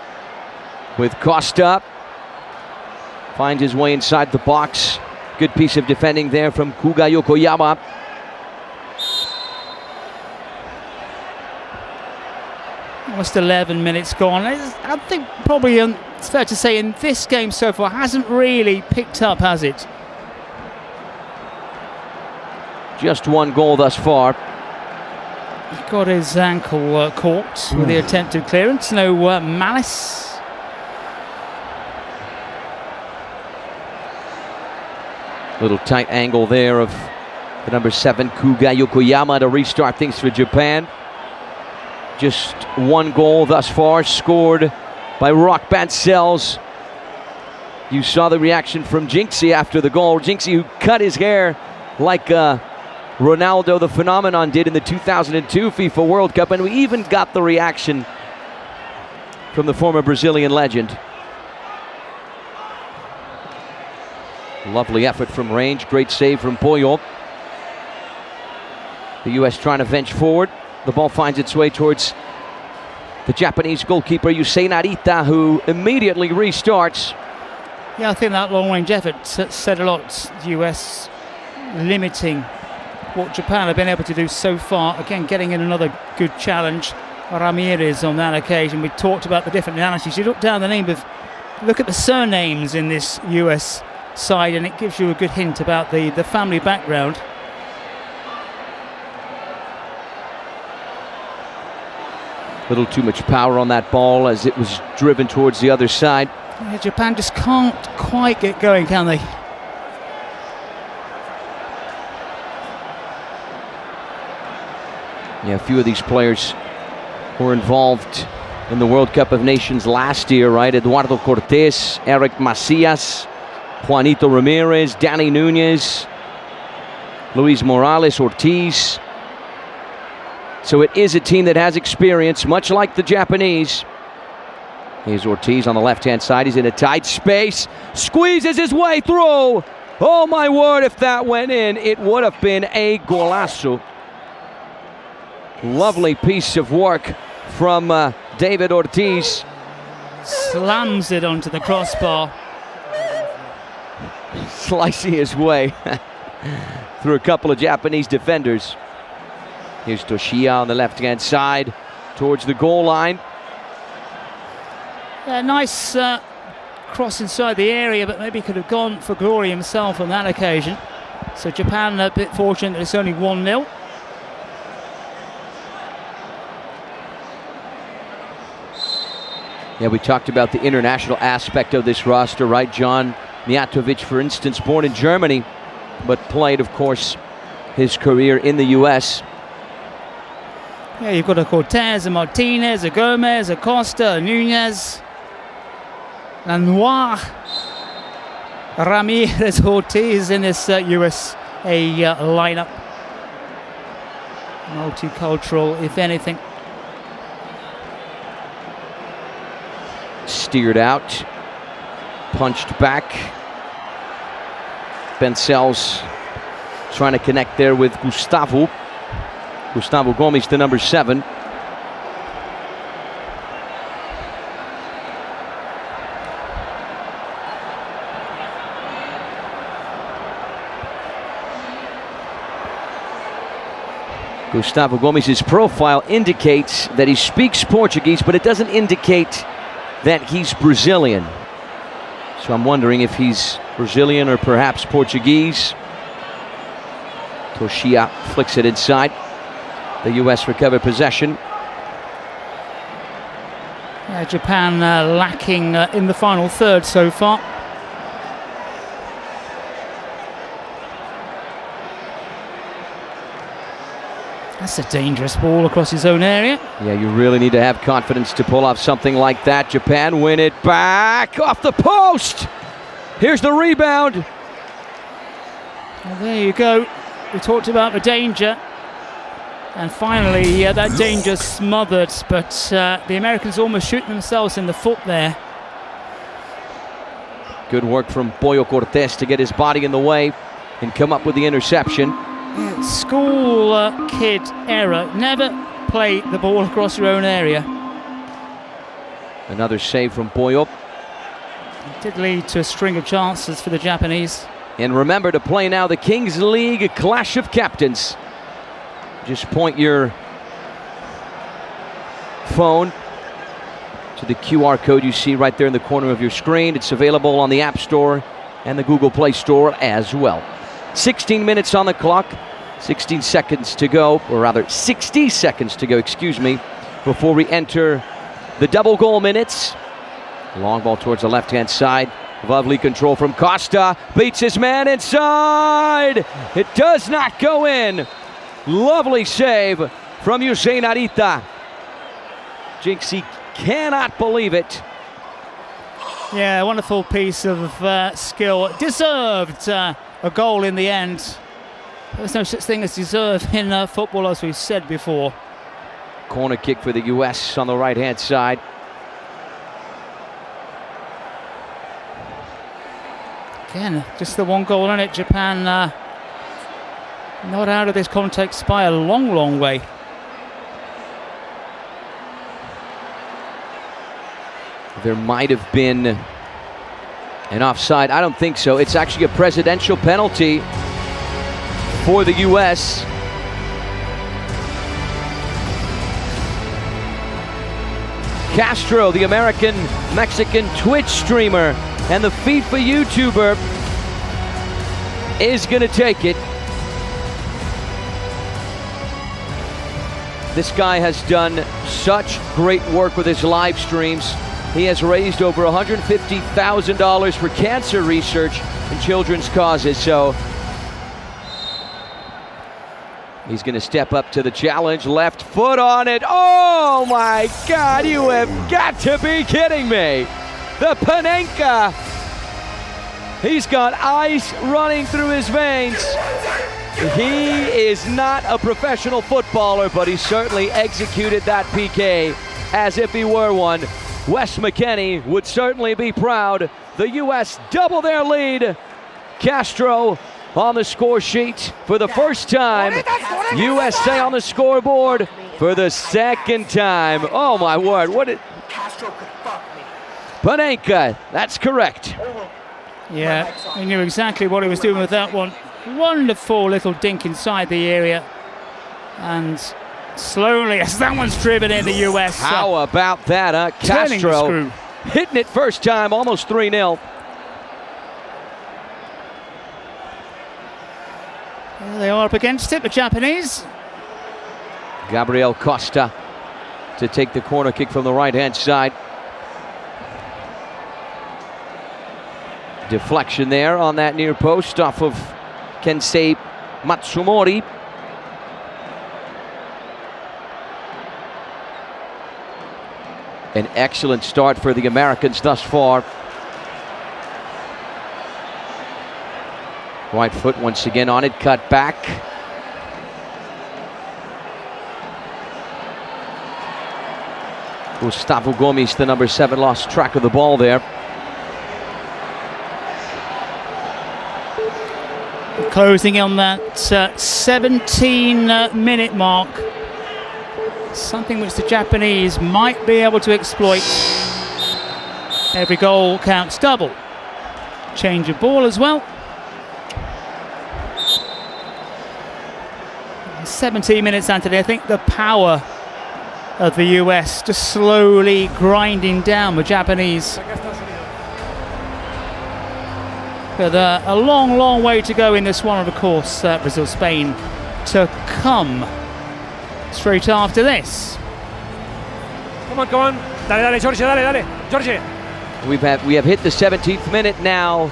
with Costa. Finds his way inside the box. Good piece of defending there from Koga Yokoyama. Almost 11 minutes gone. I think probably it's fair to say in this game so far hasn't really picked up, has it? Just one goal thus far. He got his ankle caught with the attempted clearance. No malice. Little tight angle there of the number 7, Koga Yokoyama, to restart things for Japan. Just one goal thus far, scored by Rock Bancells. You saw the reaction from Jinxie after the goal. Jinxie, who cut his hair like Ronaldo the Phenomenon did in the 2002 FIFA World Cup, and we even got the reaction from the former Brazilian legend. Lovely effort from range, great save from Boyo. The US trying to venture forward. The ball finds its way towards the Japanese goalkeeper Yusei Narita, who immediately restarts. Yeah, I think that long-range effort said a lot. The US limiting what Japan have been able to do so far. Again, getting in another good challenge. Ramirez on that occasion. We talked about the different nationalities. You look down the name of, look at the surnames in this US side, and it gives you a good hint about the family background. A little too much power on that ball as it was driven towards the other side. Yeah, Japan just can't quite get going, can they? Yeah, a few of these players were involved in the World Cup of Nations last year, right? Eduardo Cortés, Eric Macias, Juanito Ramirez, Danny Nunez, Luis Morales Ortiz. So it is a team that has experience, much like the Japanese. Here's Ortiz on the left-hand side. He's in a tight space. Squeezes his way through. Oh, my word, if that went in, it would have been a golazo. Lovely piece of work from David Ortiz. Slams it onto the crossbar. Slicing his way through a couple of Japanese defenders. Here's Toshiya on the left-hand side towards the goal line. Yeah, nice cross inside the area, but maybe could have gone for glory himself on that occasion. So Japan a bit fortunate that it's only 1-0. Yeah, we talked about the international aspect of this roster, right? John Mijatovic, for instance, born in Germany, but played, of course, his career in the US. Yeah, you've got a Cortez, a Martinez, a Gomez, a Costa, a Nunez, a Noir, Ramirez, Ortiz in this USA lineup. Multicultural, if anything. Steered out, punched back. Bencel's trying to connect there with Gustavo. Gustavo Gomes, the number 7. Gustavo Gomes' profile indicates that he speaks Portuguese, but it doesn't indicate that he's Brazilian. So I'm wondering if he's Brazilian or perhaps Portuguese. Toshiya flicks it inside. The US recovered possession. Japan lacking in the final third so far. That's a dangerous ball across his own area. Yeah, you really need to have confidence to pull off something like that. Japan win it back off the post. Here's the rebound. Well, there you go. We talked about the danger. And finally, that danger smothered, but the Americans almost shoot themselves in the foot there. Good work from Boyo Cortés to get his body in the way and come up with the interception. School kid error. Never play the ball across your own area. Another save from Boyo. It did lead to a string of chances for the Japanese. And remember to play now the Kings League Clash of Captains. Just point your phone to the QR code you see right there in the corner of your screen. It's available on the App Store and the Google Play Store as well. 16 minutes on the clock, 16 seconds to go, or rather 60 seconds to go, excuse me, before we enter the double goal minutes. Long ball towards the left-hand side. Lovely control from Costa. Beats his man inside. It does not go in. Lovely save from Yusei Narita. Jinxie cannot believe it. Yeah, wonderful piece of skill. Deserved a goal in the end. There's no such thing as deserve in football, as we've said before. Corner kick for the US on the right-hand side. Again, just the one goal in it. Japan not out of this context by a long, long way. There might have been an offside. I don't think so. It's actually a presidential penalty for the U.S. Castro, the American-Mexican Twitch streamer and the FIFA YouTuber, is going to take it. This guy has done such great work with his live streams. He has raised over $150,000 for cancer research and children's causes. So he's going to step up to the challenge. Left foot on it. Oh my God, you have got to be kidding me. The Panenka. He's got ice running through his veins. He is not a professional footballer, but he certainly executed that PK as if he were one. Wes McKennie would certainly be proud. The U.S. double their lead. Castro on the score sheet for the first time. USA on the scoreboard for the second time. Oh my word, what did... Panenka, that's correct. Yeah, he knew exactly what he was doing with that one. Wonderful little dink inside the area. And slowly, as that one's driven in, the US. How about that, huh? Castro hitting it first time, almost 3-0. There they are up against it, the Japanese. Gabriel Costa to take the corner kick from the right-hand side. Deflection there on that near post off of Kensei Matsumori. An excellent start for the Americans thus far. Right foot once again on it, cut back. Gustavo Gomes, the number 7, lost track of the ball there. Closing on that 17-minute mark. Something which the Japanese might be able to exploit. Every goal counts double. Change of ball as well. 17 minutes, Anthony. I think the power of the US just slowly grinding down the Japanese. But a long, long way to go in this one, of course, Brazil-Spain to come straight after this. Come on. Dale, Jorge, dale. Jorge. We have hit the 17th minute now.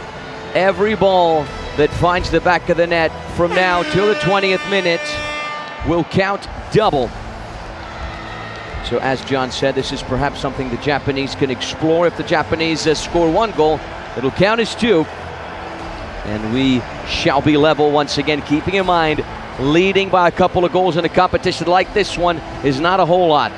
Every ball that finds the back of the net from now till the 20th minute will count double. So as John said, this is perhaps something the Japanese can explore. If the Japanese score 1 goal, it'll count as 2. And we shall be level once again, keeping in mind leading by a couple of goals in a competition like this one is not a whole lot.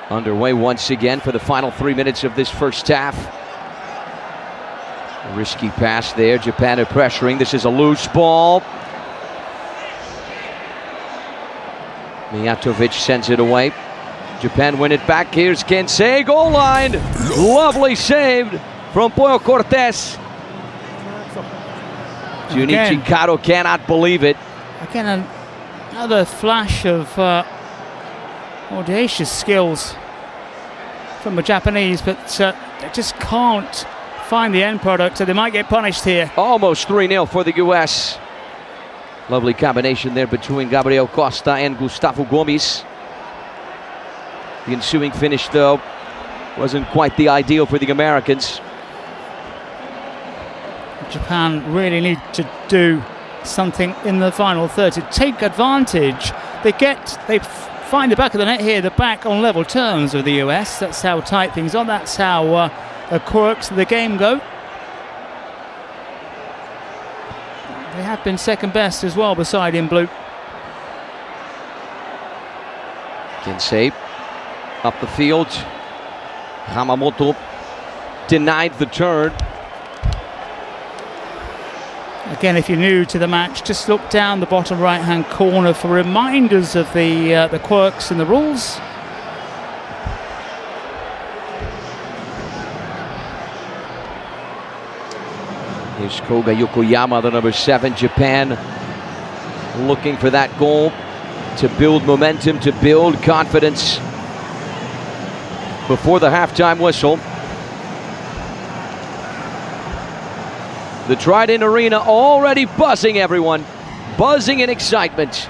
Underway once again for the final 3 minutes of this first half. A risky pass there. Japan are pressuring. This is a loose ball. Mijatovic sends it away. Japan win it back. Here's Kensei, goal line. Lovely saved from Pollo Cortés. Junichi Kato cannot believe it. Again, another flash of audacious skills from the Japanese, but they just can't find the end product, so they might get punished here. Almost 3-0 for the US. Lovely combination there between Gabriel Costa and Gustavo Gomes. The ensuing finish, though, wasn't quite the ideal for the Americans. Japan really need to do something in the final third to take advantage. They find the back of the net here, the back on level terms with the US. That's how tight things are. That's how the quirks of the game go. They have been second best as well beside in blue. Kinsey up the field. Hamamoto denied the turn. Again, if you're new to the match, just look down the bottom right-hand corner for reminders of the quirks in the rules. Here's Koga Yokoyama, the number 7, Japan, looking for that goal to build momentum, to build confidence before the halftime whistle. The Trident Arena already buzzing, everyone. Buzzing in excitement.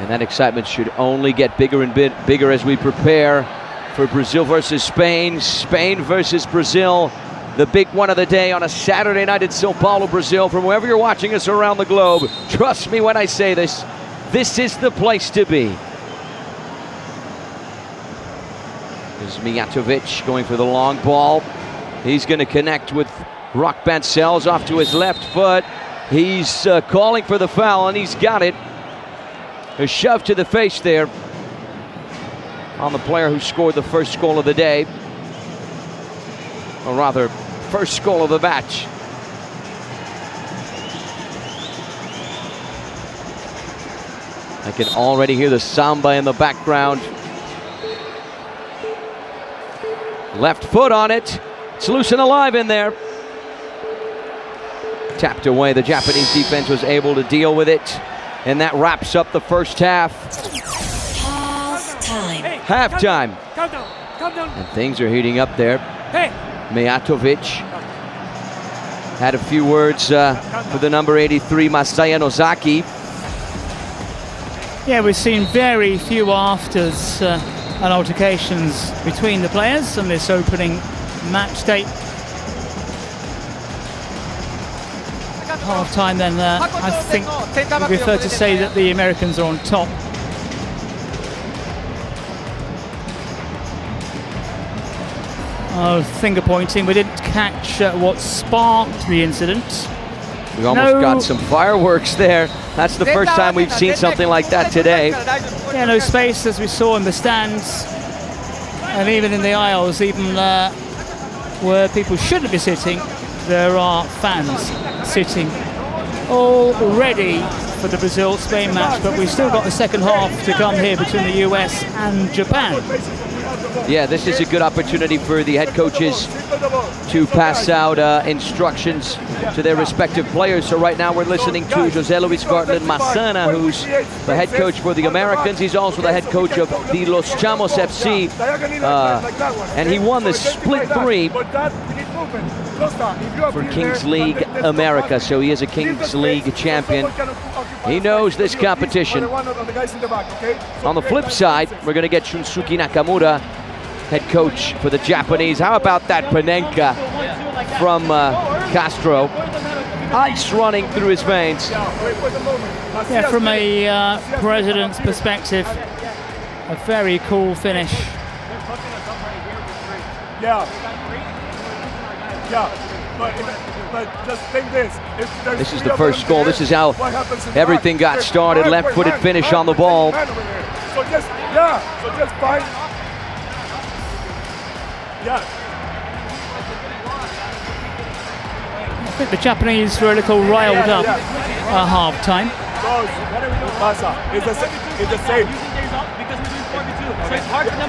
And that excitement should only get bigger and bigger as we prepare for Brazil versus Spain. Spain versus Brazil. The big one of the day on a Saturday night in Sao Paulo, Brazil. From wherever you're watching us around the globe, trust me when I say this, this is the place to be. There's Mijatovic going for the long ball. He's going to connect with Rock Bancells off to his left foot. He's calling for the foul, and he's got it. A shove to the face there on the player who scored the first goal of the day. Or rather, first goal of the match. I can already hear the samba in the background. Left foot on it. It's loose and alive in there. Tapped away. The Japanese defense was able to deal with it. And that wraps up the first half. Halftime. Halftime. Calm down. And things are heating up there. Hey. Mijatovic had a few words for the number 83, Masaya Nozaki. Yeah, we've seen very few afters and altercations between the players on this opening match day. Half time then, I think it would be fair to say that the Americans are on top. Oh, finger pointing. We didn't catch what sparked the incident. We almost got some fireworks there. That's the first time we've seen something like that today. Yeah, no space as we saw in the stands and even in the aisles, even where people shouldn't be sitting, there are fans sitting all ready for the Brazil-Spain match, but we've still got the second half to come here between the US and Japan. Yeah, this is a good opportunity for the head coaches to pass out instructions to their respective players. So right now we're listening to José Luis Gartland Massana, who's the head coach for the Americans. He's also the head coach of the Los Chamos FC, and he won the split 3 for Kings League America. So he is a Kings League champion. He knows this competition. On the flip side, we're going to get Shunsuke Nakamura, head coach for the Japanese. How about that Panenka from Castro? Ice running through his veins. Yeah, from a president's perspective, a very cool finish. But just think this. This is the first goal. This is how everything got started. Left-footed finish on the ball. So just find. I think the Japanese were a little riled up at half-time. It's the same.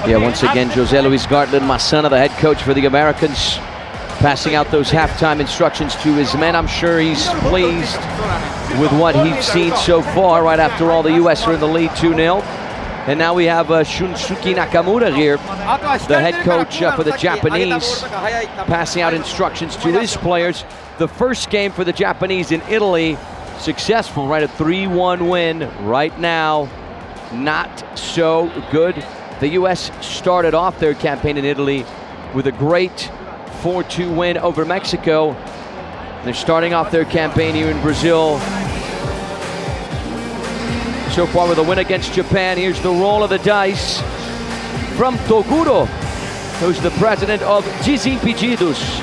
Yeah, once again, José Luis Gartland Massana, the head coach for the Americans, passing out those halftime instructions to his men. I'm sure he's pleased with what he's seen so far. Right after all, the U.S. are in the lead 2-0. And now we have Shunsuke Nakamura here, the head coach for the Japanese, passing out instructions to his players. The first game for the Japanese in Italy, successful, right? A 3-1 win right now. Not so good. The U.S. started off their campaign in Italy with a great 4-2 win over Mexico. They're starting off their campaign here in Brazil so far with a win against Japan. Here's the roll of the dice from Toguro, who's the president of Desimpedidos.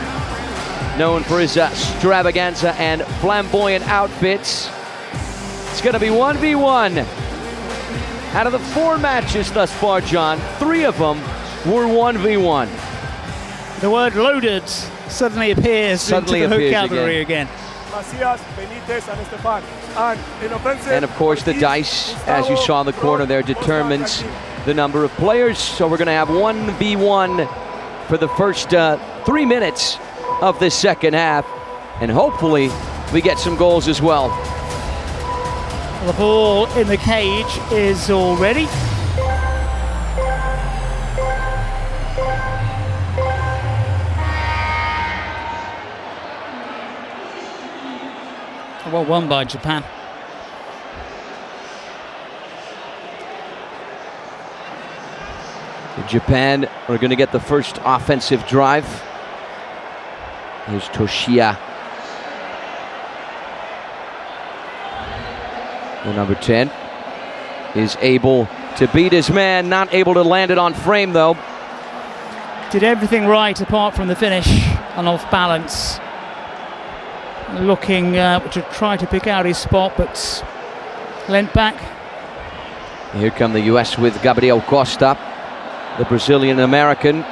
known for his extravaganza and flamboyant outfits. It's going to be 1v1. Out of the 4 matches thus far, John, 3 of them were 1v1. The word loaded suddenly appears into the vocabulary again. Macias, Benitez, and Estefan. And of course the dice, as you saw in the corner there, determines the number of players. So we're going to have 1v1 for the first 3 minutes of this second half. And hopefully we get some goals as well. The ball in the cage is all ready. Well won by Japan. Japan are going to get the first offensive drive. Here's Toshiya. The number 10 is able to beat his man, not able to land it on frame though. Did everything right apart from the finish and off balance. Looking to try to pick out his spot, but lent back. Here come the US with Gabriel Costa, the Brazilian American.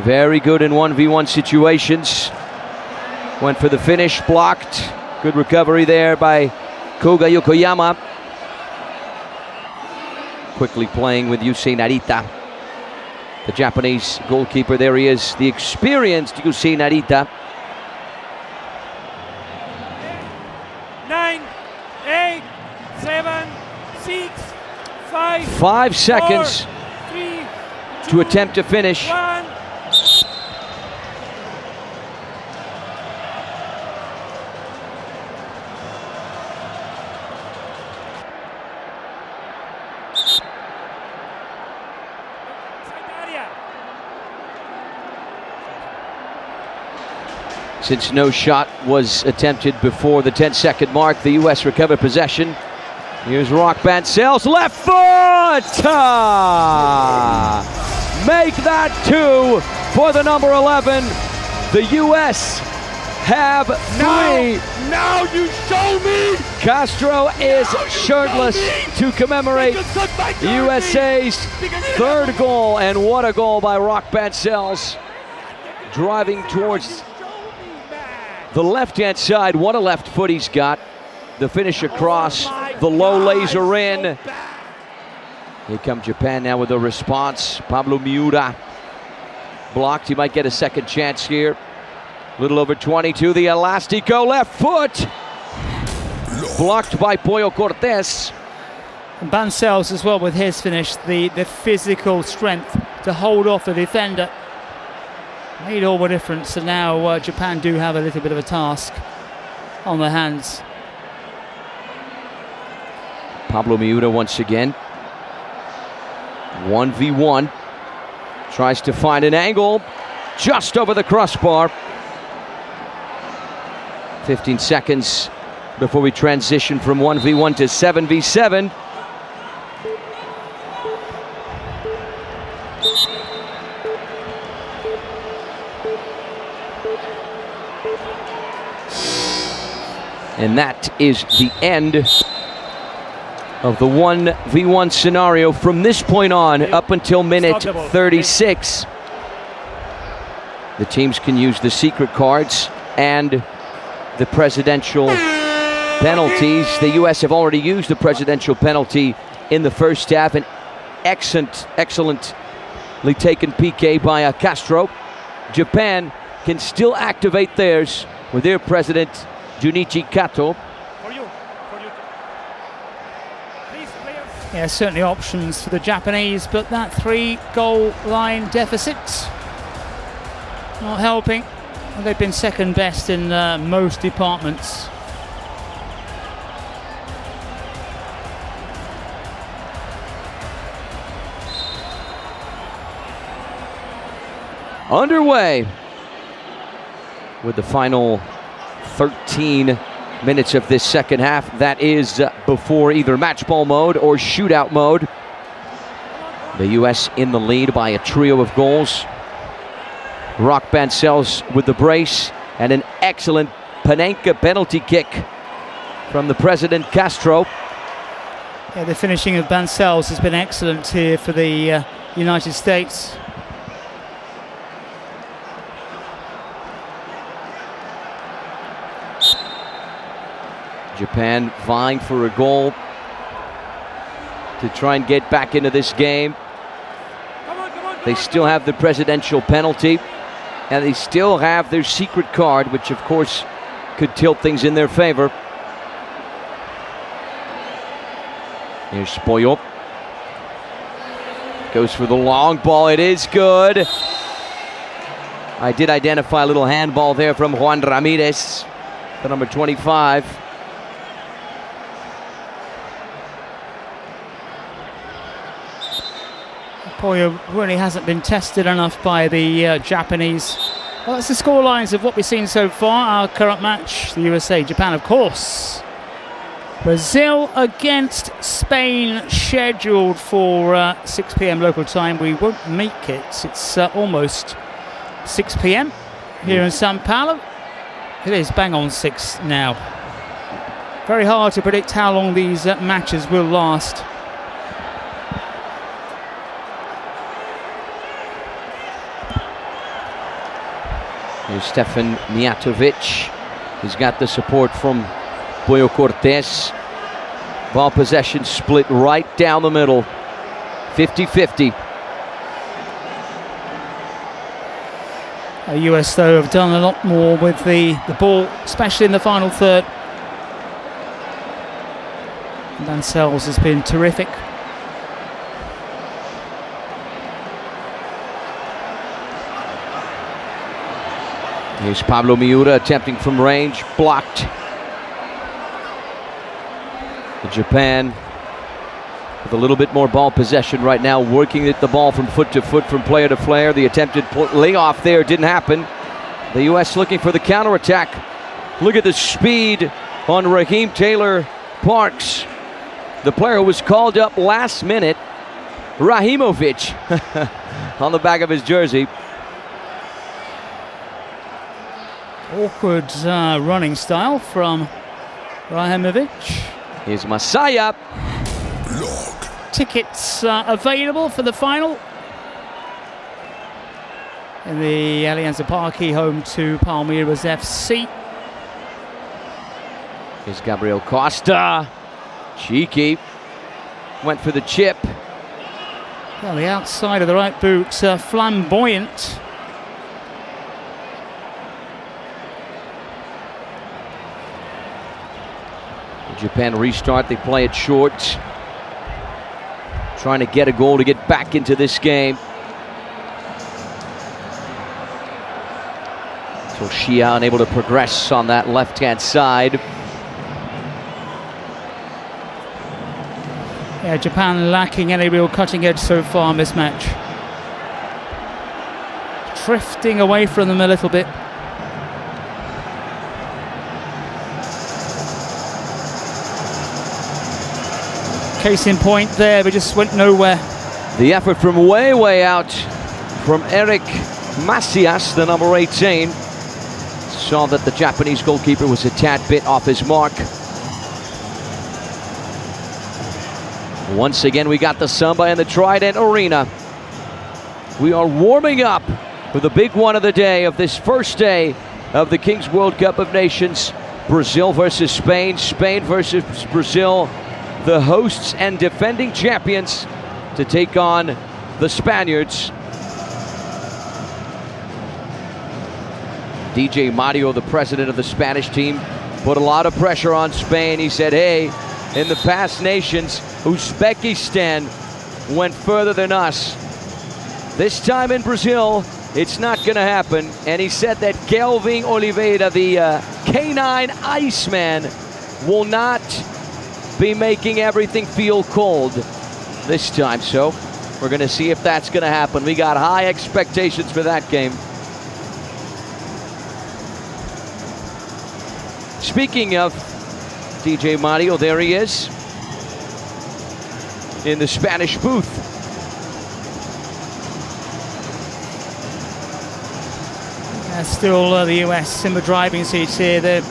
Very good in 1v1 situations. Went for the finish, blocked. Good recovery there by Koga Yokoyama. Quickly playing with Yusei Narita. The Japanese goalkeeper, there he is, the experienced Yusei Narita. 9, 8, 7, 6, 5. 5 seconds 4, 3, 2, to attempt to finish. 1. Since no shot was attempted before the 10-second mark, the U.S. recovered possession. Here's Rock Bancel's left foot! Make that 2 for the number 11. The U.S. have 3. Now you show me! Castro is shirtless to commemorate USA's 3rd goal, and what a goal by Rock Bancel's. Driving towards the left-hand side, what a left foot he's got. The finish across, the low laser in. Here come Japan now with a response. Pablo Miura blocked. He might get a second chance here. A little over 22, the Elastico left foot. Blocked by Pollo Cortés. And Bancel's as well with his finish, the physical strength to hold off the defender. Made all the difference, and now Japan do have a little bit of a task on their hands. Pablo Miura once again. 1v1. Tries to find an angle just over the crossbar. 15 seconds before we transition from 1v1 to 7v7. And that is the end of the 1v1 scenario from this point on up until minute 36. The teams can use the secret cards and the presidential penalties. The US have already used the presidential penalty in the first half. An excellently taken PK by Castro. Japan can still activate theirs with their president Junichi Kato. Yeah, certainly options for the Japanese, but that 3-goal line deficit not helping. They've been second best in most departments. Underway with the final 13 minutes of this second half. That is before either match ball mode or shootout mode. The US in the lead by a trio of goals. Rock Bancells with the brace, and an excellent Panenka penalty kick from the President Castro. Yeah, the finishing of Bancells has been excellent here for the United States. Japan vying for a goal to try and get back into this game. They still have the presidential penalty, and they still have their secret card, which of course could tilt things in their favor. Here's Pollo. Goes for the long ball. It is good. I did identify a little handball there from Juan Ramirez, the number 25. Pollo really hasn't been tested enough by the Japanese. Well, that's the scorelines of what we've seen so far. Our current match, the USA, Japan, of course. Brazil against Spain, scheduled for 6 p.m. local time. We won't make it. It's almost 6 p.m. here in Sao Paulo. It is bang on 6 now. Very hard to predict how long these matches will last. Here's Stefan Mijatovic. He's got the support from Boyo Cortez. Ball possession split right down the middle. 50-50. US, though, have done a lot more with the ball, especially in the final third. Bancells has been terrific. Here's Pablo Miura attempting from range, blocked. Japan with a little bit more ball possession right now, working at the ball from foot to foot, from player to player. The attempted layoff there didn't happen. The U.S. looking for the counterattack. Look at the speed on Raheem Taylor Parks, the player who was called up last minute, Rahimovic, on the back of his jersey. Awkward running style from Rahimovic. Here's Masaya. Tickets available for the final in the Allianz Parque, home to Palmeiras FC. Here's Gabriel Costa. Cheeky. Went for the chip. Well, the outside of the right boot, flamboyant. Japan restart, they play it short. Trying to get a goal to get back into this game. So Shia unable to progress on that left-hand side. Yeah, Japan lacking any real cutting edge so far in this match. Drifting away from them a little bit. Case in point there, we just went nowhere. The effort from way out from Eric Macias, the number 18. Saw that the Japanese goalkeeper was a tad bit off his mark. Once again, we got the Samba in the Trident Arena. We are warming up for the big one of the day, of this first day of the Kings World Cup of Nations. Brazil versus Spain, Spain versus Brazil. The hosts and defending champions to take on the Spaniards. DJ Mario, the president of the Spanish team, put a lot of pressure on Spain. He said, hey, in the past nations, Uzbekistan went further than us. This time in Brazil, it's not going to happen. And he said that Kelvin Oliveira, the K9 Iceman, will not be making everything feel cold this time. So we're going to see if that's going to happen. We got high expectations for that game. Speaking of DJ Mario, there he is in the Spanish booth. Still the US in the driving seats here. They've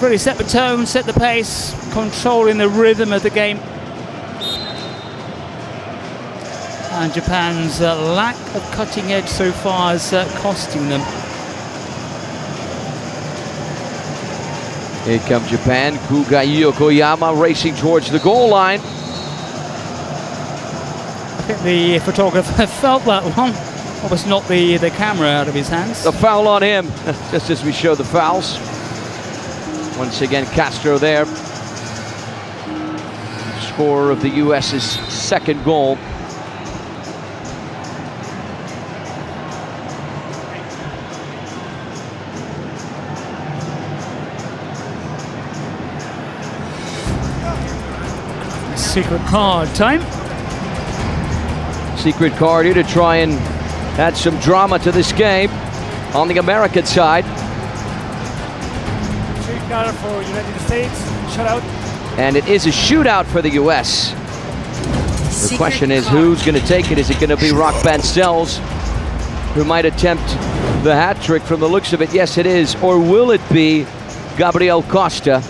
really set the tone, set the pace, controlling the rhythm of the game. And Japan's lack of cutting edge so far is costing them. Here comes Japan. Kuga Yokoyama racing towards the goal line. I think the photographer felt that one. Obviously not the camera out of his hands. The foul on him, just as we show the fouls. Once again, Castro there. Scorer of the US's second goal. Secret card time. Secret card here to try and add some drama to this game on the American side. Shootout for United States, shutout. And it is a shootout for the US. The question is, who's going to take it? Is it going to be Rock Bancells, who might attempt the hat trick from the looks of it? Yes, it is. Or will it be Gabriel Costa?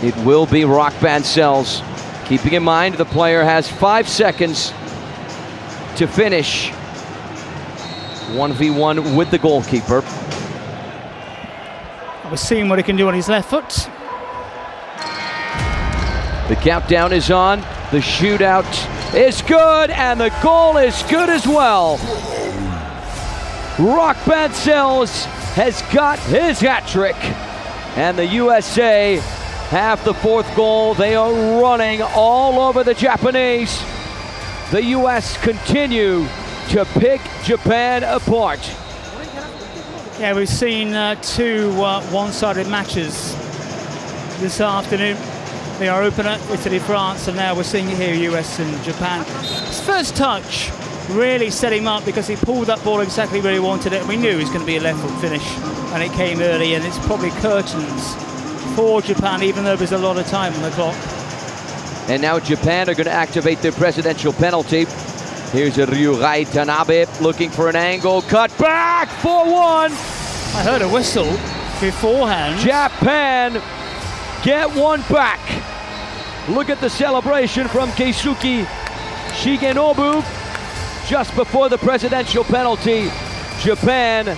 It will be Rock Bancells. Keeping in mind, the player has 5 seconds to finish 1v1 with the goalkeeper. We're seeing what he can do on his left foot. The countdown is on. The shootout is good, and the goal is good as well. Rock Bancells has got his hat trick, and the USA have the fourth goal. They are running all over the Japanese. The US continue to pick Japan apart. Yeah, we've seen two one-sided matches this afternoon. They are opener, Italy, France, and now we're seeing it here, US and Japan. His first touch really set him up because he pulled that ball exactly where he wanted it. We knew it was going to be a left foot finish, and it came early, and it's probably curtains for Japan, even though there's a lot of time on the clock. And now Japan are going to activate their presidential penalty. Here's a Ryuhei Tanabe looking for an angle. Cut back, 4-1. I heard a whistle beforehand. Japan get one back. Look at the celebration from Keisuke Shigenobu. Just before the presidential penalty, Japan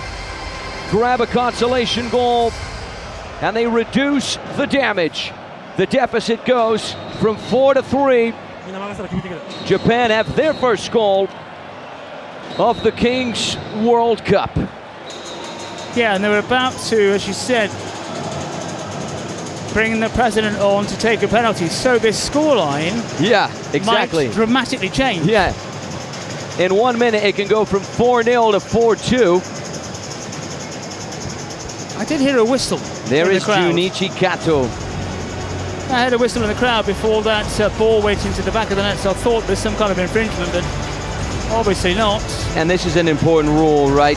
grab a consolation goal, and they reduce the damage. The deficit goes from 4 to 3. Japan have their first goal of the Kings World Cup. Yeah, and they were about to, as you said, bring the president on to take a penalty. So this scoreline, yeah, exactly, might dramatically change. Yeah, in 1 minute it can go from 4-0 to 4-2. I did hear a whistle. There in is the crowd. Junichi Kato. I heard a whistle in the crowd before that ball went into the back of the net, so I thought there's some kind of infringement, but obviously not. And this is an important rule, right,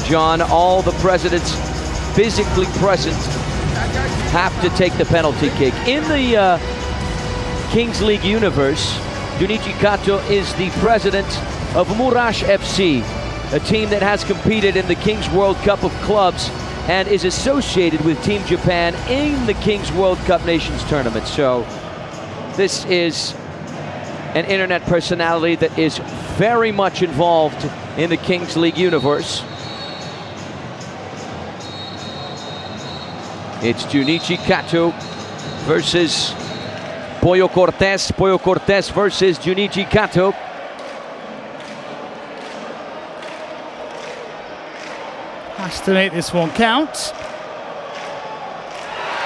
John? All the presidents physically present have to take the penalty kick. In the Kings League universe, Junichi Kato is the president of Murash FC, a team that has competed in the Kings World Cup of Clubs and is associated with Team Japan in the Kings World Cup Nations Tournament. So this is an internet personality that is very much involved in the Kings League universe. It's Junichi Kato versus Pollo Cortés. Pollo Cortés versus Junichi Kato. Has to make this one count.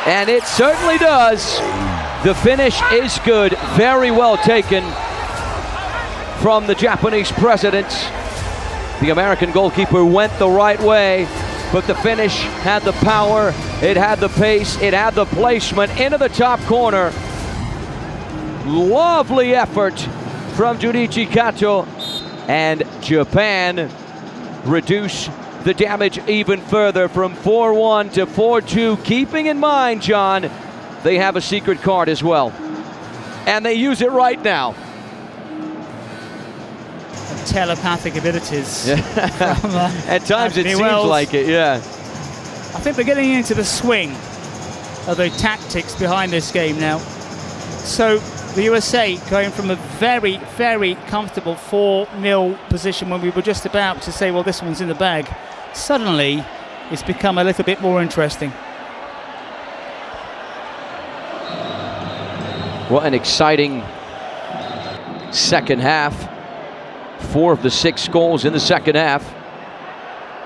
And it certainly does. The finish is good. Very well taken from the Japanese president. The American goalkeeper went the right way, but the finish had the power, it had the pace, it had the placement into the top corner. Lovely effort from Junichi Kato, and Japan reduce the damage even further from 4-1 to 4-2, keeping in mind, John, they have a secret card as well. And they use it right now. telepathic abilities. At times it seems like it, yeah. I think we're getting into the swing of the tactics behind this game now. So the USA going from a very, very comfortable 4-0 position when we were just about to say, well, this one's in the bag. Suddenly, it's become a little bit more interesting. What an exciting second half. 4 of the 6 goals in the second half.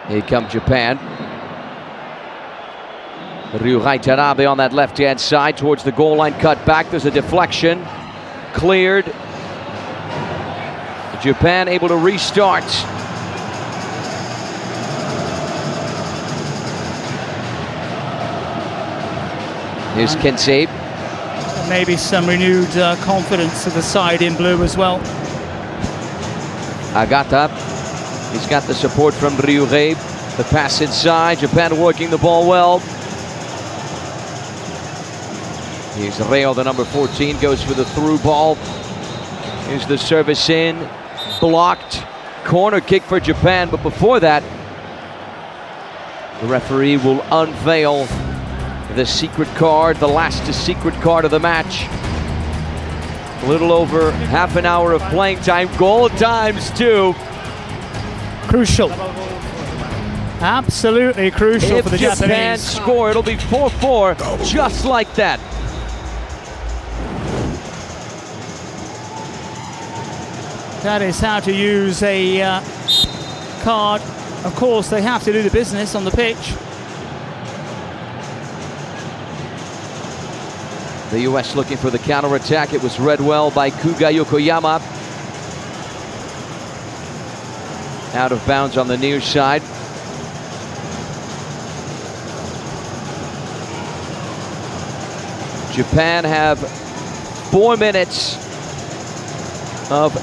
Here comes Japan. Ryuhei Tanabe on that left-hand side towards the goal line, cut back. There's a deflection. Cleared. Japan able to restart. Here's Kensei. Maybe some renewed confidence to the side in blue as well. Agata. He's got the support from Ryuhei. The pass inside. Japan working the ball well. Here's Reo, the number 14, goes for the through ball. Here's the service in. Blocked. Corner kick for Japan, but before that, the referee will unveil the secret card, the last secret card of the match. A little over half an hour of playing time. Goal times 2. Crucial. Absolutely crucial for the Japanese. If Japan score, it'll be 4-4, just like that. That is how to use a card. Of course, they have to do the business on the pitch. The US looking for the counter-attack. It was read well by Kuga Yokoyama. Out of bounds on the near side. Japan have 4 minutes of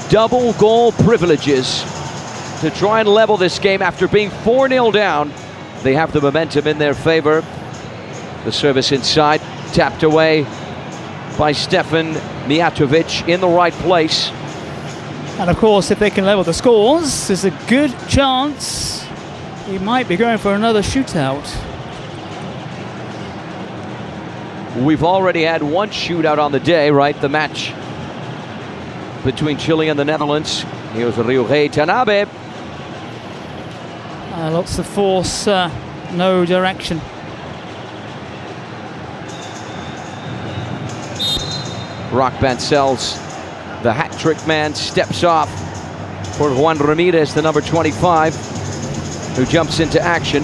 double goal privileges to try and level this game after being 4-0 down. They have the momentum in their favor. The service inside, tapped away by Stefan Mijatovic in the right place. And of course, if they can level the scores, there's a good chance he might be going for another shootout. We've already had one shootout on the day, right? The match between Chile and the Netherlands. Here's Ryuhei Tanabe. Lots of force, no direction. Rock Bancel's the hat-trick man, steps off for Juan Ramirez, the number 25, who jumps into action.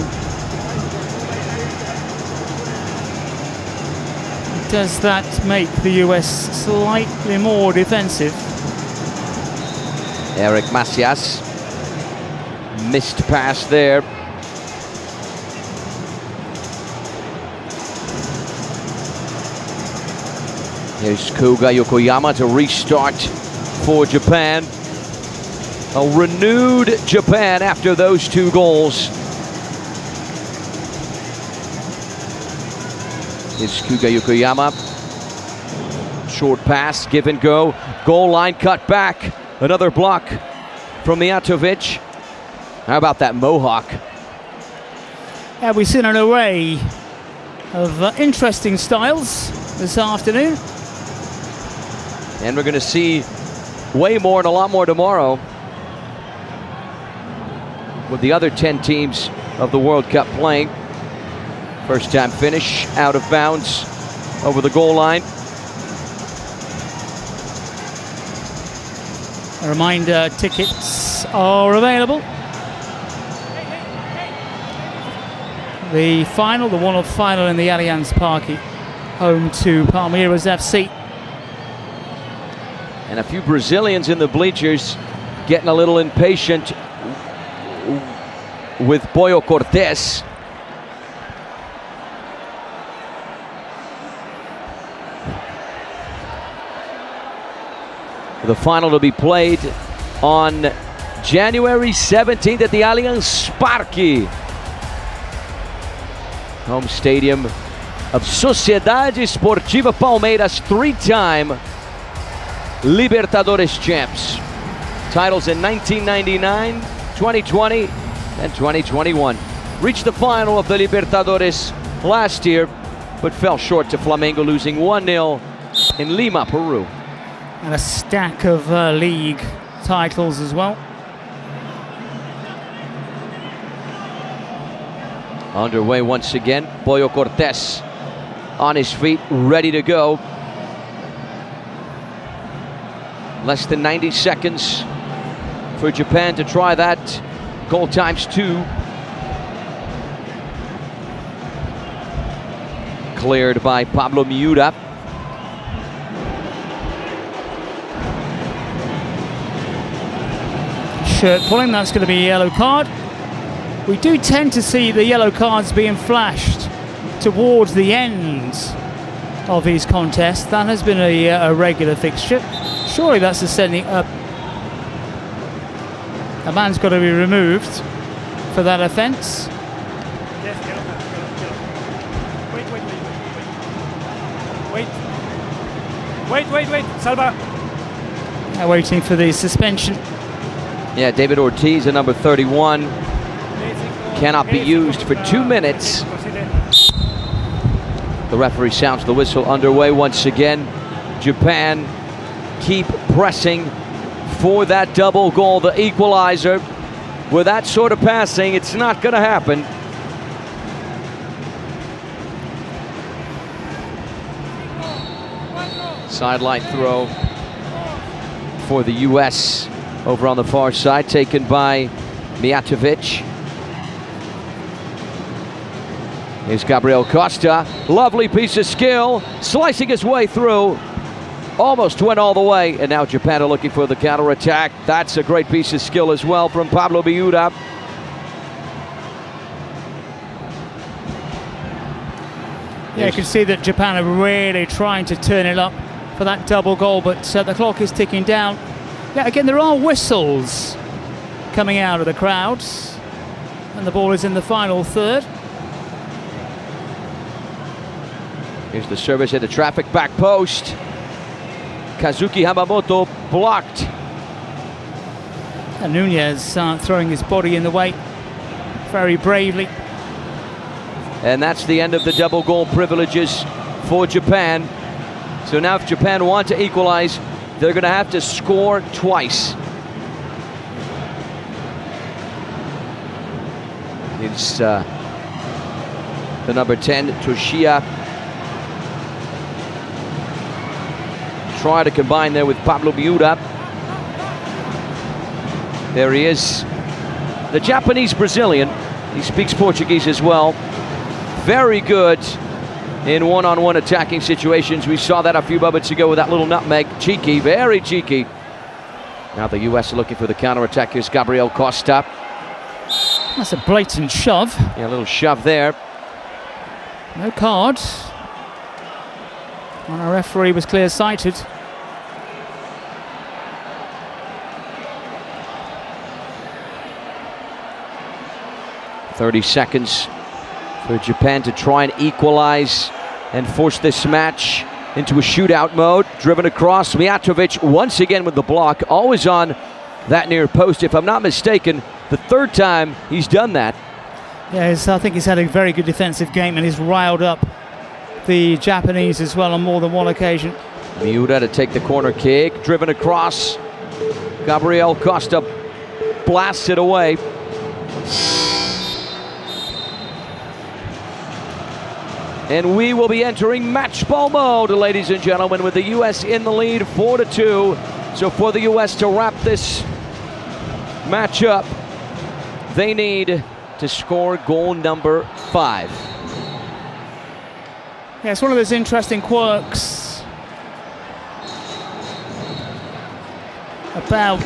Does that make the US slightly more defensive? Eric Macias, missed pass there. Here's Kuga Yokoyama to restart for Japan. A renewed Japan after those 2 goals. Here's Kuga Yokoyama. Short pass, give and go. Goal line cut back. Another block from Mijatovic. How about that mohawk? Yeah, we've seen an array of interesting styles this afternoon. And we're going to see way more and a lot more tomorrow with the other 10 teams of the World Cup playing. First time finish, out of bounds, over the goal line. A reminder, tickets are available. The final, the one-off final in the Allianz Parque, home to Palmeiras FC. And a few Brazilians in the bleachers getting a little impatient with Boyo Cortés. The final to be played on January 17th at the Allianz Parque, home stadium of Sociedade Esportiva Palmeiras, 3-time Libertadores champs. Titles in 1999, 2020, and 2021. Reached the final of the Libertadores last year, but fell short to Flamengo, losing 1-0 in Lima, Peru. And a stack of league titles as well. Underway once again. Pollo Cortés on his feet, ready to go. Less than 90 seconds for Japan to try that. Goal times 2. Cleared by Pablo Miura. Shirt pulling, that's going to be a yellow card. We do tend to see the yellow cards being flashed towards the end of these contests. That has been a regular fixture. Surely that's a sending up. A man's got to be removed for that offence. Yes, wait. Salva. Now waiting for the suspension. Yeah, David Ortiz, a number 31, cannot be used for 2 minutes. The referee sounds the whistle. Underway once again. Japan keep pressing for that double goal, the equalizer. With that sort of passing, it's not going to happen. Sideline throw for the U.S. over on the far side, taken by Mijatovic. Here's Gabriel Costa. Lovely piece of skill, slicing his way through. Almost went all the way, and now Japan are looking for the counter-attack. That's a great piece of skill as well from Pablo Miura. Yeah, you can see that Japan are really trying to turn it up for that double goal, but the clock is ticking down. Yeah, again, there are whistles coming out of the crowds, and the ball is in the final third. Here's the service at the traffic back post. Kazuki Hamamoto blocked. And Nunez throwing his body in the way very bravely. And that's the end of the double goal privileges for Japan. So now if Japan want to equalize, they're going to have to score twice. It's the number 10, Toshiya. Try to combine there with Pablo Miura. There he is. The Japanese Brazilian. He speaks Portuguese as well. Very good in one-on-one attacking situations. We saw that a few moments ago with that little nutmeg. Cheeky, very cheeky. Now the US are looking for the counter-attack. Here's Gabriel Costa. That's a blatant shove. Yeah, a little shove there. No card. And our referee was clear-sighted. .30 seconds for Japan to try and equalize and force this match into a shootout mode. Driven across, Mijatovic once again with the block, always on that near post. If I'm not mistaken, the third time he's done that. Yeah, I think he's had a very good defensive game and he's riled up the Japanese as well on more than one occasion. Miura to take the corner kick, driven across. Gabriel Costa blasts it away. And we will be entering match ball mode, ladies and gentlemen, with the U.S. in the lead 4-2. So for the U.S. to wrap this match up, they need to score goal number 5. Yeah, it's one of those interesting quirks about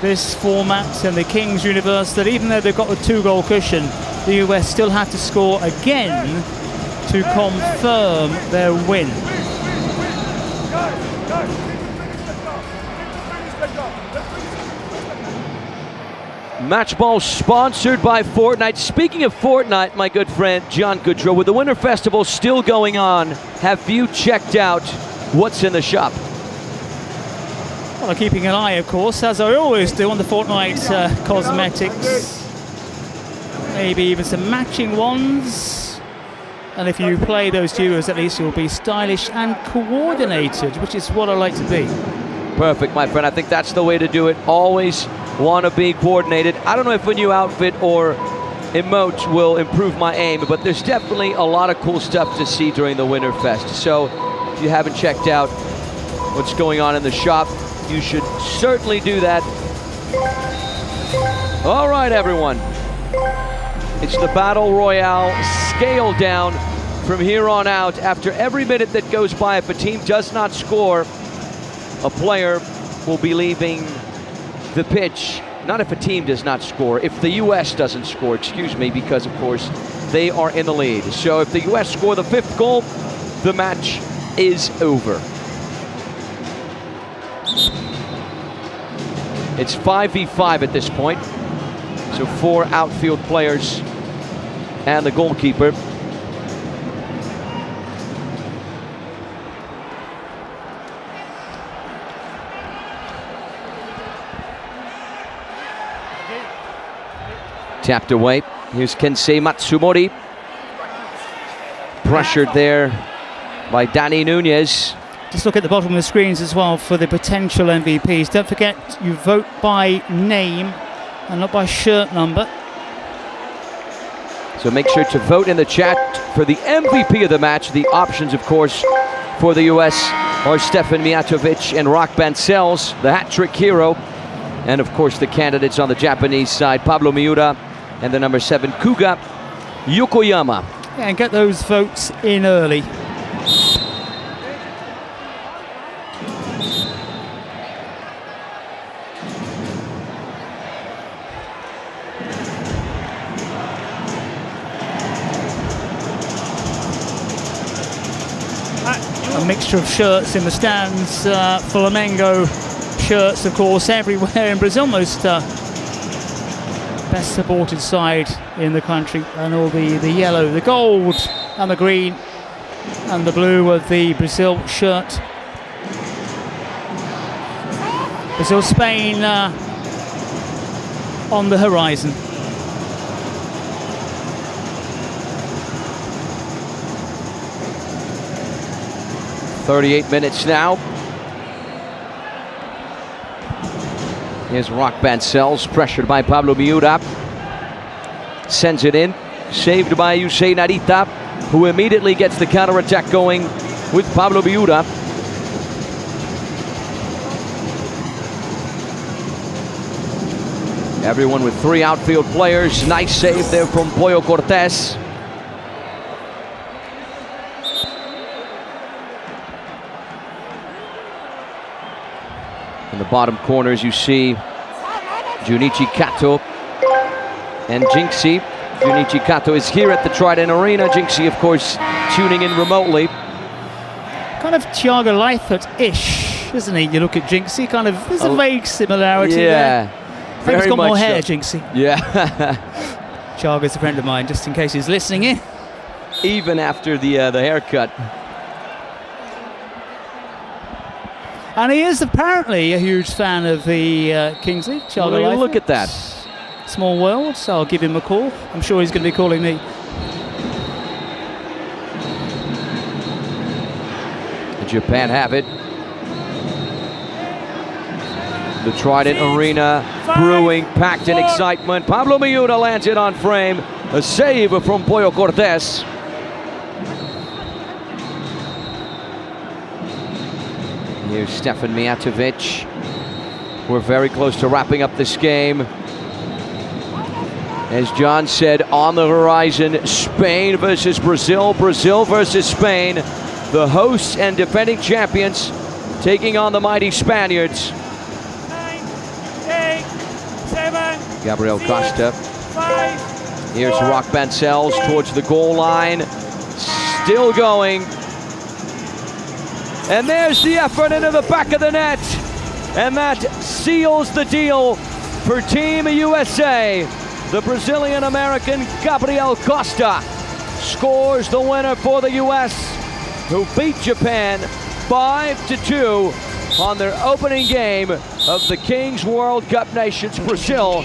this format and the Kings universe, that even though they've got the 2-goal cushion, the US still have to score again to confirm their win. Match ball sponsored by Fortnite. Speaking of Fortnite, my good friend John Goodrow, with the Winter Festival still going on, have you checked out what's in the shop? Well, I'm keeping an eye, of course, as I always do on the Fortnite cosmetics. Maybe even some matching ones. And if you play those duos, at least you'll be stylish and coordinated, which is what I like to be. Perfect, my friend. I think that's the way to do it. Always want to be coordinated. I don't know if a new outfit or emotes will improve my aim, but there's definitely a lot of cool stuff to see during the Winterfest. So if you haven't checked out what's going on in the shop, you should certainly do that. All right, everyone. It's the Battle Royale scale down from here on out. After every minute that goes by, if a team does not score, a player will be leaving the pitch. Not if a team does not score, if the US doesn't score, excuse me, because of course they are in the lead. So if the US score the 5th goal, the match is over. It's 5v5 at this point. So 4 outfield players and the goalkeeper. Tapped away. Here's Kensei Matsumori. Pressured there by Danny Nunez. Just look at the bottom of the screens as well for the potential MVPs. Don't forget, you vote by name and not by shirt number. So make sure to vote in the chat for the MVP of the match. The options, of course, for the US are Stefan Mijatovic and Rock Bancels, the hat-trick hero. And, of course, the candidates on the Japanese side, Pablo Miura and the number 7, Kuga Yokoyama. Yeah, and get those votes in early. A mixture of shirts in the stands, Flamengo shirts, of course, everywhere in Brazil. Most best supported side in the country, and all the yellow, the gold, and the green, and the blue of the Brazil shirt. Brazil-Spain on the horizon. .38 minutes now. Here's Rock Bancels, pressured by Pablo Miura. Sends it in, saved by Yusei Narita, who immediately gets the counter-attack going with Pablo Miura. Everyone with 3 outfield players. Nice save there from Pollo Cortés. In the bottom corners, you see Junichi Kato and Jinxie. Junichi Kato is here at the Trident Arena. Jinxie, of course, tuning in remotely. Kind of Thiago Leifert-ish, isn't he? You look at Jinxie, kind of, there's a vague similarity there. I think he's got more hair, Jinxie. Yeah. Thiago's a friend of mine, just in case he's listening in. Even after the haircut. And he is apparently a huge fan of the Kings League. Thiago Leifert. Look at that. Small world, so I'll give him a call. I'm sure he's going to be calling me. Japan have it. The Trident Arena brewing, packed in excitement. Pablo Miura lands it on frame. A save from Pollo Cortés. Here's Stefan Mijatovic. We're very close to wrapping up this game. As John said, on the horizon, Spain versus Brazil, Brazil versus Spain. The hosts and defending champions taking on the mighty Spaniards. 9, 8, 7, Gabriel Costa. 5. Here's Rock Bancels towards the goal line. Still going. And there's the effort into the back of the net. And that seals the deal for Team USA. The Brazilian-American Gabriel Costa scores the winner for the US, who beat Japan 5-2 on their opening game of the Kings World Cup Nations Brazil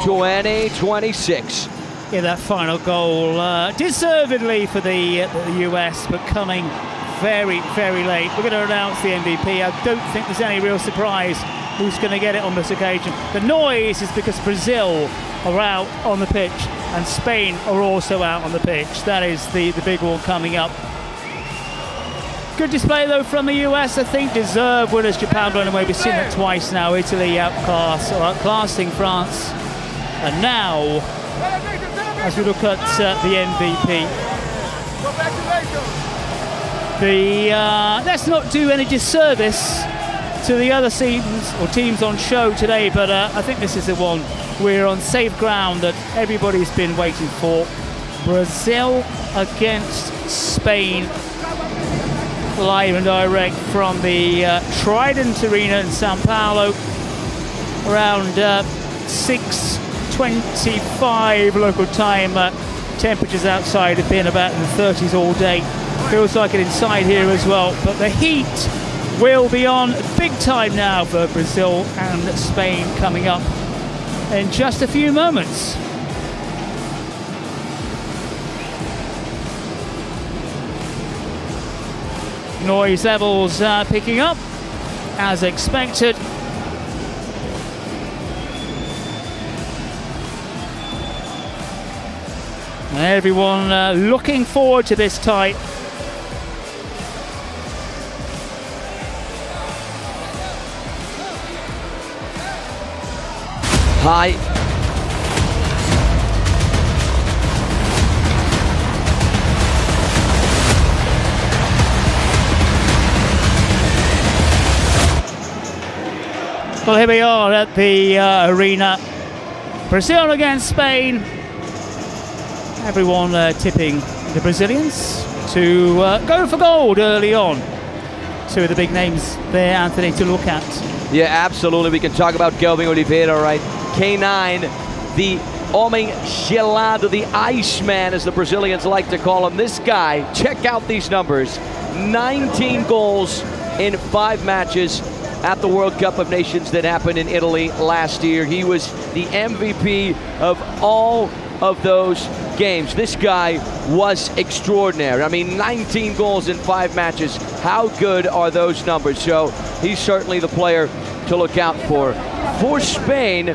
2026. Yeah, that final goal, deservedly for the US, but coming very, very late. We're going to announce the MVP. I don't think there's any real surprise who's going to get it on this occasion. The noise is because Brazil are out on the pitch and Spain are also out on the pitch. That is the big one coming up. Good display though from the US. I think deserved winners. Japan blown away. We've seen it twice now. Italy outclassing France. And now, as we look at the MVP, let's not do any disservice to the other teams on show today, but I think this is the one we're on safe ground that everybody's been waiting for. Brazil against Spain, live and direct from the Trident Arena in Sao Paulo, around 6:25 local time. Temperatures outside have been about in the 30s all day. Feels like it inside here as well, but the heat will be on big time now for Brazil and Spain coming up in just a few moments. Noise levels picking up as expected. Everyone looking forward to this tie. Hi. Well, here we are at the arena. Brazil against Spain. Everyone tipping the Brazilians to go for gold early on. Two of the big names there, Anthony, to look at. Yeah, absolutely. We can talk about Kelvin Oliveira, right? K9, the Homem Gelado, the Iceman, as the Brazilians like to call him. This guy, check out these numbers. 19 goals in 5 matches at the World Cup of Nations that happened in Italy last year. He was the MVP of all of those games. This guy was extraordinary. I mean, 19 goals in 5 matches. How good are those numbers? So he's certainly the player to look out for. For Spain,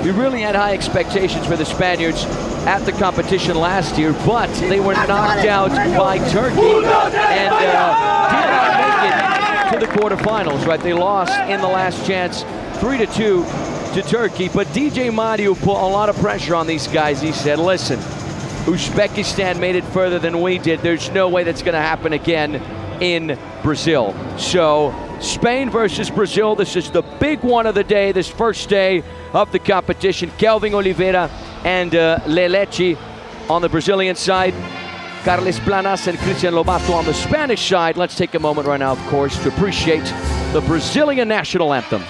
we really had high expectations for the Spaniards at the competition last year, but they were knocked out by Turkey and did not make it to the quarterfinals, right? They lost in the last chance 3-2 to Turkey, but DJ Mario put a lot of pressure on these guys. He said, listen, Uzbekistan made it further than we did. There's no way that's going to happen again in Brazil. So Spain versus Brazil, this is the big one of the day, this first day of the competition. Kelvin Oliveira and Lelechi on the Brazilian side. Carles Planas and Cristian Lobato on the Spanish side. Let's take a moment right now, of course, to appreciate the Brazilian national anthem.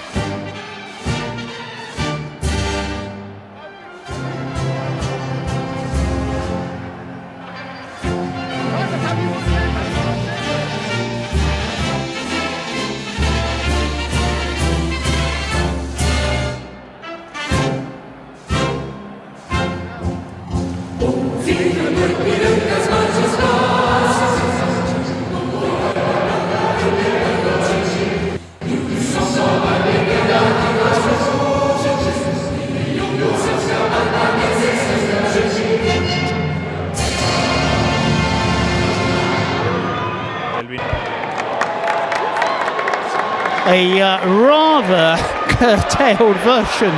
A rather curtailed version,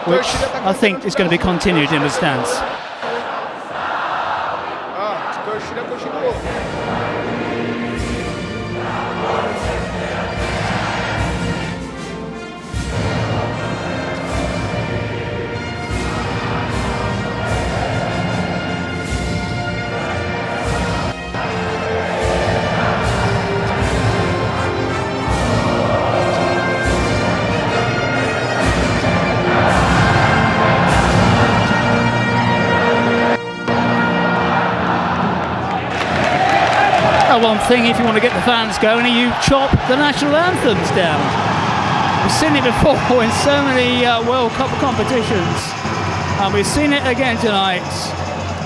which I think is going to be continued in the stands. one thing, if you want to get the fans going, you chop the national anthems down. We've seen it before in so many World Cup competitions, and we've seen it again tonight.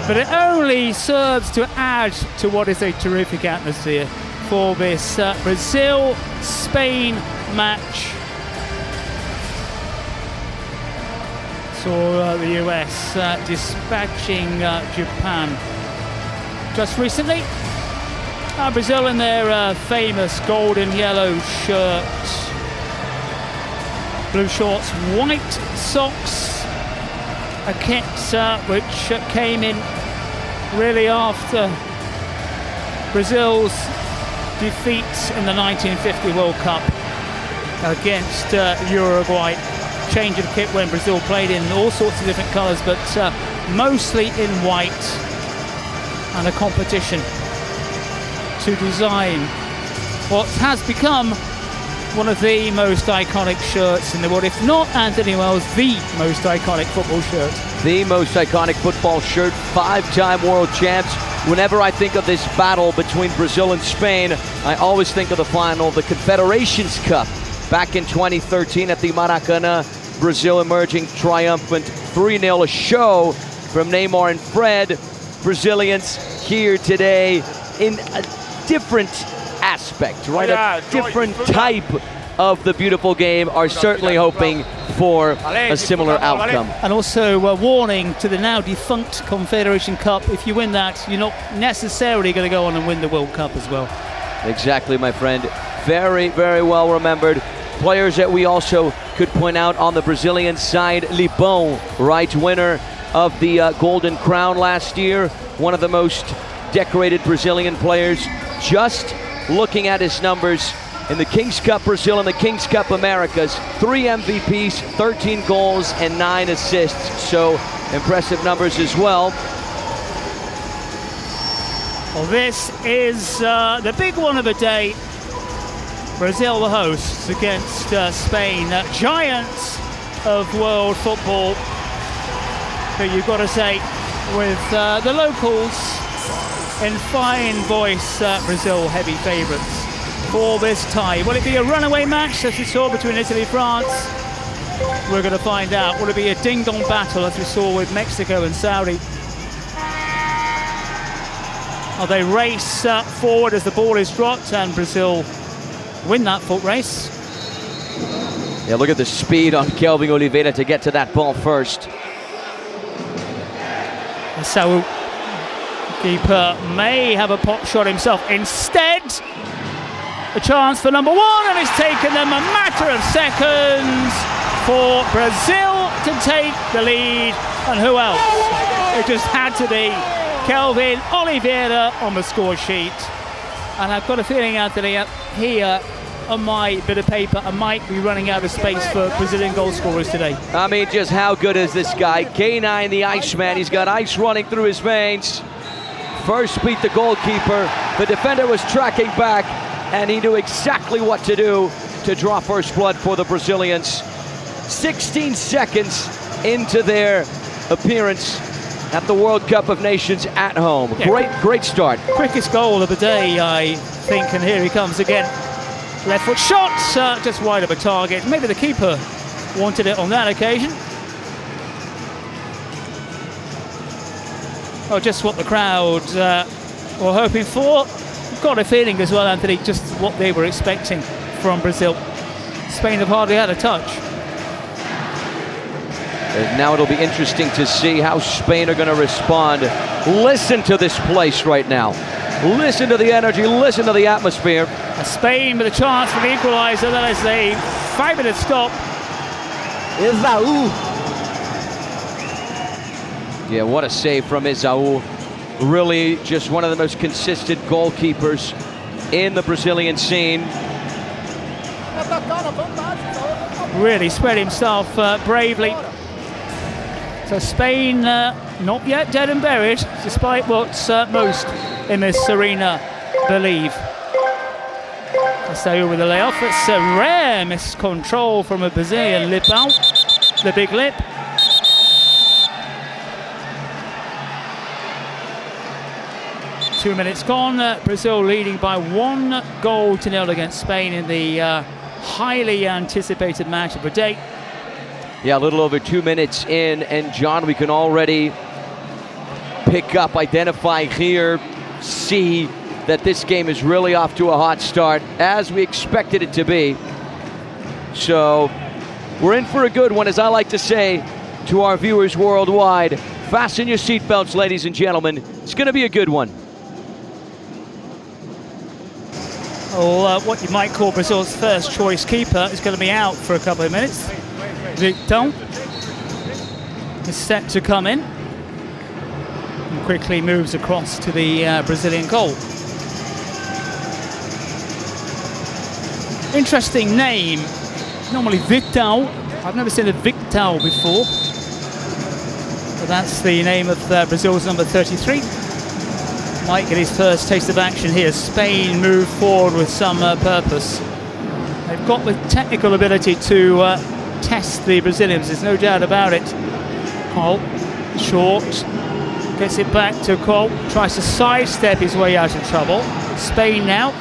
But it only serves to add to what is a terrific atmosphere for this Brazil-Spain match. Saw the US dispatching Japan just recently. Brazil in their famous golden yellow shirt, blue shorts, white socks, a kit which came in really after Brazil's defeat in the 1950 World Cup against Uruguay. Change of kit when Brazil played in all sorts of different colours, but mostly in white, and a competition to design what has become one of the most iconic shirts in the world, if not, Anthony Wells, the most iconic football shirt. The most iconic football shirt, 5-time world champs. Whenever I think of this battle between Brazil and Spain, I always think of the final of the Confederations Cup back in 2013 at the Maracanã. Brazil emerging triumphant 3-0, a show from Neymar and Fred. Brazilians here today in a different aspect, right? A different type of the beautiful game, are certainly hoping for a similar outcome. And also a warning to the now defunct Confederation Cup: if you win that, you're not necessarily going to go on and win the World Cup as well. Exactly, my friend. Very, very well remembered. Players that we also could point out on the Brazilian side: Lipão, right, winner of the Golden Crown last year, one of the most decorated Brazilian players. Just looking at his numbers in the Kings Cup Brazil and the Kings Cup Americas, 3 MVPs, 13 goals, and 9 assists. So impressive numbers as well. Well, this is the big one of the day. Brazil, the hosts, against Spain, giants of world football. But you've got to say, with the locals in fine voice, Brazil heavy favourites for this tie. Will it be a runaway match, as we saw between Italy and France? We're going to find out. Will it be a ding-dong battle, as we saw with Mexico and Saudi? Oh, they race forward as the ball is dropped, and Brazil win that foot race. Yeah, look at the speed on Kelvin Oliveira to get to that ball first. So keeper may have a pot shot himself. Instead, a chance for number 1, and it's taken them a matter of seconds for Brazil to take the lead. And who else? It just had to be Kelvin Oliveira on the score sheet. And I've got a feeling, Anthony, here on my bit of paper, I might be running out of space for Brazilian goal scorers today. I mean, just how good is this guy? K9, the Iceman. He's got ice running through his veins. First beat the goalkeeper. The defender was tracking back, and he knew exactly what to do to draw first blood for the Brazilians. 16 seconds into their appearance at the World Cup of Nations at home. Yeah, great start. Quickest goal of the day, I think, and here he comes again. Left foot shot, just wide of a target. Maybe the keeper wanted it on that occasion. Oh, just what the crowd were hoping for. Got a feeling as well, Anthony, just what they were expecting from Brazil. Spain have hardly had a touch. And now it'll be interesting to see how Spain are going to respond. Listen to this place right now. Listen to the energy, listen to the atmosphere. Spain with a chance for the equaliser. That is a 5-minute stop. Isaú. Yeah, what a save from Isaú. Really just one of the most consistent goalkeepers in the Brazilian scene. Really spread himself bravely. So Spain not yet dead and buried, despite what most in this arena believe. Isaú with a layoff. It's a rare miscontrol from a Brazilian. Lipão, the big lip. 2 minutes gone. Brazil leading by 1-0 against Spain in the highly anticipated match of the day. Yeah, a little over 2 minutes in, and John, we can already pick up, identify here, see that this game is really off to a hot start, as we expected it to be. So we're in for a good one, as I like to say to our viewers worldwide. Fasten your seatbelts, ladies and gentlemen. It's going to be a good one. Well, what you might call Brazil's first choice keeper is going to be out for a couple of minutes. Victor is set to come in and quickly moves across to the Brazilian goal. Interesting name. Normally Vital. I've never seen a Vital before. But that's the name of Brazil's number 33. Might get his first taste of action here. Spain move forward with some purpose. They've got the technical ability to test the Brazilians, there's no doubt about it. Cole, short, gets it back to Cole, tries to sidestep his way out of trouble. Spain now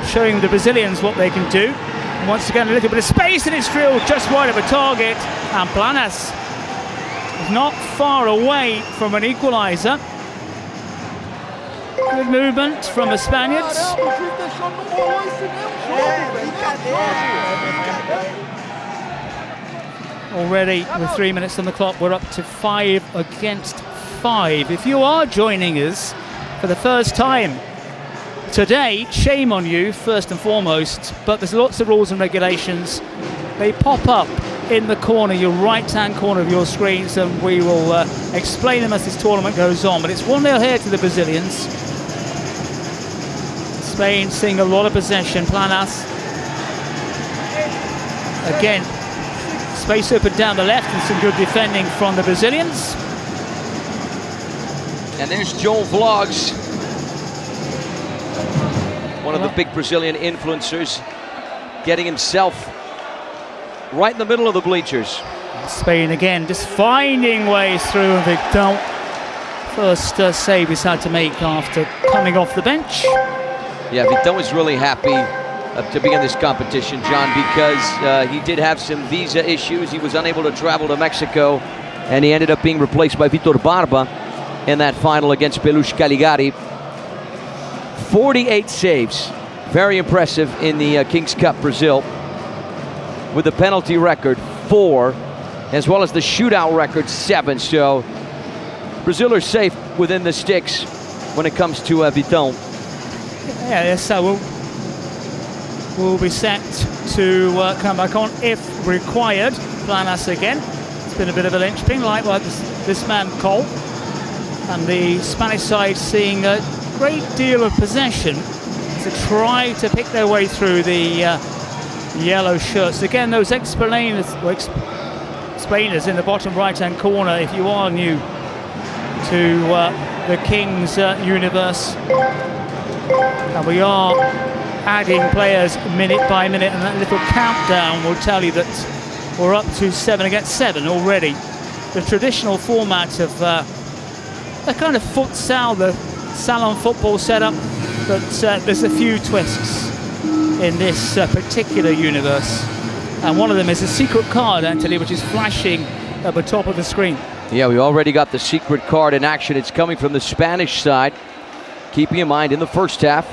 showing the Brazilians what they can do. And once again, a little bit of space, and it's drilled just wide of a target. And Planas is not far away from an equaliser. Good movement from the Spaniards. Already with 3 minutes on the clock, we're up to 5 against 5. If you are joining us for the first time today, shame on you, first and foremost, but there's lots of rules and regulations. They pop up in the corner, your right-hand corner of your screens, and we will explain them as this tournament goes on. But it's 1-0 here to the Brazilians. Spain seeing a lot of possession. Planas again. Space open down the left and some good defending from the Brazilians. And there's Joel Vlogs, one of the big Brazilian influencers, getting himself right in the middle of the bleachers. Spain again just finding ways through, and Victor first save he's had to make after coming off the bench. Yeah, Victor was really happy to begin this competition, John, because he did have some visa issues. He was unable to travel to Mexico, and he ended up being replaced by Vitor Barba in that final against Peluche Caligari. 48 saves, very impressive in the Kings Cup Brazil, with the penalty record 4, as well as the shootout record 7. So Brazil are safe within the sticks when it comes to Vitão. Yeah, yes, so we'll be set to come back on if required. Planas again. It's been a bit of a linchpin, like this man Cole. And the Spanish side seeing a great deal of possession to try to pick their way through the yellow shirts. Again, those explainers in the bottom right-hand corner, if you are new to the Kings universe. And we are adding players minute by minute, and that little countdown will tell you that we're up to 7 against 7 already. The traditional format of a kind of futsal, the salon football setup, but there's a few twists in this particular universe. And one of them is a secret card, Anthony, which is flashing at the top of the screen. Yeah, we already got the secret card in action. It's coming from the Spanish side. Keeping in mind, in the first half,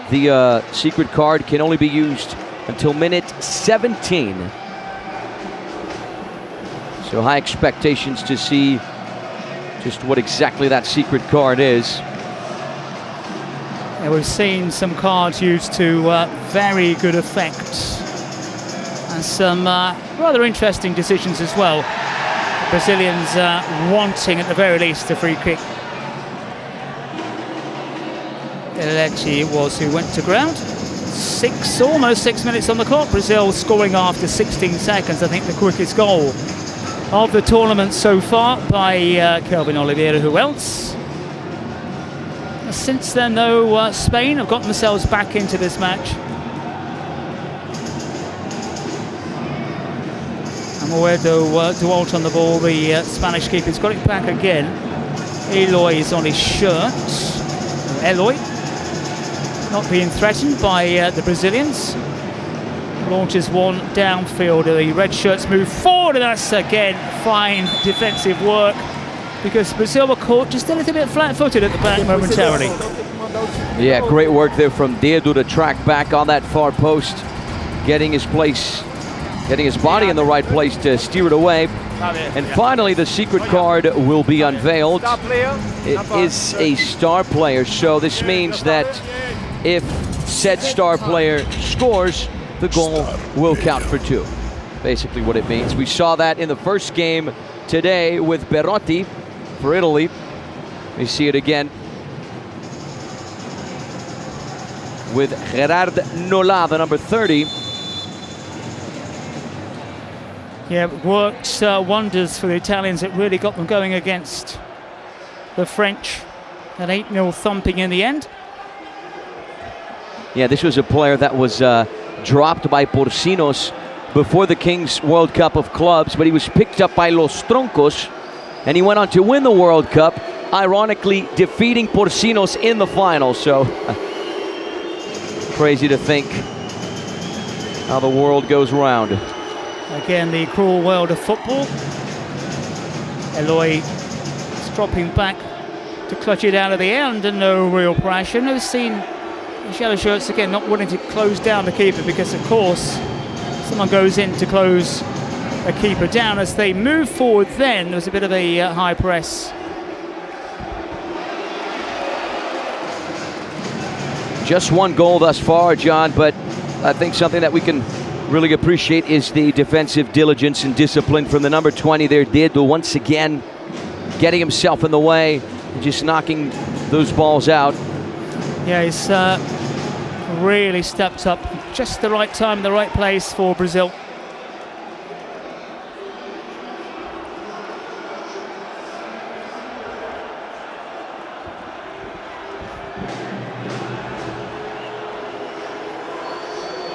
the secret card can only be used until minute 17. So high expectations to see just what exactly that secret card is. Yeah, we've seen some cards used to very good effect, and some rather interesting decisions as well. The Brazilians wanting, at the very least, a free kick. Elechi it was who went to ground. Almost 6 minutes on the clock. Brazil scoring after 16 seconds. I think the quickest goal of the tournament so far by Kelvin Oliveira. Who else? Since then, though, Spain have got themselves back into this match. And Moedo Dualt on the ball. The Spanish keeper's got it back again. Eloy is on his shirt. Eloy, not being threatened by the Brazilians. Launches one downfield. The red shirts move forward, and that's again fine defensive work because Brazil were caught just a little bit flat-footed at the back momentarily. Yeah, great work there from Dedo to track back on that far post, getting his place, getting his body in the right place to steer it away. And finally, the secret card will be unveiled. It is a star player, so this means that if said star player scores, the goal will count for 2. Basically what it means. We saw that in the first game today with Berotti for Italy. We see it again with Gerard Nola, the number 30. Yeah, it worked wonders for the Italians. It really got them going against the French. An 8-0 thumping in the end. Yeah, this was a player that was dropped by Porcinos before the Kings World Cup of Clubs, but he was picked up by Los Troncos, and he went on to win the World Cup, ironically defeating Porcinos in the final. So, crazy to think how the world goes round. Again, the cruel world of football. Eloy is dropping back to clutch it out of the air under no real pressure. No seen the yellow shirts again not wanting to close down the keeper because, of course, someone goes in to close a keeper down. As they move forward then, there was a bit of a high press. Just one goal thus far, John, but I think something that we can really appreciate is the defensive diligence and discipline from the number 20 there, Dedo, once again getting himself in the way, just knocking those balls out. Yeah, he's really stepped up just the right time, the right place for Brazil.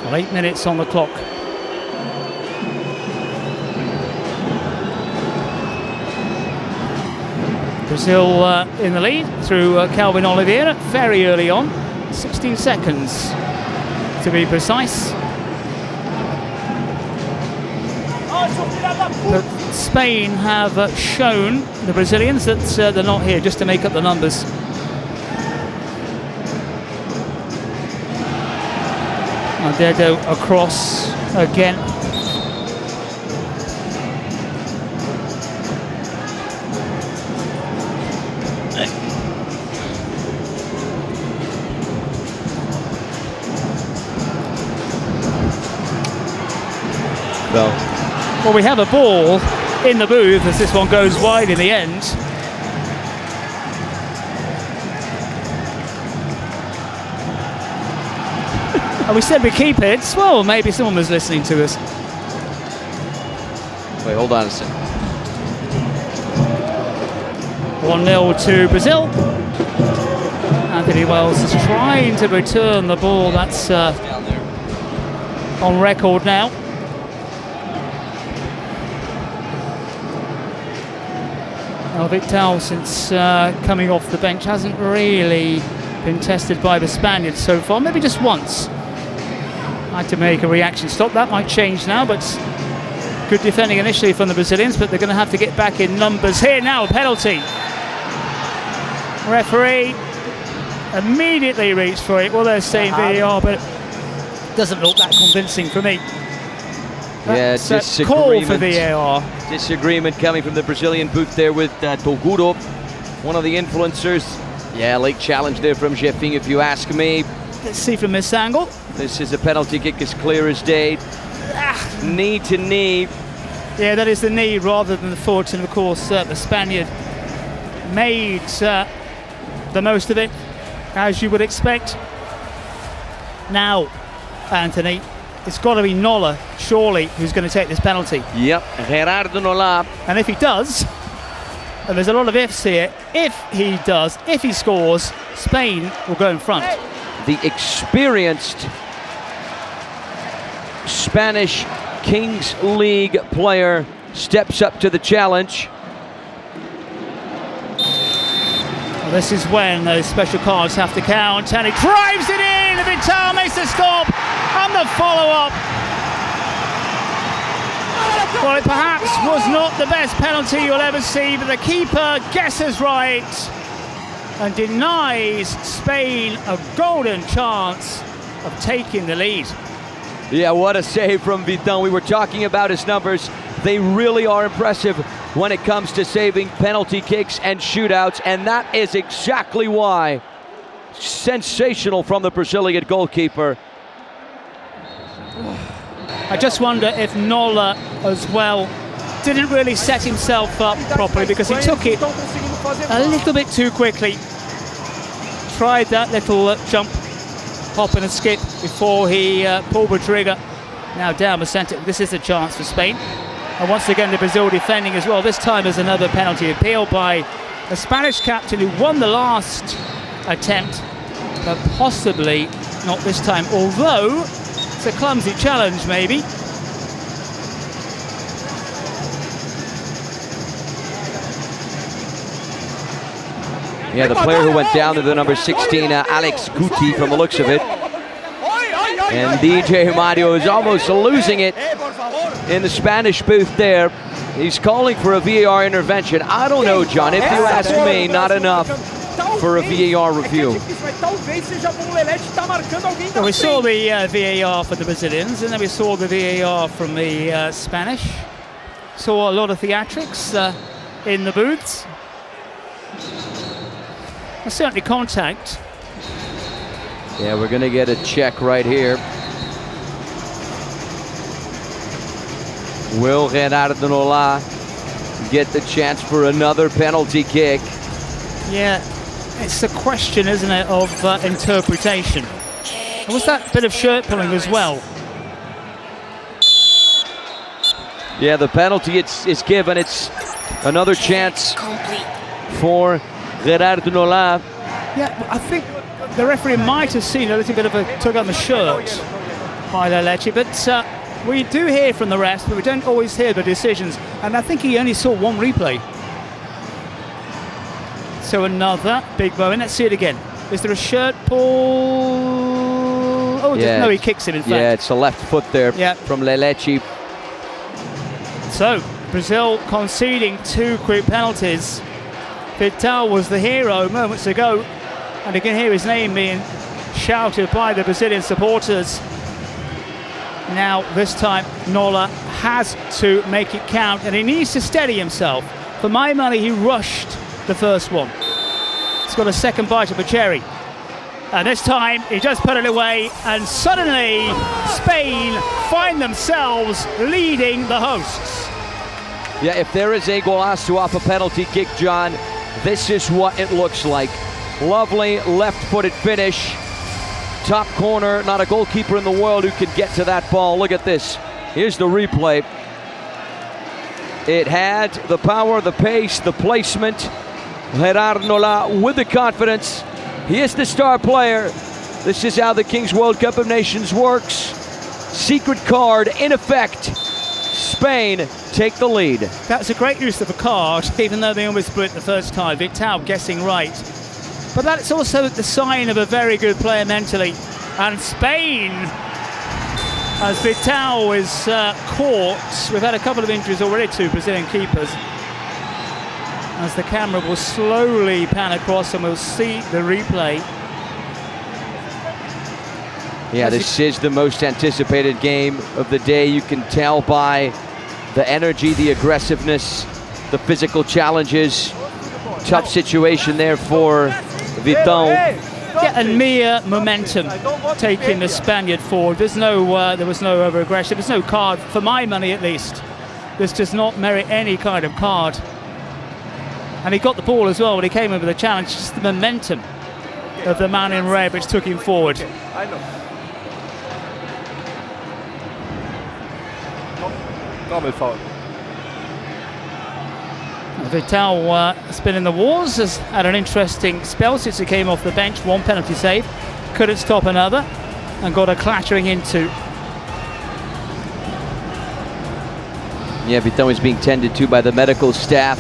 Well, 8 minutes on the clock. Brazil in the lead through Calvin Oliveira very early on, 16 seconds to be precise. But Spain have shown the Brazilians that they're not here just to make up the numbers. Dedo across again. Well, we have a ball in the booth as this one goes wide in the end. And we said we keep it. Well, maybe someone was listening to us. Wait, hold on a second. 1-0 to Brazil. Anthony Wells is trying to return the ball. That's on record now. Vital, since coming off the bench, hasn't really been tested by the Spaniards so far. Maybe just once. Had to make a reaction stop. That might change now, but good defending initially from the Brazilians, but they're going to have to get back in numbers here now. Penalty. Referee immediately reached for it. Well, they're saying VAR, but it doesn't look that convincing for me. Yeah, That's a call for VAR. Disagreement coming from the Brazilian booth there with Toguro, one of the influencers. Yeah, late challenge there from Jefinho, if you ask me. Let's see from this angle. This is a penalty kick as clear as day. Knee to knee. Yeah, that is the knee rather than the foot, and of course the Spaniard made the most of it, as you would expect. Now, Anthony, it's got to be Nola, surely, who's going to take this penalty. Yep, Gerardo Nola. And if he does, and there's a lot of ifs here, if he does, if he scores, Spain will go in front. The experienced Spanish Kings League player steps up to the challenge. Well, this is when those special cards have to count, and he drives it in. Vital makes the stop, and the follow-up. Well, it perhaps was not the best penalty you'll ever see, but the keeper guesses right and denies Spain a golden chance of taking the lead. Yeah, what a save from Vital. We were talking about his numbers. They really are impressive when it comes to saving penalty kicks and shootouts, and that is exactly why. Sensational from the Brazilian goalkeeper. I just wonder if Nola as well didn't really set himself up properly, because he took it a little bit too quickly. Tried that little jump, hop and a skip before he pulled the trigger. Now down the centre. This is a chance for Spain. And once again the Brazil defending as well. This time there's another penalty appeal by a Spanish captain who won the last attempt, but possibly not this time, although it's a clumsy challenge maybe. Yeah, the player who went down to the number 16, Alex Guti, from the looks of it. And DJ Mario is almost losing it in the Spanish booth there. He's calling for a VAR intervention. I don't know, John, if you ask me, not enough for a VAR review. So we saw the VAR for the Brazilians, and then we saw the VAR from the Spanish. Saw a lot of theatrics in the booths. Certainly contact. Yeah, we're going to get a check right here. Will Ronaldo get the chance for another penalty kick? Yeah, it's a question, isn't it, of interpretation. And was that bit of shirt pulling as well? Yeah, the penalty is given. It's another chance for Ronaldo. Yeah, I think the referee might have seen a little bit of a tug on the shirt by Leleche, but we do hear from the refs, but we don't always hear the decisions, and I think he only saw one replay. So another big moment. Let's see it again. Is there a shirt pull? Oh, yeah, no, he kicks it in fact. Yeah, it's a left foot there from Leleche. So Brazil conceding 2 quick penalties. Vital was the hero moments ago, and you can hear his name being shouted by the Brazilian supporters. Now, this time, Nola has to make it count, and he needs to steady himself. For my money, he rushed the first one. He's got a second bite of a cherry. And this time, he just put it away, and suddenly, Spain find themselves leading the hosts. Yeah, if there is a golazo off a penalty kick, John, this is what it looks like. Lovely left-footed finish. Top corner, not a goalkeeper in the world who could get to that ball. Look at this. Here's the replay. It had the power, the pace, the placement. Ronaldo with the confidence. He is the star player. This is how the Kings World Cup of Nations works. Secret card in effect. Spain take the lead. That's a great use of a card, even though they almost split the first time. Vital guessing right. But that's also the sign of a very good player mentally. And Spain, as Vital is caught, we've had a couple of injuries already to Brazilian keepers. As the camera will slowly pan across and we'll see the replay. Yeah, this is the most anticipated game of the day. You can tell by the energy, the aggressiveness, the physical challenges. Tough situation there for Vital. Yeah, and mere momentum taking the Spaniard forward. There was no over-aggression. There's no card, for my money at least. This does not merit any kind of card. And he got the ball as well when he came in with a challenge. Just the momentum of the man in red which took him forward. Double foul. Vital has been in the wars, has had an interesting spell since he came off the bench. One penalty save, couldn't stop another, and got a clattering into. Yeah, Vital is being tended to by the medical staff.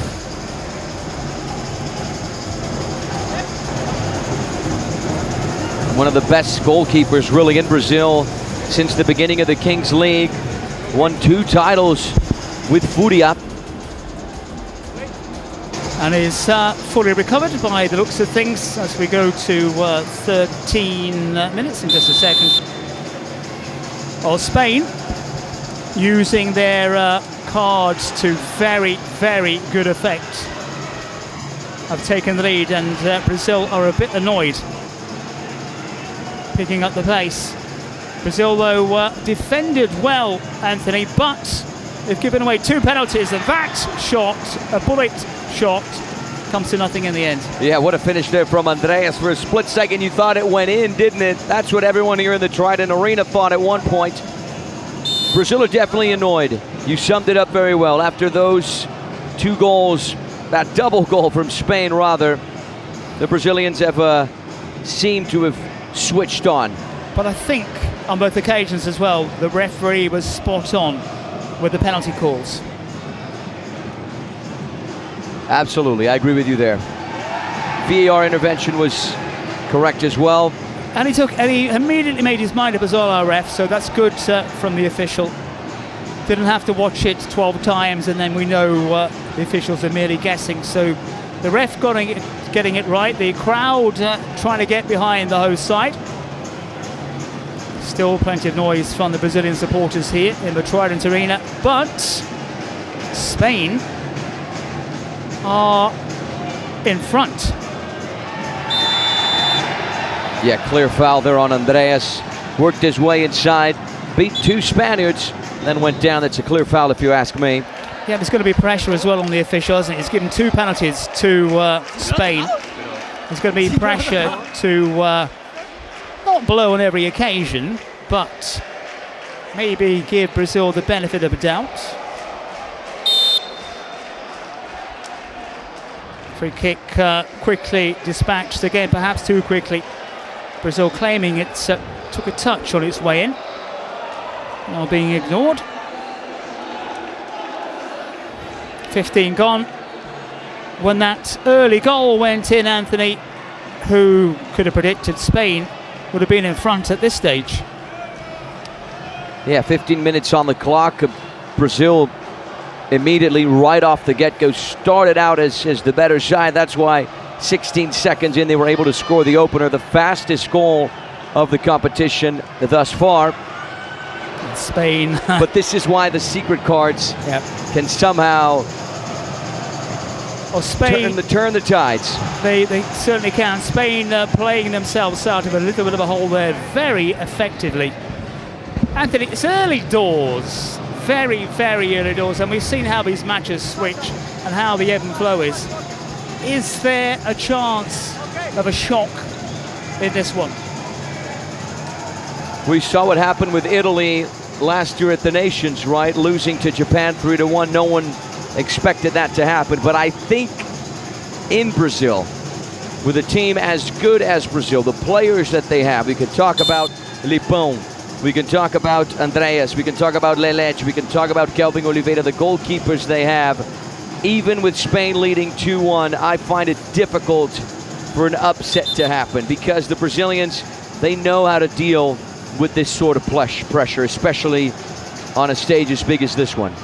one of the best goalkeepers really in Brazil since the beginning of the Kings League. Won 2 titles with Furia. And is fully recovered by the looks of things as we go to 13 minutes in just a second. Well, Spain using their cards to very, very good effect. Have taken the lead, and Brazil are a bit annoyed. Picking up the pace. Brazil, though, defended well, Anthony, but they've given away 2 penalties, and that shot, a bullet shot, comes to nothing in the end. Yeah, what a finish there from Andreas. For a split second, you thought it went in, didn't it? That's what everyone here in the Trident Arena thought at one point. Brazil are definitely annoyed. You summed it up very well. After those 2 goals, that double goal from Spain, rather, the Brazilians have seemed to have switched on. But I think on both occasions as well, the referee was spot on with the penalty calls. Absolutely, I agree with you there. VAR intervention was correct as well. And he immediately made his mind up as well, our ref, so that's good from the official. Didn't have to watch it 12 times and then we know the officials are merely guessing. So the ref getting it right, the crowd trying to get behind the host side. Still plenty of noise from the Brazilian supporters here in the Trident Arena, but Spain are in front. Yeah, clear foul there on Andreas. Worked his way inside, beat 2 Spaniards, then went down. That's a clear foul if you ask me. Yeah, there's going to be pressure as well on the official, isn't it? He's given 2 penalties to Spain. There's going to be pressure to not blow on every occasion, but maybe give Brazil the benefit of a doubt. Free kick quickly dispatched again, perhaps too quickly. Brazil claiming it took a touch on its way in. Now being ignored. 15 gone. When that early goal went in, Anthony, who could have predicted Spain would have been in front at this stage? Yeah, 15 minutes on the clock. Brazil immediately right off the get-go started out as the better side. That's why 16 seconds in they were able to score the opener, the fastest goal of the competition thus far. Spain. But this is why the secret cards can somehow turn the tides. They certainly can. Spain playing themselves out of a little bit of a hole there very effectively. Anthony, it's early doors. Very, very early doors, and we've seen how these matches switch and how the ebb and flow is. Is there a chance of a shock in this one? We saw what happened with Italy last year at the Nations, right? Losing to Japan 3-1. No one expected that to happen. But I think in Brazil, with a team as good as Brazil, the players that they have, we could talk about Lipão, we can talk about Andreas, we can talk about Lelech, we can talk about Kelvin Oliveira, the goalkeepers they have. Even with Spain leading 2-1, I find it difficult for an upset to happen because the Brazilians, they know how to deal with this sort of pressure, especially on a stage as big as this one.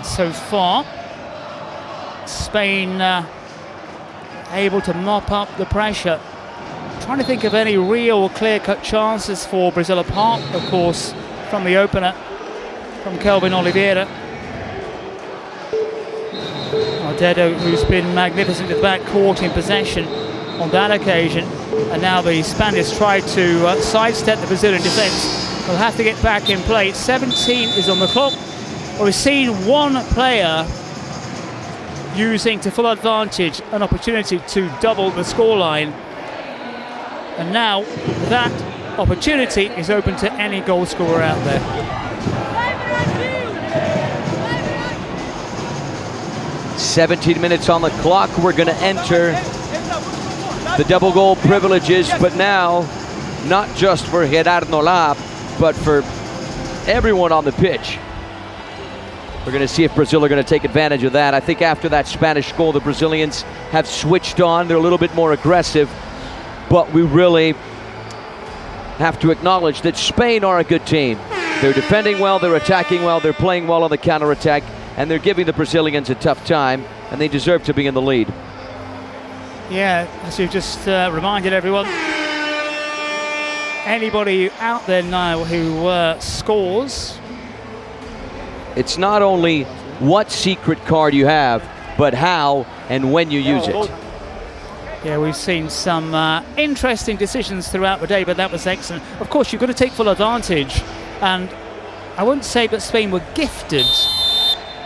So far, Spain able to mop up the pressure. Trying to think of any real clear-cut chances for Brazil, apart, of course, from the opener, from Kelvin Oliveira. Ronaldo, who's been magnificent at the back, caught in possession on that occasion, and now the Spaniards try to sidestep the Brazilian defence. They'll have to get back in play. 17 is on the clock. Well, we've seen one player using to full advantage an opportunity to double the scoreline, and now that opportunity is open to any goal scorer out there. "17 minutes on the clock. We're going to enter the double goal privileges, but now not just for Gerardo Lab, but for everyone on the pitch. We're going to see if Brazil are going to take advantage of that. I think after that Spanish goal, the Brazilians have switched on. They're a little bit more aggressive. but we really have to acknowledge that Spain are a good team. They're defending well, they're attacking well, they're playing well on the counter-attack, and they're giving the Brazilians a tough time, and they deserve to be in the lead. Yeah, as you've just reminded everyone, anybody out there now who scores, it's not only what secret card you have, but how and when you use it. Yeah, we've seen some interesting decisions throughout the day, but that was excellent. Of course, you've got to take full advantage, and I wouldn't say that Spain were gifted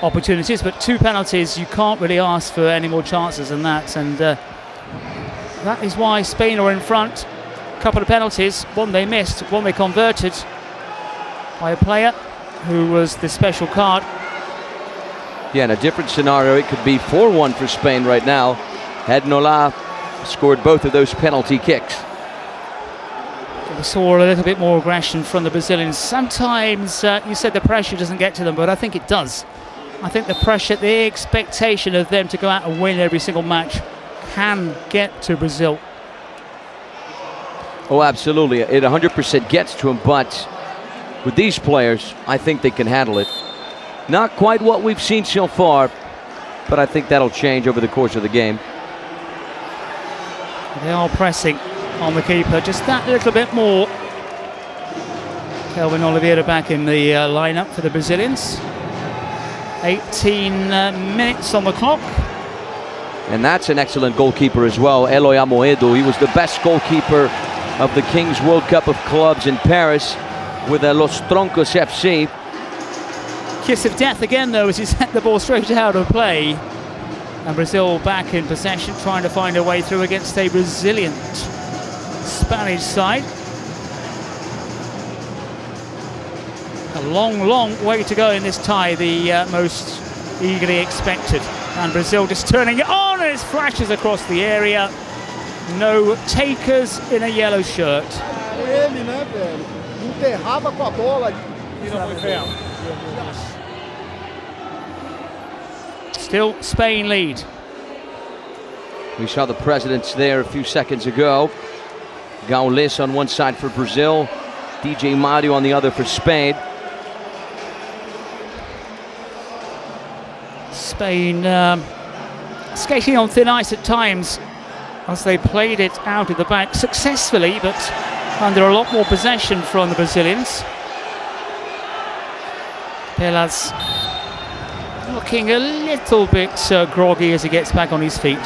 opportunities, but 2 penalties, you can't really ask for any more chances than that, and that is why Spain are in front. A couple of penalties, one they missed, one they converted by a player who was the special card. Yeah, in a different scenario, it could be 4-1 for Spain right now, had Nola scored both of those penalty kicks. We saw a little bit more aggression from the Brazilians. Sometimes you said the pressure doesn't get to them, but I think it does. I think the pressure, the expectation of them to go out and win every single match can get to Brazil. Oh, absolutely. It 100% gets to them, but with these players, I think they can handle it. Not quite what we've seen so far, but I think that'll change over the course of the game. They are pressing on the keeper just that little bit more. Kelvin Oliveira back in the lineup for the Brazilians. 18 minutes on the clock. And that's an excellent goalkeeper as well, Eloy Amoedo. He was the best goalkeeper of the Kings World Cup of Clubs in Paris with Los Troncos FC. Kiss of death again, though, as he sent the ball straight out of play. And Brazil back in possession, trying to find a way through against a resilient Spanish side. A long, long way to go in this tie, the most eagerly expected. And Brazil just turning it on, and it flashes across the area. No takers in a yellow shirt. Still Spain lead. We saw the presidents there a few seconds ago. Gaules on one side for Brazil, DJ Mario on the other for Spain. Spain skating on thin ice at times as they played it out of the back successfully, but under a lot more possession from the Brazilians. Pelas looking a little bit groggy as he gets back on his feet.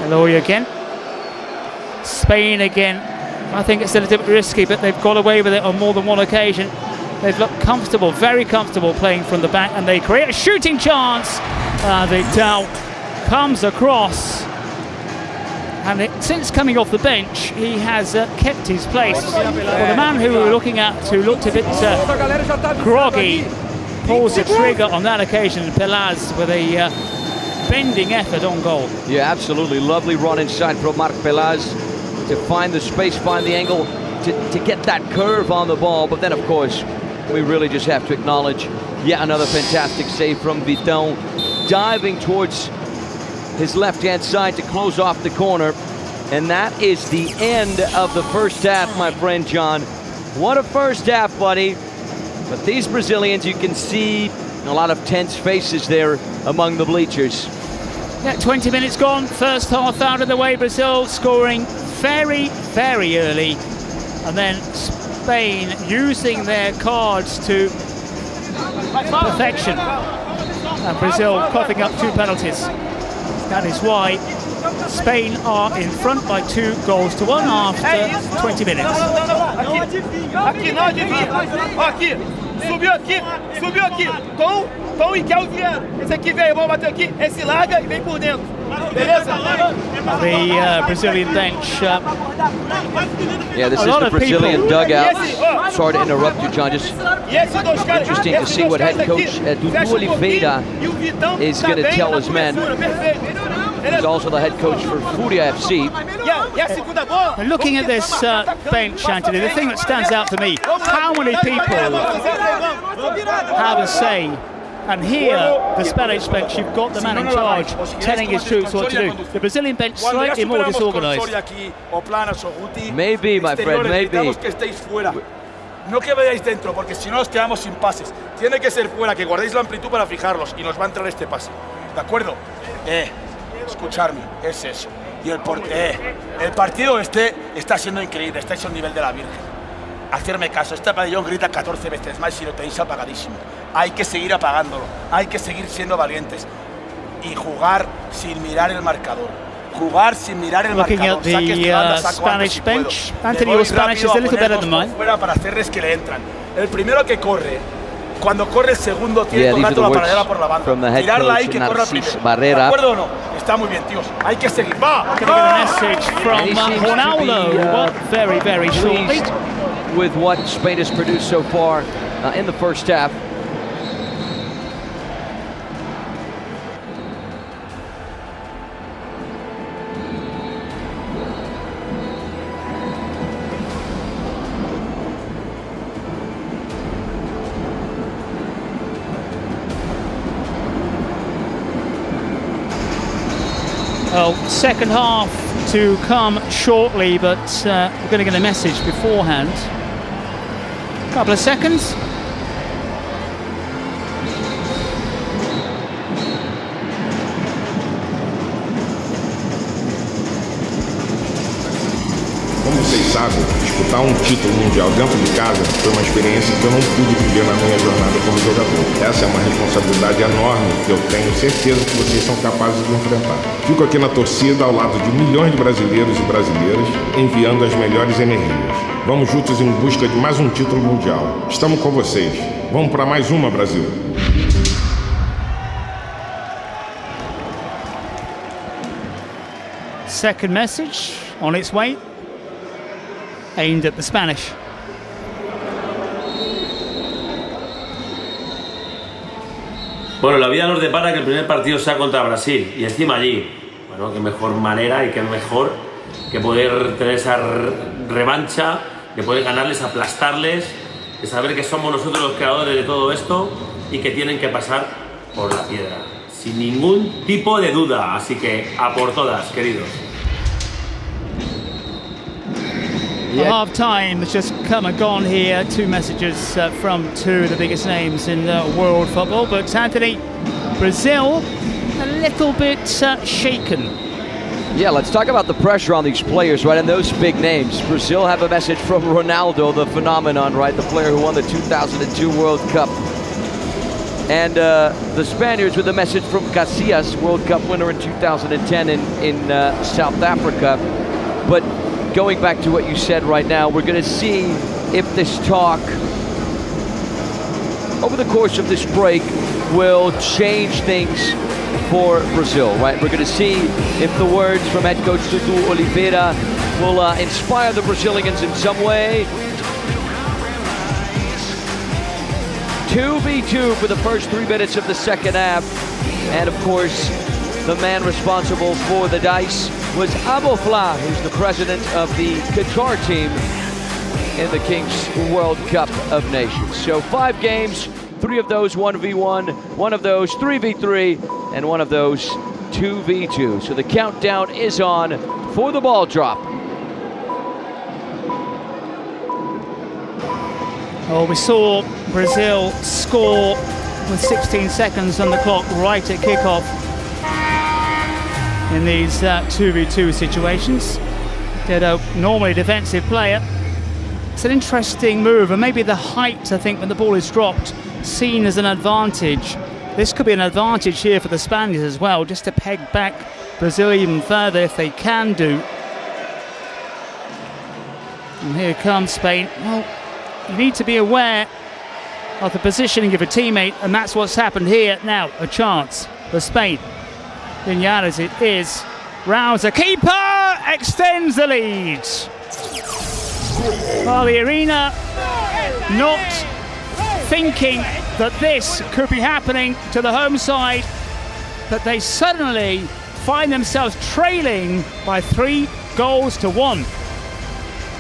Eloy again. Spain again. I think it's a little bit risky, but they've got away with it on more than one occasion. They've looked comfortable, very comfortable playing from the back, and they create a shooting chance. Vidal comes across, and since coming off the bench, he has kept his place. Well, the man who we were looking at, who looked a bit groggy, pulls the trigger on that occasion. Pelas with a bending effort on goal. Yeah, absolutely. Lovely run inside from Marc Pelas to find the space, find the angle, to get that curve on the ball. But then, of course, we really just have to acknowledge yet another fantastic save from Vitão, diving towards his left-hand side to close off the corner. And that is the end of the first half, my friend John. What a first half, buddy. But these Brazilians, you can see a lot of tense faces there among the bleachers. Yeah, 20 minutes gone, first half out of the way. Brazil scoring very, very early. And then Spain using their cards to perfection. And Brazil coughing up 2 penalties. That is why Spain are in front by 2-1 after 20 minutes. Aqui não adivinha. Aqui. Subiu aqui. Subiu aqui. Tom e Kel vieram. Esse aqui veio, vamos bater aqui. Esse larga e vem por dentro. Beleza? The Brazilian bench. Yeah, this is the Brazilian dugout. Sorry to interrupt you, John. Just interesting to see what head coach Dudu Oliveira is going to tell his men. He's also the head coach for Fúria FC. Looking at this bench, Anthony, the thing that stands out to me, how many people have a say And here, the Spanish bench, you've got the man in charge telling his troops what to do. The Brazilian bench slightly more disorganized. Maybe, my friend, maybe. No que vayáis dentro, porque si no nos quedamos sin pases. Tiene que ser fuera, que guardéis la amplitud para fijarlos y nos va a entrar este pase. ¿De acuerdo? Escucharme, es eso. Y el partido está siendo increíble, estáis a un nivel de la Virgen. Hacerme caso, este pabellón grita 14 veces más y lo tenéis apagadísimo. Hay que seguir apagándolo, hay que seguir siendo valientes y jugar sin mirar el marcador. Jugar sin mirar el Looking marcador. at the Spanish bench, Anthony, your Spanish is a little better than mine. Fuera para hacerles que le entran. El primero que corre, cuando corre el segundo tiene Yeah, que these are tocar the la paralela words por la banda. from the head Tirarla ahí coach, que corra Narcís primero. Barrera. ¿De acuerdo o no? Está muy bien, tíos. Hay que seguir. ¡Va! Going to get a message from Ronaldo, very, very shortly. With what Spain has produced so far in the first half. Well, second half to come shortly, but we're going to get a message beforehand. Couple of seconds. Como vocês sabem, disputar um título mundial dentro de casa foi uma experiência que eu não pude viver na minha jornada como jogador. Essa é uma responsabilidade enorme que eu tenho certeza que vocês são capazes de enfrentar. Fico aqui na torcida ao lado de milhões de brasileiros e brasileiras, enviando as melhores energias. Vamos juntos em busca de mais um título mundial. Estamos com vocês. Vamos para mais uma, Brasil. Second message on its way, aimed at the Spanish. Bueno, la vida nos depara que el primer partido sea contra Brasil y encima allí. Bueno, qué mejor manera y qué mejor que poder tener esa revancha, de poder ganarles, aplastarles, de saber que somos nosotros los creadores de todo esto y que tienen que pasar por la piedra, sin ningún tipo de duda. Así que a por todas, queridos. Half time has just come and gone here. Two messages from two of the biggest names in world football. But Anthony, Brazil a little bit shaken. Yeah, let's talk about the pressure on these players, right? And those big names. Brazil have a message from Ronaldo, the phenomenon, right? The player who won the 2002 World Cup. And the Spaniards with a message from Casillas, World Cup winner in 2010 in South Africa. But going back to what you said right now, we're going to see if this talk over the course of this break will change things for Brazil, right? We're going to see if the words from head coach Dudu Oliveira will inspire the Brazilians in some way. 2v2 for the first 3 minutes of the second half. And of course, the man responsible for the dice was Abofla, who's the president of the Qatar team in the Kings World Cup of Nations. So 5 games, 3 of those 1v1, 1 of those 3v3, and 1 of those 2v2. So the countdown is on for the ball drop. Well, we saw Brazil score with 16 seconds on the clock right at kickoff in these 2v2 situations. They're a normally defensive player. It's an interesting move, and maybe the height, I think, when the ball is dropped, seen as an advantage. This could be an advantage here for the Spaniards as well, just to peg back Brazil even further if they can do. And here comes Spain. Well, you need to be aware of the positioning of a teammate, and that's what's happened here. Now, a chance for Spain. Vinales it is. Rounds a keeper, extends the lead. Well, the arena not thinking that this could be happening to the home side, but they suddenly find themselves trailing by 3 goals to 1.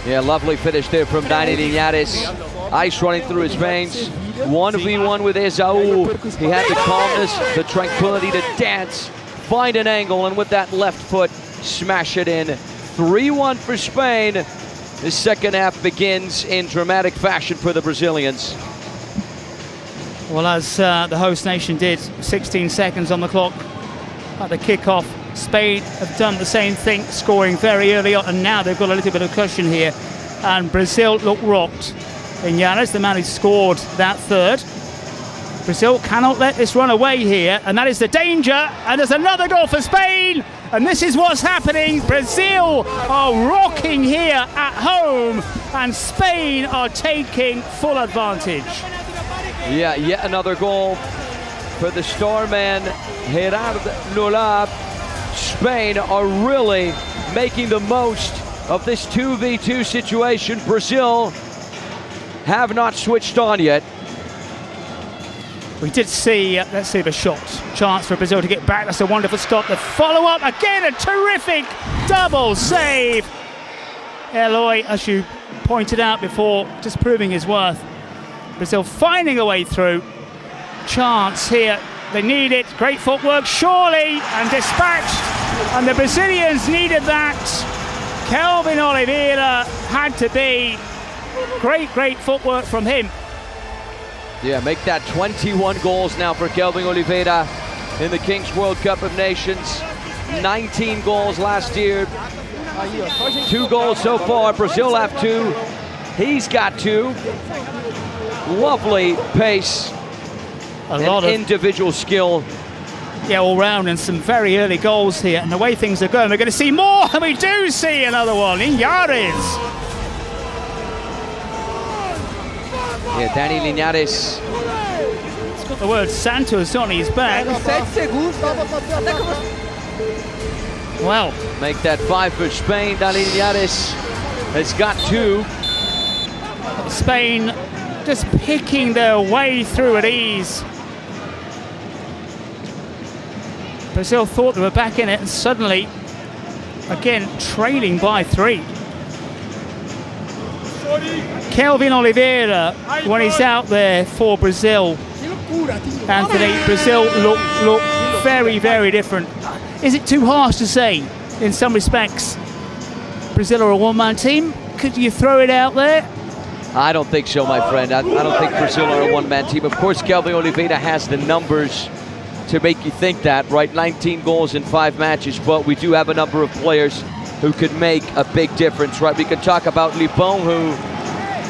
Yeah, lovely finish there from Dani Linares. Ice running through his veins. 1v1 with Esaú. He had the calmness, the tranquility to dance, find an angle, and with that left foot, smash it in. 3-1 for Spain. The second half begins in dramatic fashion for the Brazilians. Well, as the host nation did, 16 seconds on the clock at the kickoff. Spain have done the same thing, scoring very early on, and now they've got a little bit of cushion here. And Brazil look rocked. Linares, the man who scored that third. Brazil cannot let this run away here, and that is the danger. And there's another goal for Spain, and this is what's happening. Brazil are rocking here at home, and Spain are taking full advantage. Yeah, yet another goal for the star man, Gerard Nolab. Spain are really making the most of this 2v2 situation. Brazil have not switched on yet. We did see, let's see the shot. Chance for Brazil to get back. That's a wonderful stop. The follow-up, again, a terrific double save. Eloy, as you pointed out before, just proving his worth. Brazil finding a way through. Chance here. They need it. Great footwork, surely, and dispatched. And the Brazilians needed that. Kelvin Oliveira had to be. Great footwork from him. Yeah, make that 21 goals now for Kelvin Oliveira in the Kings World Cup of Nations. 19 goals last year. 2 goals so far. Brazil have 2. He's got 2. Lovely pace. A lot of individual skill. Yeah, all round, and some very early goals here. And the way things are going, we're going to see more, and we do see another one. Linares. Yeah, Dani Linares. He's got the word Santos on his back. Well, make that 5 for Spain. Dani Linares has got 2. Spain just picking their way through at ease. Brazil thought they were back in it, and suddenly, again, trailing by 3. Kelvin Oliveira, when he's out there for Brazil, Anthony, Brazil look very, very different. Is it too harsh to say, in some respects, Brazil are a one-man team? Could you throw it out there? I don't think so, my friend. I don't think Brazil are a one-man team. Of course, Kelvin Oliveira has the numbers to make you think that, right? 19 goals in 5 matches, but we do have a number of players who could make a big difference, right? We can talk about Lipão, who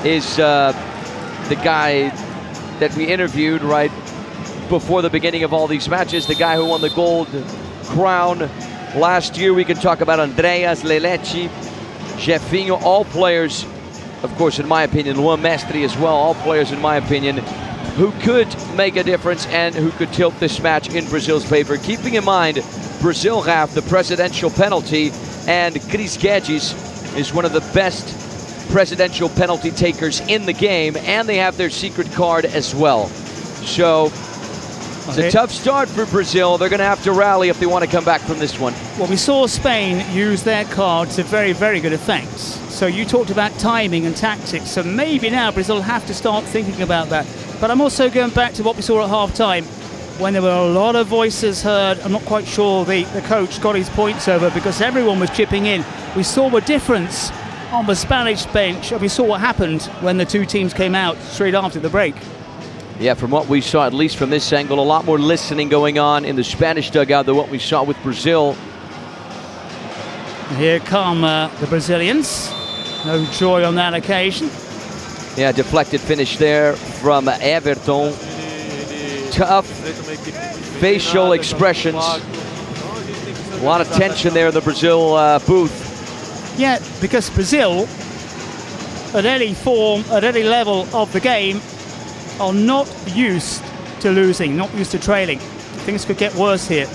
is the guy that we interviewed right before the beginning of all these matches, the guy who won the gold crown last year. We can talk about Andreas Lelechi, Jefinho, all players, of course, in my opinion, Luan Mestre as well, all players, in my opinion, who could make a difference and who could tilt this match in Brazil's favor. Keeping in mind, Brazil have the presidential penalty, and Chris Guedes is one of the best presidential penalty takers in the game, and they have their secret card as well. So it's a tough start for Brazil. They're going to have to rally if they want to come back from this one. Well, we saw Spain use their card to very, very good effect. So you talked about timing and tactics, so maybe now Brazil have to start thinking about that. But I'm also going back to what we saw at half-time, when there were a lot of voices heard. I'm not quite sure the coach got his points over because everyone was chipping in. We saw a difference on the Spanish bench, and we saw what happened when the two teams came out straight after the break. Yeah, from what we saw, at least from this angle, a lot more listening going on in the Spanish dugout than what we saw with Brazil. Here come the Brazilians. No joy on that occasion. Yeah, deflected finish there from Everton. Tough facial expressions. A lot of tension there in the Brazil booth. Yeah, because Brazil, at any form, at any level of the game, are not used to losing, not used to trailing. Things could get worse here.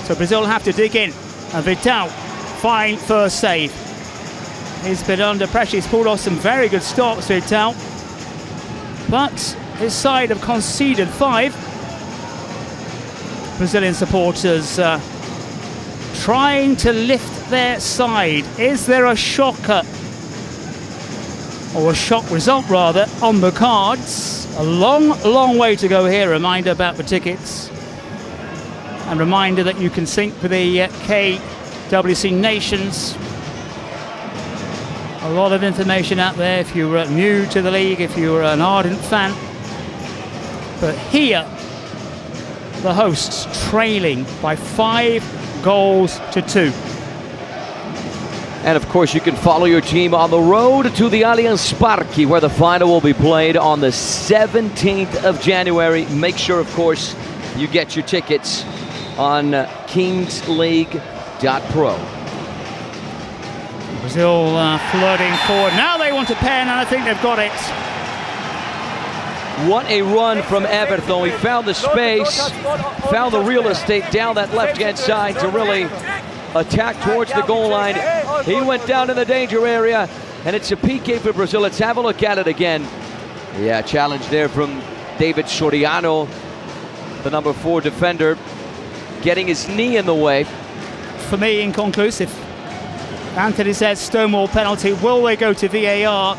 So Brazil have to dig in. And Vital, fine first save. He's been under pressure. He's pulled off some very good stops, Vital. But his side have conceded 5. Brazilian supporters trying to lift their side. Is there a shocker or a shock result rather, on the cards. A long way to go here. Reminder about the tickets. And reminder that you can sync with the KWC Nations. A lot of information out there if you're new to the league, if you're an ardent fan. But here, the hosts trailing by 5 goals to 2. And of course, you can follow your team on the road to the Allianz Parque, where the final will be played on the 17th of January. Make sure, of course, you get your tickets on kingsleague.pro. Brazil flooding forward. Now they want a pen, and I think they've got it. What a run from Everton. He found the space, found the real estate down that left-hand side to really attack towards the goal line. He went down in the danger area, and it's a PK for Brazil. Let's have a look at it again. Yeah, challenge there from David Soriano, the number 4 defender, getting his knee in the way. For me, inconclusive. Anthony says Stonewall penalty. Will they go to VAR?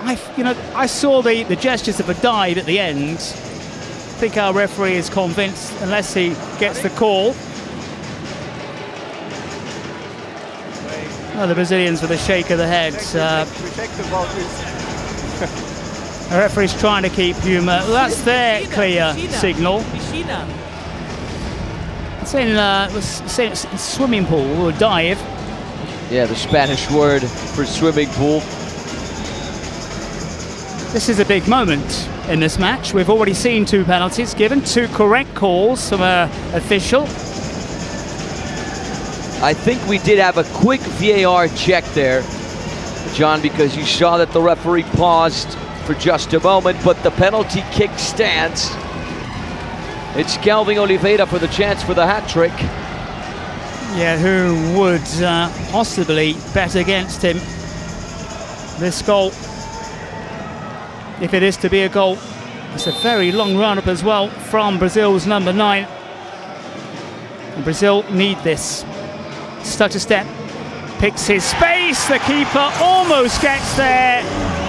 I saw the gestures of a dive at the end. I think our referee is convinced, unless he gets the call. The Brazilians with a shake of the head. The referee's trying to keep humour. That's their clear signal. It's in swimming pool or dive. Yeah, the Spanish word for swimming pool. This is a big moment in this match. We've already seen 2 penalties given, 2 correct calls from an official. I think we did have a quick VAR check there, John, because you saw that the referee paused for just a moment, but the penalty kick stands. It's Kelvin Oliveira for the chance for the hat-trick. Yeah, who would possibly bet against him? This goal, if it is to be a goal, it's a very long run-up as well from Brazil's number 9. And Brazil need this. Stutter step, picks his space, the keeper almost gets there,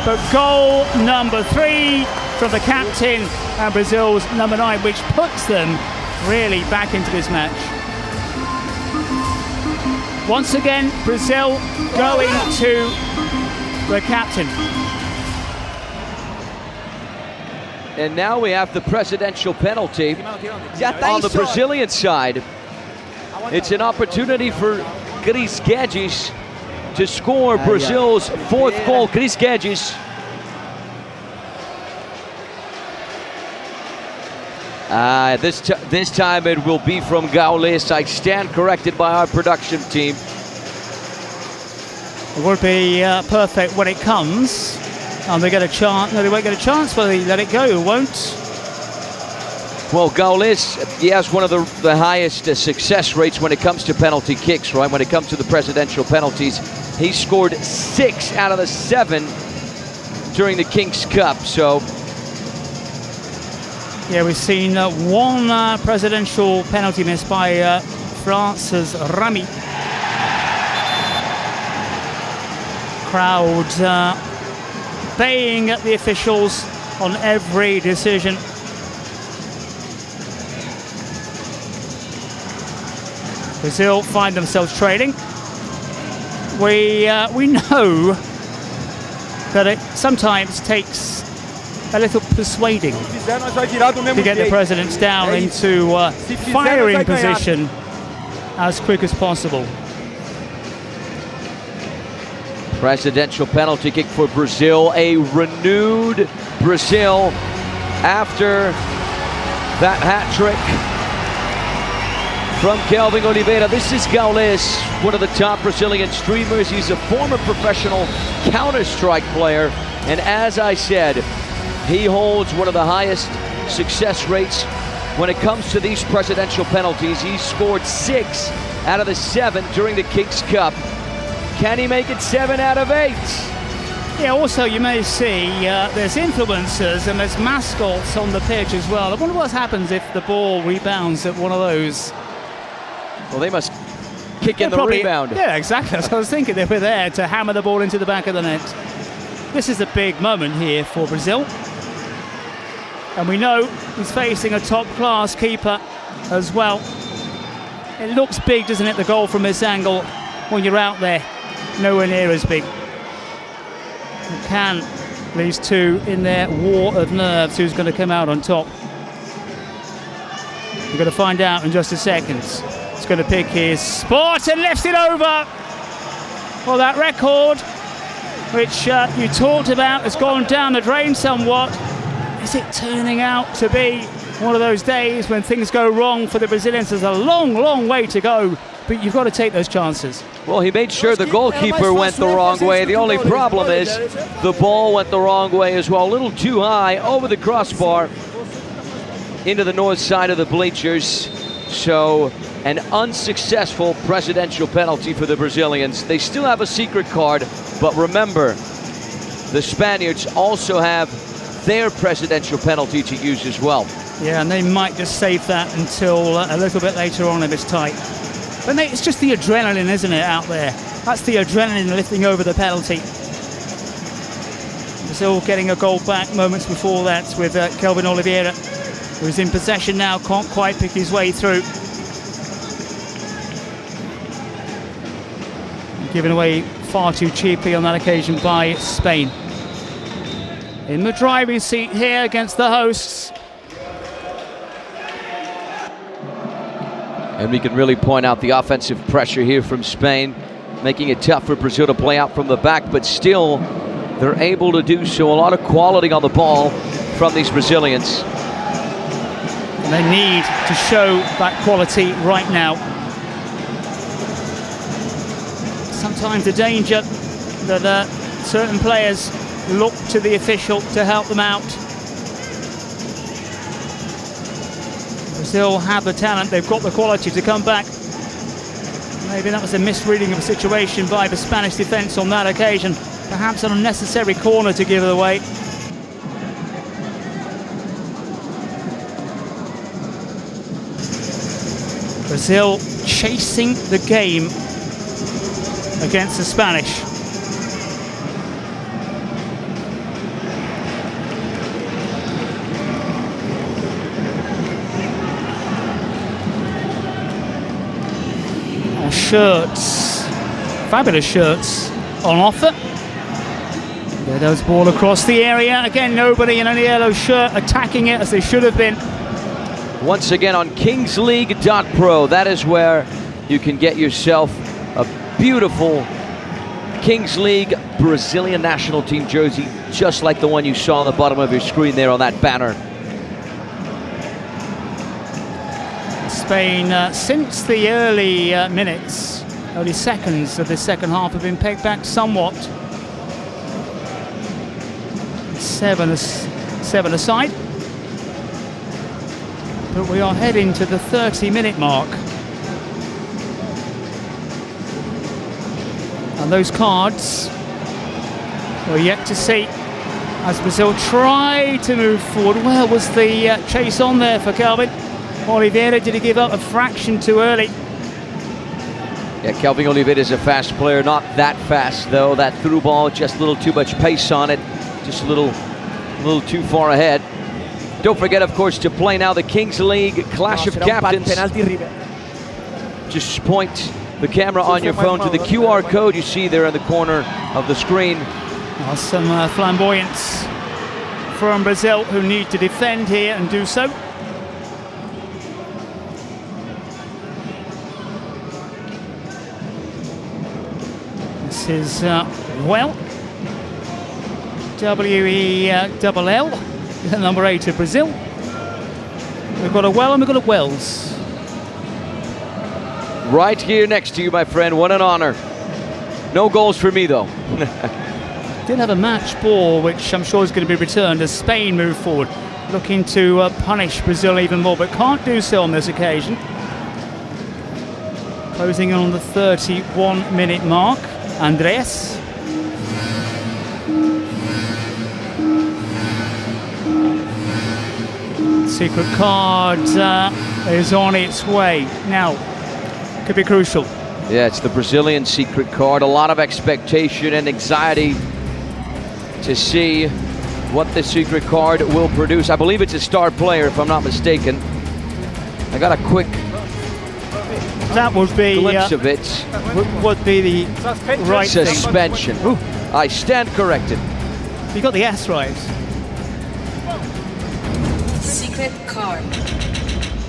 but goal number 3 from the captain and Brazil's number 9, which puts them really back into this match. Once again, Brazil going to the captain. And now we have the presidential penalty on the Brazilian side. It's an opportunity for Chris Guedes to score Brazil's 4th goal. Chris Guedes. This time it will be from Gaules. I stand corrected by our production team. It would be perfect when it comes. And they get a chance. No, they won't get a chance, but they let it go, won't? Well, Gaules, he has one of the highest success rates when it comes to penalty kicks, right? When it comes to the presidential penalties. He scored 6 out of the 7 during the King's Cup, so... Yeah, we've seen 1 presidential penalty miss by France's Rami. Crowd baying at the officials on every decision. Brazil find themselves trailing. We know that it sometimes takes a little persuading to get the presidents down into firing position as quick as possible. Presidential penalty kick for Brazil. A renewed Brazil after that hat trick from Kelvin Oliveira. This is Gaules, one of the top Brazilian streamers. He's a former professional Counter-Strike player, and as I said, he holds one of the highest success rates when it comes to these presidential penalties. He scored 6 out of the 7 during the King's Cup. Can he make it 7 out of 8? Yeah, also you may see there's influencers and there's mascots on the pitch as well. I wonder what happens if the ball rebounds at one of those. Well, they must kick in the rebound. Yeah, exactly. That's what I was thinking. They were there to hammer the ball into the back of the net. This is a big moment here for Brazil. And we know he's facing a top-class keeper as well. It looks big, doesn't it, the goal from this angle? When you're out there, nowhere near as big. And can these two in their war of nerves, who's going to come out on top? We're going to find out in just a second. It's going to pick his spot and lifts it over. Well, that record, which you talked about, has gone down the drain somewhat. Is it turning out to be one of those days when things go wrong for the Brazilians? There's a long, long way to go, but you've got to take those chances. Well, he made sure the goalkeeper went the wrong way. The only problem is the ball went the wrong way as well. A little too high over the crossbar into the north side of the bleachers. So an unsuccessful presidential penalty for the Brazilians. They still have a secret card, but remember, the Spaniards also have their presidential penalty to use as well. Yeah, and they might just save that until a little bit later on if it's tight. But mate, it's just the adrenaline, isn't it, out there? That's the adrenaline lifting over the penalty. Brazil getting a goal back moments before that with Kelvin Oliveira, who's in possession now, can't quite pick his way through. Given away far too cheaply on that occasion by Spain. In the driving seat here against the hosts. And we can really point out the offensive pressure here from Spain, making it tough for Brazil to play out from the back, but still they're able to do so. A lot of quality on the ball from these Brazilians. And they need to show that quality right now. Sometimes the danger that certain players look to the official to help them out. Brazil have the talent, they've got the quality to come back. Maybe that was a misreading of a situation by the Spanish defence on that occasion. Perhaps an unnecessary corner to give it away. Brazil chasing the game against the Spanish. Shirts, fabulous shirts on offer. There goes ball across the area. Again, nobody in a yellow shirt attacking it as they should have been. Once again on kingsleague.pro, that is where you can get yourself a beautiful Kings League Brazilian national team jersey, just like the one you saw on the bottom of your screen there on that banner. Spain, since the early minutes, early seconds of the second half, have been pegged back somewhat. 7 aside. But we are heading to the 30-minute mark. And those cards we're yet to see as Brazil try to move forward. Well, was the chase on there for Kelvin Oliveira? Did he give up a fraction too early? Yeah, Kelvin Oliveira is a fast player, not that fast though. That through ball, just a little too much pace on it, just a little too far ahead. Don't forget, of course, to play now the Kings League Clash of Captains. Just point the camera on your phone to the QR code you see there in the corner of the screen. Well, some flamboyance from Brazil, who need to defend here and do so. This is Well, W-E-L-L, number 8 of Brazil. We've got a Well and we've got a Wells. Right here next to you, my friend. What an honor. No goals for me, though. Did have a match ball, which I'm sure is going to be returned as Spain move forward, looking to punish Brazil even more, but can't do so on this occasion. Closing in on the 31-minute mark. Andres. Secret card is on its way. Now, could be crucial. Yeah, it's the Brazilian secret card. A lot of expectation and anxiety to see what the secret card will produce. I believe it's a star player, if I'm not mistaken. I got a quick that would be glimpse of it. Would be the right suspension. Thing. I stand corrected. You got the S right. Secret card.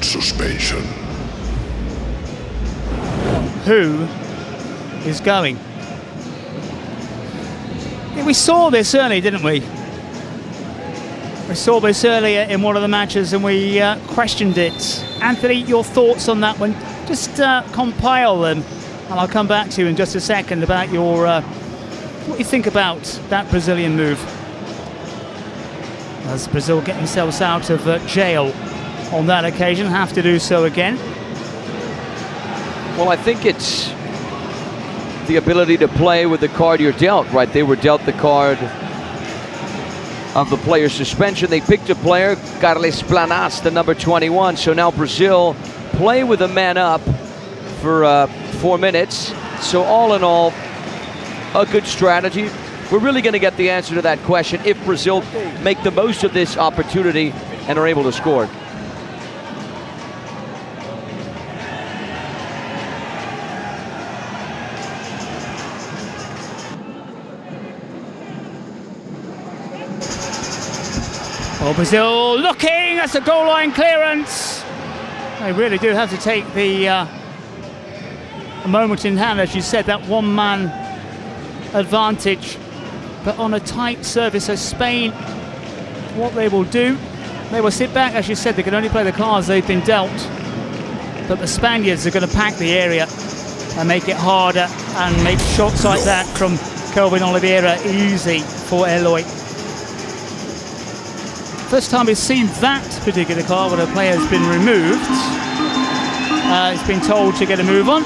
Suspension. Who is going? Yeah, we saw this early, didn't we? We saw this earlier in one of the matches and we questioned it. Anthony, your thoughts on that one? Just compile them and I'll come back to you in just a second about your what you think about that Brazilian move. As Brazil get themselves out of jail on that occasion, have to do so again. Well, I think it's the ability to play with the card you're dealt, right? They were dealt the card of the player's suspension. They picked a player, Carles Planas, the number 21. So now Brazil play with a man up for 4 minutes. So all in all, a good strategy. We're really going to get the answer to that question if Brazil make the most of this opportunity and are able to score. Well, Brazil looking, that's a goal line clearance. They really do have to take the moment in hand, as you said, that one-man advantage. But on a tight surface, so Spain, what they will do, they will sit back, as you said, they can only play the cards they've been dealt. But the Spaniards are going to pack the area and make it harder and make shots like that from Kelvin Oliveira easy for Eloy. First time we've seen that particular card when a player has been removed. It's been told to get a move on.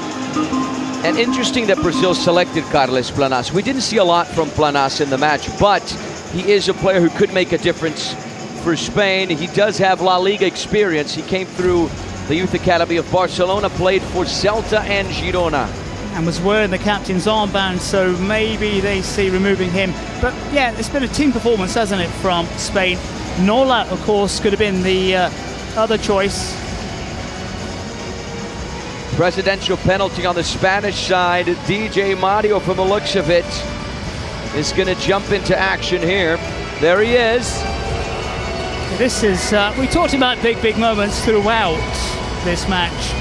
And interesting that Brazil selected Carles Planas. We didn't see a lot from Planas in the match, but he is a player who could make a difference for Spain. He does have La Liga experience. He came through the youth academy of Barcelona, played for Celta and Girona. And was wearing the captain's armband, so maybe they see removing him. But yeah, it's been a team performance, hasn't it, from Spain. Nola, of course, could have been the other choice. Presidential penalty on the Spanish side. DJ Mario, from the looks of it, is going to jump into action here. There he is. This is, we talked about big moments throughout this match.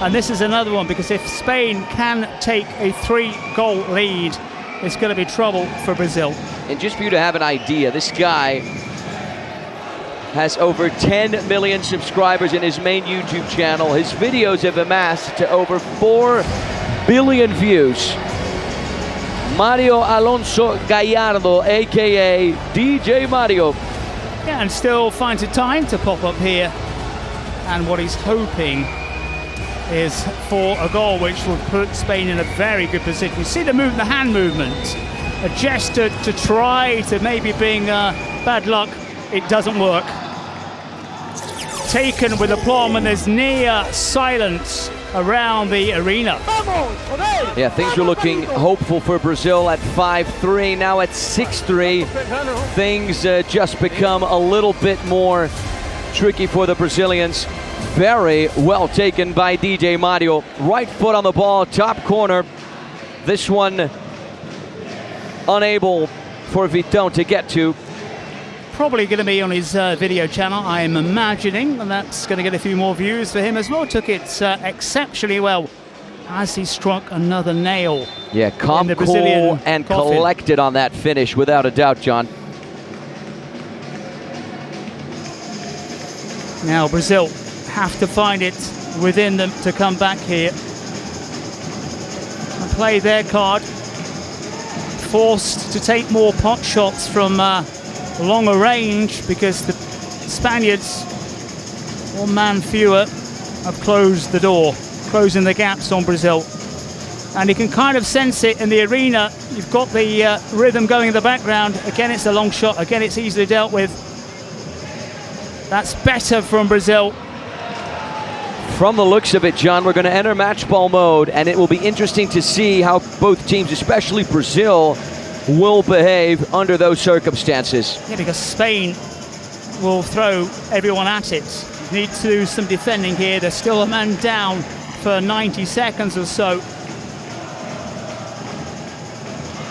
And this is another one, because if Spain can take a 3-goal lead, it's going to be trouble for Brazil. And just for you to have an idea, this guy has over 10 million subscribers in his main YouTube channel. His videos have amassed to over 4 billion views. Mario Alonso Gallardo, aka DJ Mario. Yeah, and still finds a time to pop up here. And what he's hoping is for a goal which will put Spain in a very good position. You see the move, the hand movement, a gesture to try to maybe bring bad luck. It doesn't work. Taken with aplomb, and there's near silence around the arena. Yeah, things were looking hopeful for Brazil at 5-3. Now at 6-3, things just become a little bit more tricky for the Brazilians. Very well taken by DJ Mario. Right foot on the ball, top corner. This one unable for Vitão to get to. Probably going to be on his video channel, I'm imagining, and that's going to get a few more views for him as well. Took it exceptionally well as he struck another nail. Yeah, calm, cool, and collected on that finish, without a doubt, John. Now Brazil have to find it within them to come back here and play their card. Forced to take more pot shots from longer range, because the Spaniards, one man fewer, have closed the door, closing the gaps on Brazil. And you can kind of sense it in the arena. You've got the rhythm going in the background. Again, it's a long shot. Again, it's easily dealt with. That's better from Brazil. From the looks of it, John, we're going to enter match ball mode, and it will be interesting to see how both teams, especially Brazil, will behave under those circumstances. Yeah, because Spain will throw everyone at it. Need to do some defending here. There's still a man down for 90 seconds or so.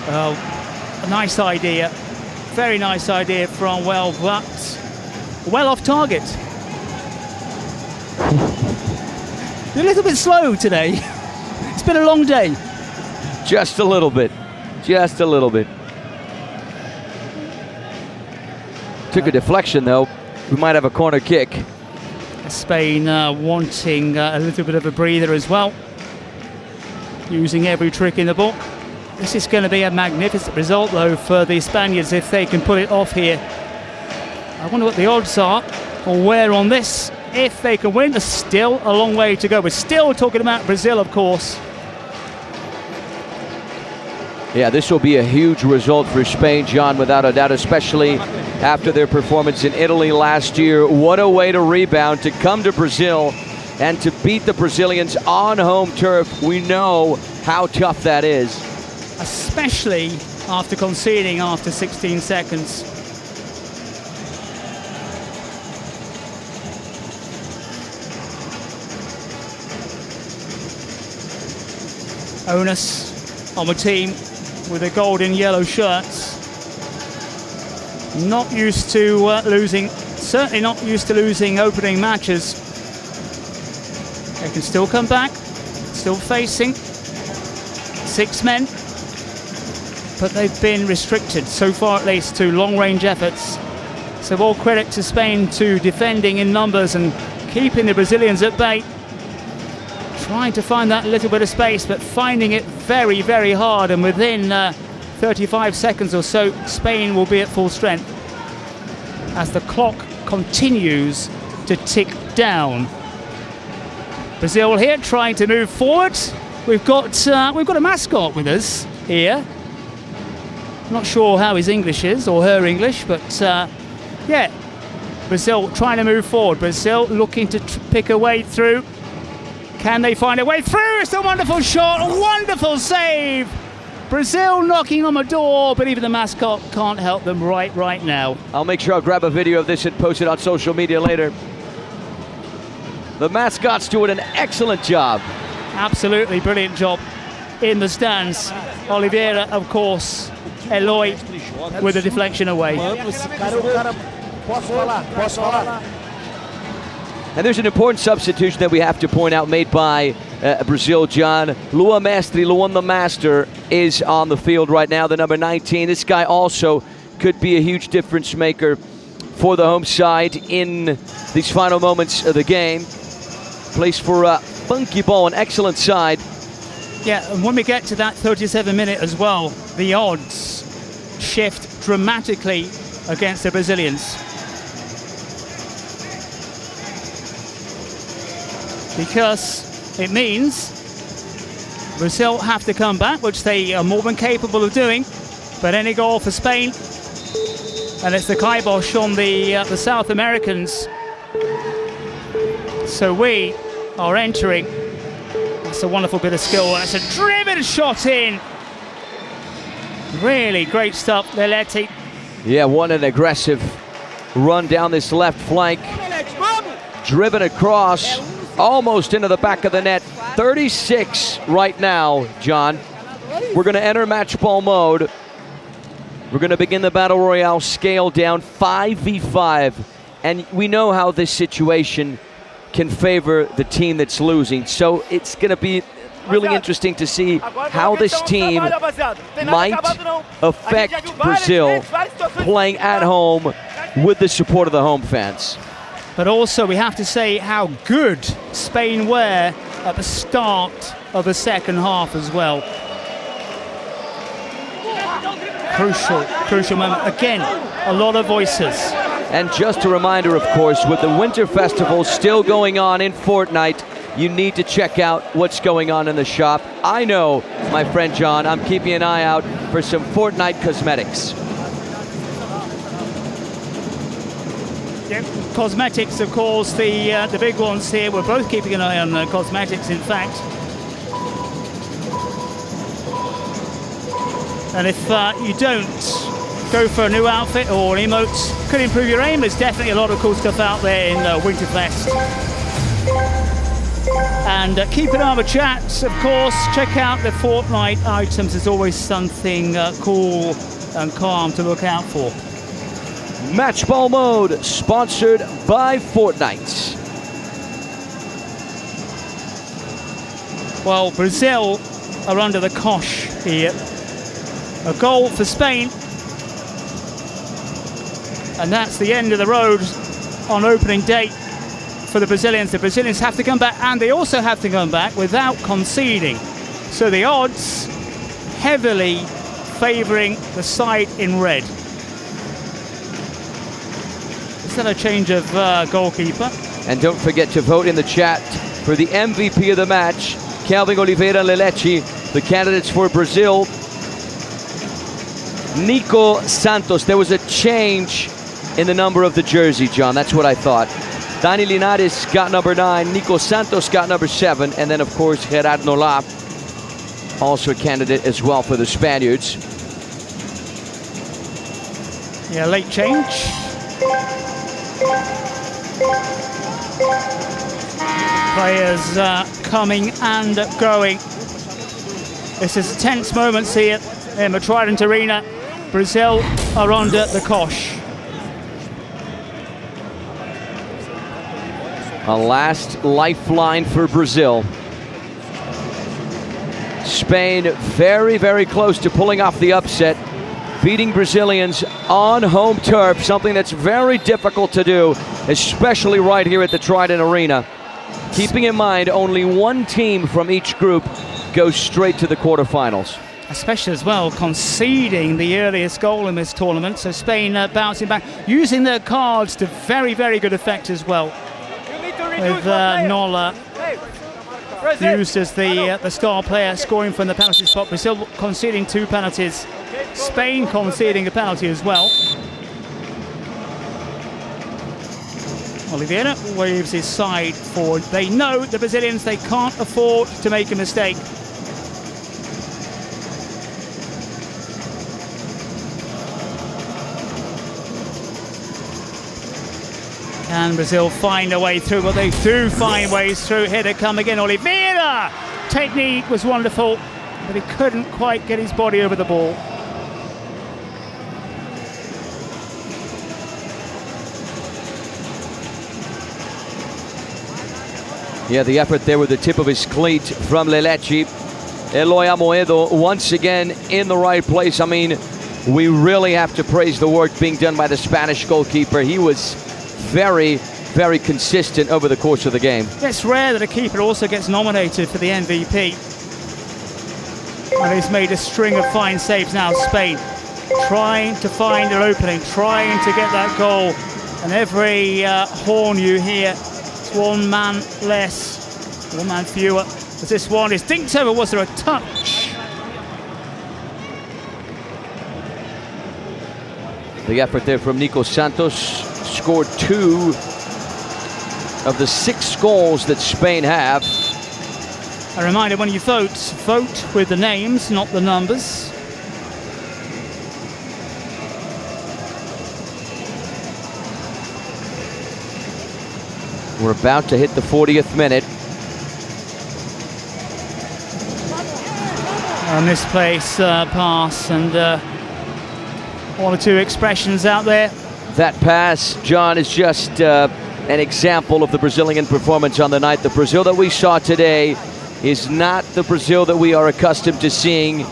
A nice idea. Very nice idea from well, but well off target. They're a little bit slow today. It's been a long day. Just a little bit. Just a little bit. Took a deflection though. We might have a corner kick. Spain wanting a little bit of a breather as well. Using every trick in the book. This is going to be a magnificent result though for the Spaniards if they can pull it off here. I wonder what the odds are or where on this. If they can win, there's still a long way to go. We're still talking about Brazil, of course. Yeah, this will be a huge result for Spain, John, without a doubt, especially after their performance in Italy last year. What a way to rebound, to come to Brazil and to beat the Brazilians on home turf. We know how tough that is. Especially after conceding after 16 seconds. Onus on the team with the gold and yellow shirts. Not used to losing, certainly not used to losing opening matches. They can still come back, still facing 6 men, but they've been restricted so far at least to long-range efforts. So all credit to Spain to defending in numbers and keeping the Brazilians at bay. Trying to find that little bit of space, but finding it very, very hard. And within 35 seconds or so, Spain will be at full strength as the clock continues to tick down. Brazil here trying to move forward. We've got a mascot with us here. Not sure how his English is or her English, but yeah, Brazil trying to move forward. Brazil looking to pick a way through. Can they find a way through? It's a wonderful shot, a wonderful save. Brazil knocking on the door, but even the mascot can't help them right now. I'll make sure I'll grab a video of this and post it on social media later. The mascot's doing an excellent job. Absolutely brilliant job in the stands. Oliveira, of course, Eloy with a deflection away. And there's an important substitution that we have to point out made by Brazil, John. Luan the Master, is on the field right now, the number 19. This guy also could be a huge difference maker for the home side in these final moments of the game. Plays for Funky Ball, an excellent side. Yeah, and when we get to that 37 minute as well, the odds shift dramatically against the Brazilians. Because it means Brazil have to come back, which they are more than capable of doing. But any goal for Spain, and it's the kibosh on the South Americans. So we are entering. That's a wonderful bit of skill. That's a driven shot in. Really great stuff, Leletti. Yeah, what an aggressive run down this left flank. Driven across. Almost into the back of the net. 36 right now, John. We're going to enter match ball mode. We're going to begin the Battle Royale scale down 5v5. And we know how this situation can favor the team that's losing. So it's going to be really interesting to see how this team might affect Brazil playing at home with the support of the home fans. But also we have to say how good Spain were at the start of the second half as well. Crucial moment. Again, a lot of voices. And just a reminder, of course, with the Winter Festival still going on in Fortnite, you need to check out what's going on in the shop. I know, my friend John, I'm keeping an eye out for some Fortnite cosmetics. Yep. Cosmetics, of course, the big ones here. We're both keeping an eye on cosmetics, in fact. And if you don't go for a new outfit or an emote, could improve your aim. There's definitely a lot of cool stuff out there in Winterfest. And keep an eye on the chats, of course. Check out the Fortnite items. There's always something cool and calm to look out for. Match ball mode, sponsored by Fortnite. Well, Brazil are under the cosh here. A goal for Spain. And that's the end of the road on opening day for the Brazilians. The Brazilians have to come back, and they also have to come back without conceding. So the odds heavily favouring the side in red. Is that a change of goalkeeper? And don't forget to vote in the chat for the MVP of the match. Kelvin Oliveira and Lelechi, the candidates for Brazil. Nico Santos. There was a change in the number of the jersey, John. That's what I thought. Dani Linares got number 9. Nico Santos got number 7. And then, of course, Gerard Nolap, also a candidate as well for the Spaniards. Yeah, late change. Players coming and going. This is tense moments here in the Trident Arena. Brazil are under the cosh. A last lifeline for Brazil. Spain very, very close to pulling off the upset, beating Brazilians on home turf, something that's very difficult to do, especially right here at the Trident Arena. Keeping in mind, only one team from each group goes straight to the quarterfinals. Especially as well, conceding the earliest goal in this tournament. So Spain bouncing back, using their cards to very, very good effect as well. With Nola used as the star player, scoring from the penalty spot. Brazil conceding 2 penalties. Spain conceding a penalty as well. Oliveira waves his side forward. They know, the Brazilians, they can't afford to make a mistake. Can Brazil find a way through? Well, they do find ways through. Here they come again, Oliveira! Technique was wonderful, but he couldn't quite get his body over the ball. Yeah, the effort there with the tip of his cleat from Lelechi. Eloy Amoedo once again in the right place. I mean, we really have to praise the work being done by the Spanish goalkeeper. He was very, very consistent over the course of the game. It's rare that a keeper also gets nominated for the MVP. And he's made a string of fine saves now. Spain trying to find an opening, trying to get that goal. And every horn you hear, it's one man less, one man fewer. As this one is dinked over. Was there a touch? The effort there from Nico Santos. Scored 2 of the 6 goals that Spain have. A reminder, when you vote, vote with the names, not the numbers. We're about to hit the 40th minute. And misplaced pass, and 1 or 2 expressions out there. That pass, John, is just an example of the Brazilian performance on the night. The Brazil that we saw today is not the Brazil that we are accustomed to seeing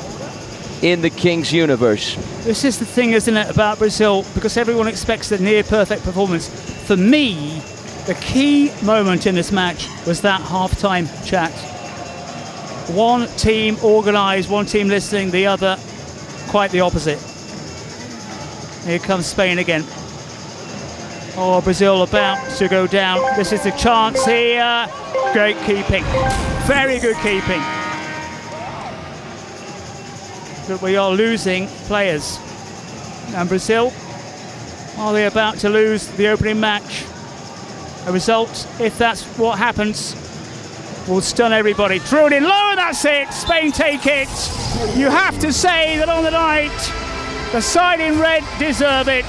in the Kings universe. This is the thing, isn't it, about Brazil, because everyone expects a near-perfect performance. For me, the key moment in this match was that half-time chat. One team organised, one team listening, the other quite the opposite. Here comes Spain again. Oh, Brazil about to go down. This is the chance here. Great keeping. Very good keeping. But we are losing players. And Brazil, are they about to lose the opening match? A result, if that's what happens, will stun everybody. Drilled in low, and that's it. Spain take it. You have to say that on the night, the side in red deserve it.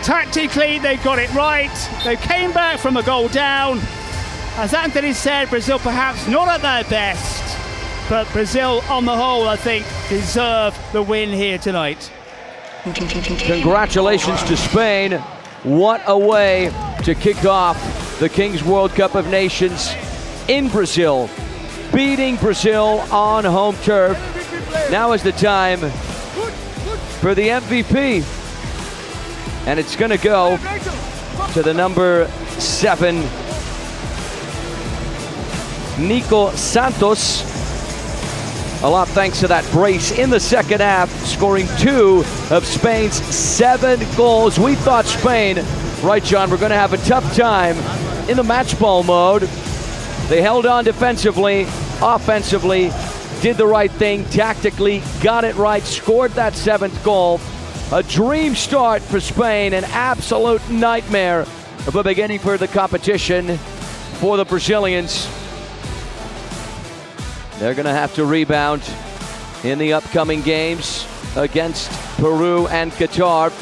Tactically, they got it right. They came back from a goal down. As Anthony said, Brazil perhaps not at their best, but Brazil on the whole, I think, deserve the win here tonight. Congratulations to Spain. What a way to kick off the Kings World Cup of Nations in Brazil, beating Brazil on home turf. Now is the time for the MVP, and it's going to go to the number 7, Nico Santos. A lot thanks to that brace in the second half, scoring 2 of Spain's 7 goals. We thought Spain, right John, we're going to have a tough time in the match ball mode. They held on defensively, offensively, did the right thing, tactically, got it right, scored that 7th goal. A dream start for Spain, an absolute nightmare of a beginning for the competition for the Brazilians. They're going to have to rebound in the upcoming games against Peru and Qatar.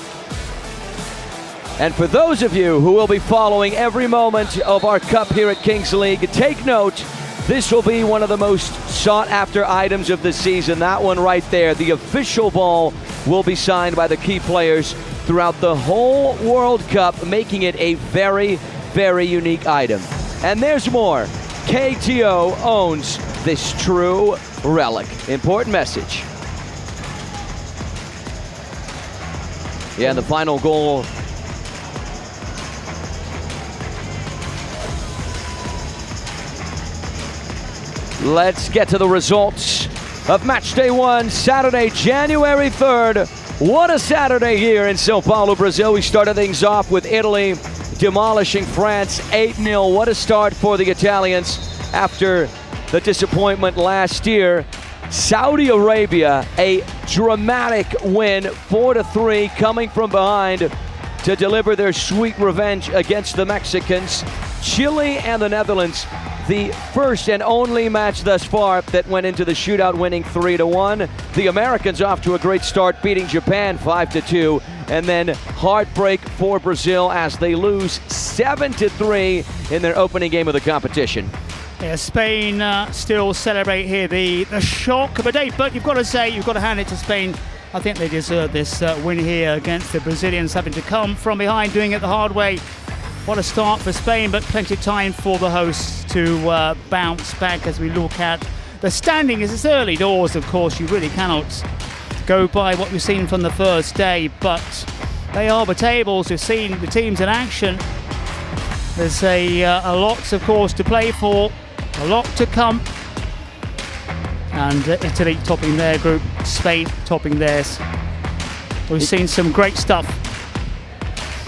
And for those of you who will be following every moment of our cup here at Kings League, take note, this will be one of the most sought-after items of the season. That one right there, the official ball, will be signed by the key players throughout the whole World Cup, making it a very, very unique item. And there's more. KTO owns this true relic. Important message. Yeah, and the final goal. Let's get to the results of match day 1, Saturday, January 3rd. What a Saturday here in Sao Paulo, Brazil. We started things off with Italy demolishing France 8-0. What a start for the Italians after the disappointment last year. Saudi Arabia, a dramatic win, 4-3, coming from behind to deliver their sweet revenge against the Mexicans. Chile and the Netherlands, the first and only match thus far that went into the shootout, winning 3-1. The Americans off to a great start, beating Japan 5-2, and then heartbreak for Brazil as they lose 7-3 in their opening game of the competition. Yeah, Spain still celebrate here the shock of a day, but you've got to say, you've got to hand it to Spain. I think they deserve this win here against the Brazilians, having to come from behind, doing it the hard way. What a start for Spain, but plenty of time for the hosts to bounce back as we look at the standings. It's early doors, of course. You really cannot go by what we've seen from the first day, but they are the tables. We've seen the teams in action. There's a lot, of course, to play for, a lot to come. And Italy topping their group, Spain topping theirs. We've seen some great stuff.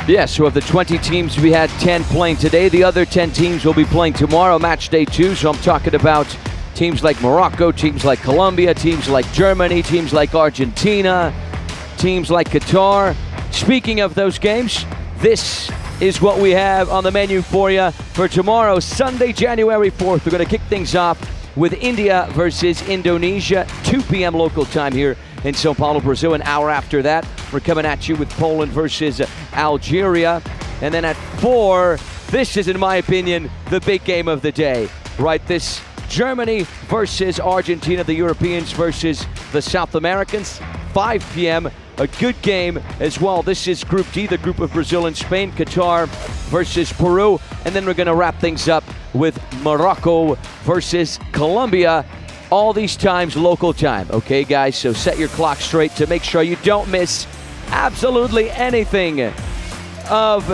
Yes, so of the 20 teams, we had 10 playing today. The other 10 teams will be playing tomorrow, match day 2. So I'm talking about teams like Morocco, teams like Colombia, teams like Germany, teams like Argentina, teams like Qatar. Speaking of those games, this is what we have on the menu for you for tomorrow, Sunday, January 4th. We're going to kick things off with India versus Indonesia, 2 p.m. local time here in Sao Paulo, Brazil. An hour after that, we're coming at you with Poland versus Algeria. And then at 4, this is, in my opinion, the big game of the day, right? This Germany versus Argentina, the Europeans versus the South Americans, 5 p.m., a good game as well. This is Group D, the group of Brazil and Spain, Qatar versus Peru. And then we're going to wrap things up with Morocco versus Colombia. All these times local time, okay, guys? So set your clock straight to make sure you don't miss absolutely anything of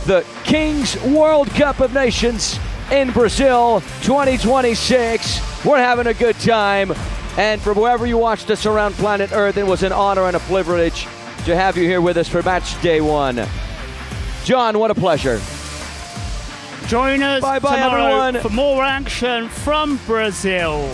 the Kings World Cup of Nations in Brazil 2026. We're having a good time. And from wherever you watched us around planet Earth, it was an honor and a privilege to have you here with us for match day 1. John, what a pleasure. Join us Bye-bye, tomorrow everyone. for more action from Brazil.